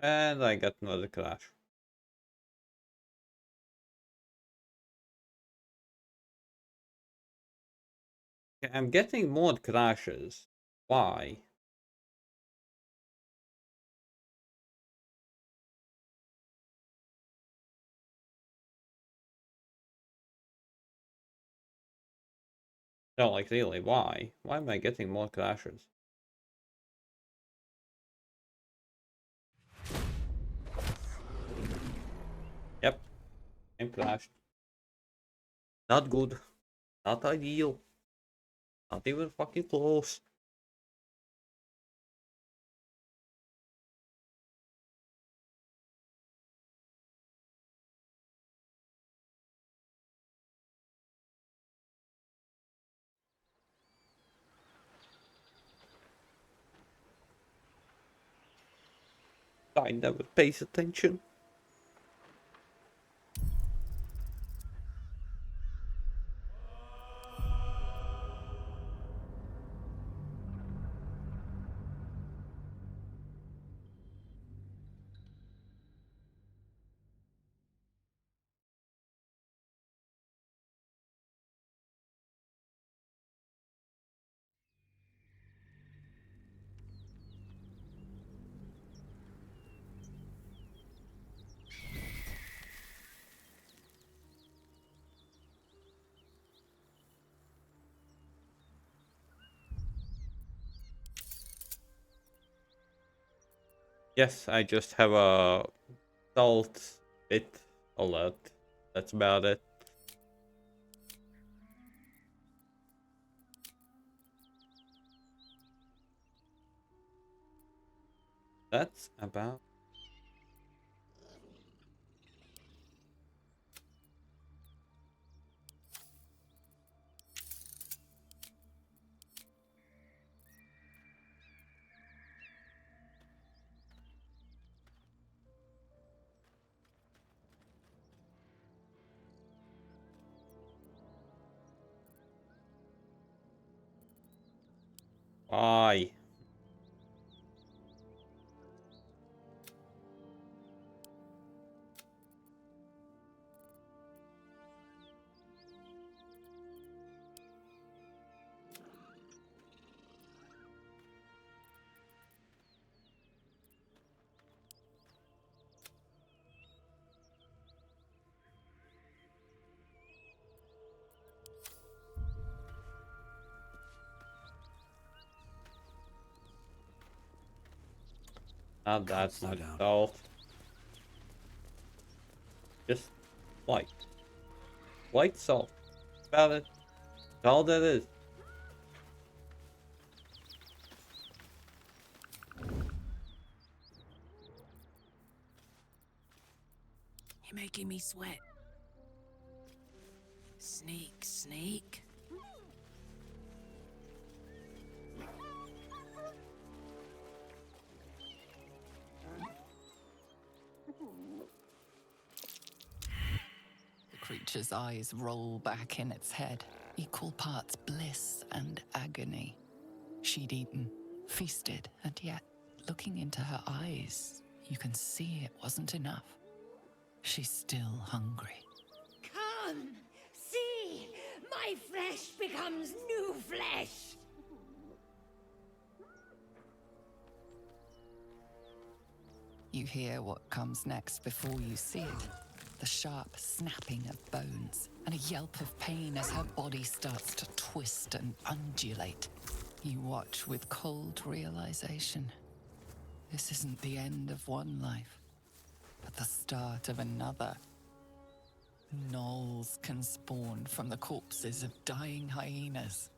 And I got another crash. Okay, I'm getting more crashes. Why? No, like really, why? Why am I getting more crashes? Yep, I'm crashed. Not good. Not ideal. Not even fucking close. I never pays attention. Yes, I just have a salt bit alert. That's about it. That's about. Why? Not that much salt. Just white. White salt. About it. That's all that is. You're making me sweat. Sneak, sneak. The creature's eyes roll back in its head, equal parts bliss and agony. She'd eaten, feasted, and yet, looking into her eyes, you can see it wasn't enough. She's still hungry. Come, see, my flesh becomes new flesh. You hear what comes next before you see it. The sharp snapping of bones, and a yelp of pain as her body starts to twist and undulate. You watch with cold realization. This isn't the end of one life, but the start of another. Gnolls can spawn from the corpses of dying hyenas.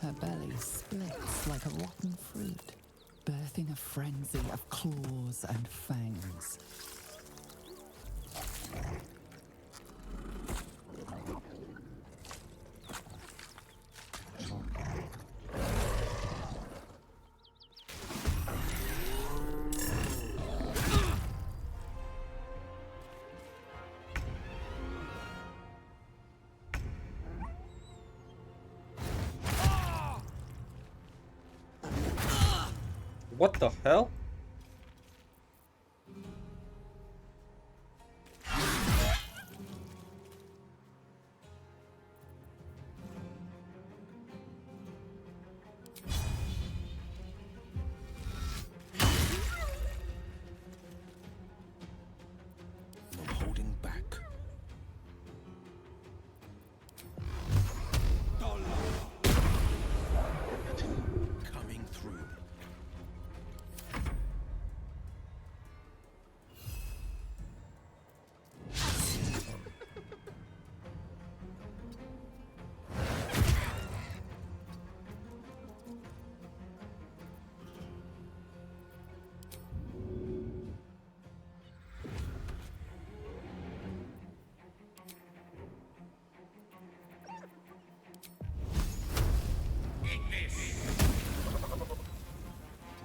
Her belly splits like a rotten fruit, birthing a frenzy of claws and fangs. What the hell? No holding back. Coming through.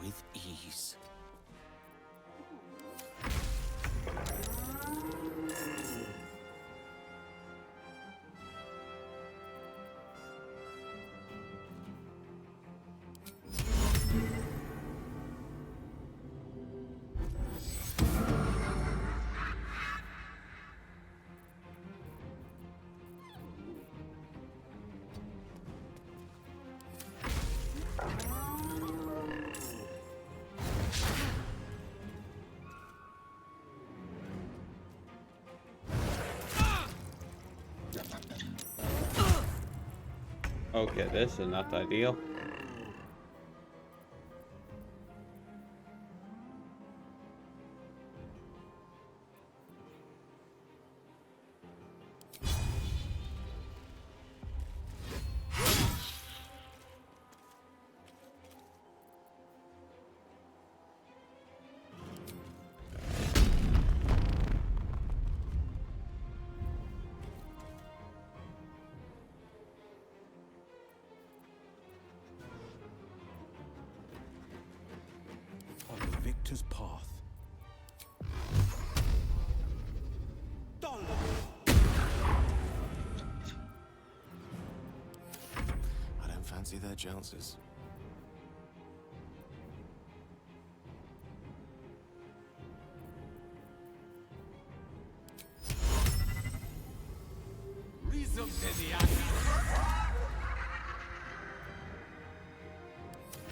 With ease. Okay, this is not ideal. On the victor's path. I don't fancy their chances.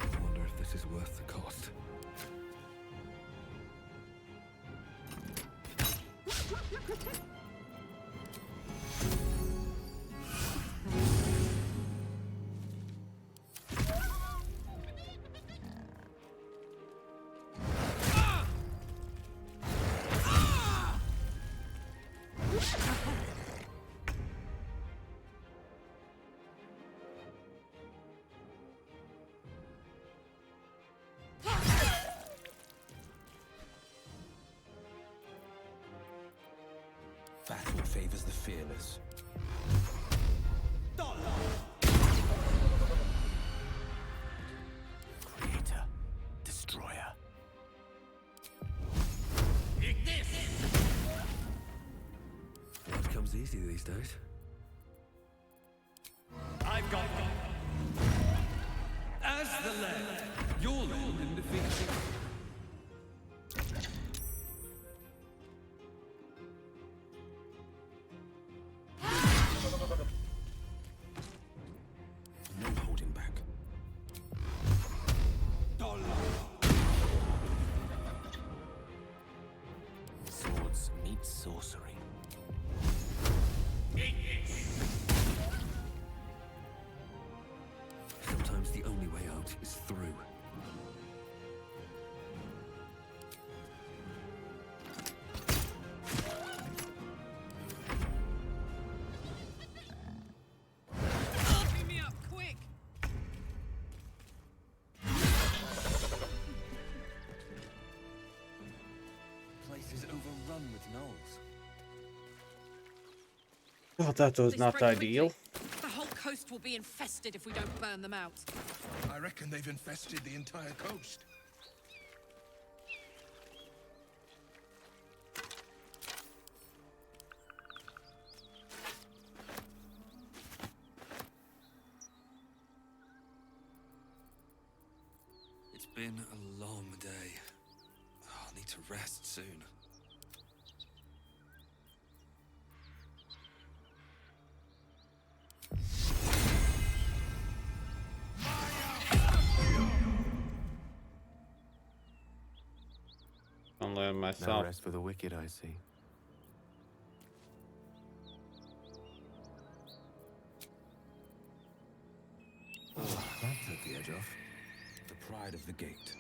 I wonder if this is worth the cost. Battle favors the fearless. Creator, destroyer. Blood comes easy these days. I've got them. As the land, your land in defeat. No holding back. Swords meet sorcery. Sometimes the only way out is through. Beat me up, quick! Place is overrun with gnolls. Oh, that was They not spread ideal. quickly. The whole coast will be infested if we don't burn them out. I reckon they've infested the entire coast. It's been a long day. I'll need to rest soon. I'll learn No myself. rest for the wicked, I see. Oh, that took the edge off. The pride of the gate.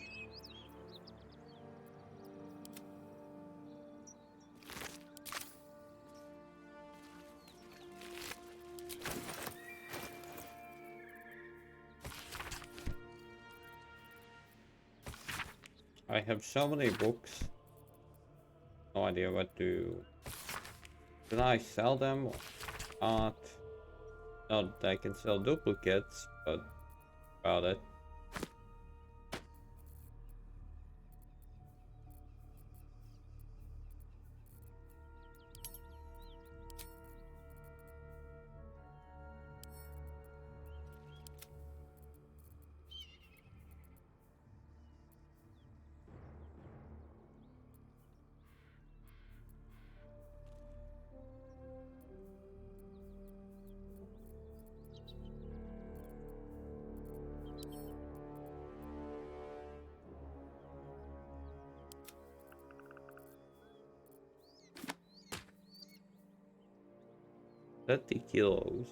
I have so many books. No idea what to... Can I sell them or not? Not that I can sell duplicates, but about it. $30 kilos.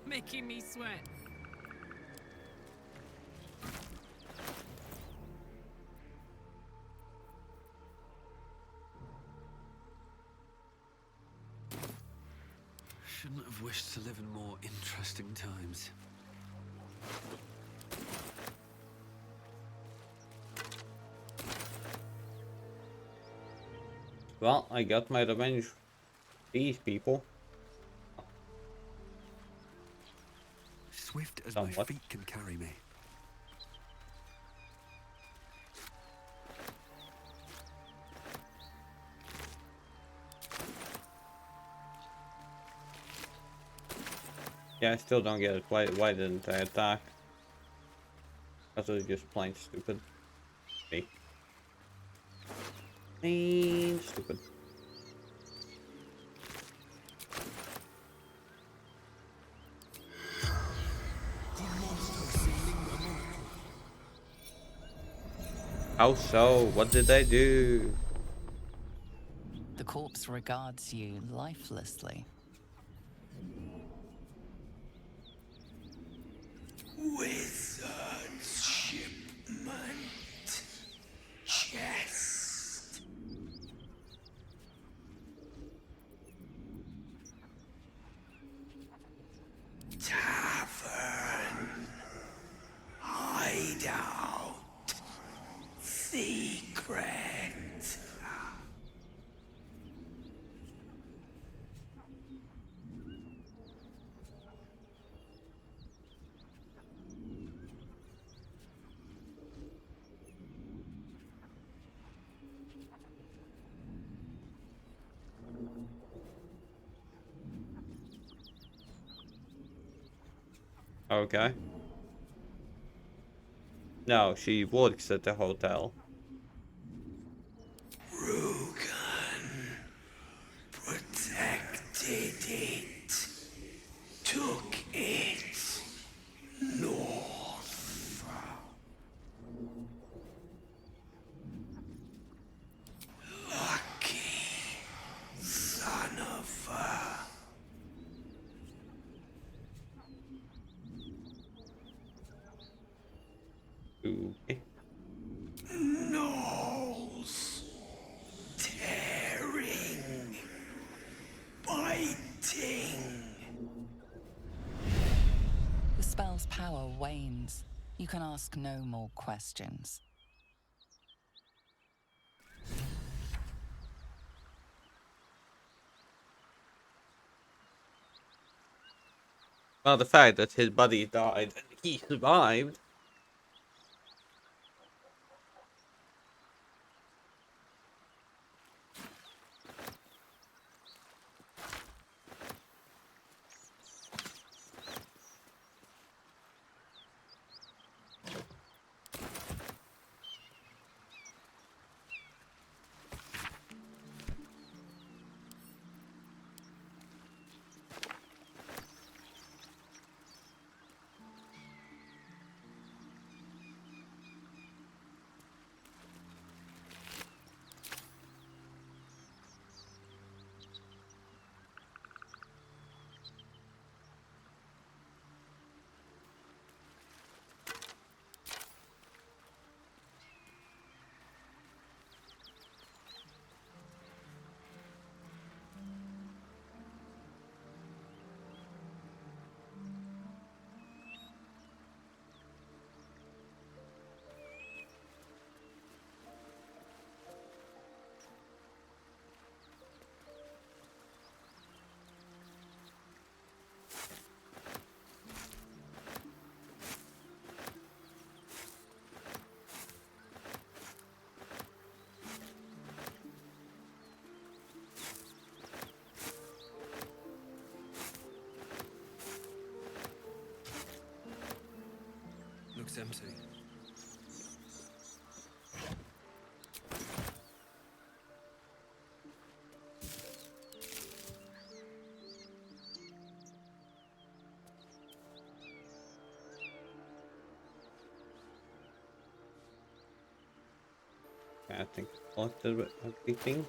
Making me sweat. Shouldn't have wished to live in more interesting times. Well, I got my revenge. These people. Swift as Somewhat. my feet can carry me. Yeah, I still don't get it. Why didn't I attack? Because it was just plain stupid. Me. Plain stupid. How so? What did I do? The corpse regards you lifelessly. Wizard's shipment. Chest. Tavern. Hideout. Secret. Okay. No, she works at the hotel. Rugan protected it, took it north. Lucky son of a... Okay. Gnawls, tearing, biting. The spell's power wanes. You can ask no more questions. Well, the fact that his buddy died and he survived. Looks empty. I think I collected everything.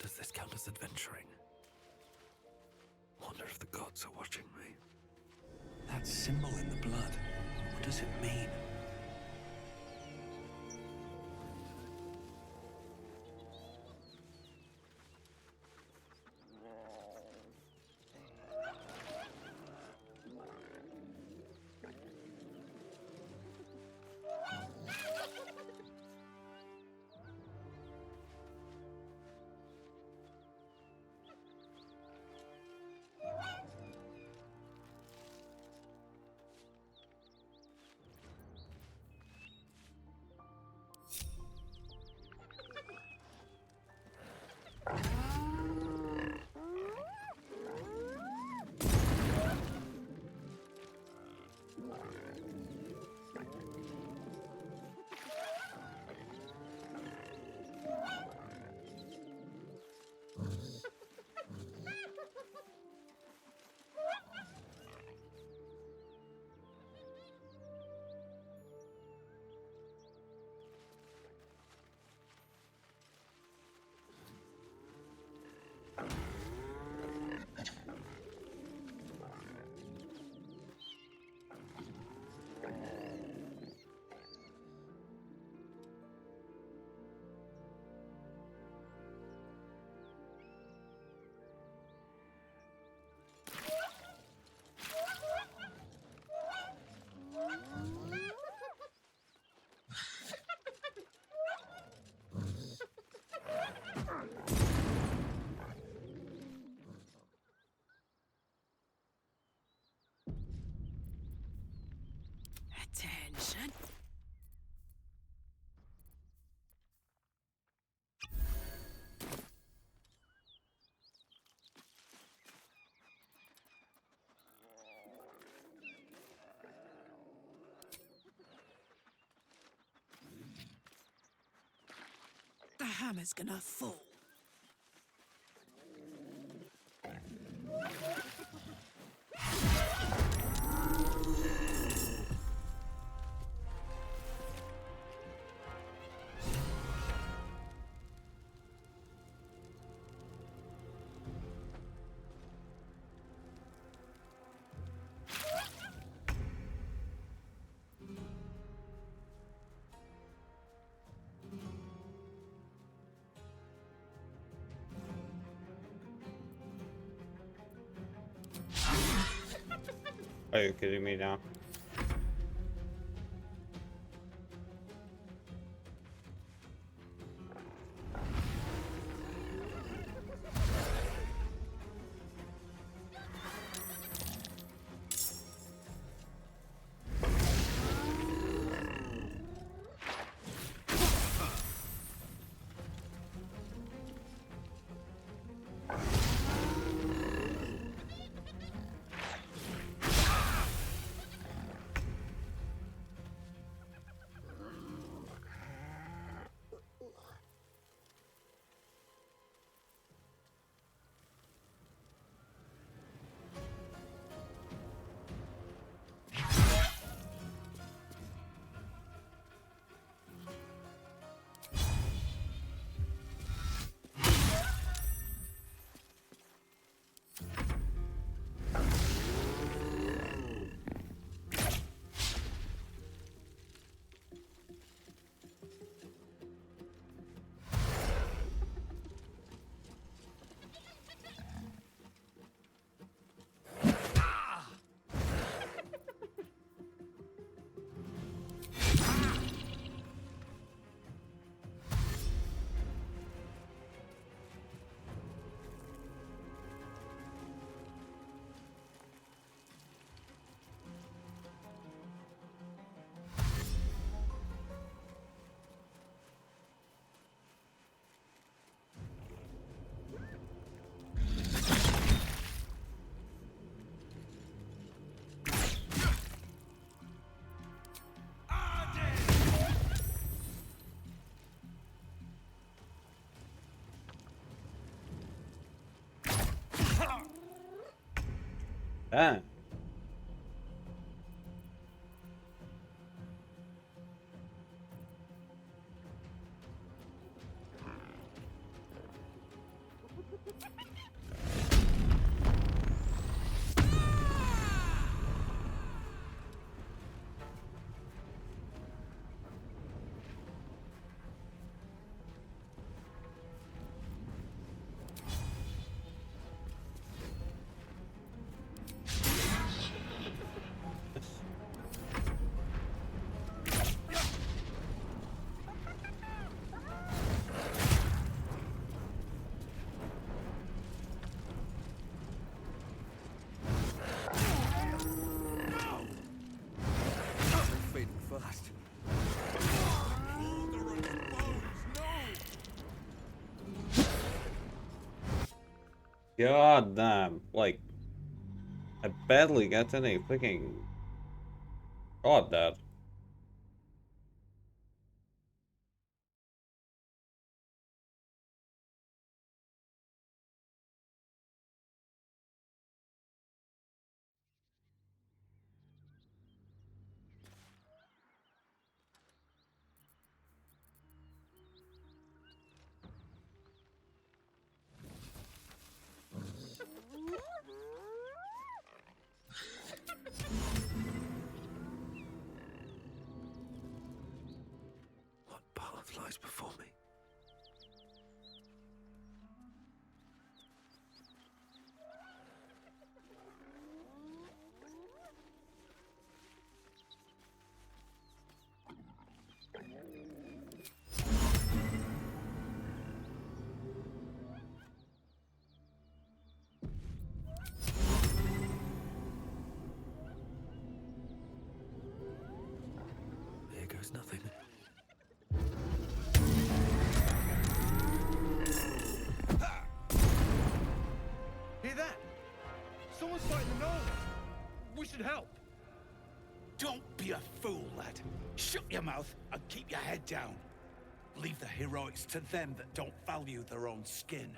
Does this count as adventuring? Wonder if the gods are watching me. That symbol in the blood, what does it mean? Shen? The hammer's gonna fall. Are you kidding me now? Ah. God damn, like, I barely get any freaking... God, that. Hear that? Someone's fighting the gnolls. We should help. Don't be a fool, lad. Shut your mouth and keep your head down. Leave the heroics to them that don't value their own skin.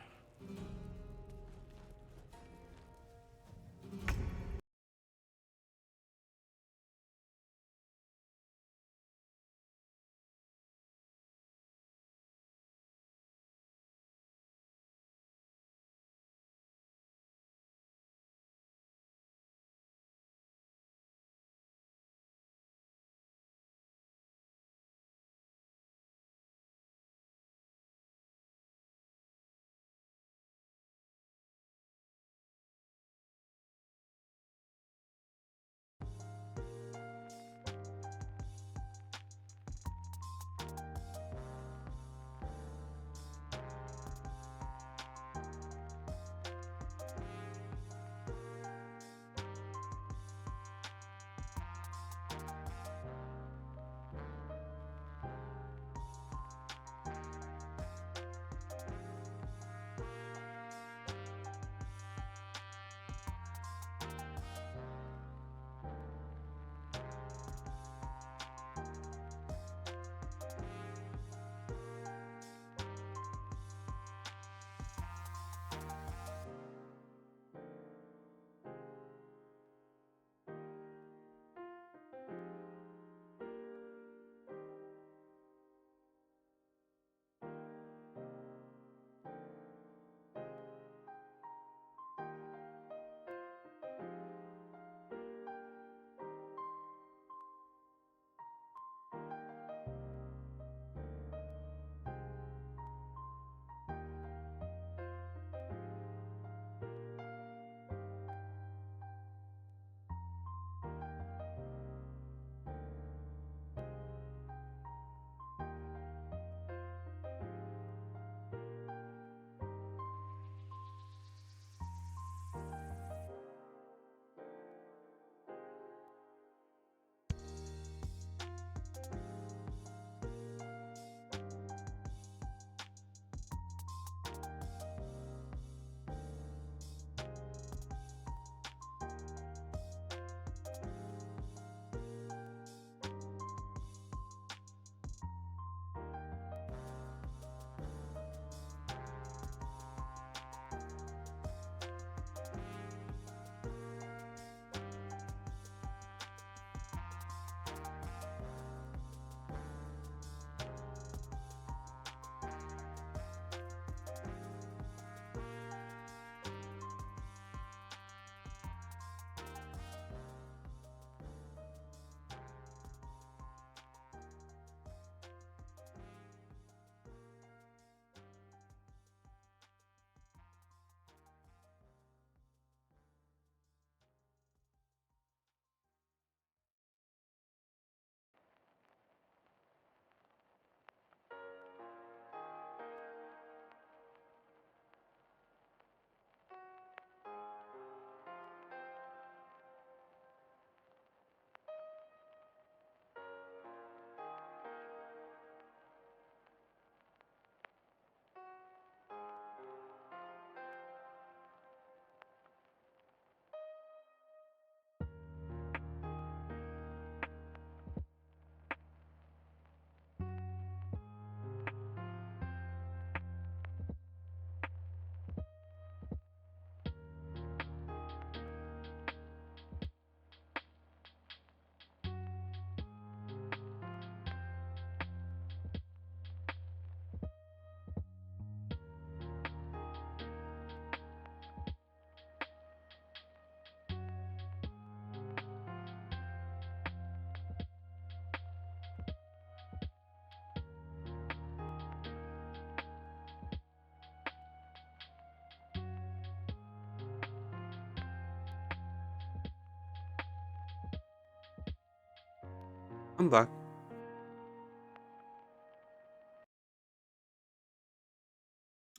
I'm back.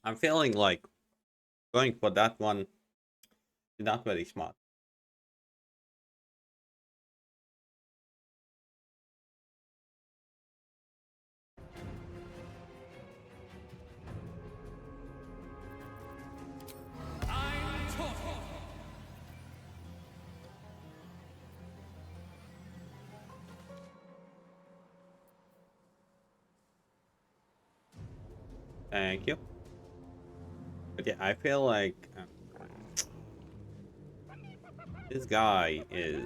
I'm feeling like going for that one is not very smart. I'm tough. Thank you. But yeah, I feel like this guy is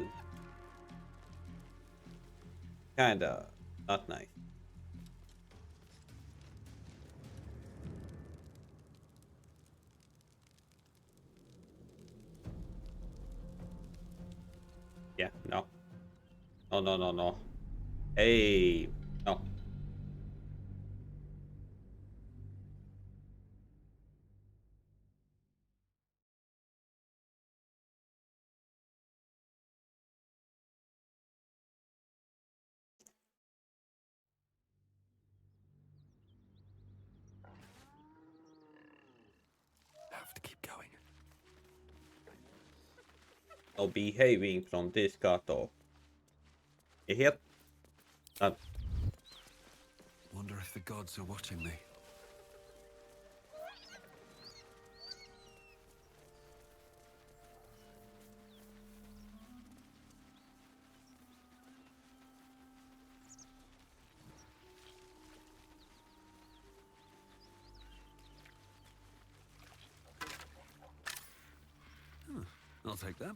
kinda not nice. Yeah, no. No, no, no, no. Hey, no. Have to keep going. No behaving from this cutoff. You hear? Wonder if the gods are watching me. I'll take that.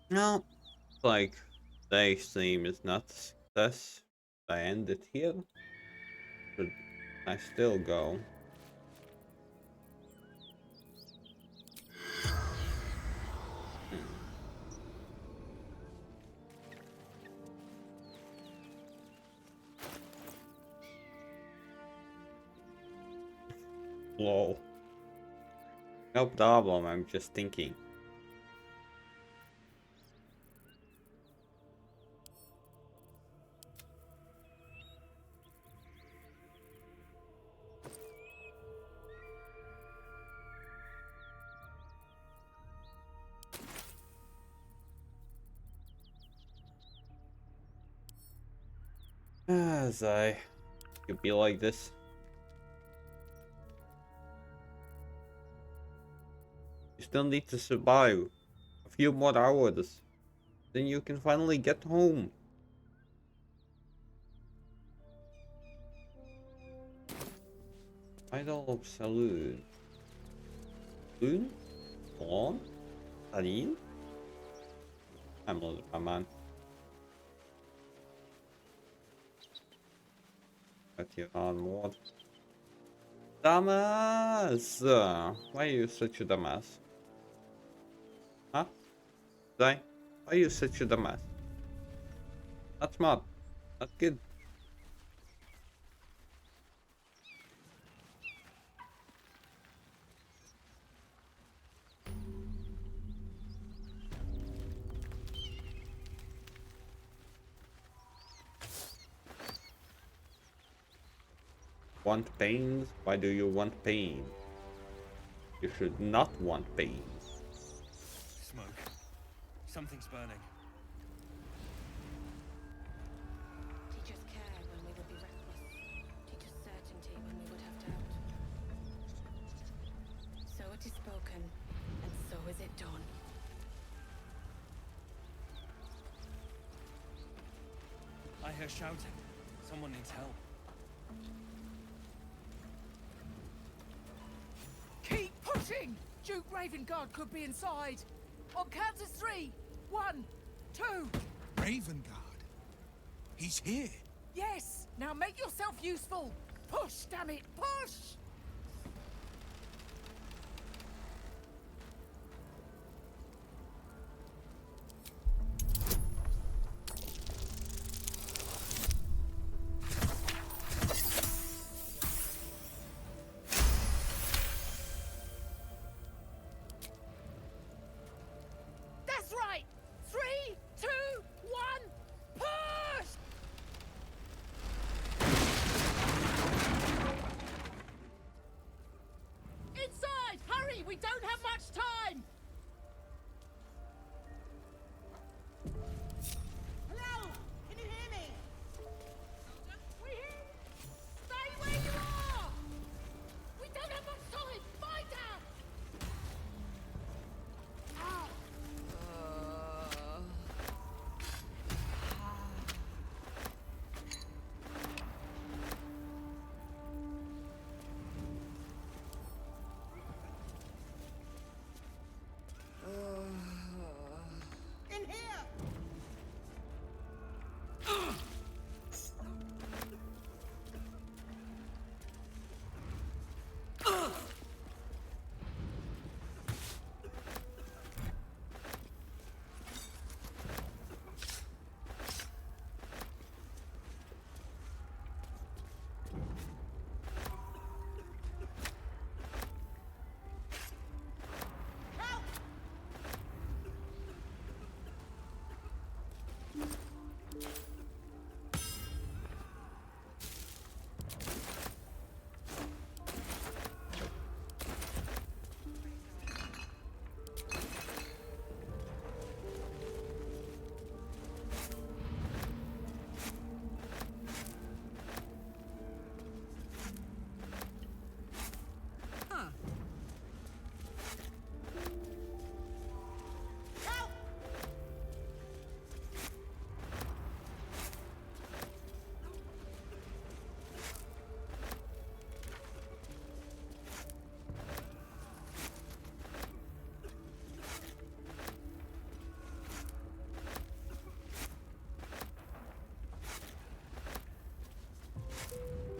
No. Like, the stream is not a success. I end it here. Should I still go? Lol. No problem, I'm just thinking. As I could be like this. You still need to survive a few more hours. Then you can finally get home. Idol of Saloon. Saloon? On? Sarin? I'm not my man. But you're on more. Dumbass! Why are you such a dumbass? Huh? Why are you such a dumbass? Not smart. Not good. Want pains? Why do you want pain? You should not want pain. Smoke. Something's burning. Teach us care when we would be reckless. Teach us certainty when we would have doubt. So it is spoken, and so is it done. I hear shouting. Someone needs help. Keep pushing! Duke Ravengard could be inside. On count of 3. 1, 2. Ravengard? He's here. Yes! Now make yourself useful! Push, damn it! Push! That's right! 3, 2, 1, push!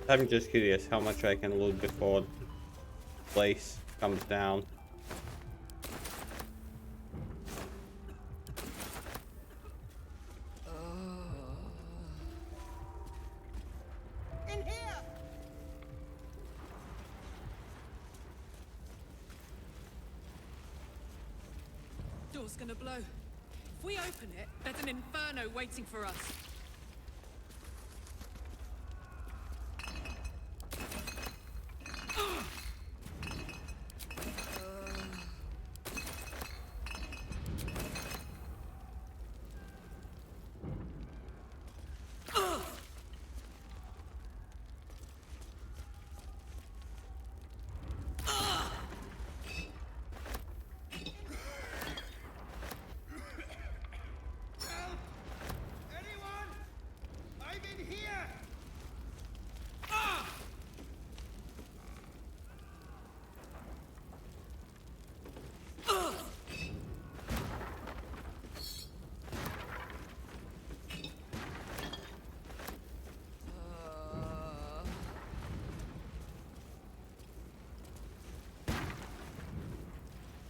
I'm just curious how much I can loot before the place comes down. In here! Door's gonna blow. If we open it, there's an inferno waiting for us.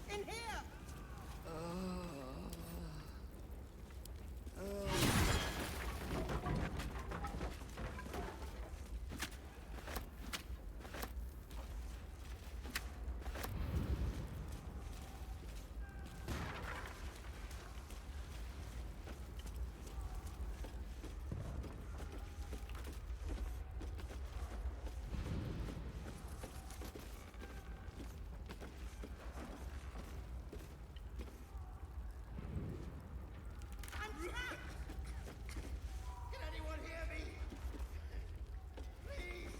In here! I'm trapped! Can anyone hear me? Please!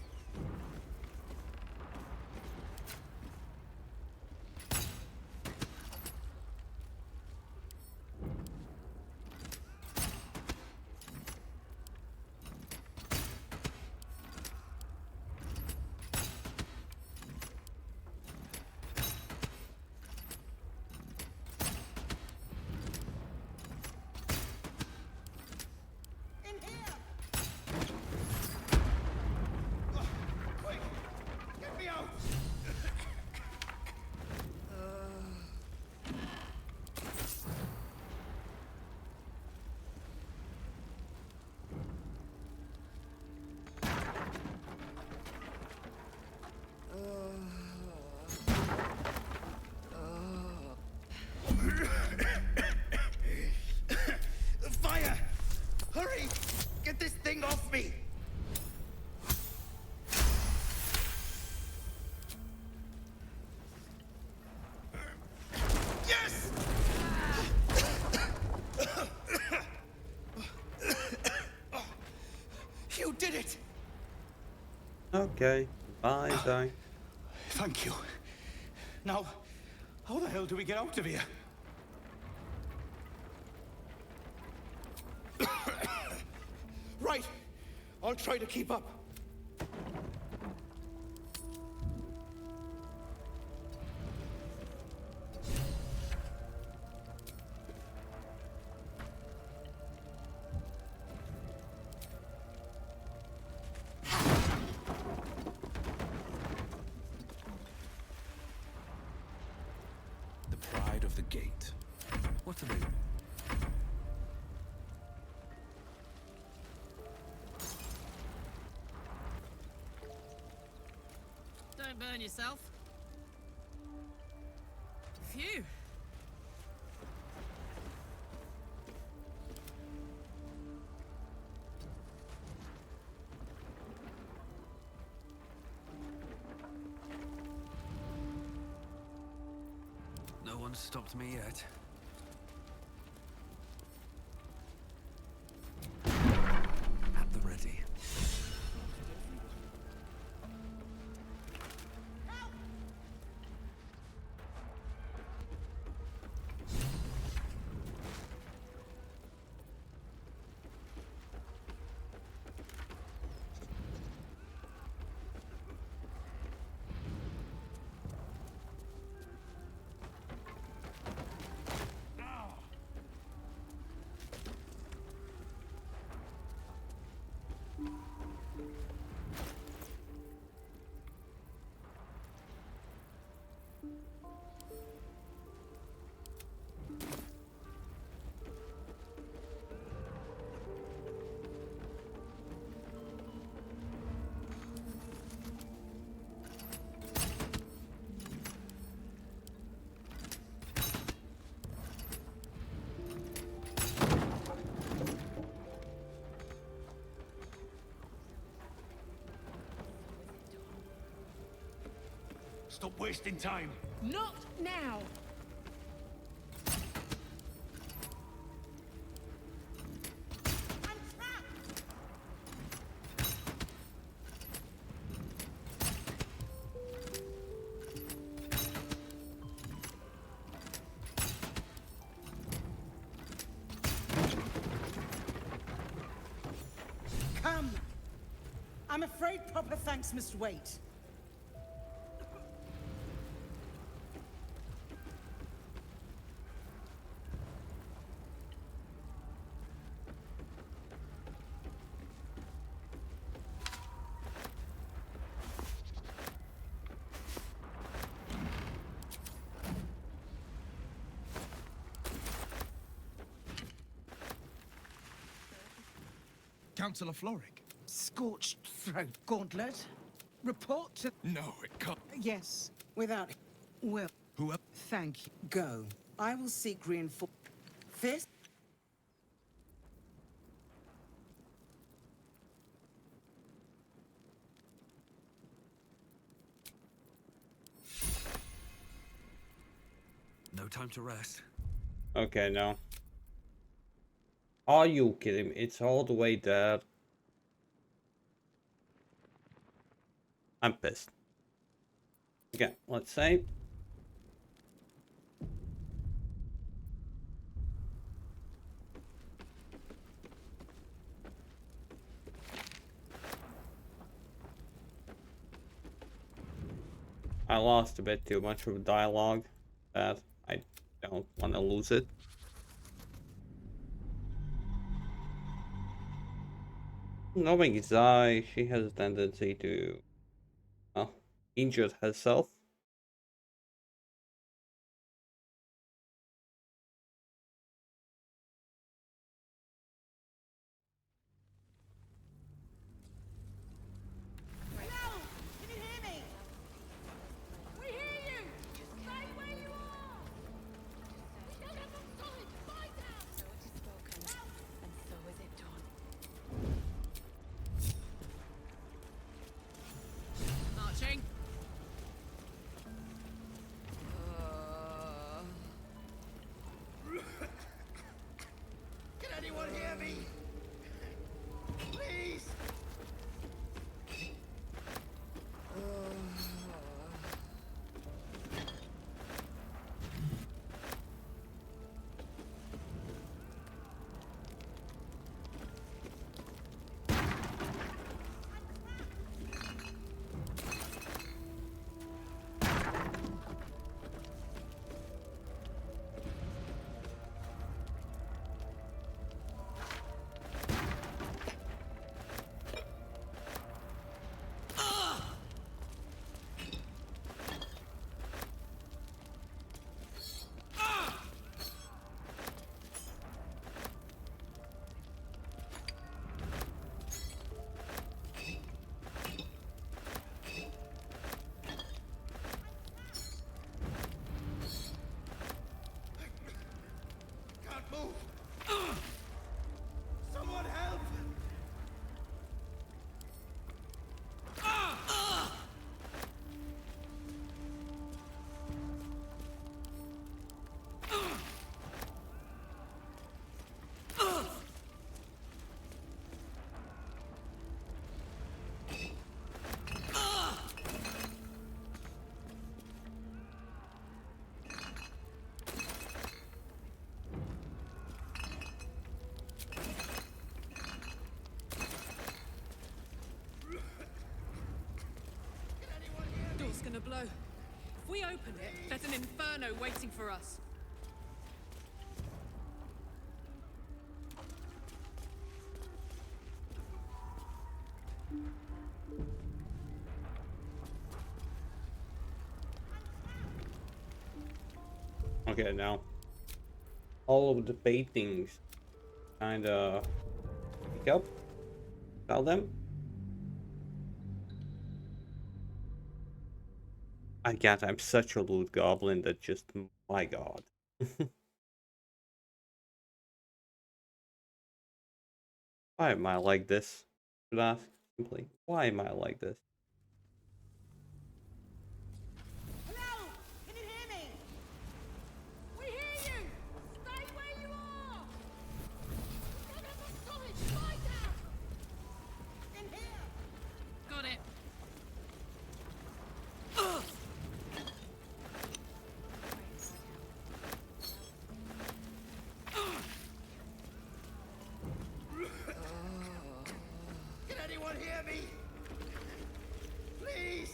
In here! Quick! Get me out! Fire! Hurry! Get this thing off me! Yes! You did it! Okay, bye, bye. Thank you. Now, how the hell do we get out of here? Right. I'll try to keep up. The pride of the gate. What are they? Don't burn yourself. Phew. No one's stopped me yet. At the ready. Stop wasting time. Not now. Come. I'm afraid proper thanks must wait. Councillor Floric. Scorched throat gauntlet. Report to... No, it can't. Yes, without... Well, Whoever. thank you. Go. I will seek reinforcement. Fist? No time to rest. Okay, no. Are you kidding me? It's all the way there. I'm pissed. Okay, let's save. I lost a bit too much of dialogue, that I don't want to lose it. Knowing Zai, she has a tendency to injure herself. Hello! Can you hear me? We hear you! Stay where you are! We don't have enough solid! Fight out! So it is spoken, and so is it done. Marching. Can anyone hear me? Please! Can't move! Someone help! Door's gonna blow. If we open it, there's an inferno waiting for us. Okay, now all of the paintings kinda pick up, sell them. I'm such a loot goblin that just, my god. Why am I like this? Should ask simply, why am I like this? Anyone hear me? Please!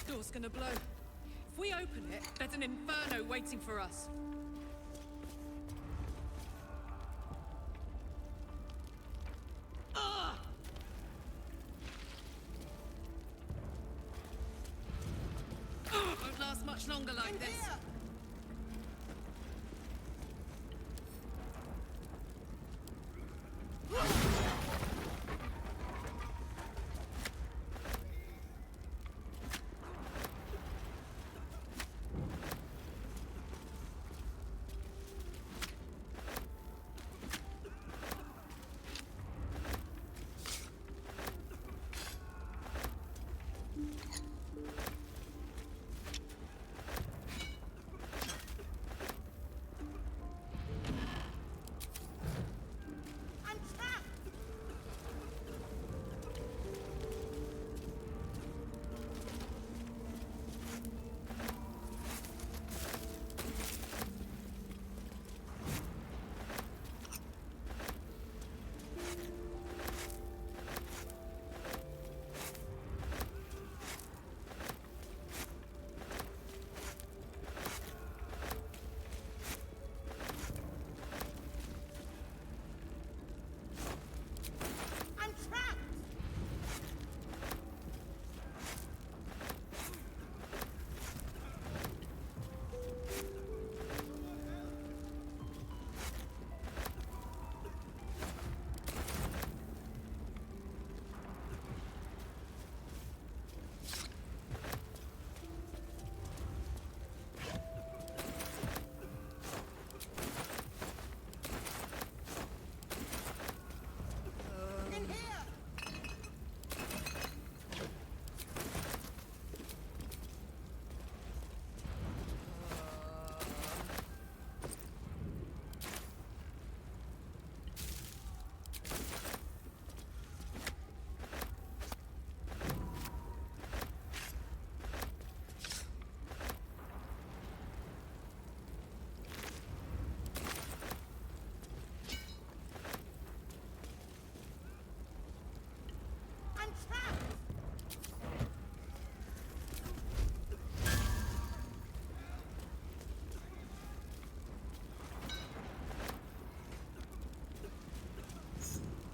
Door's gonna blow. If we open it, there's an inferno waiting for us. Won't last much longer like this.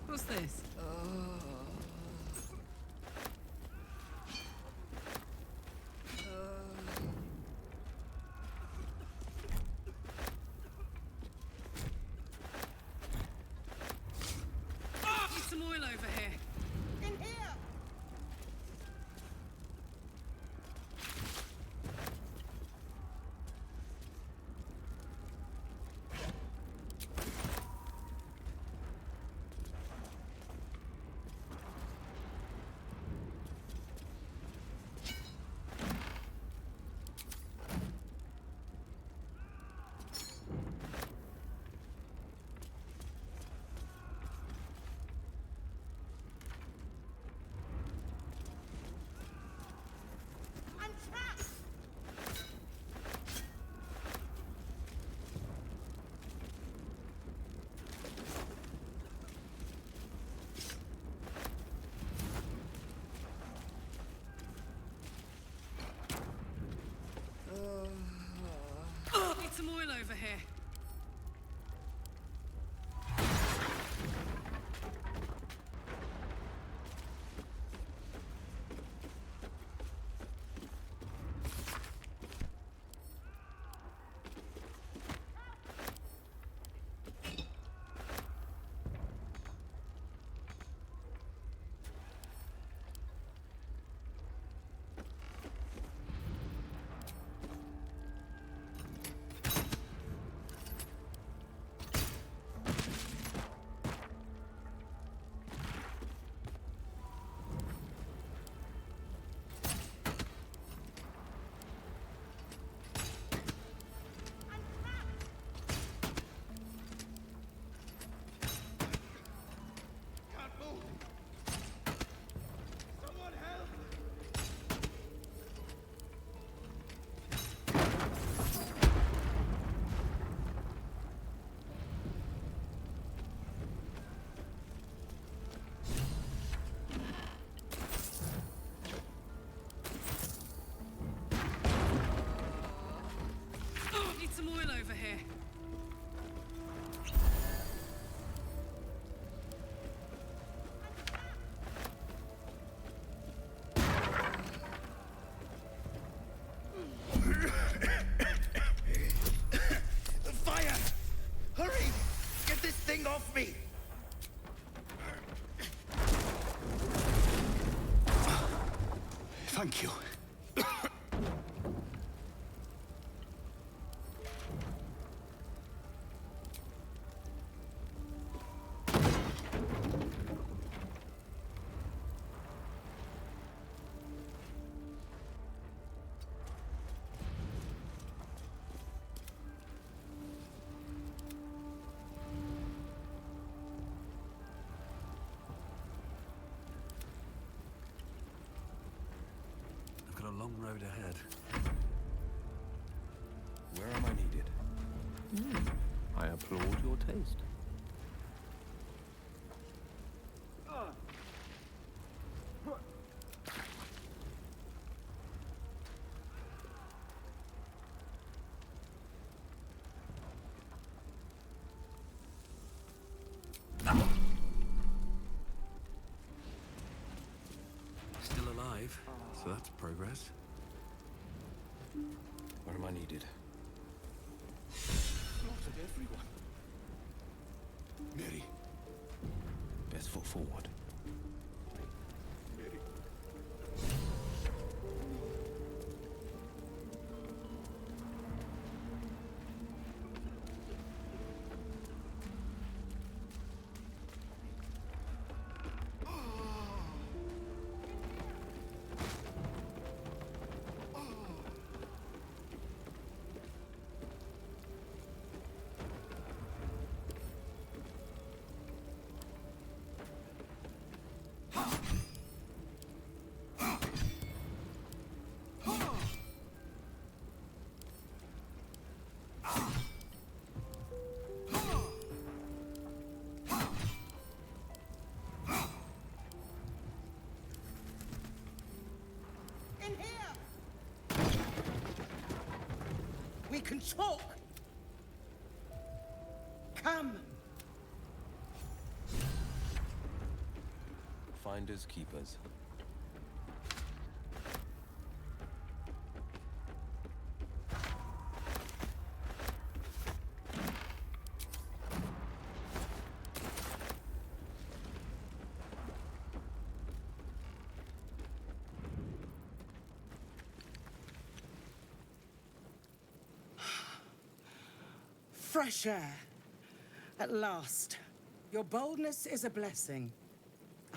What's this? Need some oil over here. In here! Need some oil over here. over here. Fire! Hurry! Get this thing off me! Thank you. I've got a long road ahead. Where am I needed? I applaud your taste. Still alive, so that's progress. Where am I needed? Slaughtered everyone. Mary. Best foot forward. Mary. In here! We can talk! Come! Finders, keepers. Fresh air. At last. Your boldness is a blessing.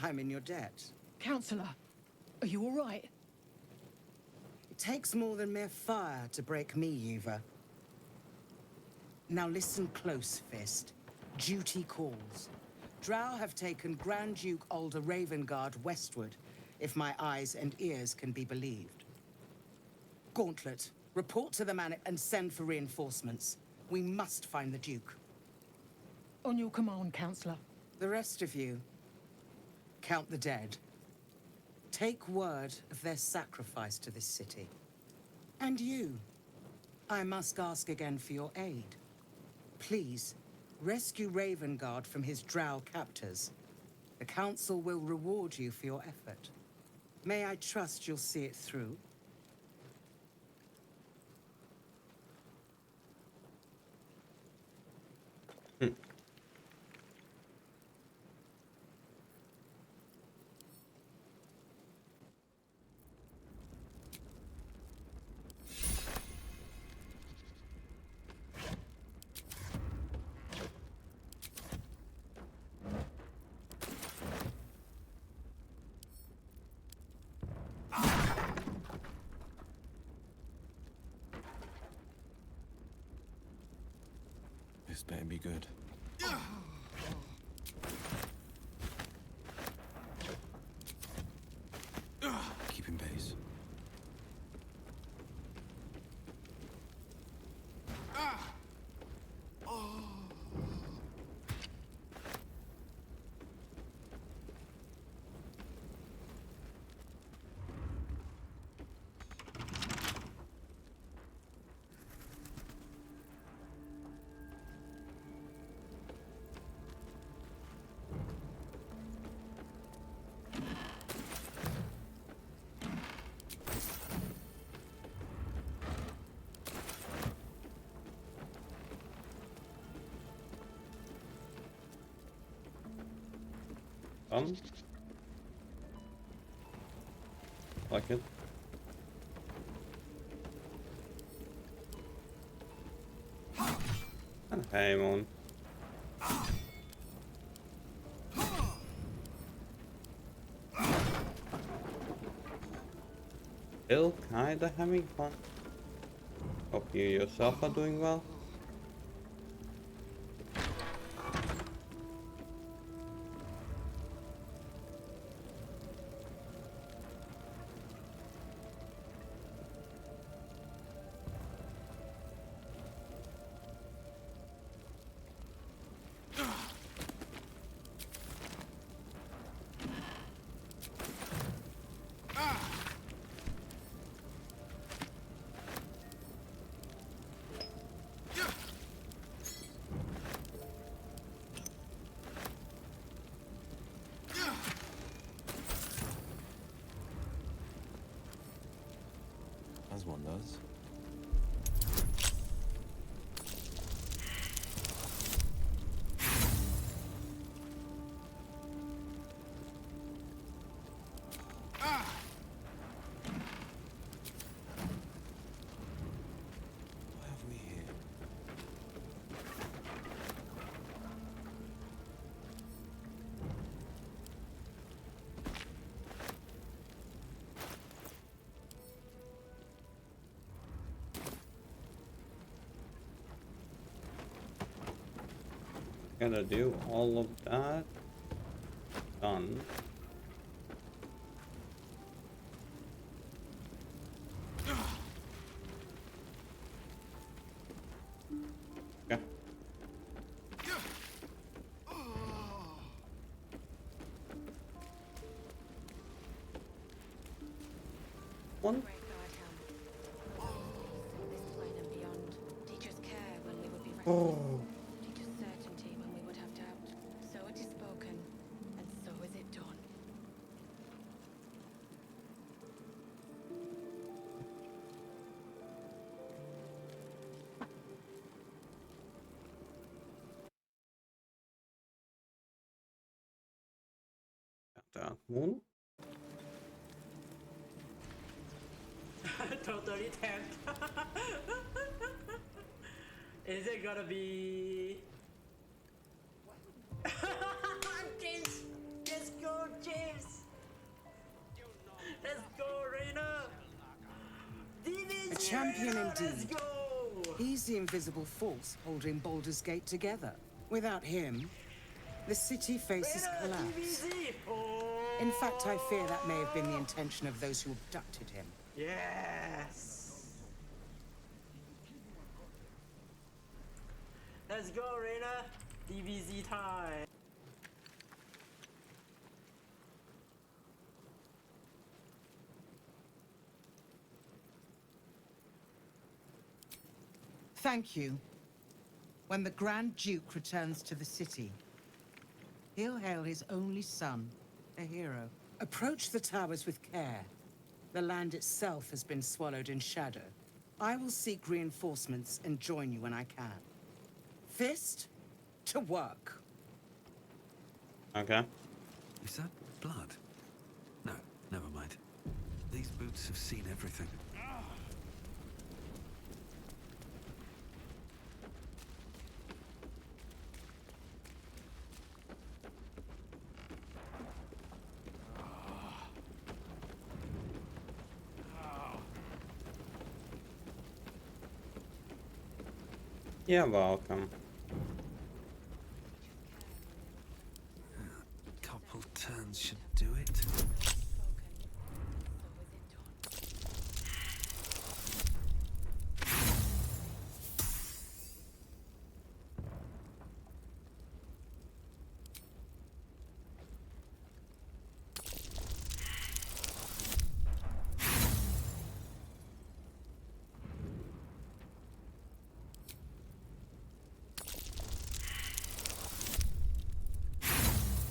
I'm in your debt. Counselor, are you all right? It takes more than mere fire to break me, Yuva. Now listen close, Fist. Duty calls. Drow have taken Grand Duke Alder Ravengard westward, if my eyes and ears can be believed. Gauntlet, report to the Manor and send for reinforcements. We must find the Duke. On your command, Counselor. The rest of you, count the dead. Take word of their sacrifice to this city. And you, I must ask again for your aid. Please, rescue Ravengard from his drow captors. The Council will reward you for your effort. May I trust you'll see it through? This better be good. Keeping pace. Done. Like it. And hey, Moon. Still kinda having fun. Hope you yourself are doing well. As one does. What have we here? Gonna do all of that. Done. Okay. One. Teach us care when we would be restless. Oh. Teach us certainty when we would have doubt. So it is spoken, and so is it done. That Moon. Totally tempted. Is it gonna be? James, let's go, James. Let's go, Raina. A champion Let's indeed. go. He's the invisible force holding Baldur's Gate together. Without him, the city faces Raina, collapse. TVZ. Oh. In fact, I fear that may have been the intention of those who abducted him. Yes. Let's go, Raina. DBZ time. Thank you. When the Grand Duke returns to the city, he'll hail his only son, a hero. Approach the towers with care. The land itself has been swallowed in shadow. I will seek reinforcements and join you when I can. Fist to work. Okay. Is that blood? No, never mind. These boots have seen everything. You're welcome. A couple turns should do it.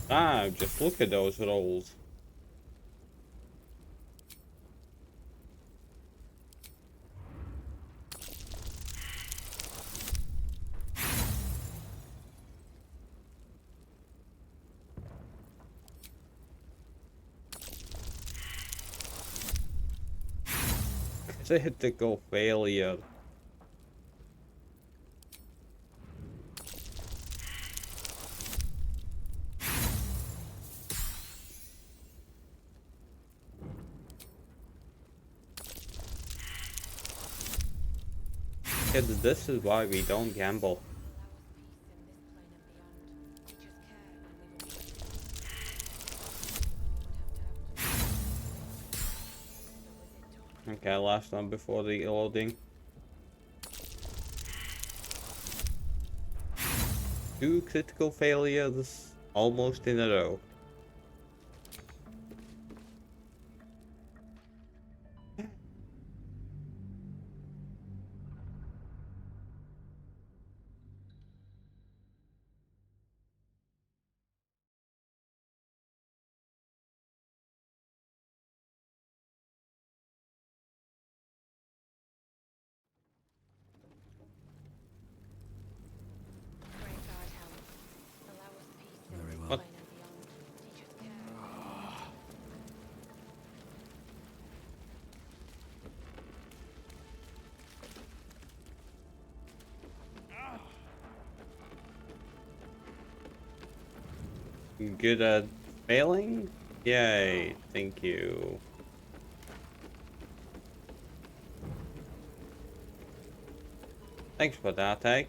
Ah, just look at those rolls. Critical failure. Kids, this is why we don't gamble. Okay, last one before the loading. 2 critical failures almost in a row. Very well. What? Good at failing? Yay, thank you. Thanks for that, eh?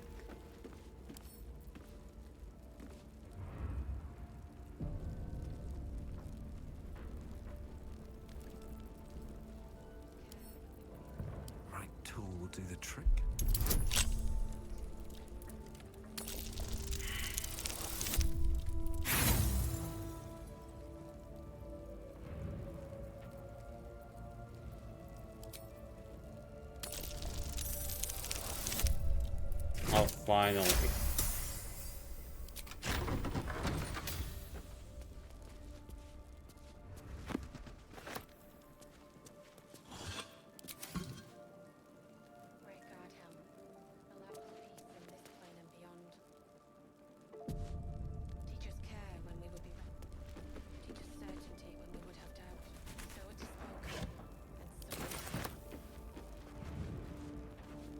Right tool will do the trick. Oh, finally.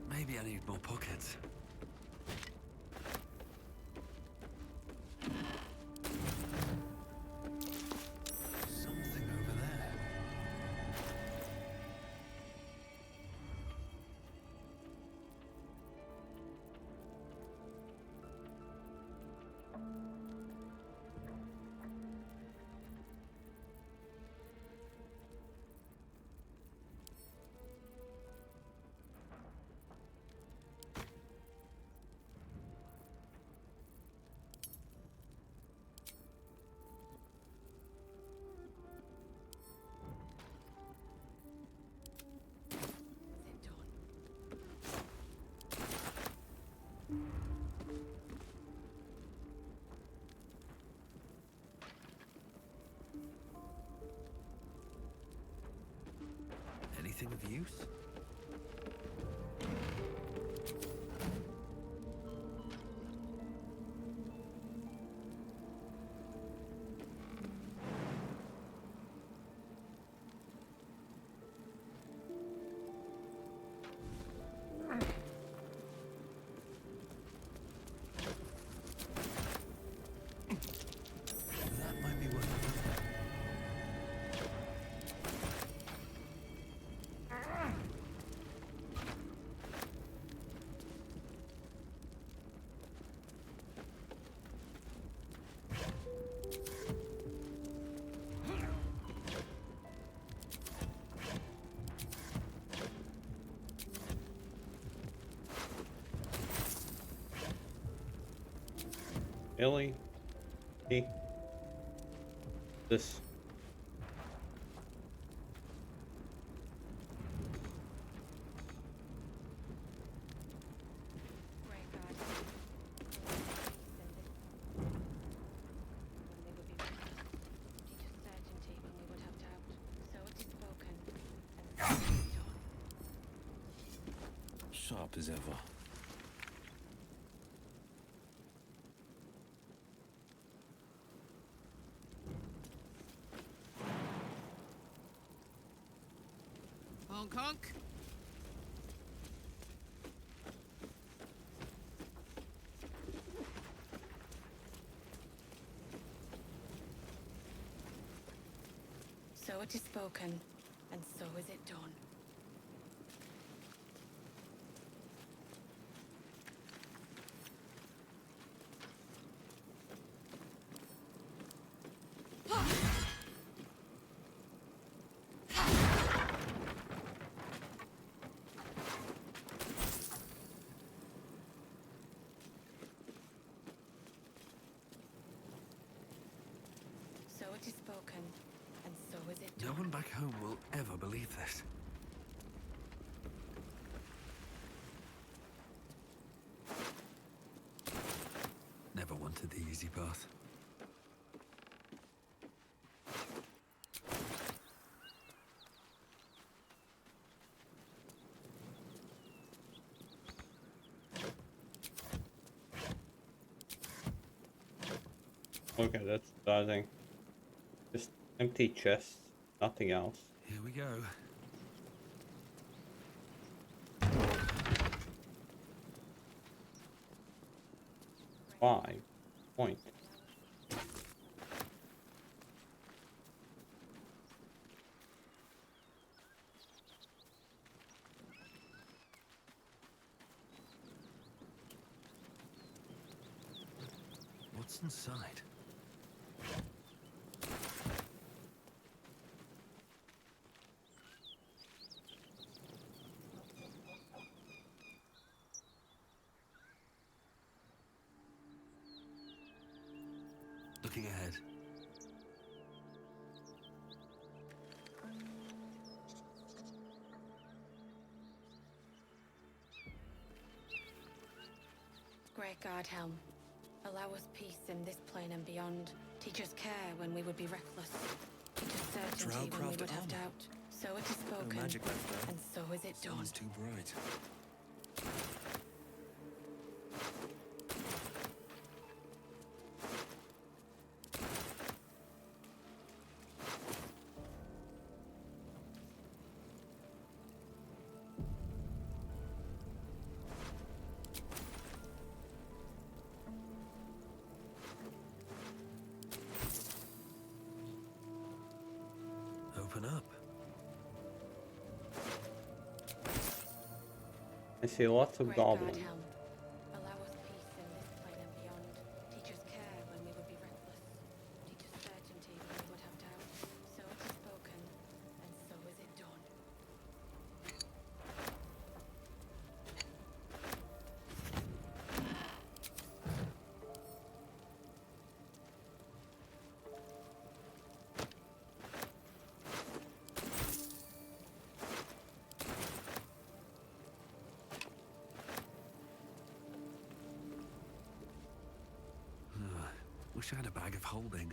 Maybe I need more pockets. Something over there. Anything of use? That might be worth it. Really? Me? This. Sharp as ever. Honk honk. So it is spoken, and so is it done. So it is spoken, and so is it No done. one back home will ever believe this. Never wanted the easy path. Okay, that's starting. Just empty chests, nothing else. Here we go. Five point. What's inside? Looking ahead. Great God, Helm. Allow us peace in this plane and beyond. Teach us care when we would be reckless. Teach us certainty when we would have doubt. So it is spoken, magic left there. and so is it done. Sun's too bright. Open up. I see lots of Great God, goblins. Helm. Allow us peace in this plane and beyond. Teach us care when we would be reckless. Teach us certainty when we would have doubt. So it is spoken, and so is it done. Wish I had a bag of holding.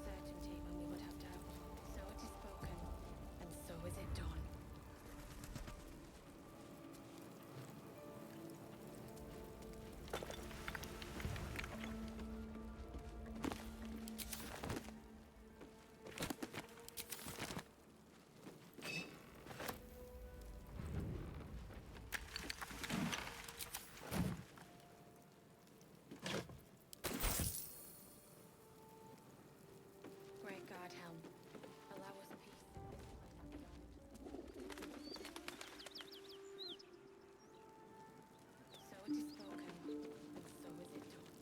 Certainty when we would have doubt. So it is spoken, and so is it done. Great God, Helm. Allow us peace in this plane and beyond. So it is spoken, and so is it done.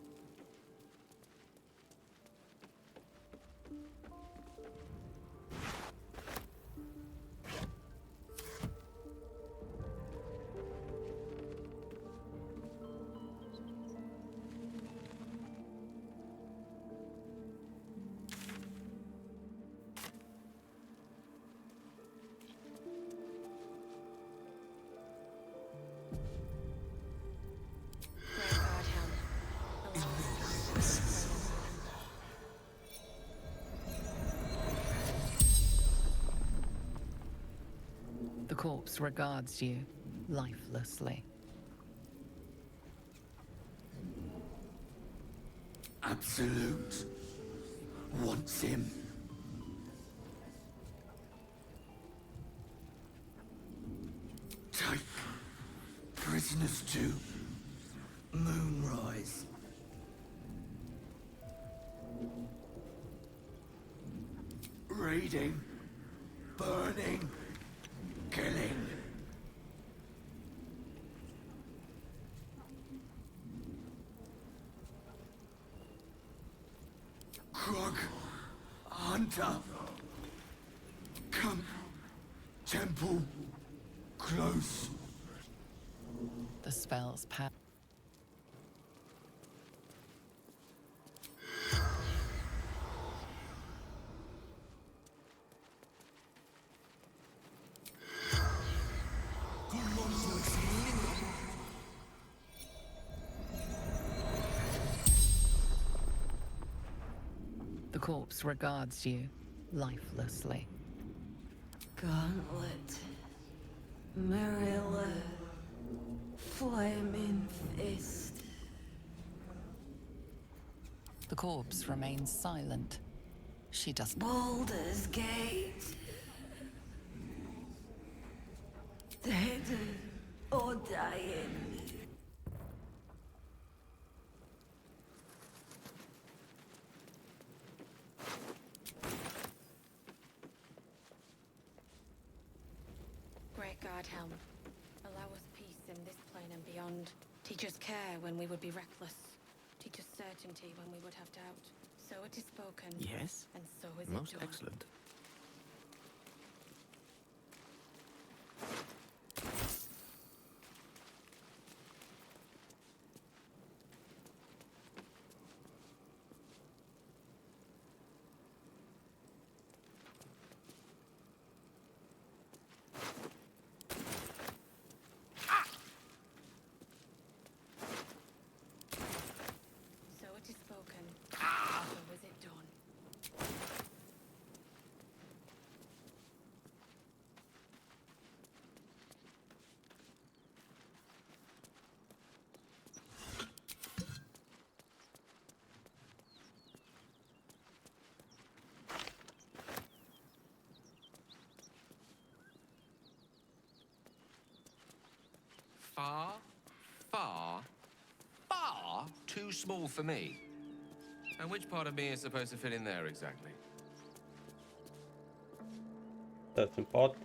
Great God, Helm. Allow us peace in this plane and beyond. The corpse regards you lifelessly. Absolute wants him. Take prisoners to Moonrise. Breeding. Burning. Killing. Krug. Hunter. Camp. Temple. Close. The spell's power. The corpse regards you lifelessly. Gauntlet. Marilla. Flaming fist. The corpse remains silent. She doesn't. Baldur's Gate. Dead or dying. Great God Helm, allow us peace in this plane and beyond. Teach us care when we would be reckless. Teach us certainty when we would have doubt. So it is spoken. Yes. And so is Most it done. excellent. So it is spoken. So is it done. Far, far, far too small for me. And which part of me is supposed to fit in there exactly? That's important.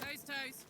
Toes, toes.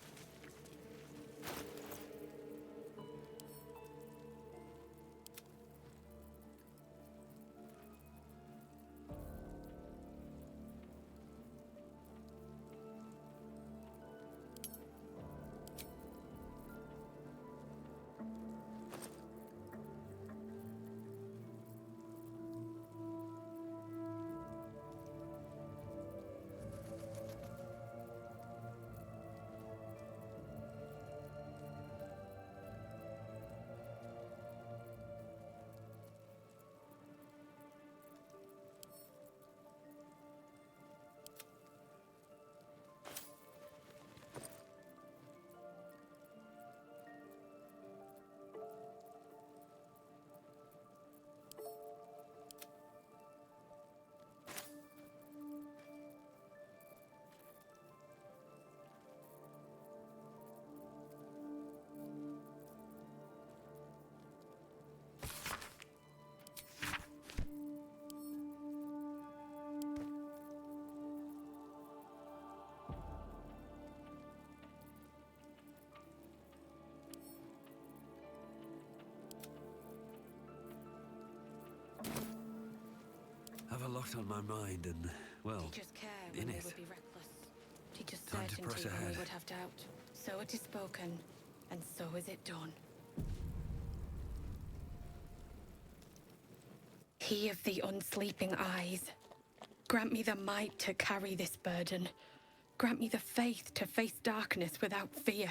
I've a lot on my mind and, well, Teach us care in when we it. would be reckless. Teach us Time to press certainty when ahead. we would have doubt. So it is spoken, and so is it done. He of the unsleeping eyes, grant me the might to carry this burden. Grant me the faith to face darkness without fear.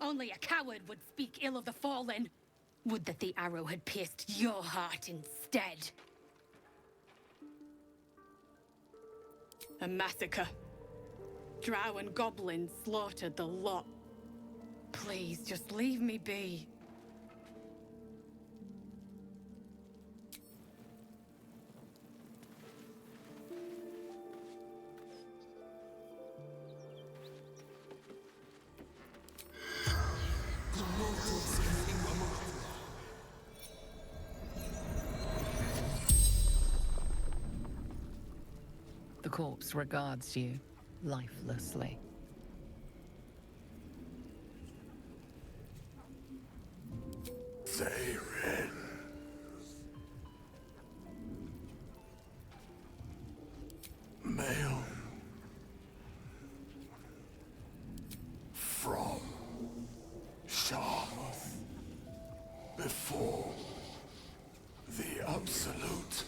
Only a coward would speak ill of the fallen. Would that the arrow had pierced your heart instead. A massacre. Drow and goblins slaughtered the lot. Please, just leave me be. The corpse regards you lifelessly. Therin. Male. From Sharmuth. Before the Absolute.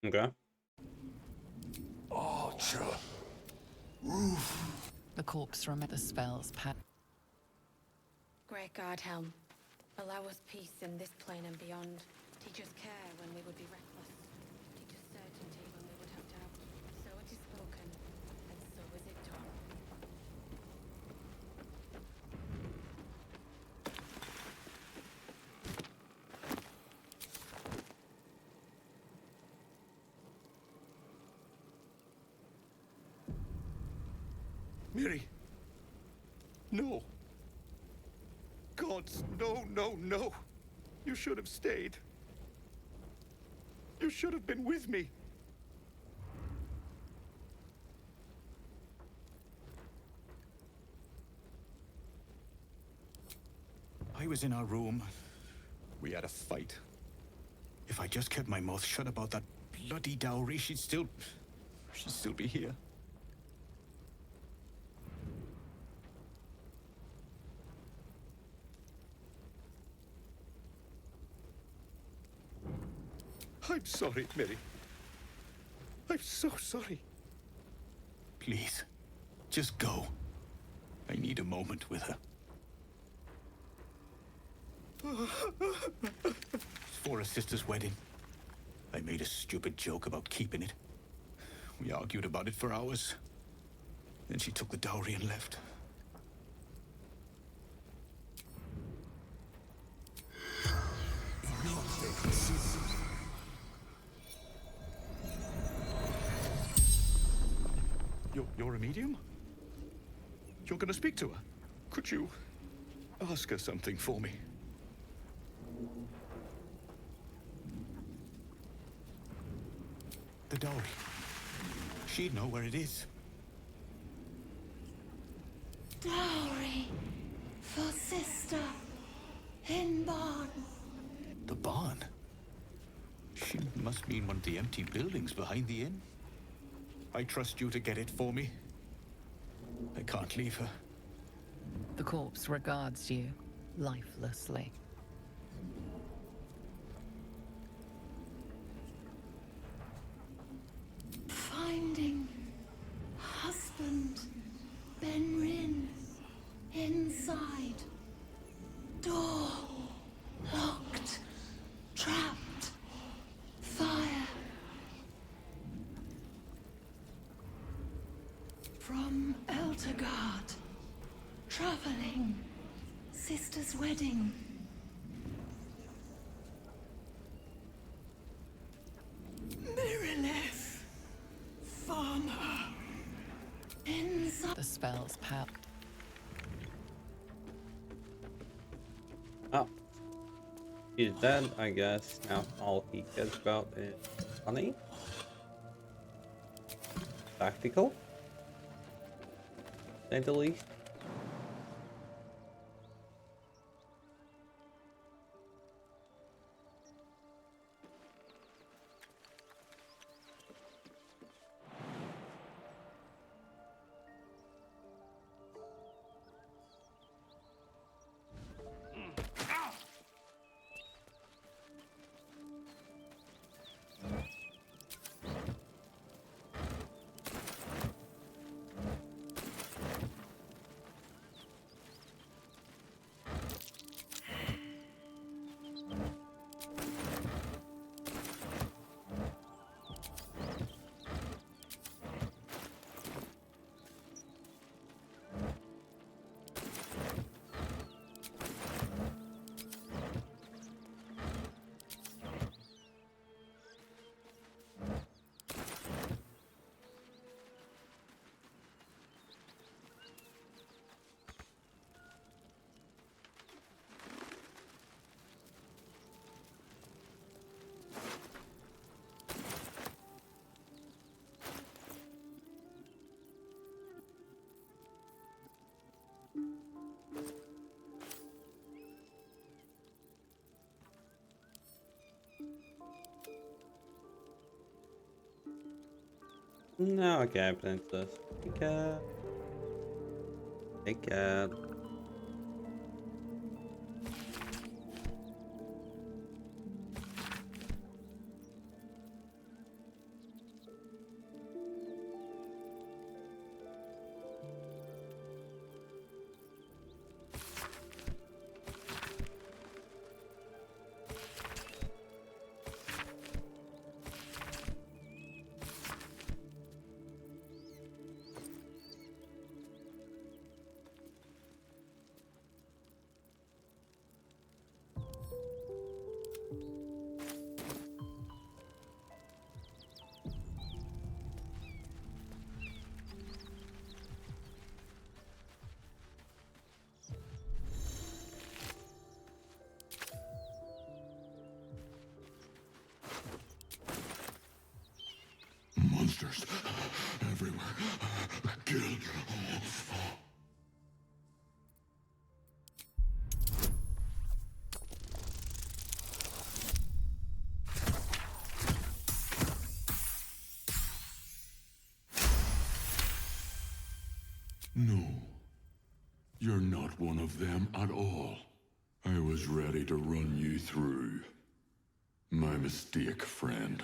Okay. Archer. Roof. The corpse remembers the spell's power. Great God, Helm. Allow us peace in this plane and beyond. Teach us care when we would be reckless. Teach us certainty when we would have doubt. So it is spoken, and so is it done. Miri. No. Gods, no, no, no. You should have stayed. You should have been with me. I was in our room. We had a fight. If I just kept my mouth shut about that bloody dowry, she'd still be here. I'm sorry, Miri. I'm so sorry. Please, just go. I need a moment with her. It's for a sister's wedding. I made a stupid joke about keeping it. We argued about it for hours. Then she took the dowry and left. You're a medium? You're gonna speak to her? Could you ask her something for me? The dowry. She'd know where it is. Dowry for sister in barn. The barn? She must mean one of the empty buildings behind the inn. I trust you to get it for me. I can't leave her. The corpse regards you lifelessly. Finding husband Benrin inside. Door locked. Trapped. Fire. From Eltergard. Traveling. Sister's wedding. Mirilith. Farmer. Inside. The spell's power. Oh. He's dead, I guess. Now all he cares about is money. Tactical. Say the least. No, okay, princess. Hey, cat. Hey, cat. Monsters everywhere. Kill. No. You're not one of them at all. I was ready to run you through. My mistake, friend.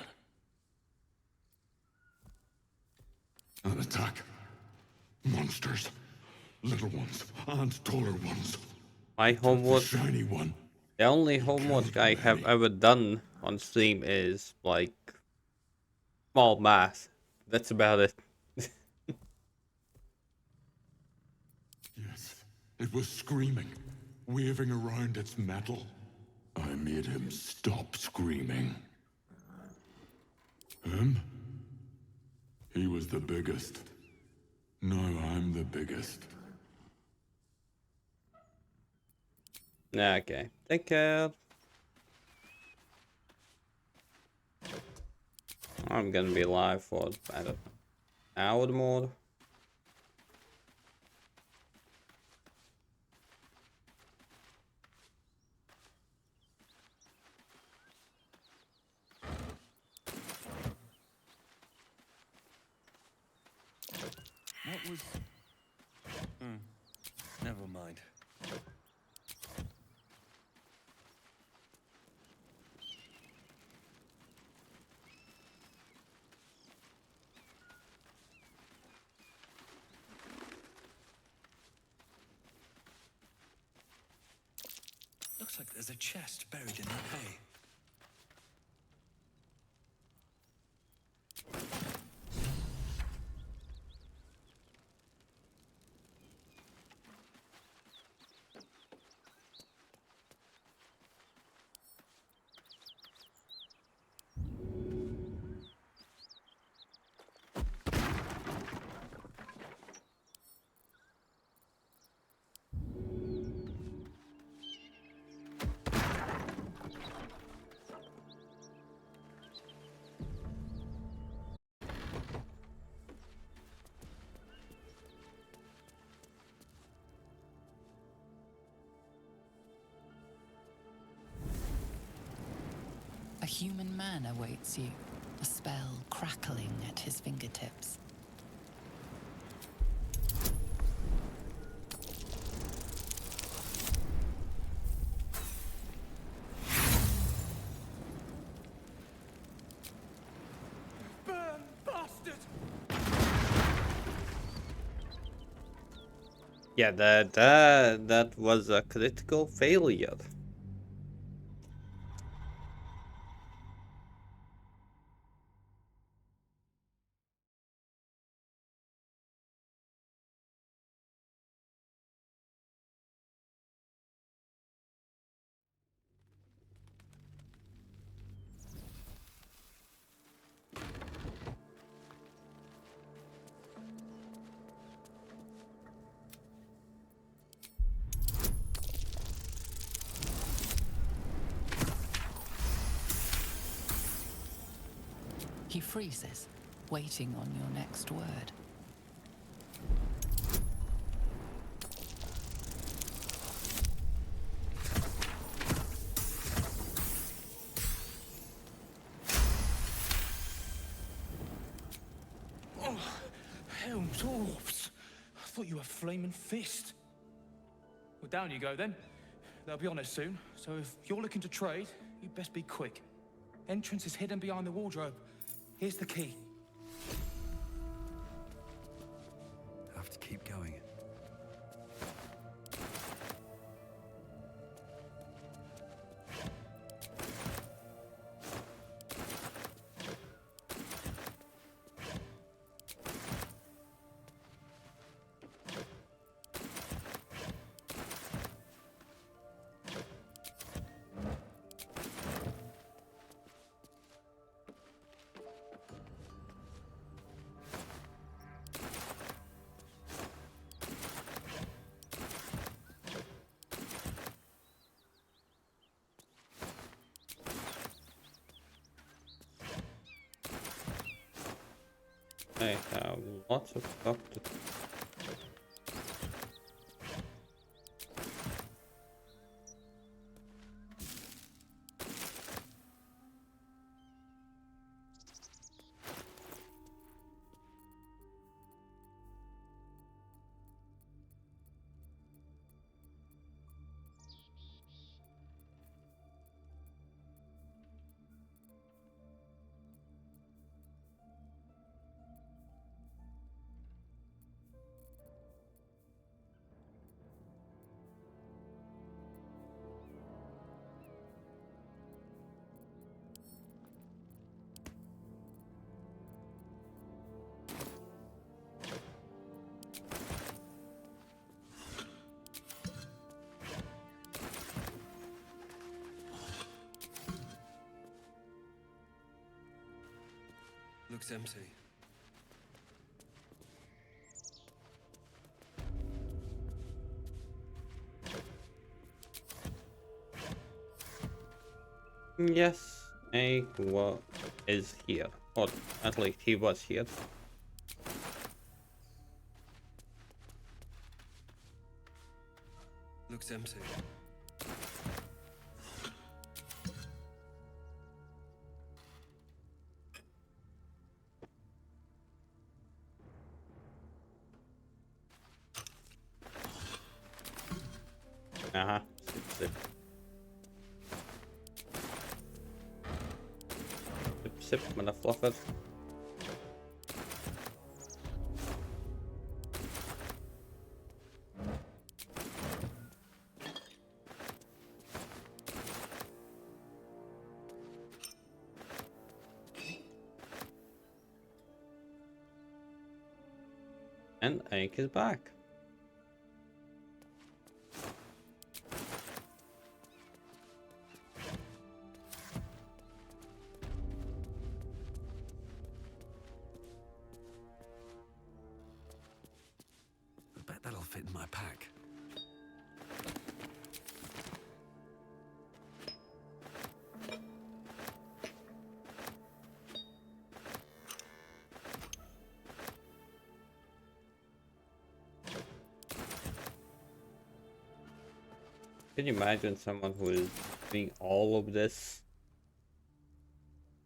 An attack. Monsters. Little ones and taller ones. My homework. The shiny one. The only homework I have ever done on stream is like small math. That's about it. Yes, it was screaming, waving around its metal. I made him stop screaming. Him? He was the biggest. Now I'm the biggest. Okay, take care. I'm gonna be live for, I don't know, an hour more. What was... Never mind. Looks like there's a chest buried in that hay. A human man awaits you, a spell crackling at his fingertips. Burn, bastard! Yeah, that was a critical failure. He freezes, waiting on your next word. Dwarves! I thought you were Flaming Fist. Well, down you go then. They'll be on us soon, so if you're looking to trade, you'd best be quick. Entrance is hidden behind the wardrobe. Here's the key. Have to keep going. I have lots of stuff to... Looks empty. Yes, is here. Or at least he was here. Looks empty. Uh-huh. Sip, sip, motherfucker. And Ike is back. I bet that'll fit in my pack. Can you imagine someone who is doing all of this?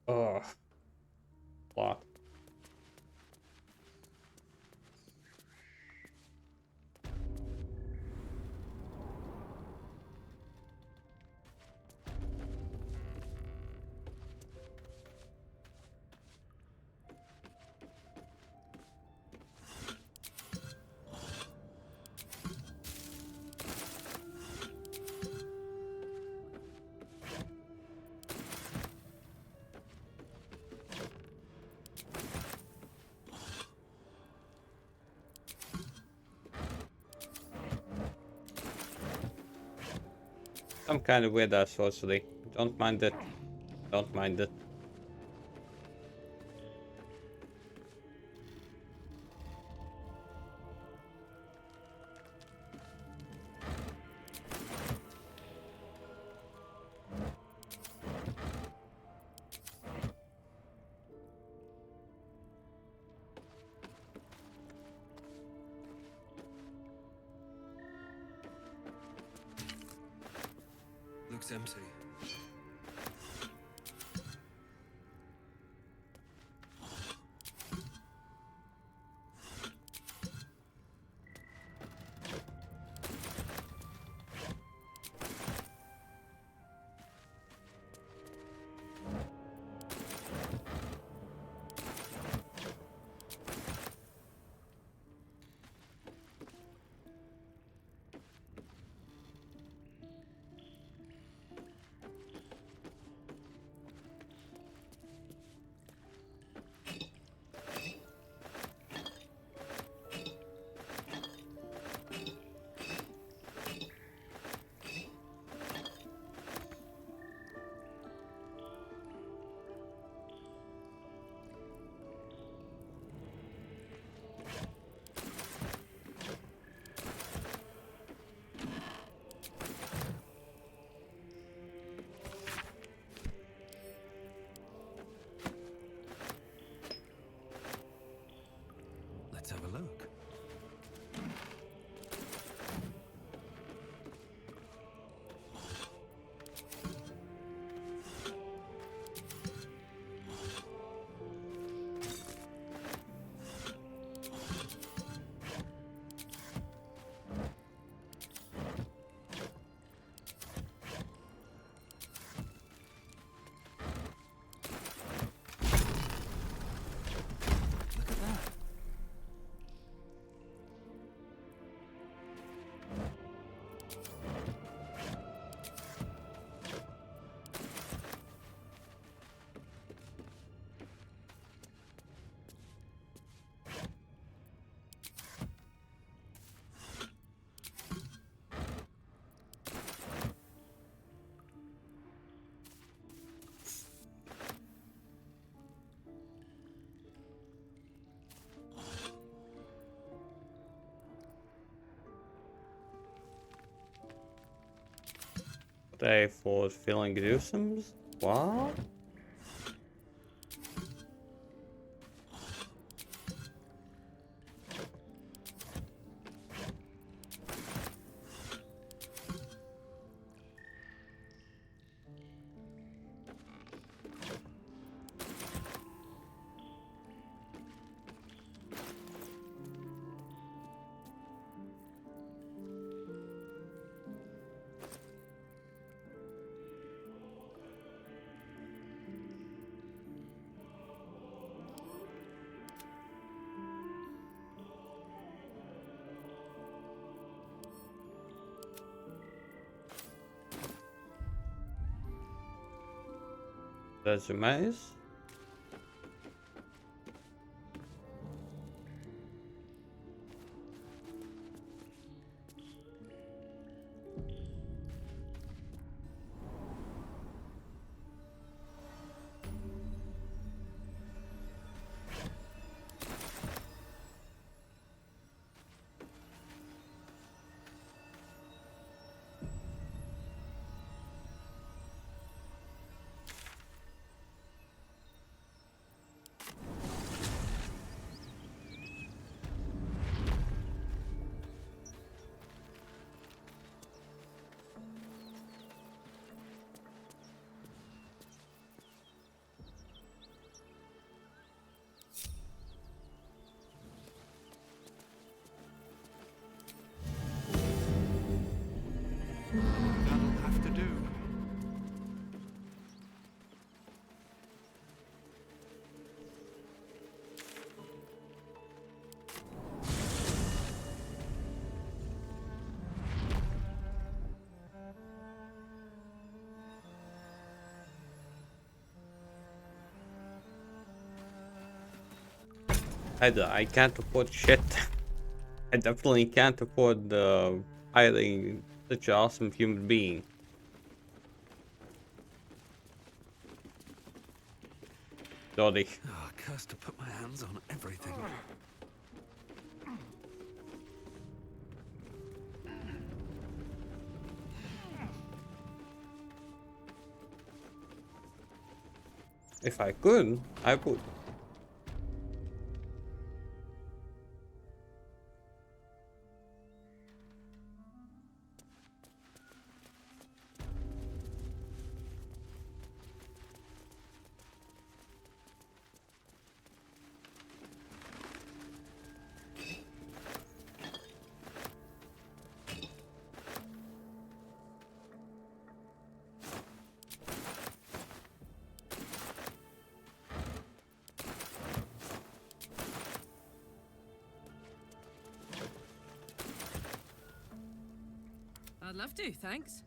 Ugh. Lot. Some kind of weird ass sorcery. Don't mind it. Don't mind it. Looks empty. Stay for feeling gruesome? What? That's a maze. That'll have to do. I can't afford shit. I definitely can't afford hiring such an awesome human being. Sorry. Oh, cursed to put my hands on everything. If I could, I would. I'd love to, thanks.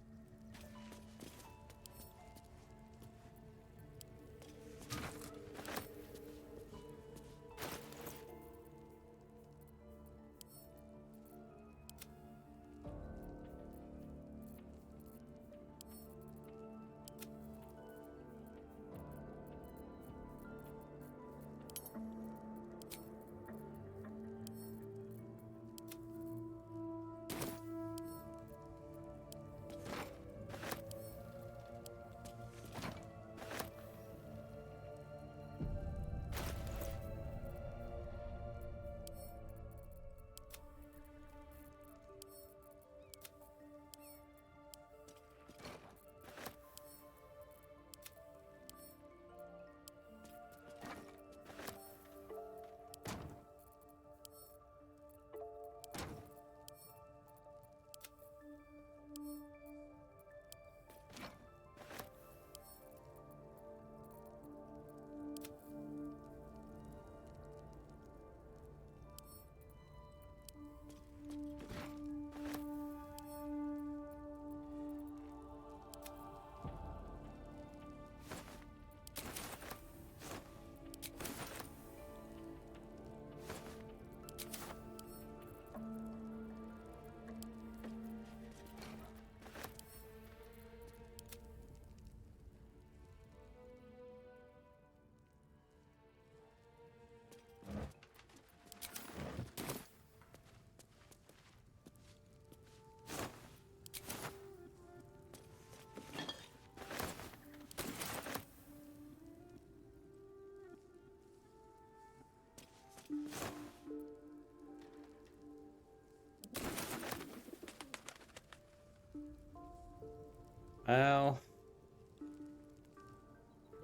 Well,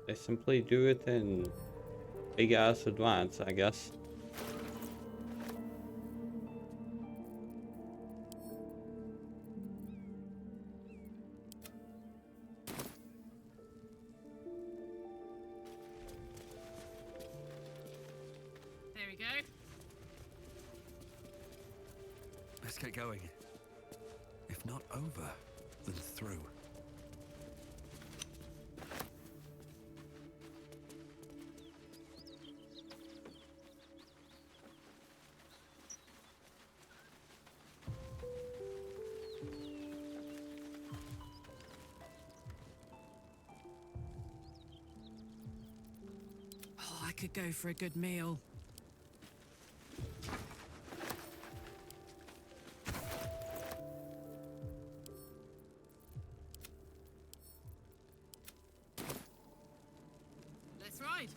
they simply do it in big ass advance, I guess. There we go. Let's get going. If not over, then through. Oh, I could go for a good meal. Let's ride.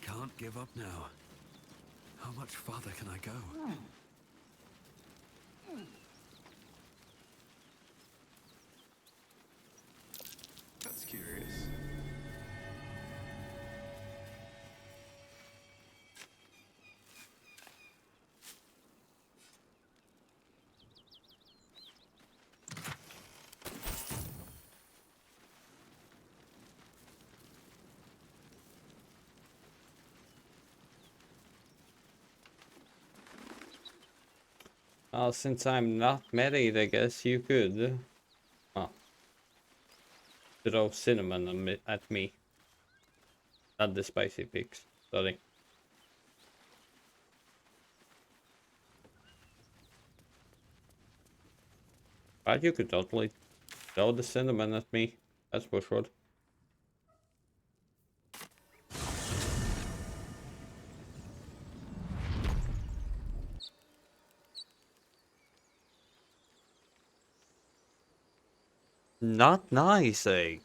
Can't give up now. How much farther can I go? That's curious. Well, since I'm not married, I guess you could. Oh. Throw cinnamon at me. Not the spicy pigs. Sorry. But you could totally throw the cinnamon at me. That's for sure. Not nice, eh?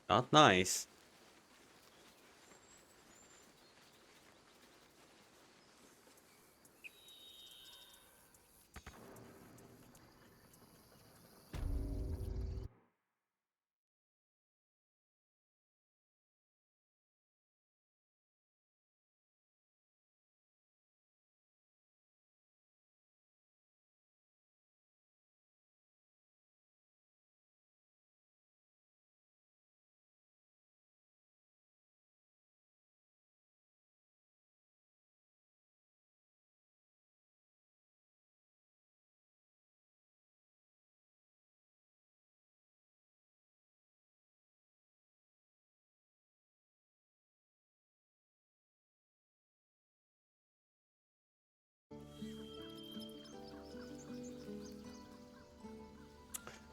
Not nice.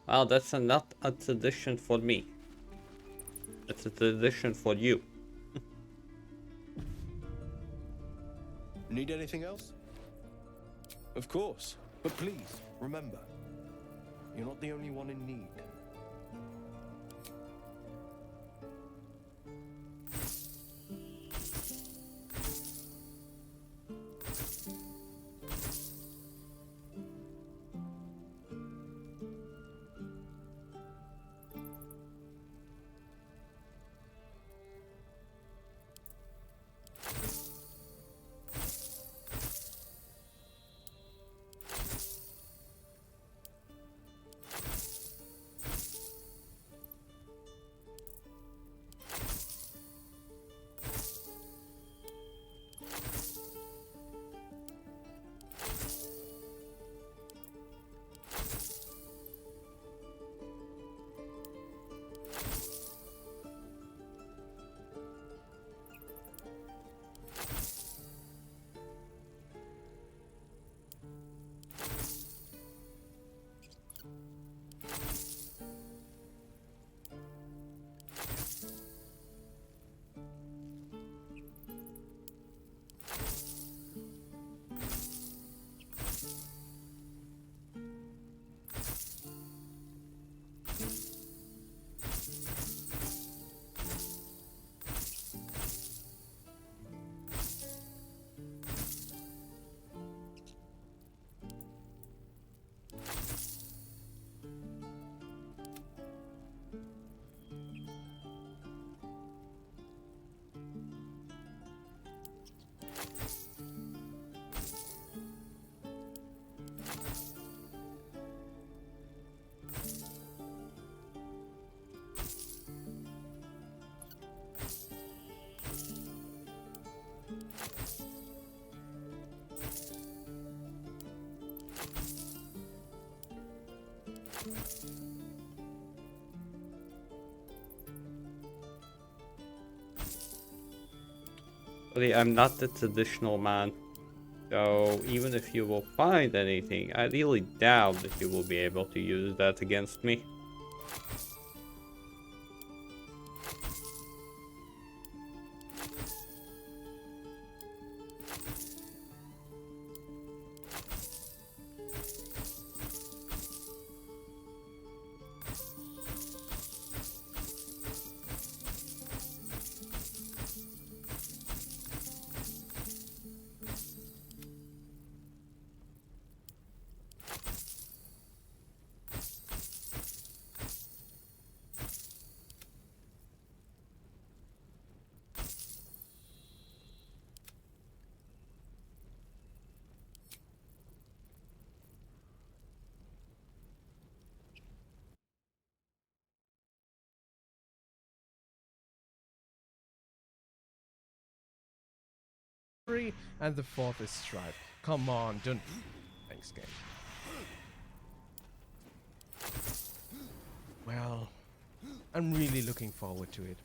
Well, that's not a tradition for me. It's a tradition for you. Need anything else? Of course. But please, remember, you're not the only one in need. Buddy, I'm not the traditional man. So even if you will find anything, I really doubt that you will be able to use that against me. And the fourth is Stripe. Come on, don't... Thanks, game. Well, I'm really looking forward to it.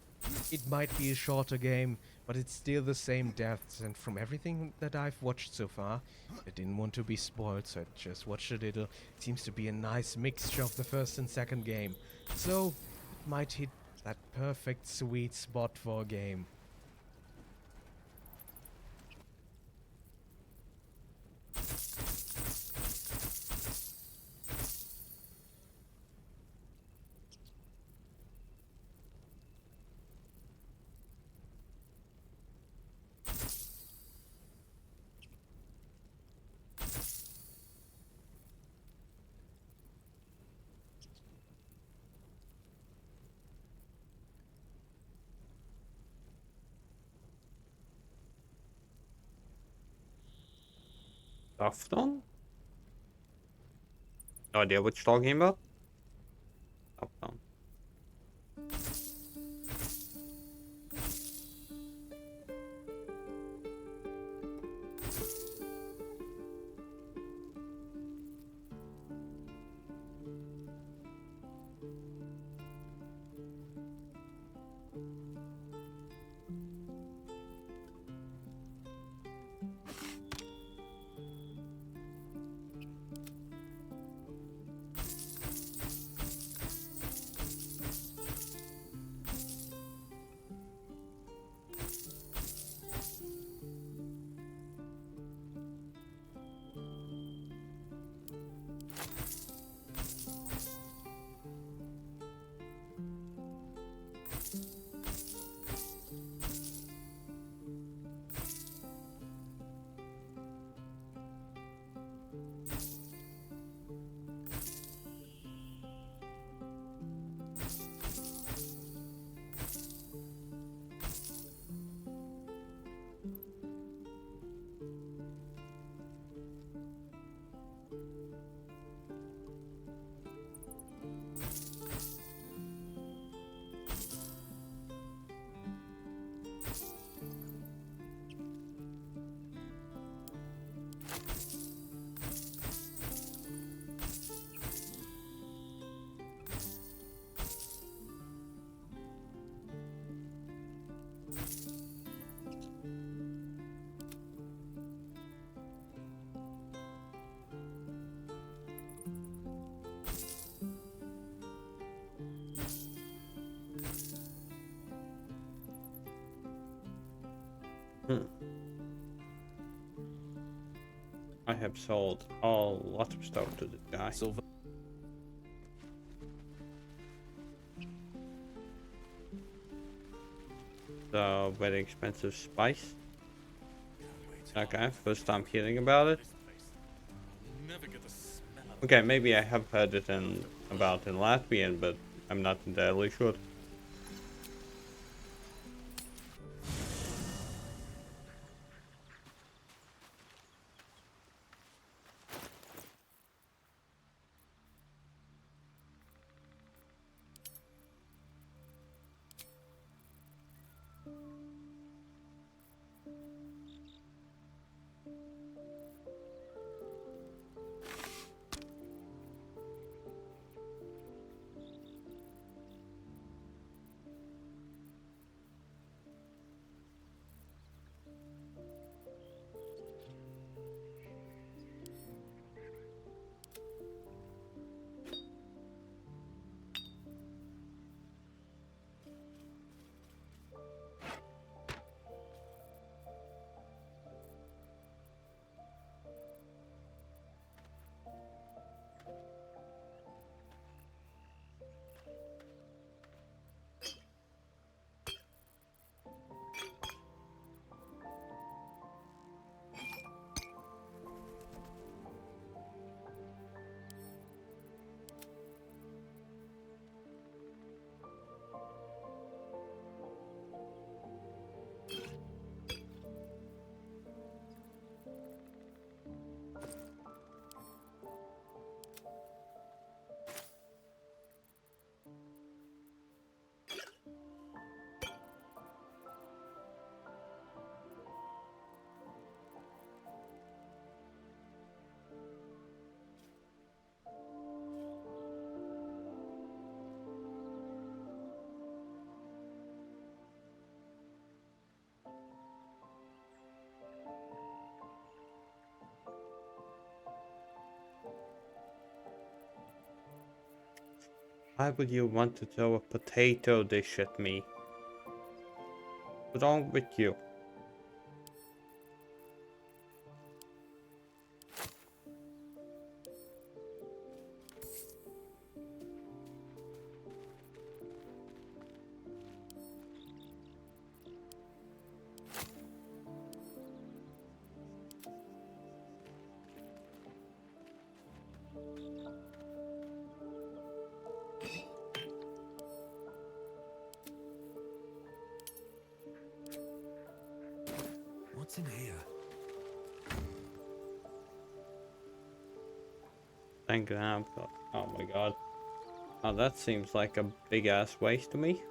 It might be a shorter game, but it's still the same depths, and from everything that I've watched so far, I didn't want to be spoiled, so I just watched a little. It seems to be a nice mixture of the first and second game, so it might hit that perfect sweet spot for a game. Afton? No idea what you're talking about? Afton. I have sold a lot of stuff to this guy. The very expensive spice. Okay, first time hearing about it. Okay, maybe I have heard it about in Latvian, but I'm not entirely sure. Why would you want to throw a potato dish at me? What's wrong with you? What's in here? Thank God. Oh my god. Oh, that seems like a big ass waste to me.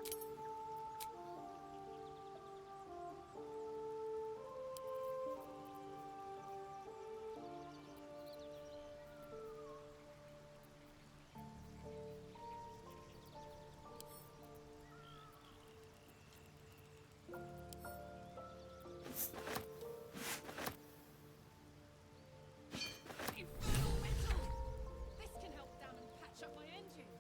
Infernal metal! This can help down and patch up my engine.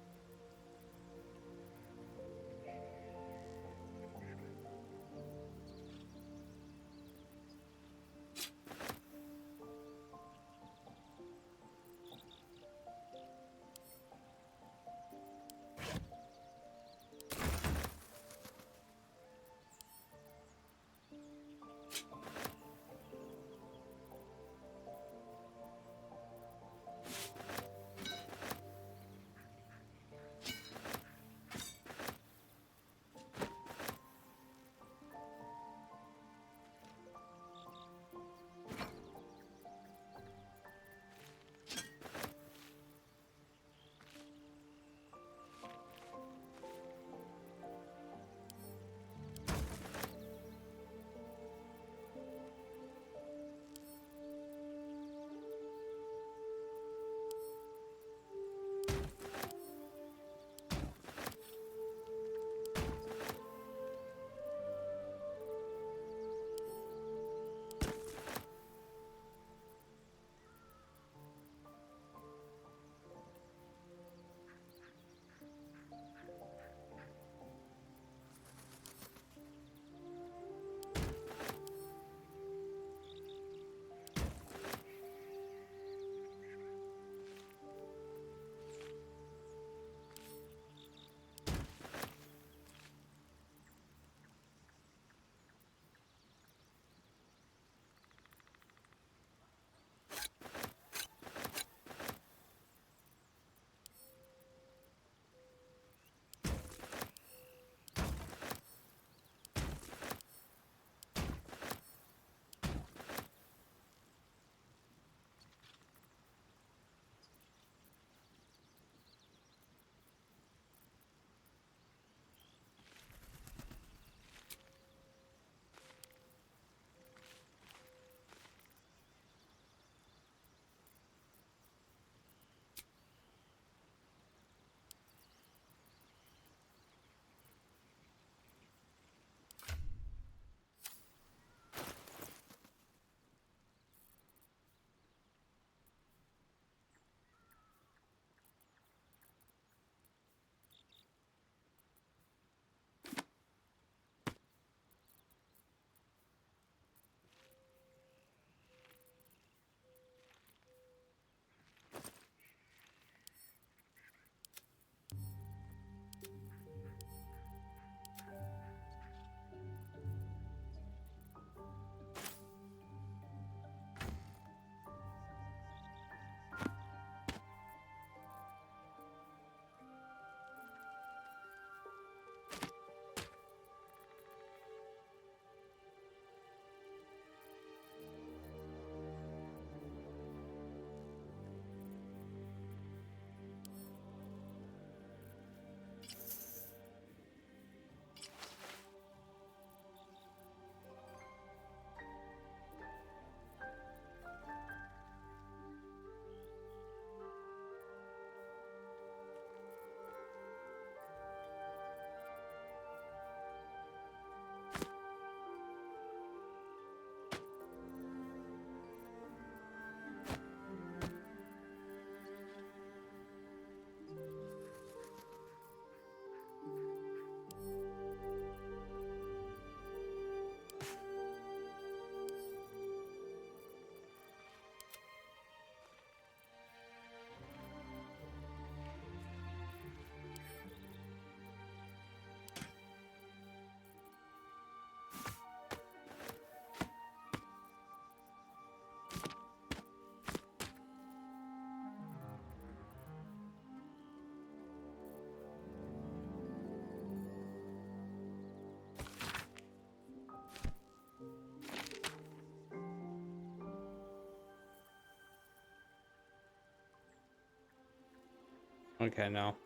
Okay, now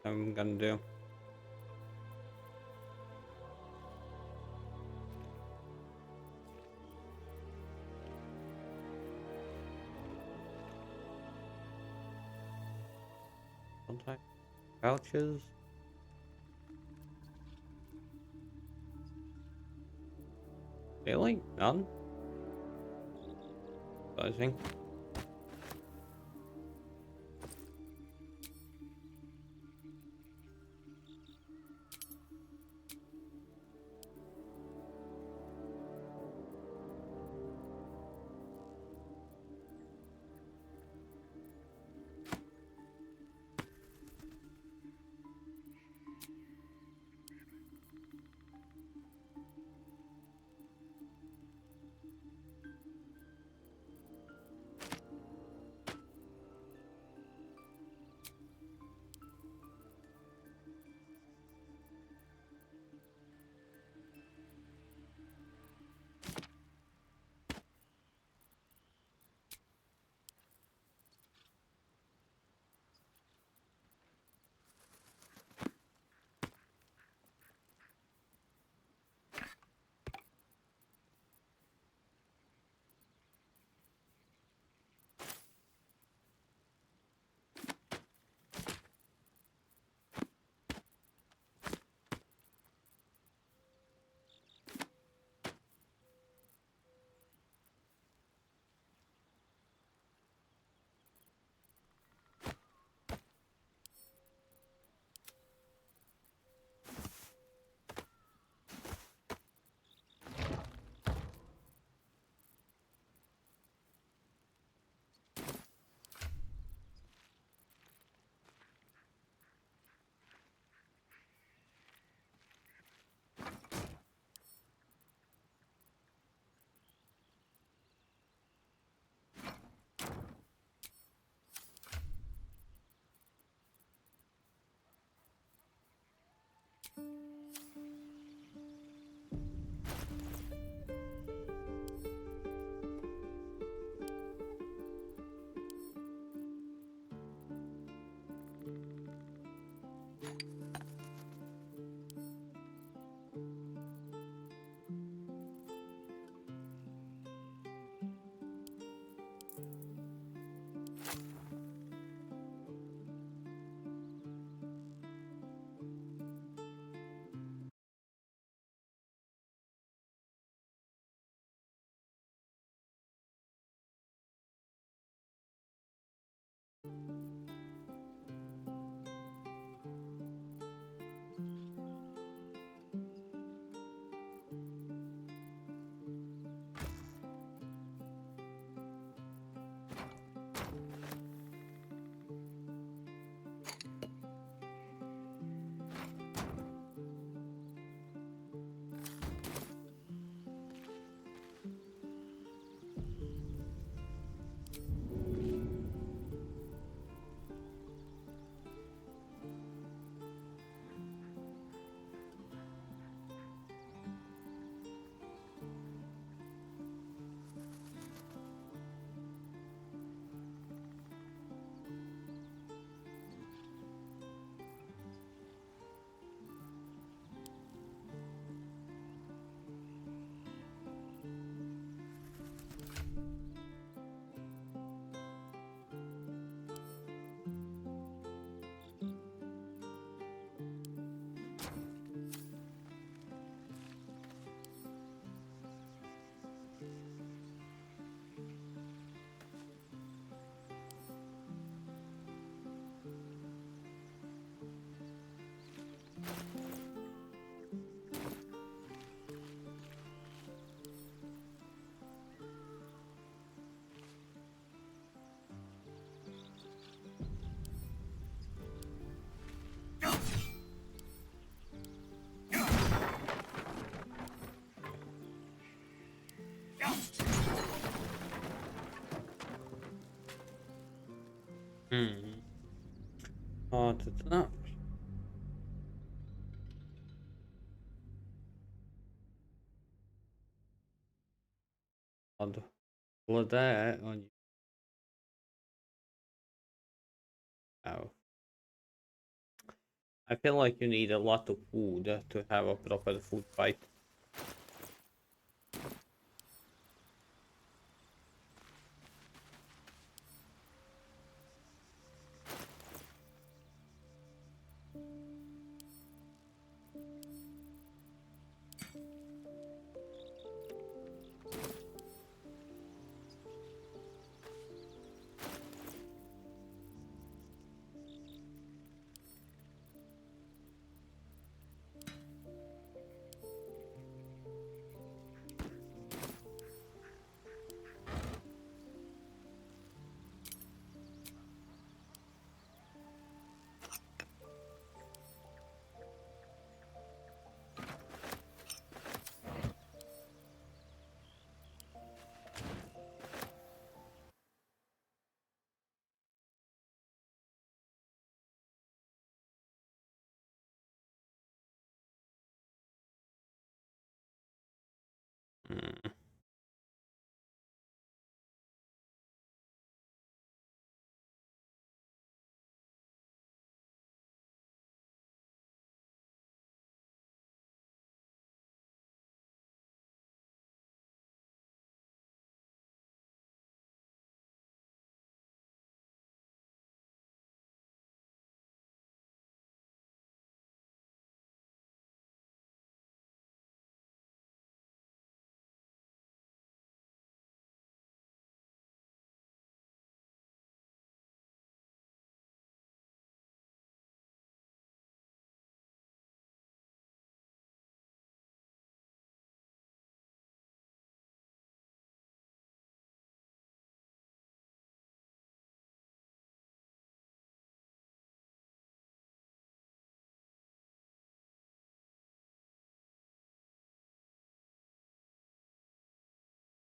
I'm gonna do. Contact vouchers. Really? None? I think. Hmm. Oh, it's not. I'll pull that on you. Oh. I feel like you need a lot of food to have a proper food fight.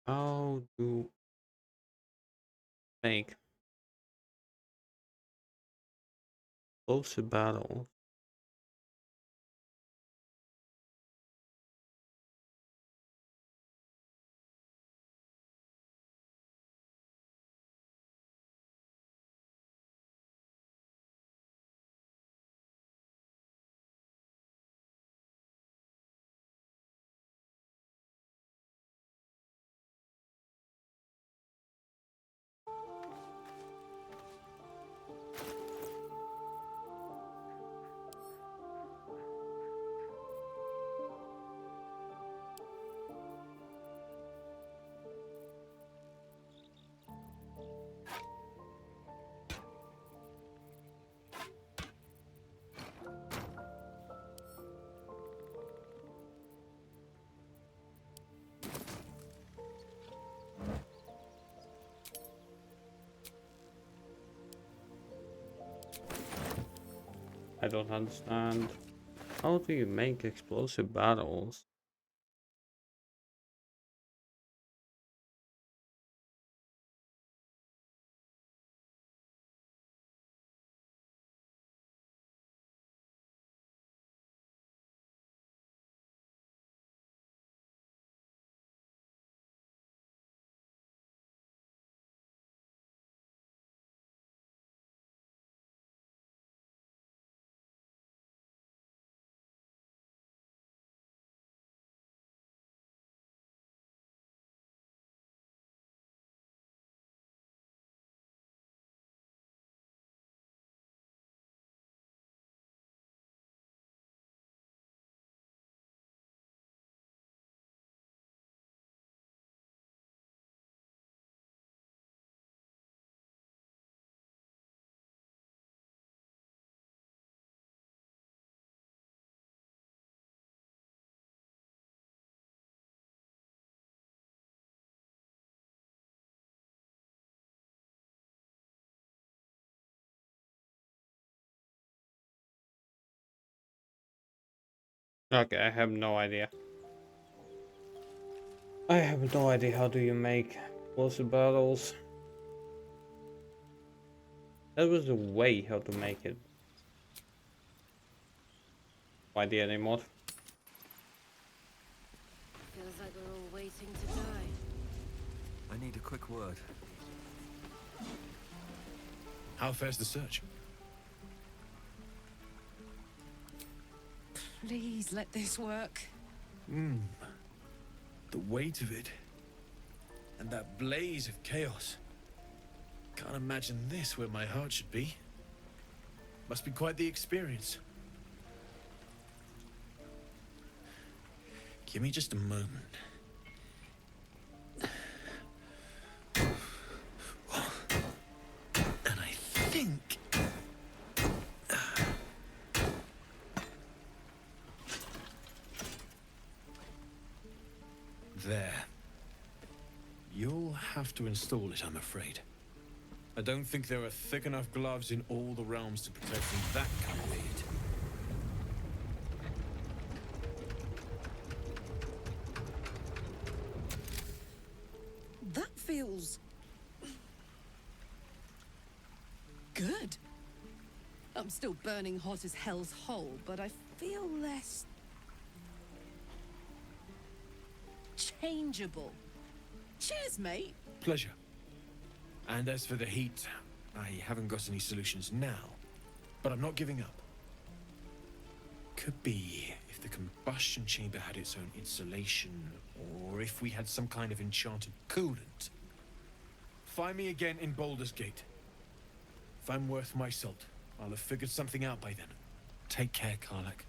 How to make close battle? I don't understand. How do you make explosive battles? Okay, I have no idea. I have no idea how do you make explosive battles. That was the way how to make it. No idea anymore. Feels like we're all waiting to die. I need a quick word. How fares the search? Please let this work. The weight of it. And that blaze of chaos. Can't imagine this where my heart should be. Must be quite the experience. Give me just a moment. And I think... There. You'll have to install it, I'm afraid. I don't think there are thick enough gloves in all the realms to protect from that kind of heat. That feels... good. I'm still burning hot as hell's hole, but I feel less... changeable. Cheers, mate. Pleasure. And as for the heat, I haven't got any solutions now, but I'm not giving up. Could be if the combustion chamber had its own insulation, or if we had some kind of enchanted coolant. Find me again in Baldur's Gate. If I'm worth my salt, I'll have figured something out by then. Take care, Karlak.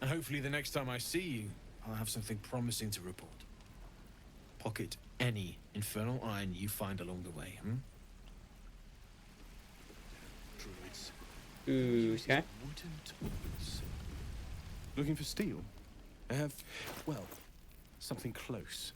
And hopefully the next time I see you, I'll have something promising to report. Pocket any infernal iron you find along the way, Druids. Okay. Wooden tools. Looking for steel? I have, well, something close.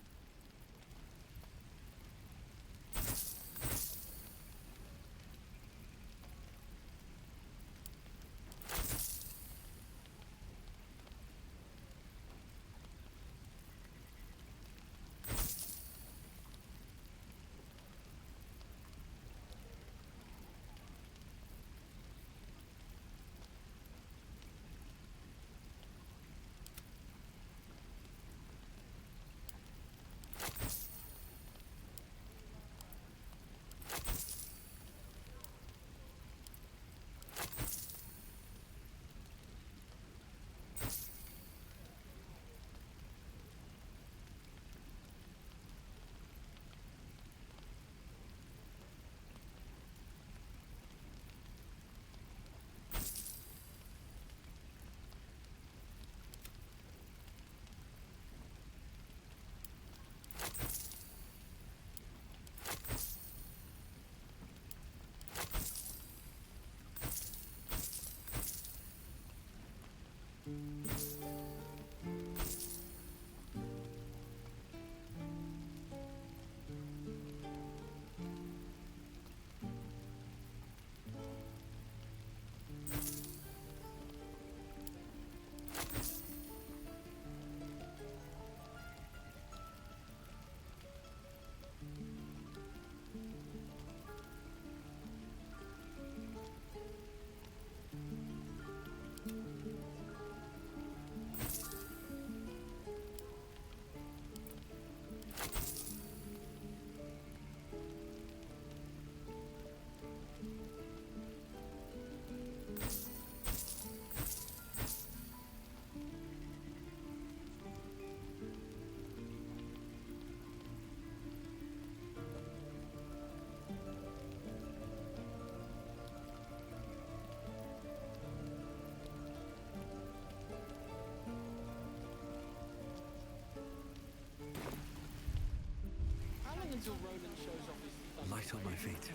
Light on my feet.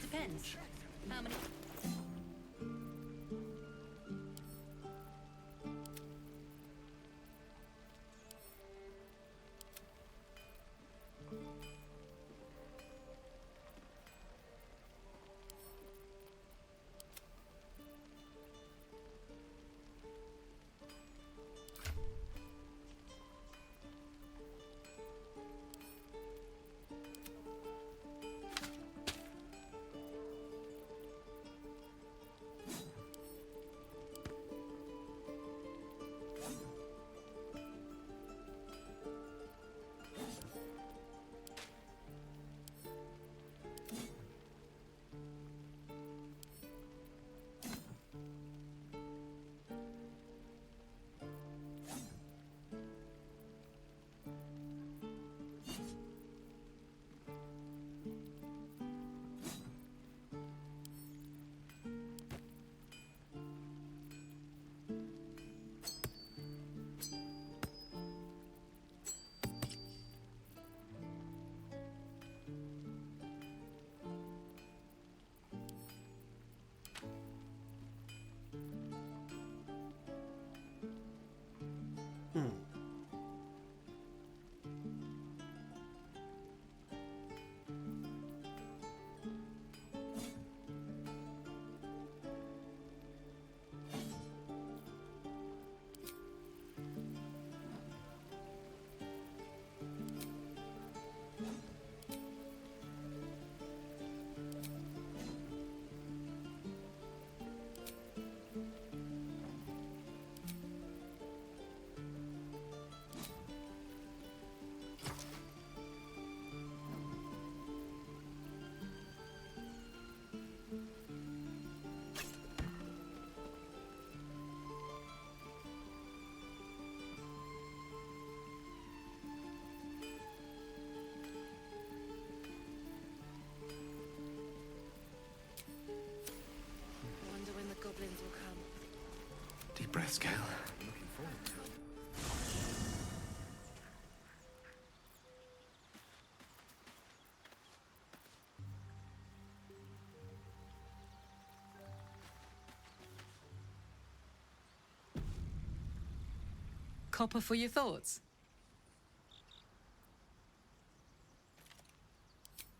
Depends. How many... breath, Cal. Copper for your thoughts?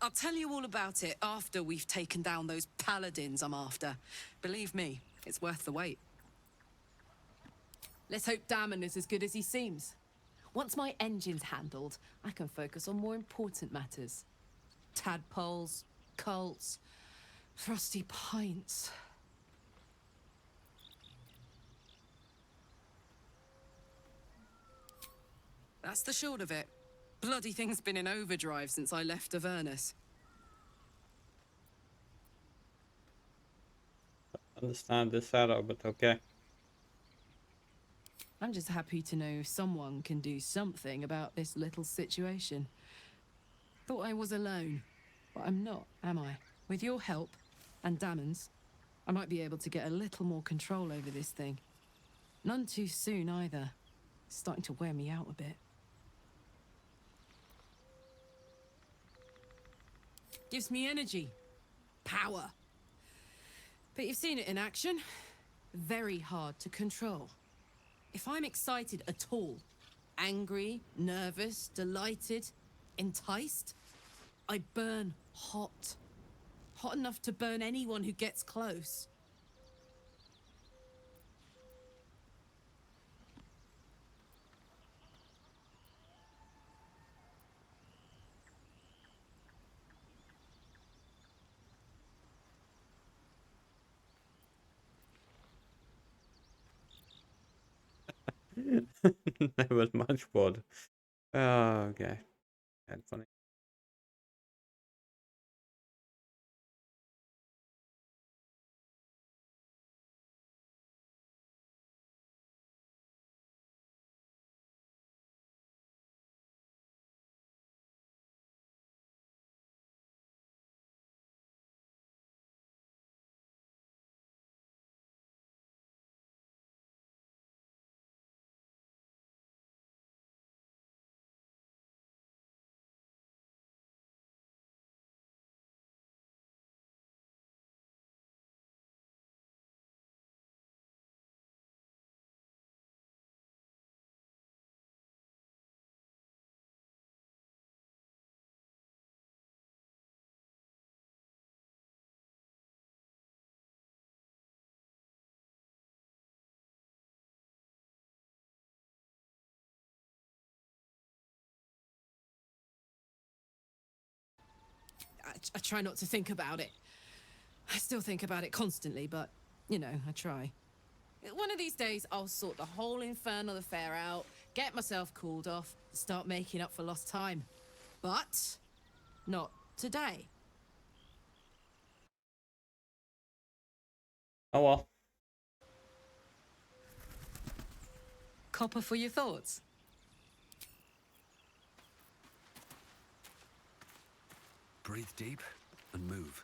I'll tell you all about it after we've taken down those paladins I'm after. Believe me, it's worth the wait. Let's hope Damon is as good as he seems. Once my engine's handled, I can focus on more important matters. Tadpoles, cults, frosty pints. That's the short of it. Bloody thing's been in overdrive since I left Avernus. Understand this setup, but okay. I'm just happy to know someone can do something about this little situation. Thought I was alone, but I'm not, am I? With your help, and Damon's, I might be able to get a little more control over this thing. None too soon, either. It's starting to wear me out a bit. Gives me energy. Power. But you've seen it in action. Very hard to control. If I'm excited at all, angry, nervous, delighted, enticed, I burn hot. Hot enough to burn anyone who gets close. That was much fun. Oh, okay. That's funny. I try not to think about it. I still think about it constantly, but, you know, I try. One of these days, I'll sort the whole infernal affair out, get myself cooled off, start making up for lost time. But not today. Oh well. Copper for your thoughts? Breathe deep and move.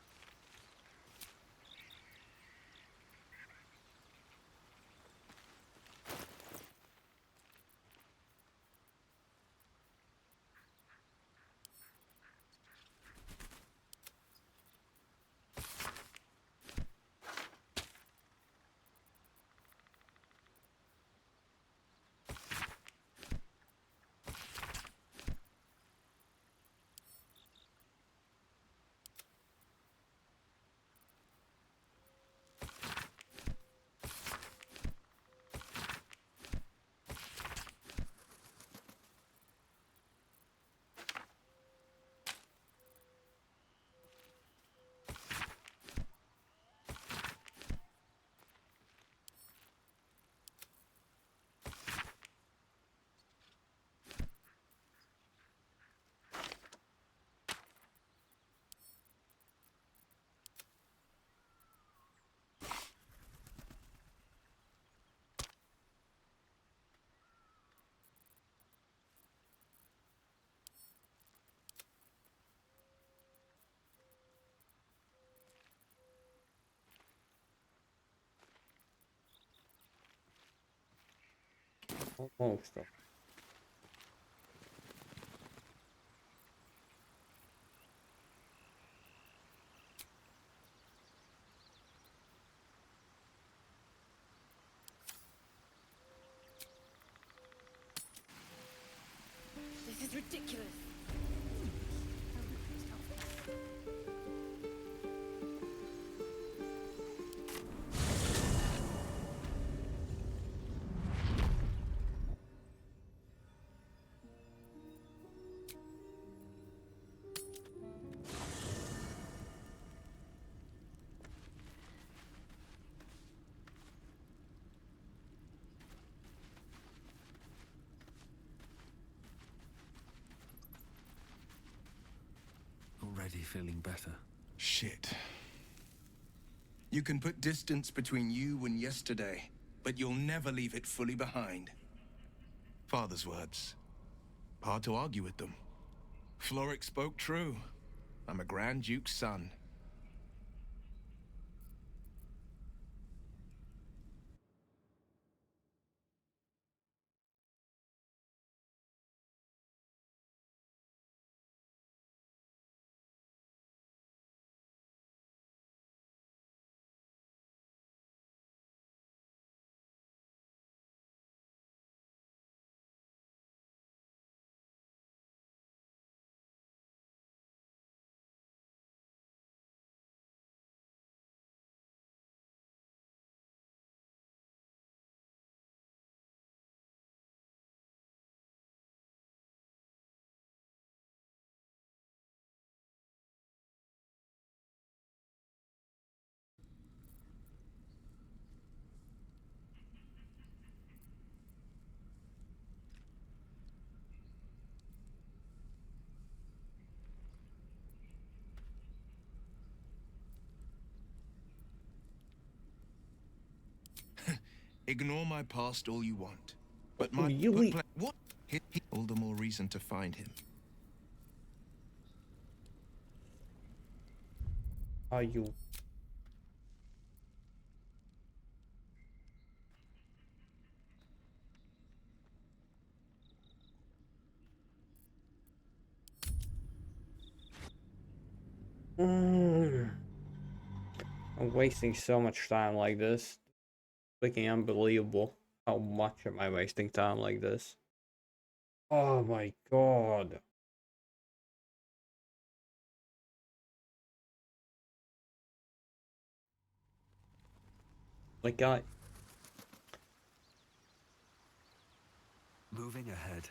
Almost. This is ridiculous. Already feeling better. Shit. You can put distance between you and yesterday, but you'll never leave it fully behind. Father's words. Hard to argue with them. Floric spoke true. I'm a Grand Duke's son. Ignore my past all you want. But my... Really? What? All the more reason to find him. Are you? I'm wasting so much time like this. Freaking unbelievable. How much am I wasting time like this? Oh my god. Like Moving ahead.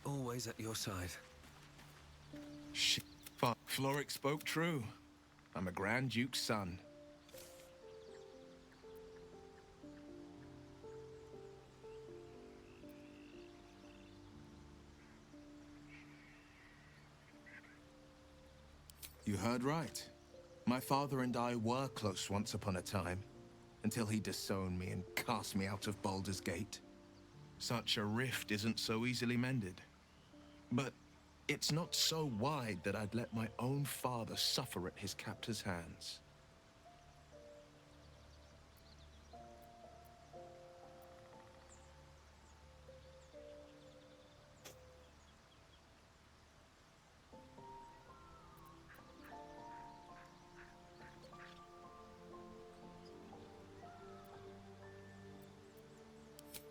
Always at your side. Shit. Floric spoke true. I'm a Grand Duke's son. You heard right. My father and I were close once upon a time, until he disowned me and cast me out of Baldur's Gate. Such a rift isn't so easily mended. But it's not so wide that I'd let my own father suffer at his captor's hands.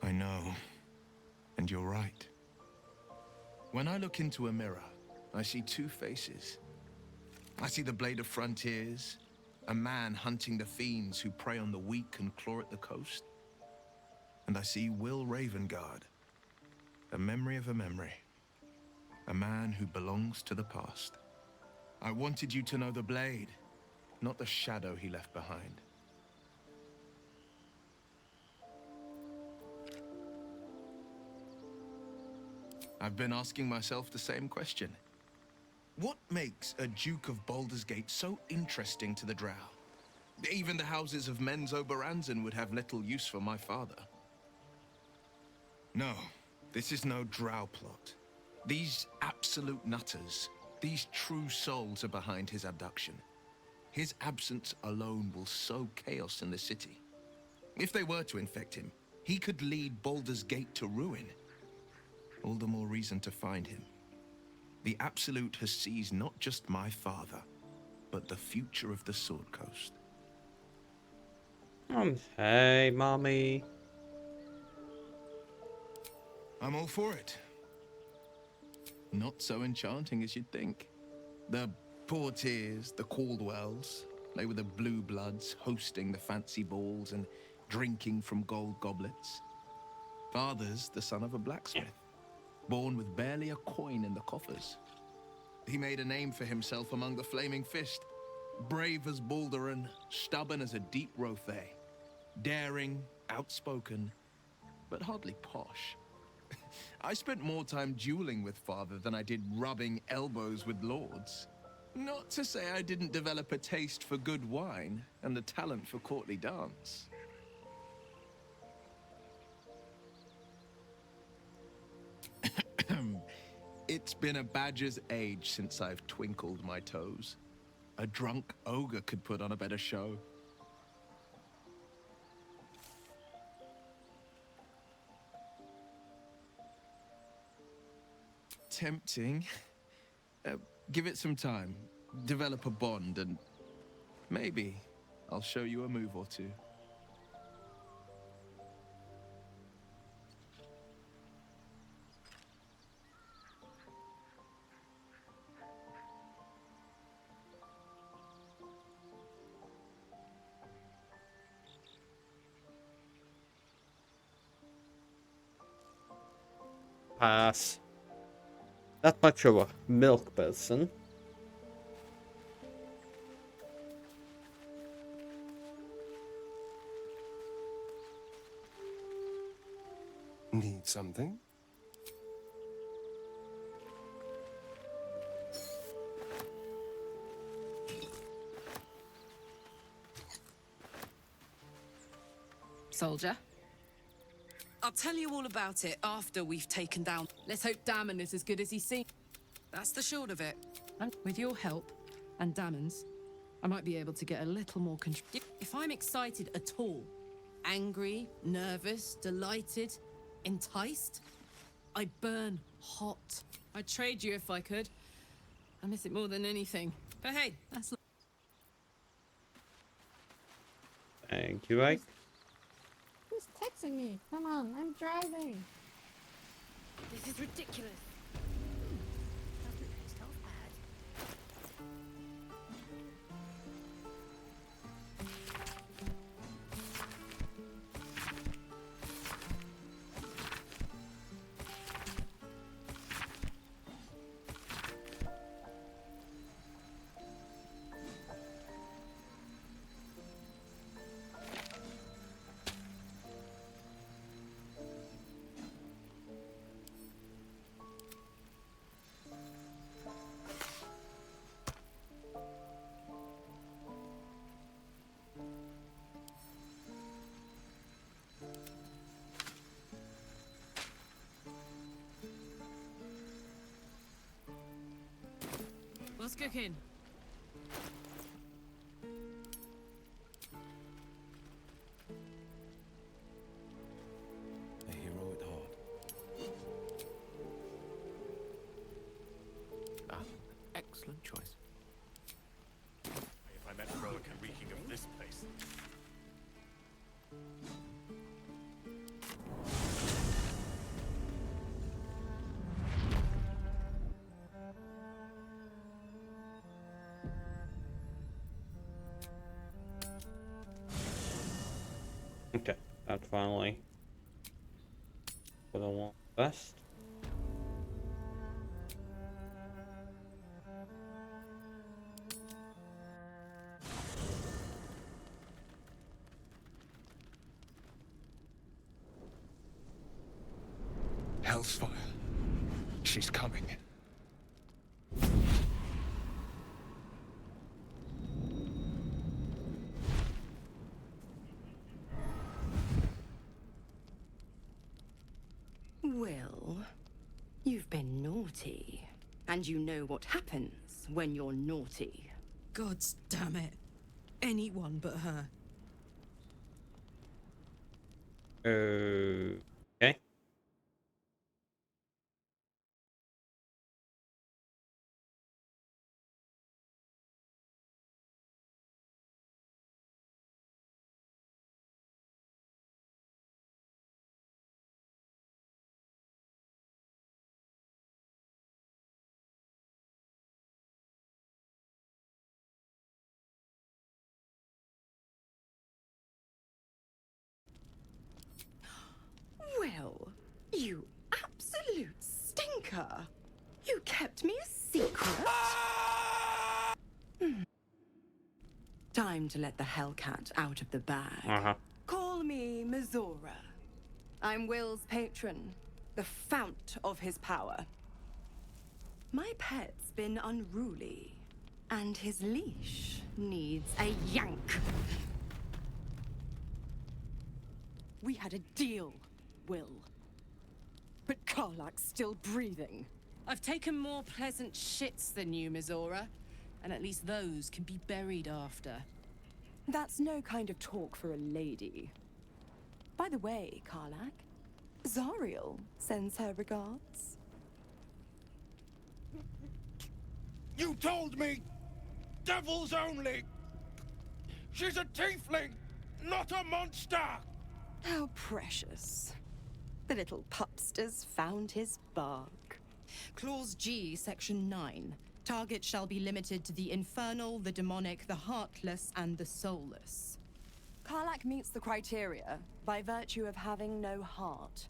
I know, and you're right. When I look into a mirror, I see two faces. I see the Blade of Frontiers, a man hunting the fiends who prey on the weak and claw at the coast. And I see Will Ravengard, a memory of a memory, a man who belongs to the past. I wanted you to know the Blade, not the shadow he left behind. I've been asking myself the same question. What makes a Duke of Baldur's Gate so interesting to the Drow? Even the houses of Menzoberranzan would have little use for my father. No, this is no Drow plot. These absolute nutters, these true souls are behind his abduction. His absence alone will sow chaos in the city. If they were to infect him, he could lead Baldur's Gate to ruin. All the more reason to find him. The Absolute has seized not just my father, but the future of the Sword Coast. Hey, mommy. I'm all for it. Not so enchanting as you'd think. The Portiers, the Caldwells, they were the blue bloods hosting the fancy balls and drinking from gold goblets. Father's the son of a blacksmith, born with barely a coin in the coffers. He made a name for himself among the Flaming Fist, brave as Balduran, stubborn as a deep Rothay, daring, outspoken, but hardly posh. I spent more time dueling with father than I did rubbing elbows with lords. Not to say I didn't develop a taste for good wine and the talent for courtly dance. It's been a badger's age since I've twinkled my toes. A drunk ogre could put on a better show. Tempting. Give it some time. Develop a bond, and maybe I'll show you a move or two. Pass. Not much of a milk person. Need something? Soldier? I'll tell you all about it after we've taken down. Let's hope Damon is as good as he seems. That's the short of it. And with your help and Damon's, I might be able to get a little more control. If I'm excited at all, angry, nervous, delighted, enticed, I burn hot. I'd trade you if I could. I miss it more than anything. But hey, that's... Thank you, Ike. Who's texting me? Come on, I'm driving. This is ridiculous. What's cooking? A hero at heart. Ah, excellent choice. If I met Roic and reeking of this place. Okay, that finally what I want best. Hellsfire. She's coming. Well, you've been naughty. And you know what happens when you're naughty. God damn it. anyone but her. Okay. Well, you absolute stinker. You kept me a secret. Time to let the Hellcat out of the bag. Call me Mizora. I'm Will's patron, the fount of his power. My pet's been unruly, and his leash needs a yank. We had a deal, Will. But Karlak's still breathing. I've taken more pleasant shits than you, Mizora. And at least those can be buried after. That's no kind of talk for a lady. By the way, Karlak, Zariel sends her regards. You told me! Devils only! She's a tiefling, not a monster! How precious. The little pupster's found his bark. Clause G, Section 9. Target shall be limited to the infernal, the demonic, the heartless, and the soulless. Karlak meets the criteria by virtue of having no heart.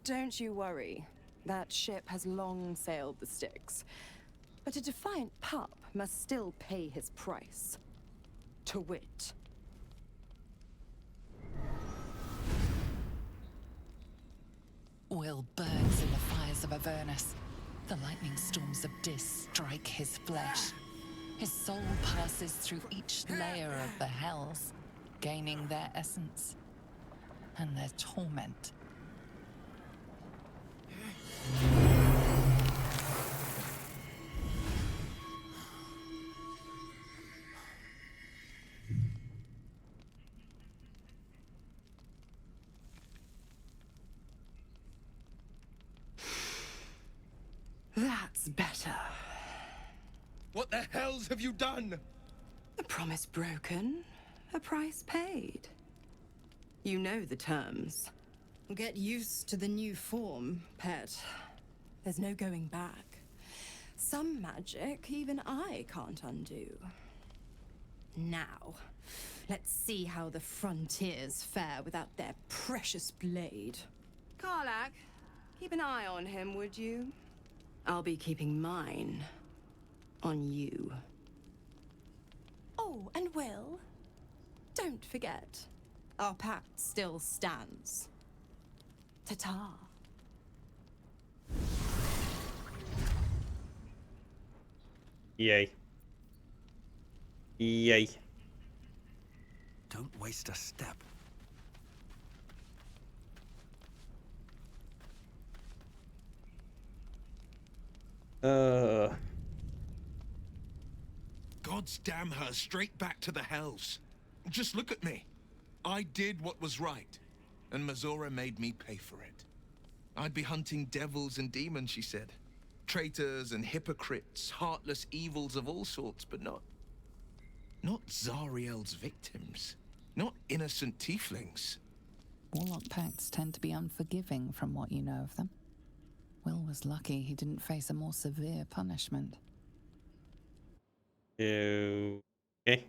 Don't you worry. That ship has long sailed the Styx. But a defiant pup must still pay his price. To wit. Will burns in the fires of Avernus. The lightning storms of Dis strike his flesh. His soul passes through each layer of the hells, gaining their essence and their torment. That's better. What the hells have you done? A promise broken, a price paid. You know the terms. Get used to the new form, pet. There's no going back. Some magic even I can't undo. Now, let's see how the frontiers fare without their precious blade. Karlak, keep an eye on him, would you? I'll be keeping mine on you. Oh, and Will, don't forget, our pact still stands. Ta-ta. Yay. Yay. Don't waste a step. Gods damn her straight back to the hells. Just look at me. I did what was right, and Mizora made me pay for it. I'd be hunting devils and demons, she said. Traitors and hypocrites, heartless evils of all sorts, but not Zariel's victims. Not innocent tieflings. Warlock pacts tend to be unforgiving from what you know of them. Will was lucky he didn't face a more severe punishment. Okay.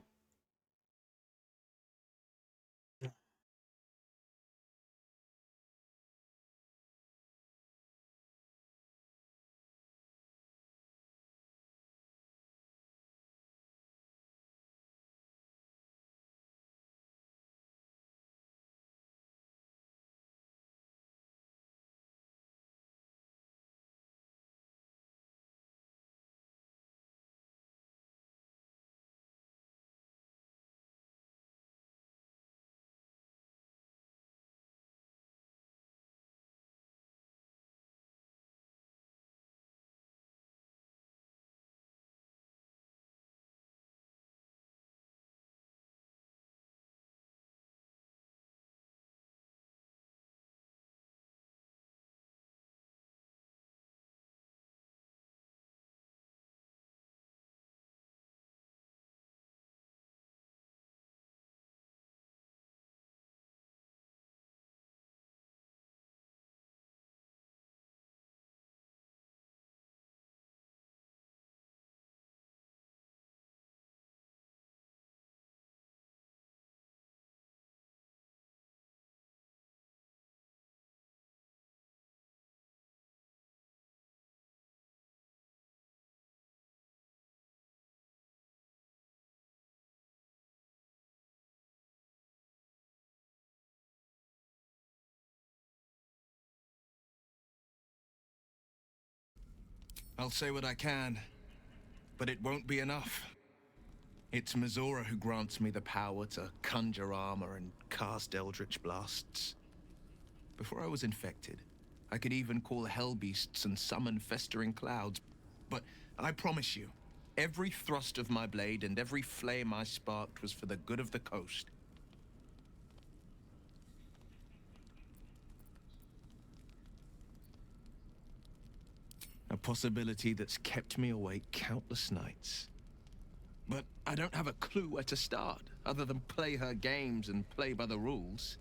I'll say what I can, but it won't be enough. It's Mizora who grants me the power to conjure armor and cast eldritch blasts. Before I was infected, I could even call hell beasts and summon festering clouds. But I promise you, every thrust of my blade and every flame I sparked was for the good of the coast. A possibility that's kept me awake countless nights. But I don't have a clue where to start, other than play her games and play by the rules.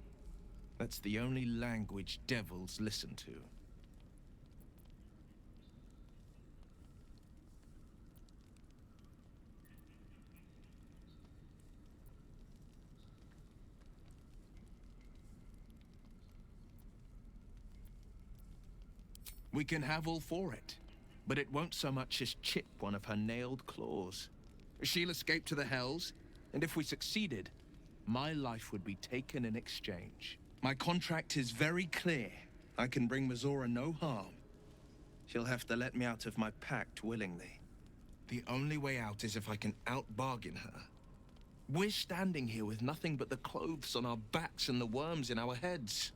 That's the only language devils listen to. We can have all for it, but it won't so much as chip one of her nailed claws. She'll escape to the Hells, and if we succeeded, my life would be taken in exchange. My contract is very clear. I can bring Mizora no harm. She'll have to let me out of my pact willingly. The only way out is if I can out-bargain her. We're standing here with nothing but the clothes on our backs and the worms in our heads.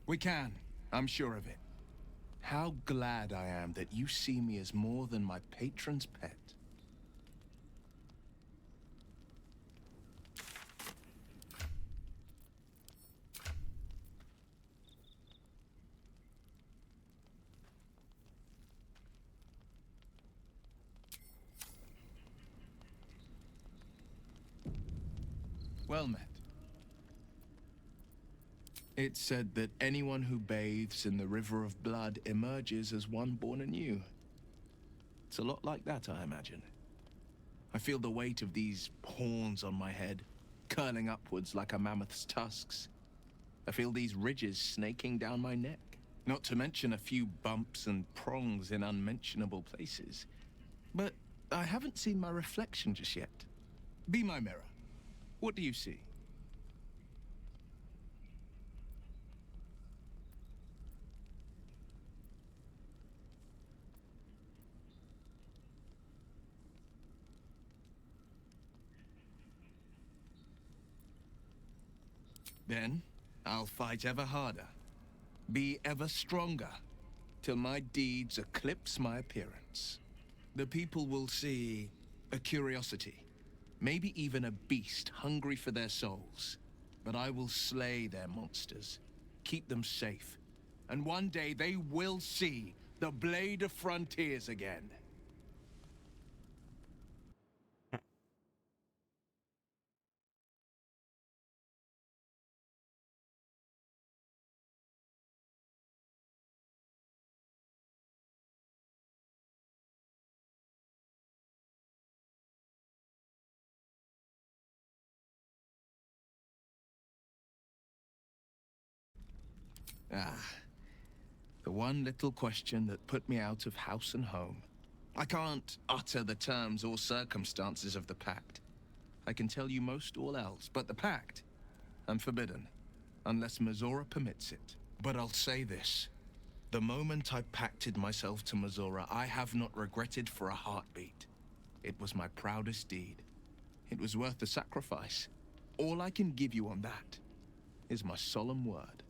We can. I'm sure of it. How glad I am that you see me as more than my patron's pet. Well met. It's said that anyone who bathes in the river of blood emerges as one born anew. It's a lot like that, I imagine. I feel the weight of these horns on my head, curling upwards like a mammoth's tusks. I feel these ridges snaking down my neck, not to mention a few bumps and prongs in unmentionable places. But I haven't seen my reflection just yet. Be my mirror. What do you see? Then, I'll fight ever harder, be ever stronger, till my deeds eclipse my appearance. The people will see a curiosity, maybe even a beast hungry for their souls. But I will slay their monsters, keep them safe, and one day they will see the Blade of Frontiers again. The one little question that put me out of house and home. I can't utter the terms or circumstances of the pact. I can tell you most all else, but the pact, I'm forbidden, unless Mizora permits it. But I'll say this. The moment I pacted myself to Mizora, I have not regretted for a heartbeat. It was my proudest deed. It was worth the sacrifice. All I can give you on that is my solemn word.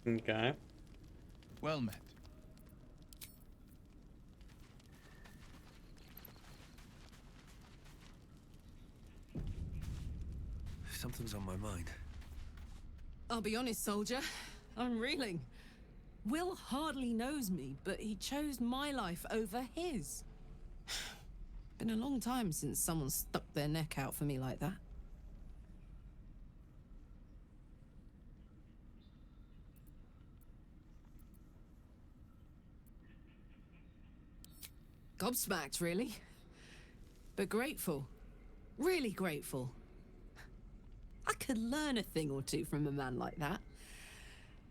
Okay. Well met. Something's on my mind. I'll be honest, soldier. I'm reeling. Will hardly knows me, but he chose my life over his. Been a long time since someone stuck their neck out for me like that. Gobsmacked, really. But grateful. Really grateful. I could learn a thing or two from a man like that.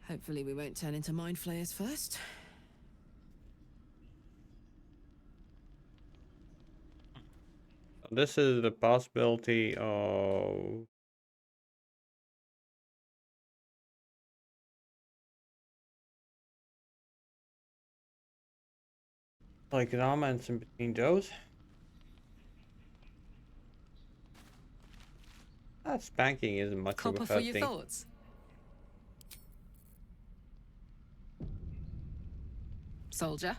Hopefully we won't turn into mind flayers first. This is the possibility of like comments in between those. Spanking isn't much Copper of a for your thing. thoughts. Soldier.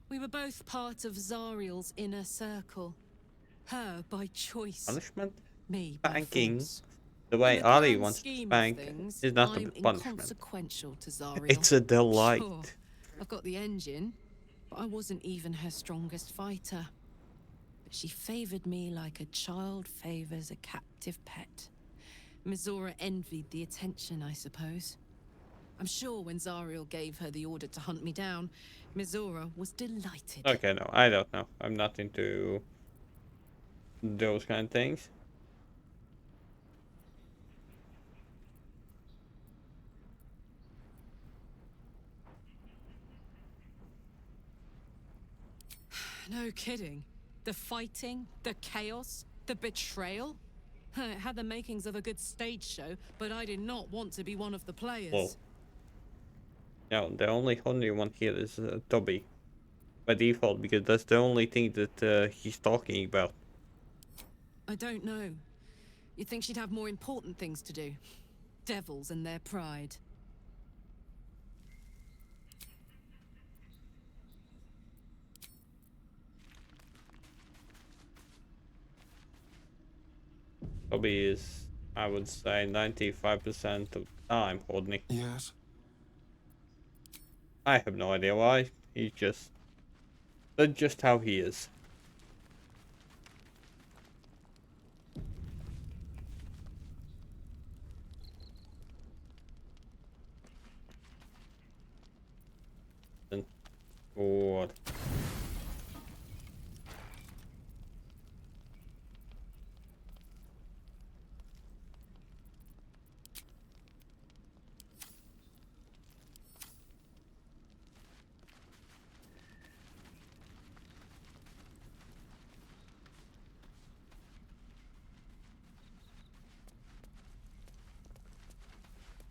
We were both part of Zariel's inner circle. Her by choice. Punishment? Me by Spanking. force. The way In the Ali grand wants to scheme of spank things, is not a I'm punishment. inconsequential to Zariel. It's a delight. Sure, I've got the engine, but I wasn't even her strongest fighter. But she favored me like a child favors a captive pet. Mizora envied the attention, I suppose. I'm sure when Zariel gave her the order to hunt me down, Mizora was delighted. Okay, no, I don't know. I'm not into those kind of things. No kidding. The fighting, the chaos, the betrayal. It had the makings of a good stage show, but I did not want to be one of the players. Whoa. No, the only hungry one here is Toby. By default, because that's the only thing that he's talking about. I don't know. You'd think she'd have more important things to do. Devils and their pride. Toby is, I would say, 95% of the time holding. Yes. I have no idea why. He's just... That's just how he is. What?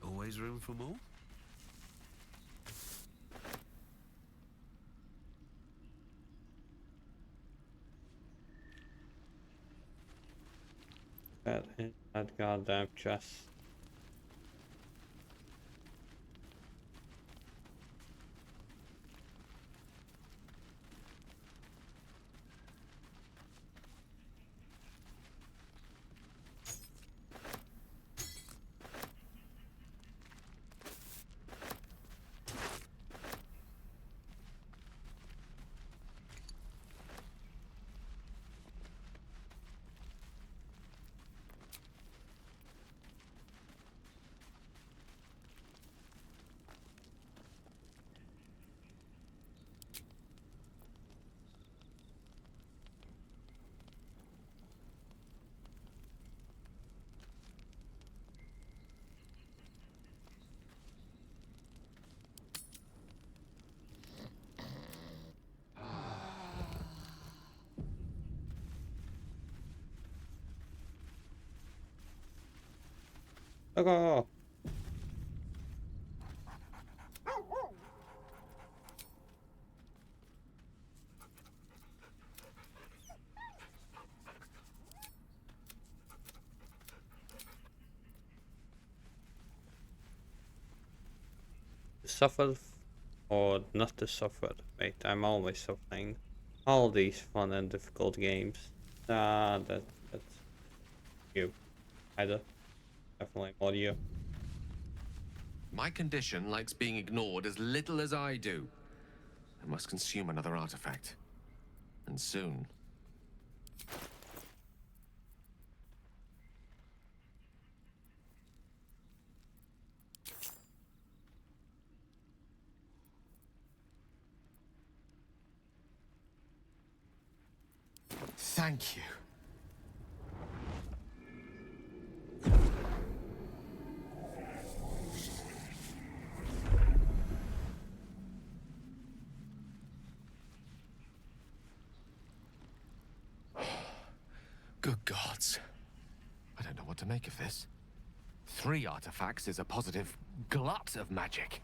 Always room for more? That goddamn chest. Go. Suffer or not to suffer. Wait, I'm always suffering. All these fun and difficult games. That's you. Either. Definitely more you. My condition likes being ignored as little as I do. I must consume another artifact. And soon. Thank you. Good gods. I don't know what to make of this. 3 artifacts is a positive glut of magic.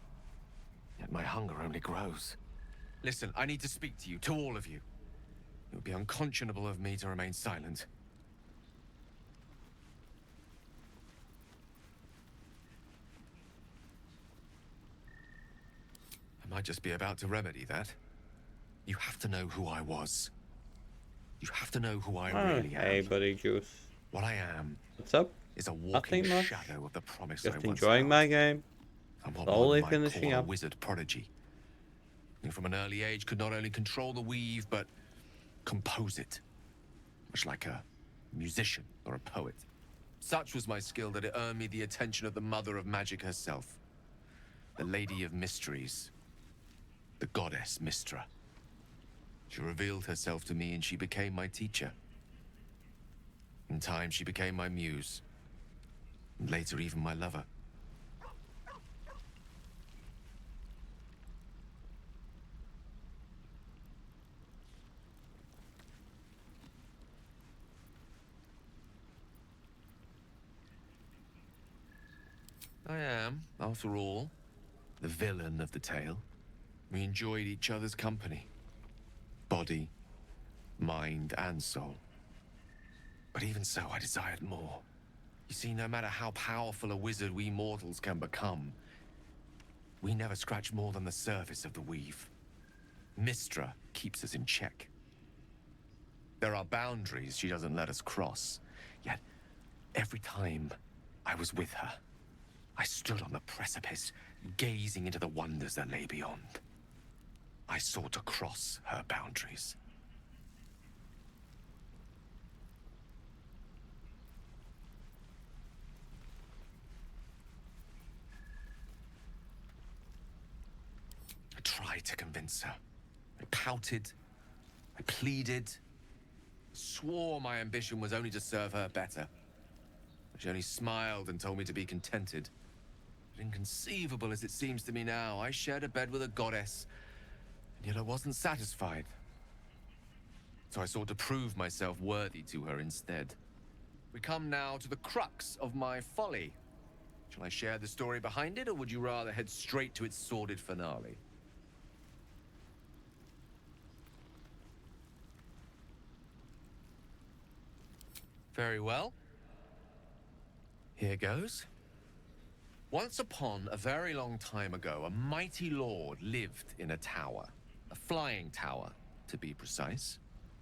Yet my hunger only grows. Listen, I need to speak to you, to all of you. It would be unconscionable of me to remain silent. I might just be about to remedy that. You have to know who I was. You have to know who I really am. Hey, buddy, Juice. What I am. What's up? Is a walking shadow of the promise I Just once enjoying held. my game. I'm what Slowly one might finishing call up. a wizard prodigy. Who from an early age could not only control the weave, but compose it. Much like a musician or a poet. Such was my skill that it earned me the attention of the mother of magic herself. The Lady of Mysteries. The goddess Mystra. She revealed herself to me and she became my teacher. In time, she became my muse. And later, even my lover. I am, after all, the villain of the tale. We enjoyed each other's company. Body, mind, and soul. But even so, I desired more. You see, no matter how powerful a wizard we mortals can become, we never scratch more than the surface of the weave. Mystra keeps us in check. There are boundaries she doesn't let us cross. Yet, every time I was with her, I stood on the precipice, gazing into the wonders that lay beyond. I sought to cross her boundaries. I tried to convince her. I pouted. I pleaded. Swore my ambition was only to serve her better. She only smiled and told me to be contented. But inconceivable as it seems to me now, I shared a bed with a goddess, and yet I wasn't satisfied. So I sought to prove myself worthy to her instead. We come now to the crux of my folly. Shall I share the story behind it, or would you rather head straight to its sordid finale? Very well. Here goes. Once upon a very long time ago, a mighty lord lived in a tower. A flying tower, to be precise.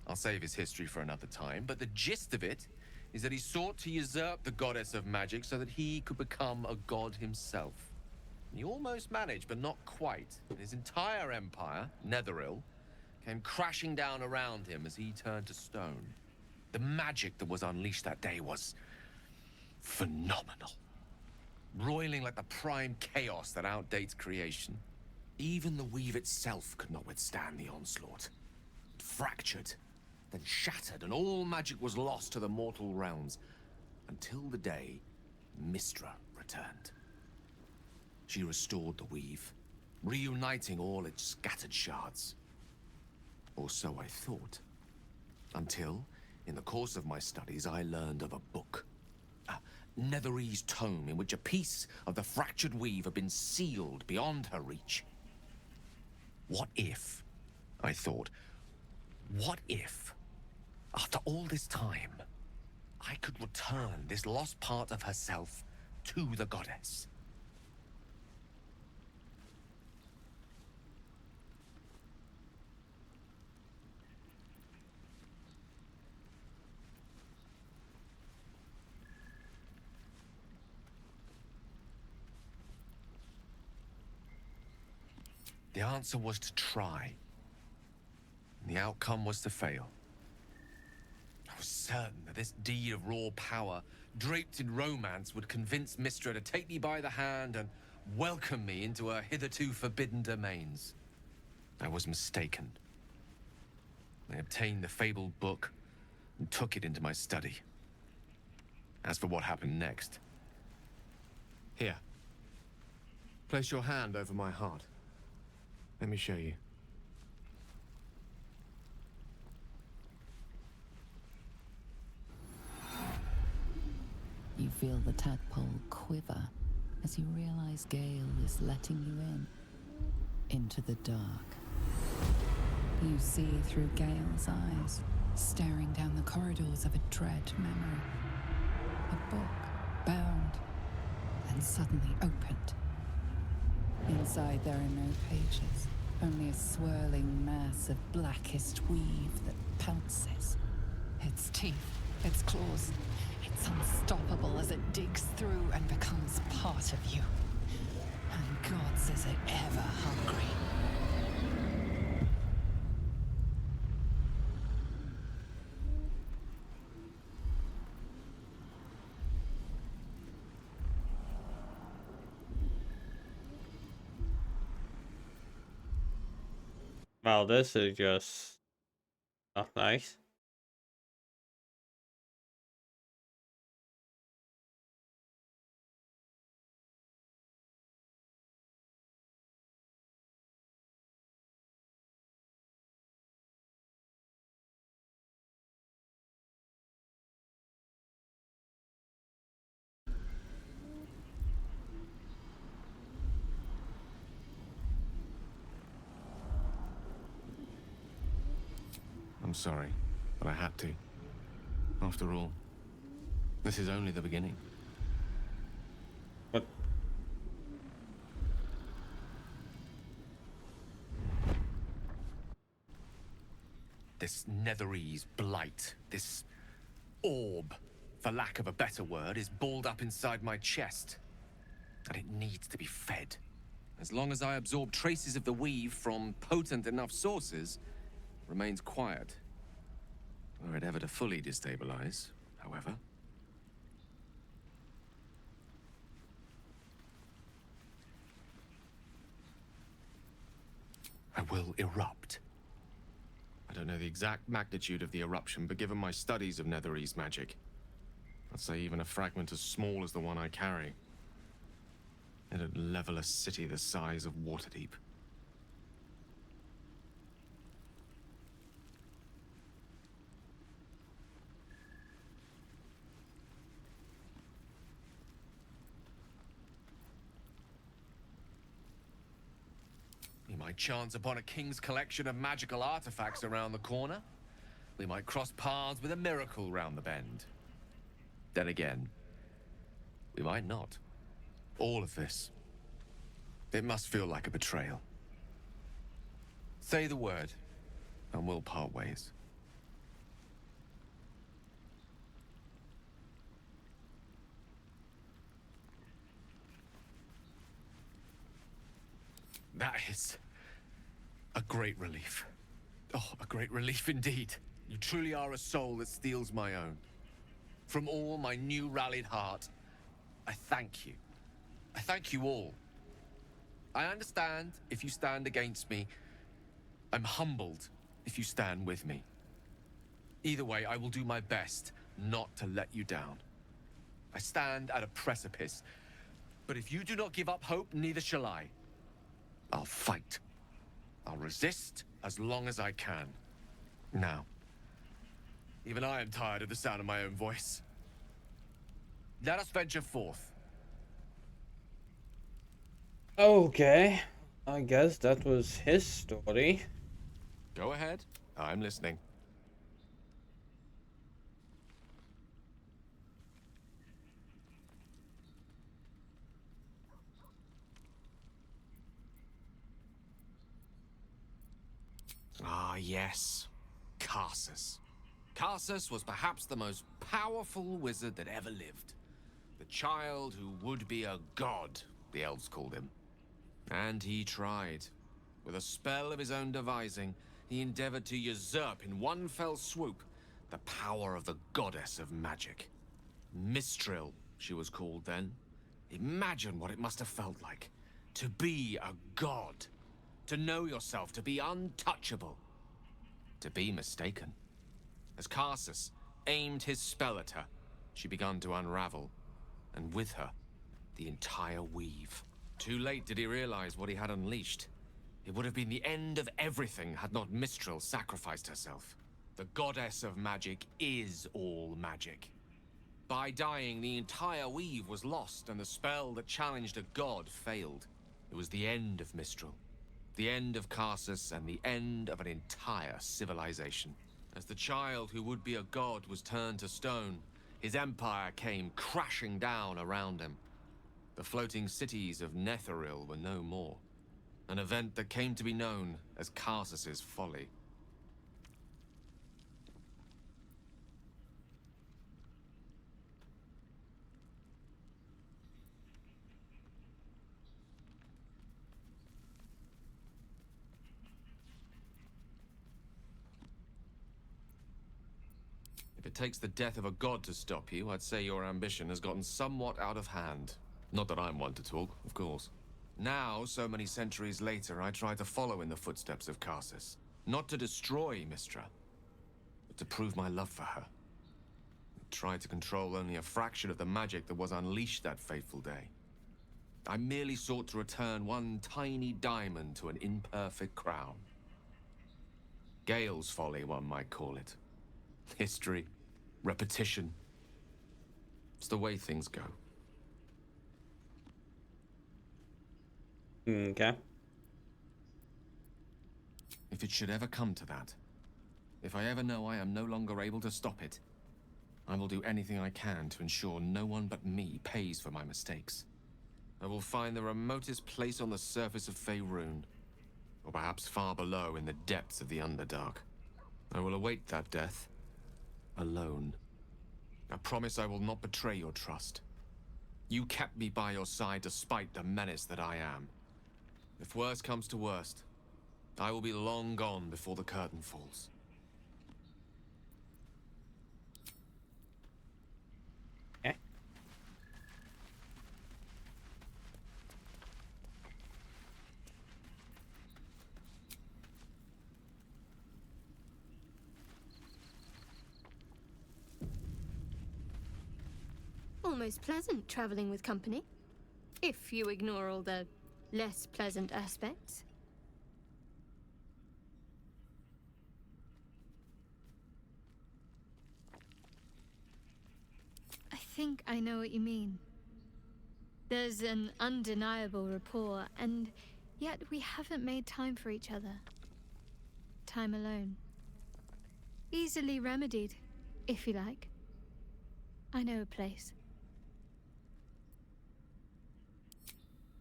I'll save his history for another time, but the gist of it is that he sought to usurp the goddess of magic so that he could become a god himself. He almost managed, but not quite. His entire empire, Netheril, came crashing down around him as he turned to stone. The magic that was unleashed that day was phenomenal. Roiling like the prime chaos that outdates creation. Even the weave itself could not withstand the onslaught. It fractured, then shattered, and all magic was lost to the mortal realms. Until the day Mystra returned. She restored the weave, reuniting all its scattered shards. Or so I thought. Until, in the course of my studies, I learned of a book. Netherese tome in which a piece of the fractured weave had been sealed beyond her reach. What if, I thought, what if, after all this time, I could return this lost part of herself to the goddess? The answer was to try. The outcome was to fail. I was certain that this deed of raw power, draped in romance, would convince Mystra to take me by the hand and welcome me into her hitherto forbidden domains. I was mistaken. I obtained the fabled book and took it into my study. As for what happened next... Here. Place your hand over my heart. Let me show you. feel the tadpole quiver as you realize Gale is letting you in. Into the dark. You see through Gale's eyes, staring down the corridors of a dread memory. A book, bound, and suddenly opened. Inside there are no pages, only a swirling mass of blackest weave that pounces. Its teeth, its claws, it's unstoppable as it digs through and becomes part of you. And gods, is it ever hungry. Well, this is just not nice. I'm sorry, but I had to. After all, this is only the beginning. What? This Netherese blight, this orb, for lack of a better word, is balled up inside my chest. And it needs to be fed. As long as I absorb traces of the weave from potent enough sources, it remains quiet. Were it ever to fully destabilize, however. I will erupt. I don't know the exact magnitude of the eruption, but given my studies of Netherese magic, I'd say even a fragment as small as the one I carry, it'd level a city the size of Waterdeep. We might chance upon a king's collection of magical artifacts around the corner. We might cross paths with a miracle round the bend. Then again, we might not. All of this, it must feel like a betrayal. Say the word, and we'll part ways. That is a great relief. Oh, a great relief indeed. You truly are a soul that steals my own. From all my new rallied heart, I thank you. I thank you all. I understand if you stand against me. I'm humbled if you stand with me. Either way, I will do my best not to let you down. I stand at a precipice, but if you do not give up hope, neither shall I. I'll fight. I'll resist as long as I can. Now, even I am tired of the sound of my own voice. Let us venture forth. Okay, I guess that was his story. Go ahead. I'm listening. Ah, yes. Karsus. Karsus was perhaps the most powerful wizard that ever lived. The child who would be a god, the elves called him. And he tried. With a spell of his own devising, he endeavored to usurp in one fell swoop the power of the goddess of magic. Mistral, she was called then. Imagine what it must have felt like. To be a god. To know yourself, to be untouchable. To be mistaken. As Karsus aimed his spell at her, she began to unravel. And with her, the entire weave. Too late did he realize what he had unleashed. It would have been the end of everything had not Mistral sacrificed herself. The goddess of magic is all magic. By dying, the entire weave was lost, and the spell that challenged a god failed. It was the end of Mistral. The end of Karsus, and the end of an entire civilization. As the child who would be a god was turned to stone, his empire came crashing down around him. The floating cities of Netheril were no more. An event that came to be known as Karsus's folly. If it takes the death of a god to stop you, I'd say your ambition has gotten somewhat out of hand. Not that I'm one to talk, of course. Now, so many centuries later, I try to follow in the footsteps of Karsus. Not to destroy Mistra, but to prove my love for her. I tried to control only a fraction of the magic that was unleashed that fateful day. I merely sought to return one tiny diamond to an imperfect crown. Gale's folly, one might call it. History, repetition. It's the way things go. Okay. If it should ever come to that, if I ever know I am no longer able to stop it, I will do anything I can to ensure no one but me pays for my mistakes. I will find the remotest place on the surface of Faerun, or perhaps far below in the depths of the Underdark. I will await that death, alone. I promise I will not betray your trust. You kept me by your side despite the menace that I am. If worst comes to worst, I will be long gone before the curtain falls. Okay. Almost pleasant traveling with company, if you ignore all the less pleasant aspects. I think I know what you mean. There's an undeniable rapport, and yet we haven't made time for each other. Time alone. Easily remedied, if you like. I know a place.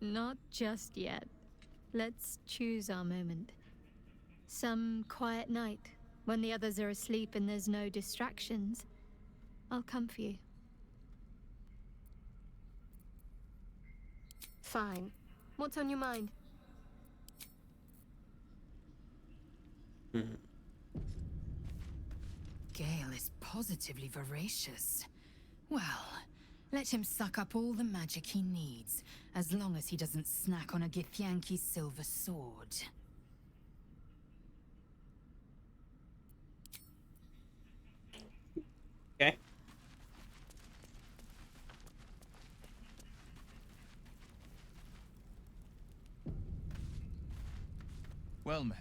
Not just yet. Let's choose our moment. Some quiet night, when the others are asleep and there's no distractions, I'll come for you. Fine. What's on your mind? Gale is positively voracious. Well, let him suck up all the magic he needs, as long as he doesn't snack on a Githyanki's silver sword. Okay. Well met.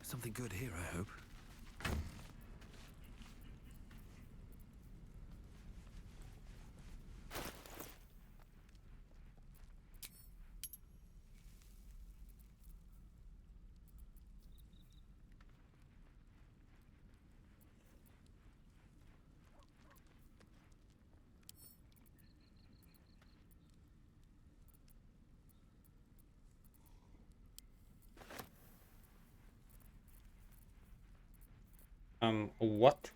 Something good here, I hope. What?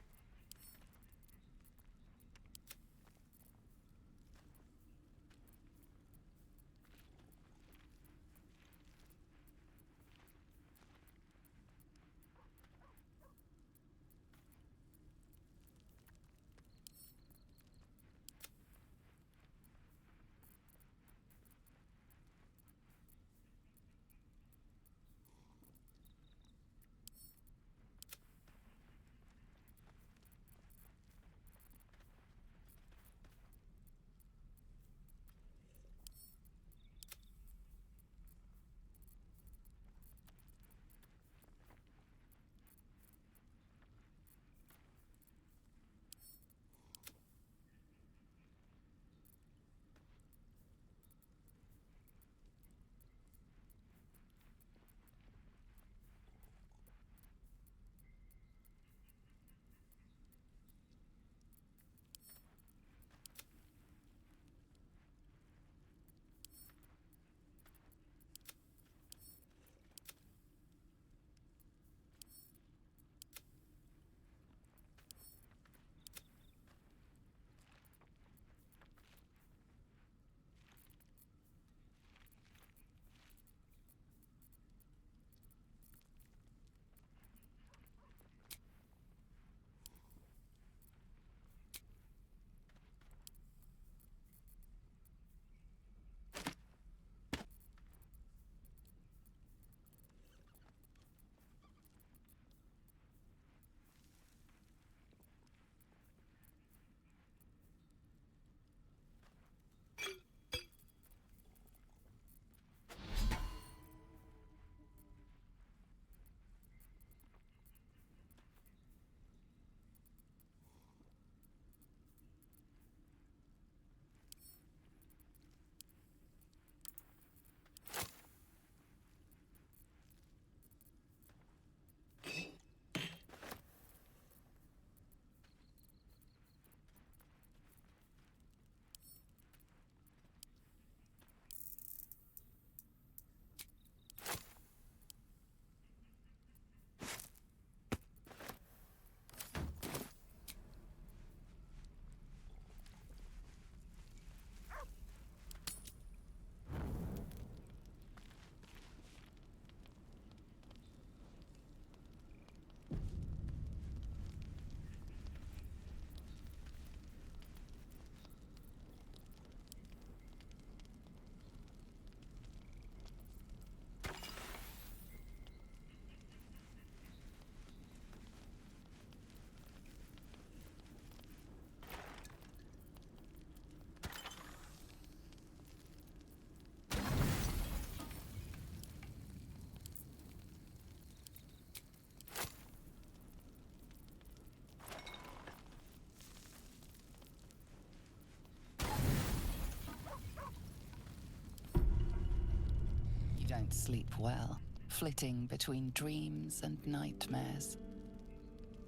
don't sleep well, flitting between dreams and nightmares.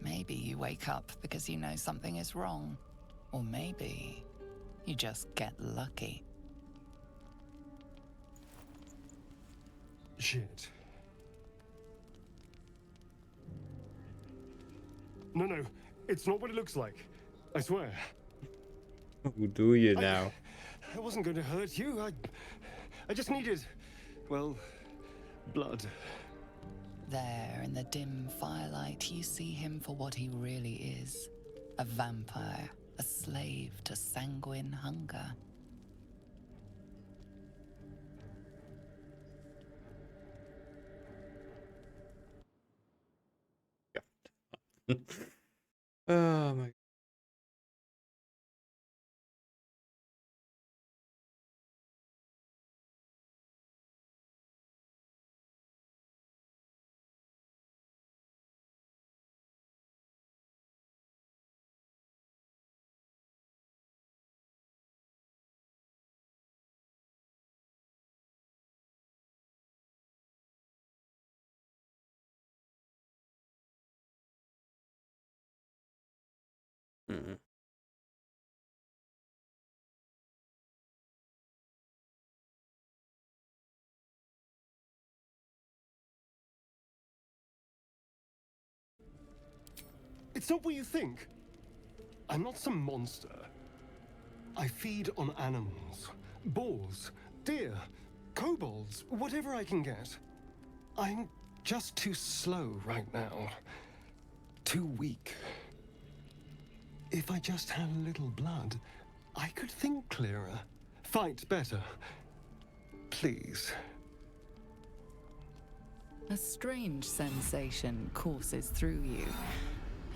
Maybe you wake up because you know something is wrong, or maybe you just get lucky. Shit. No, it's not what it looks like. I swear. Who do you now? I wasn't going to hurt you. I just needed, well, blood. There, in the dim firelight, you see him for what he really is. A vampire, a slave to sanguine hunger. Oh my. Mm-mm. It's not what you think. I'm not some monster. I feed on animals. Boars, deer, kobolds, whatever I can get. I'm just too slow right now. Too weak. If I just had a little blood, I could think clearer, fight better. Please. A strange sensation courses through you,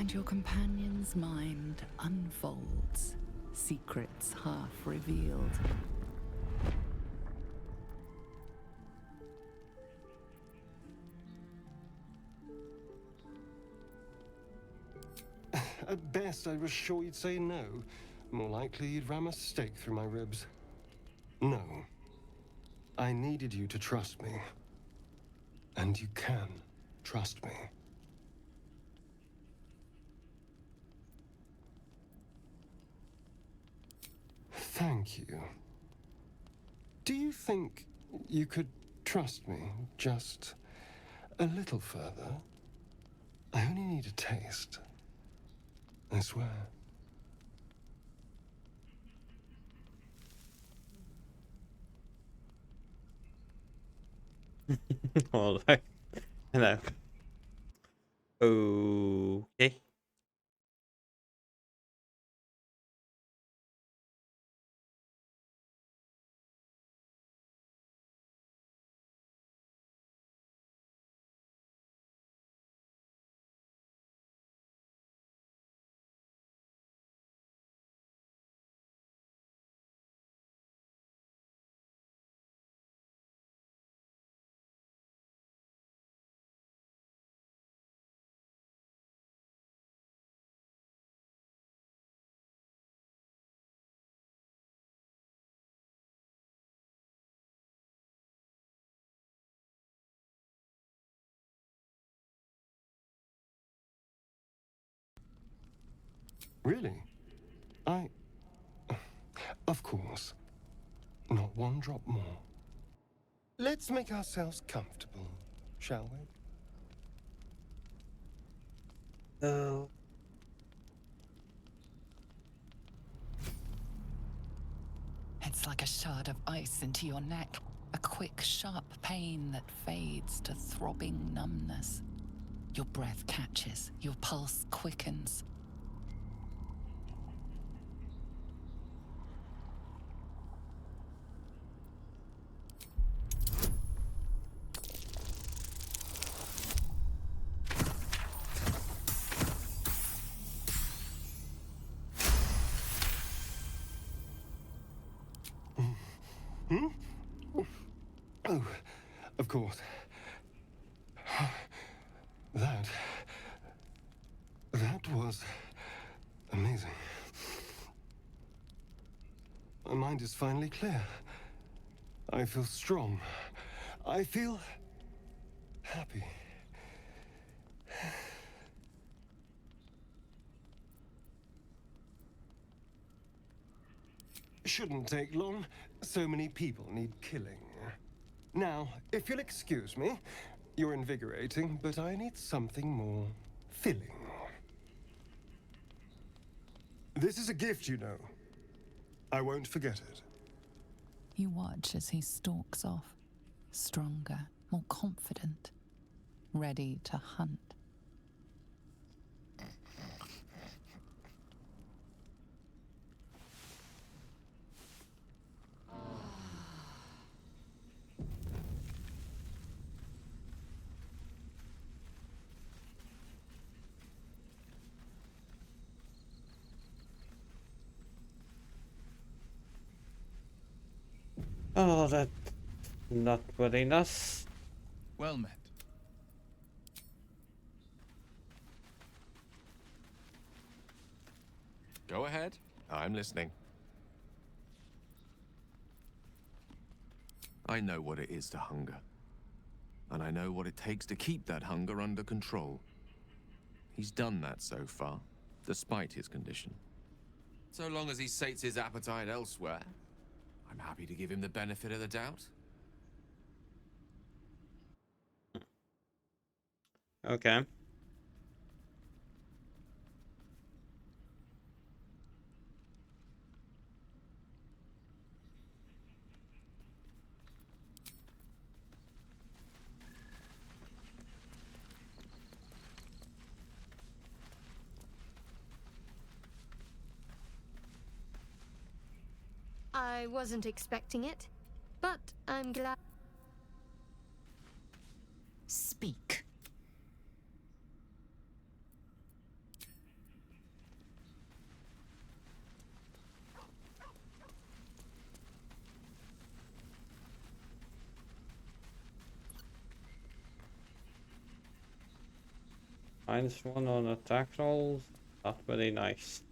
and your companion's mind unfolds, secrets half revealed. At best, I was sure you'd say no. More likely, you'd ram a stake through my ribs. No. I needed you to trust me. And you can trust me. Thank you. Do you think you could trust me just a little further? I only need a taste. I swear. All right. Hello. Okay. Really? Of course. Not one drop more. Let's make ourselves comfortable, shall we? Oh. It's like a shard of ice into your neck, a quick, sharp pain that fades to throbbing numbness. Your breath catches, your pulse quickens. Hmm? Oh, of course. That was amazing. My mind is finally clear. I feel strong. I feel happy. Shouldn't take long. So many people need killing. Now, if you'll excuse me, you're invigorating, but I need something more filling. This is a gift, you know. I won't forget it. You watch as he stalks off, stronger, more confident, ready to hunt. Oh, that's not very nice. Well met. Go ahead. I'm listening. I know what it is to hunger. And I know what it takes to keep that hunger under control. He's done that so far, despite his condition. So long as he sates his appetite elsewhere, I'm happy to give him the benefit of the doubt. Okay. I wasn't expecting it, but I'm glad. Speak. -1 on attack rolls. Not very nice.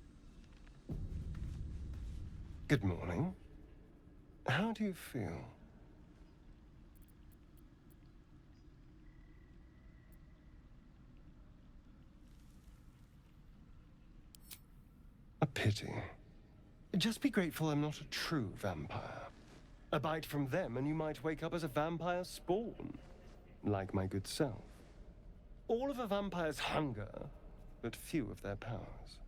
Good morning. How do you feel? A pity. Just be grateful I'm not a true vampire. A bite from them and you might wake up as a vampire spawn. Like my good self. All of a vampire's hunger, but few of their powers.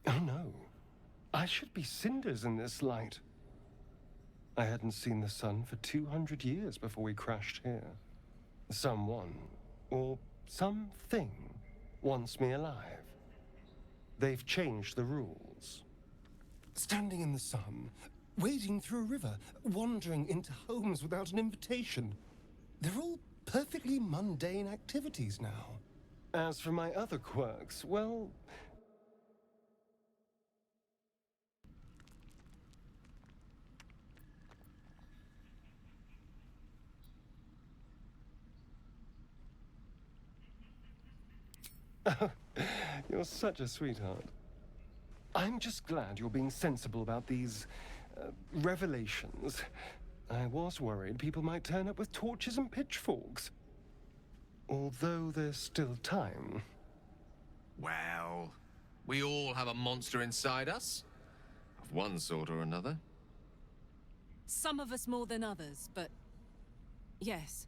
Oh no. I should be cinders in this light. I hadn't seen the sun for 200 years before we crashed here. Someone, or something, wants me alive. They've changed the rules. Standing in the sun, wading through a river, wandering into homes without an invitation. They're all perfectly mundane activities now. As for my other quirks, well... You're such a sweetheart. I'm just glad you're being sensible about these revelations. I was worried people might turn up with torches and pitchforks. Although there's still time. Well, we all have a monster inside us. Of one sort or another. Some of us more than others, but yes.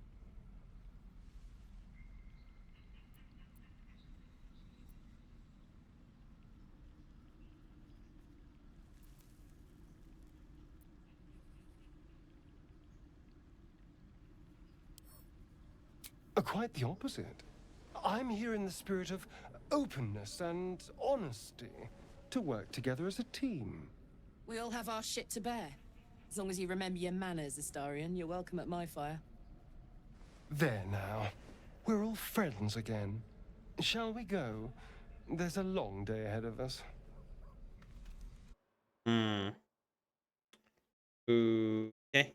Quite the opposite. I'm here in the spirit of openness and honesty to work together as a team. We all have our shit to bear. As long as you remember your manners, Astarion, you're welcome at my fire. There now. We're all friends again. Shall we go? There's a long day ahead of us. Okay.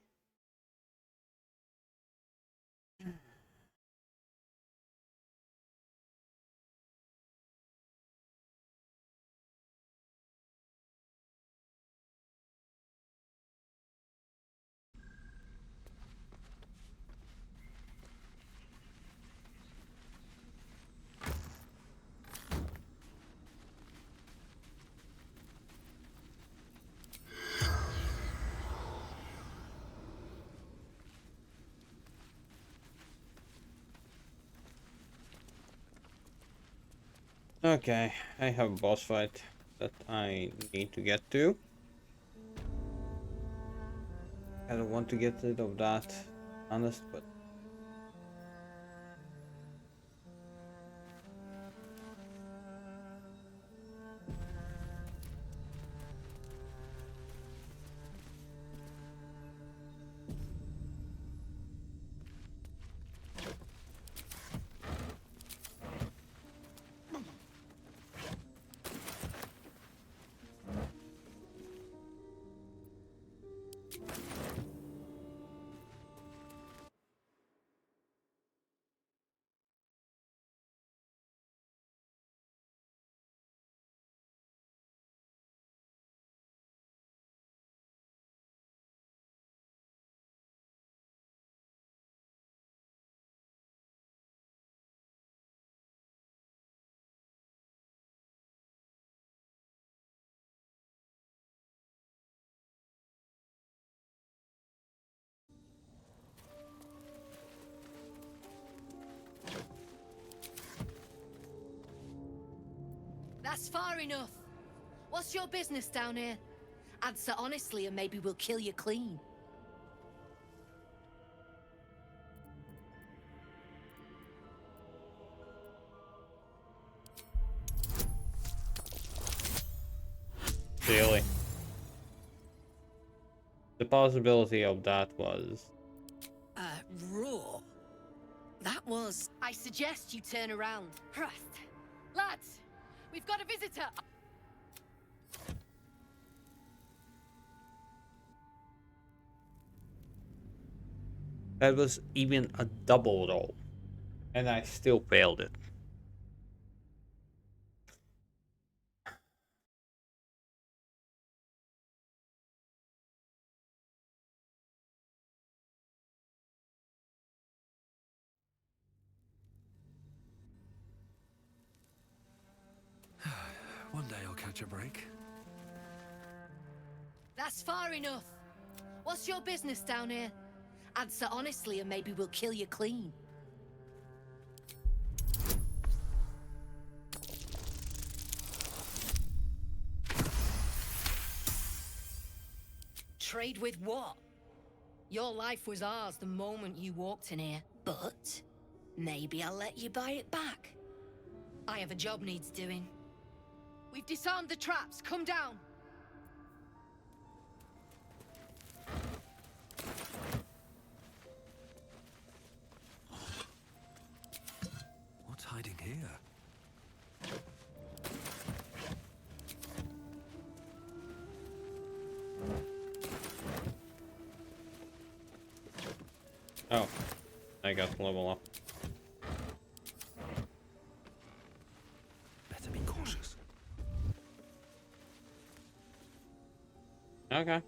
Okay, I have a boss fight that I need to get to. I don't want to get rid of that, honest, but That's far enough. What's your business down here? Answer honestly and maybe we'll kill you clean. really, the possibility of that was Raw. That was... I suggest you turn around. Trust. Lads, we've got a visitor. that was even a double roll, and I still failed it. One day I'll catch a break. That's far enough. What's your business down here? Answer honestly and maybe we'll kill you clean. Trade with what? Your life was ours the moment you walked in here, but maybe I'll let you buy it back. I have a job needs doing. We've disarmed the traps. Come down. What's hiding here? Oh, I got to level up. Better be cautious. Okay.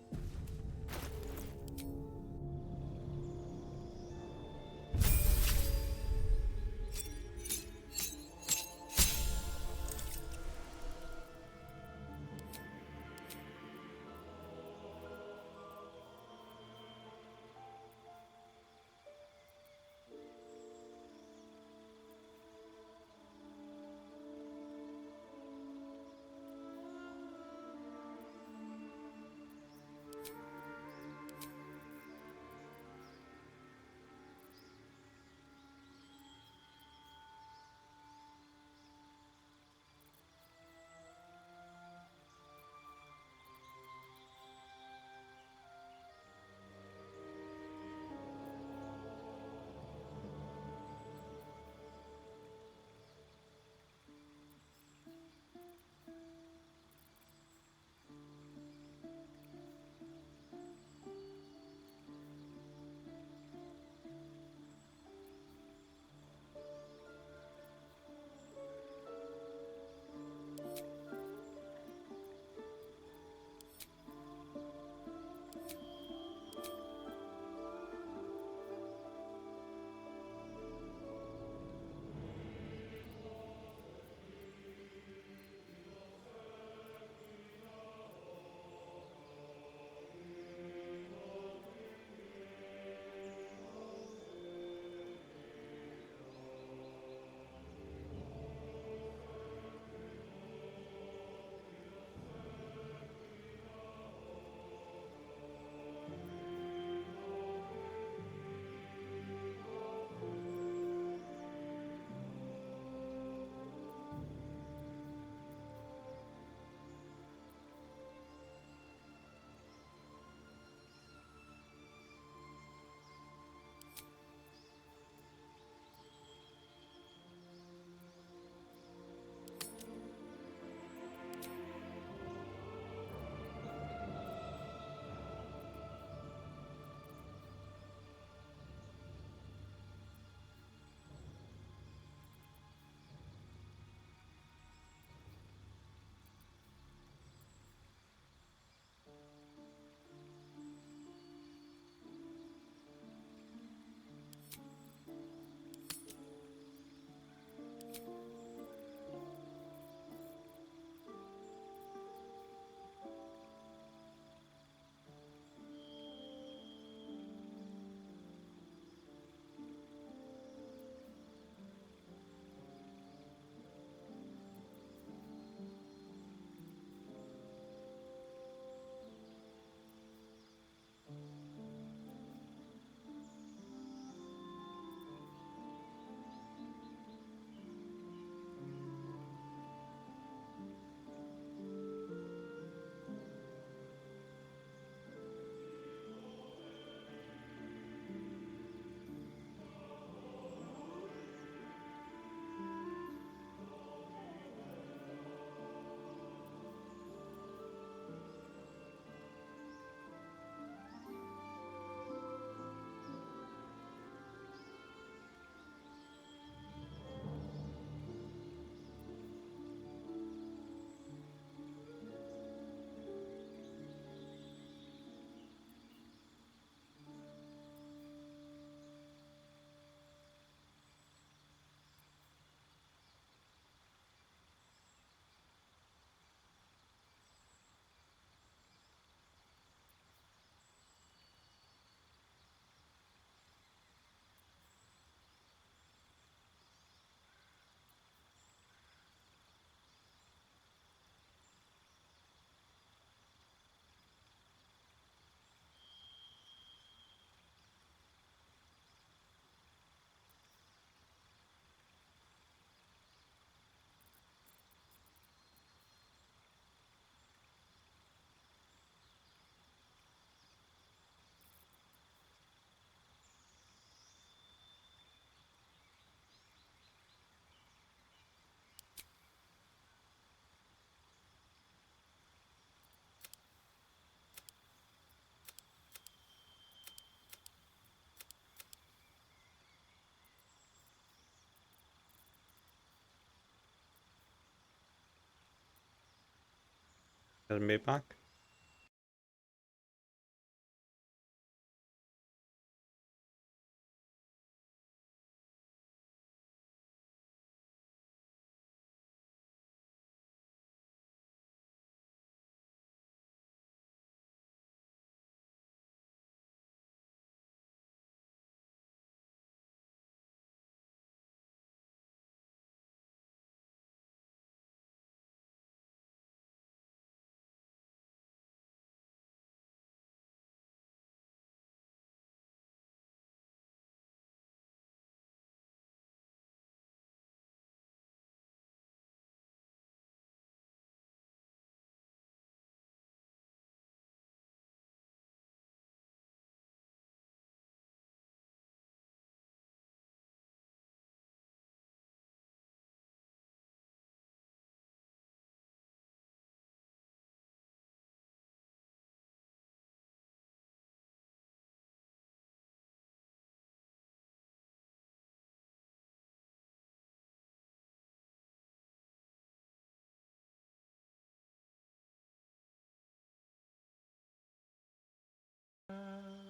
Send me back.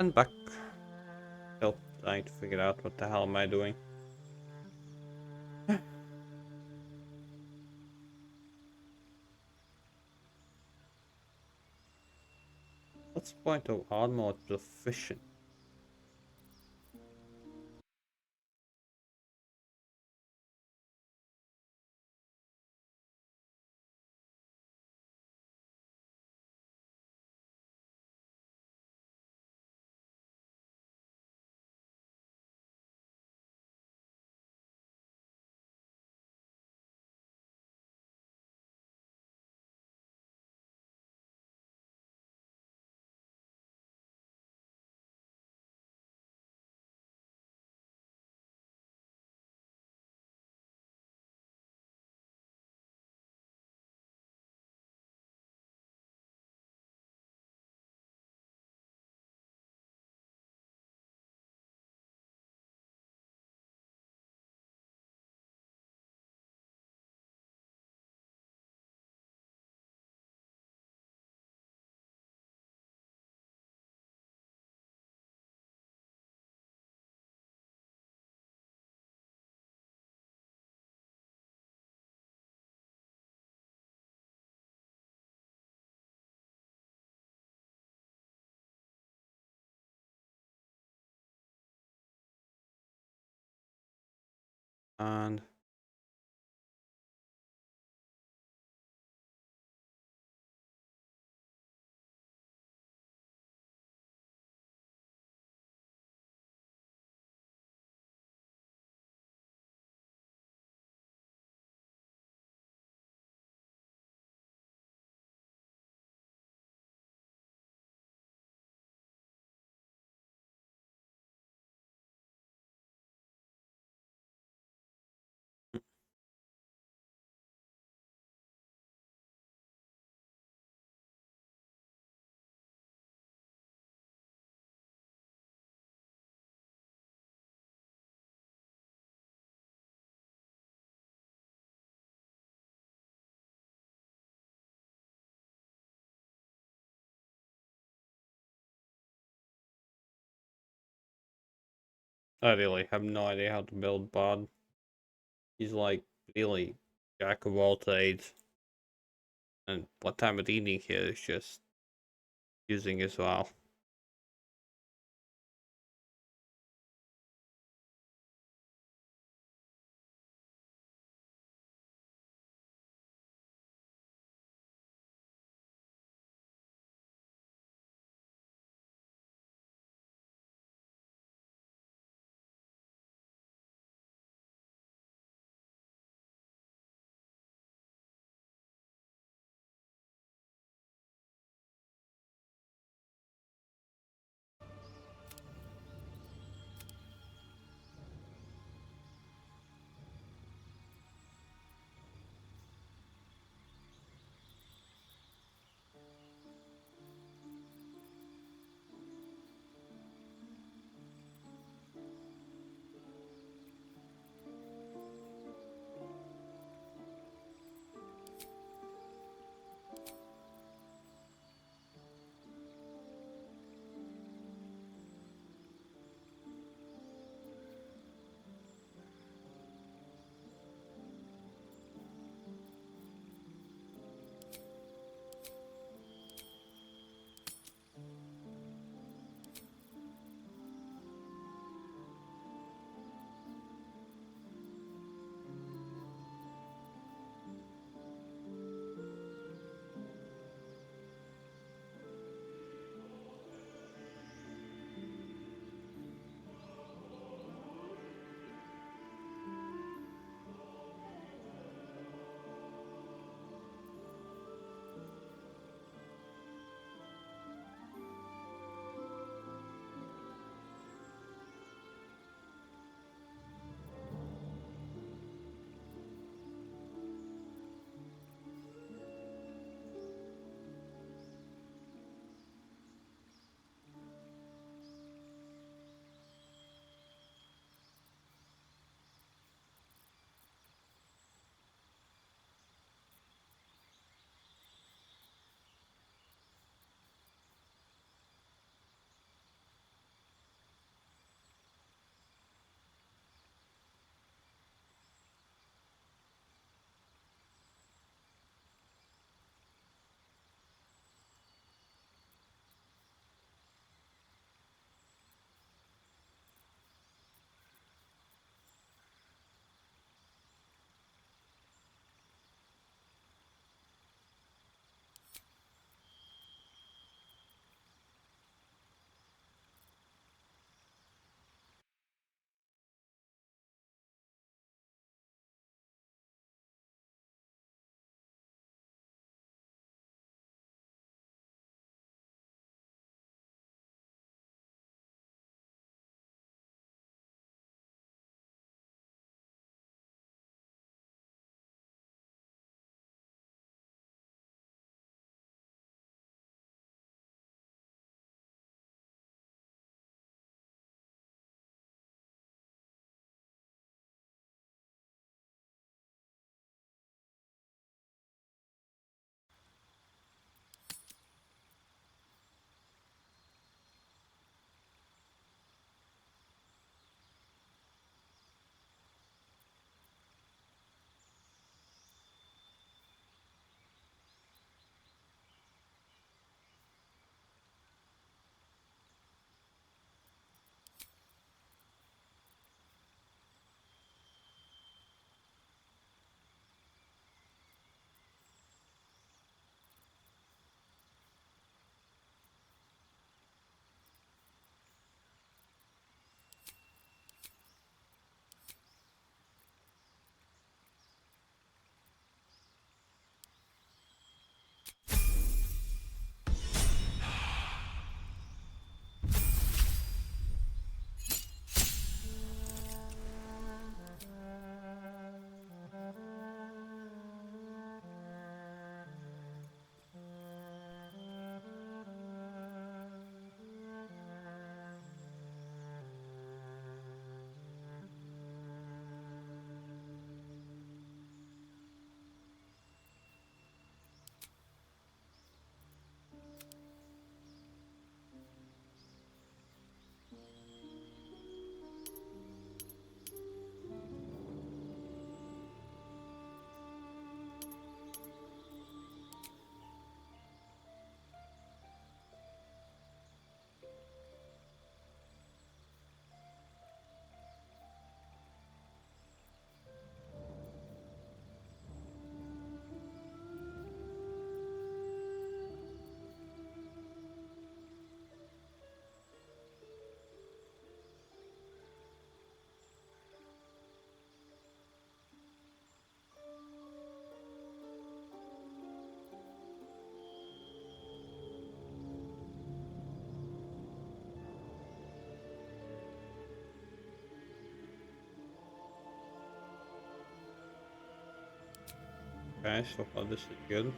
And back. Still trying to figure out what the hell am I doing. What's the point of armor proficient? And I really have no idea how to build Bod. He's like really jack of all trades. And what time of eating here is just using as well. Okay, so far this is good.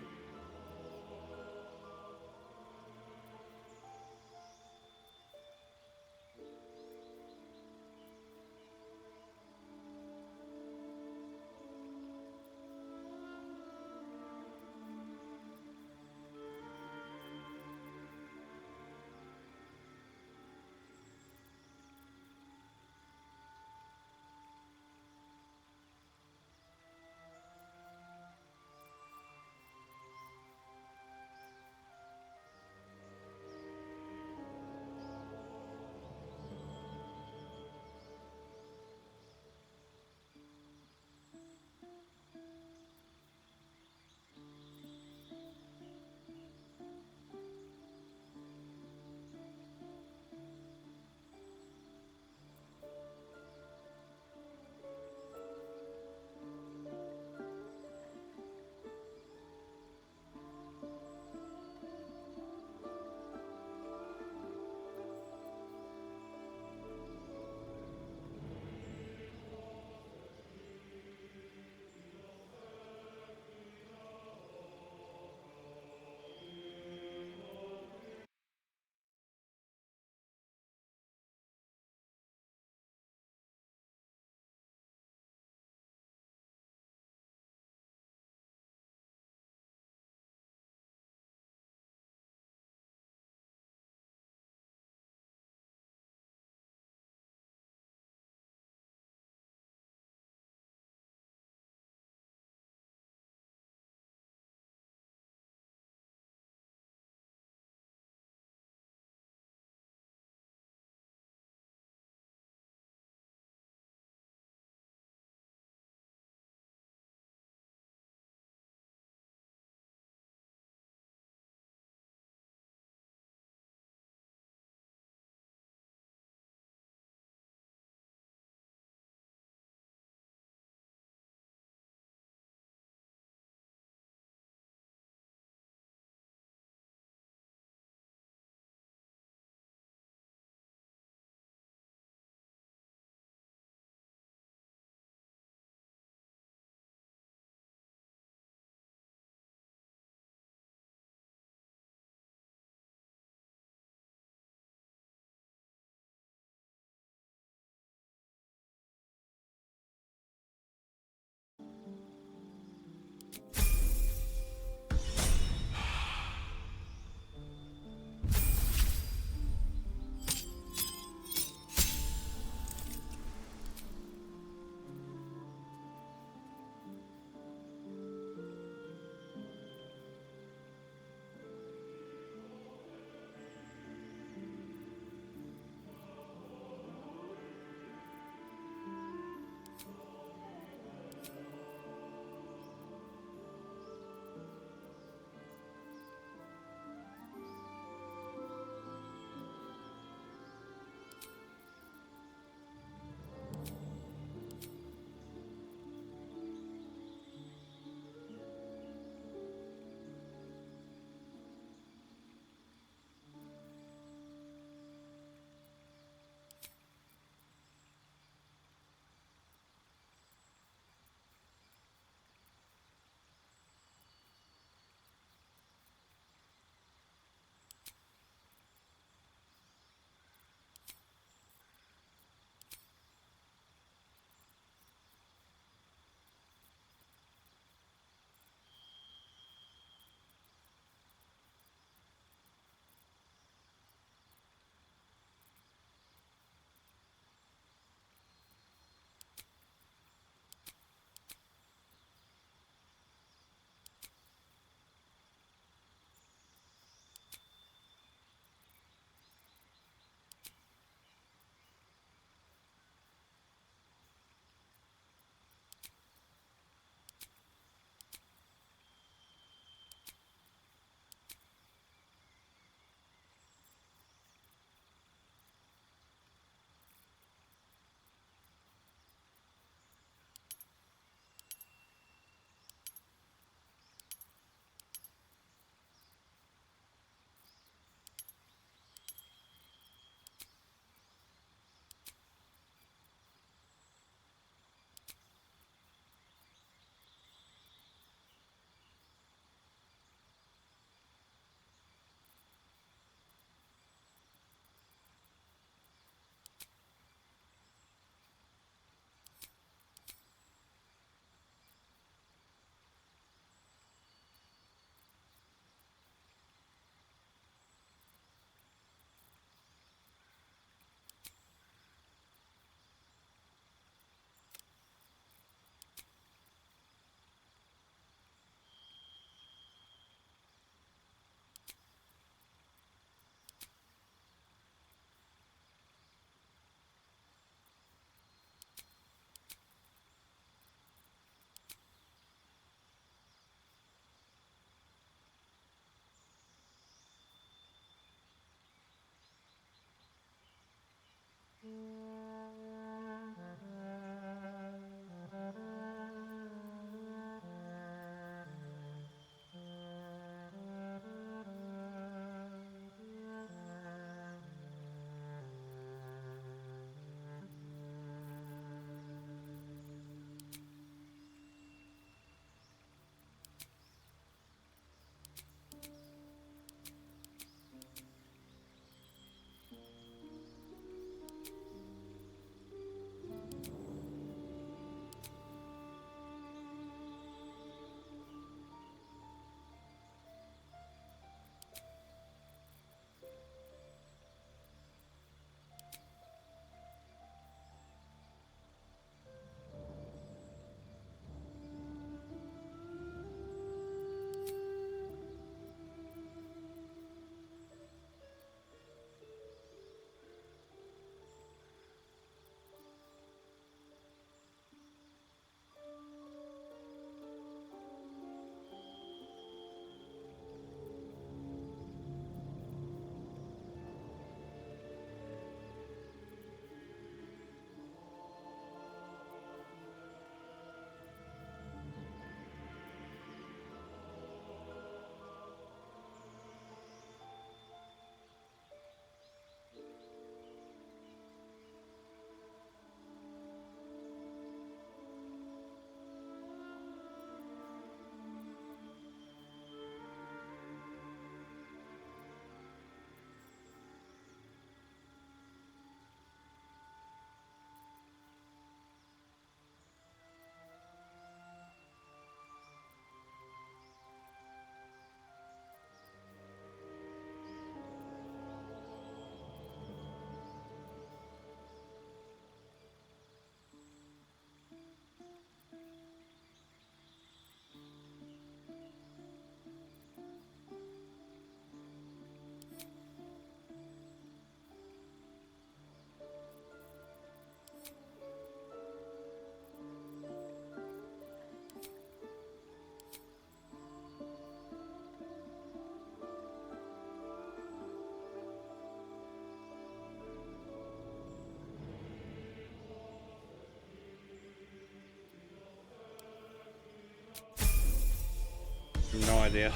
No idea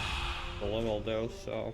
the level though, so.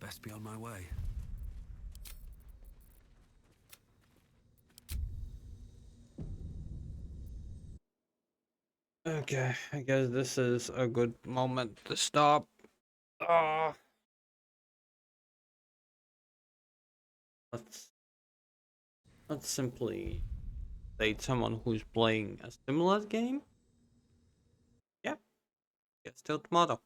Best be on my way. Okay, I guess this is a good moment to stop. Ah, let's simply date someone who's playing a similar game. Yep, guess till tomorrow.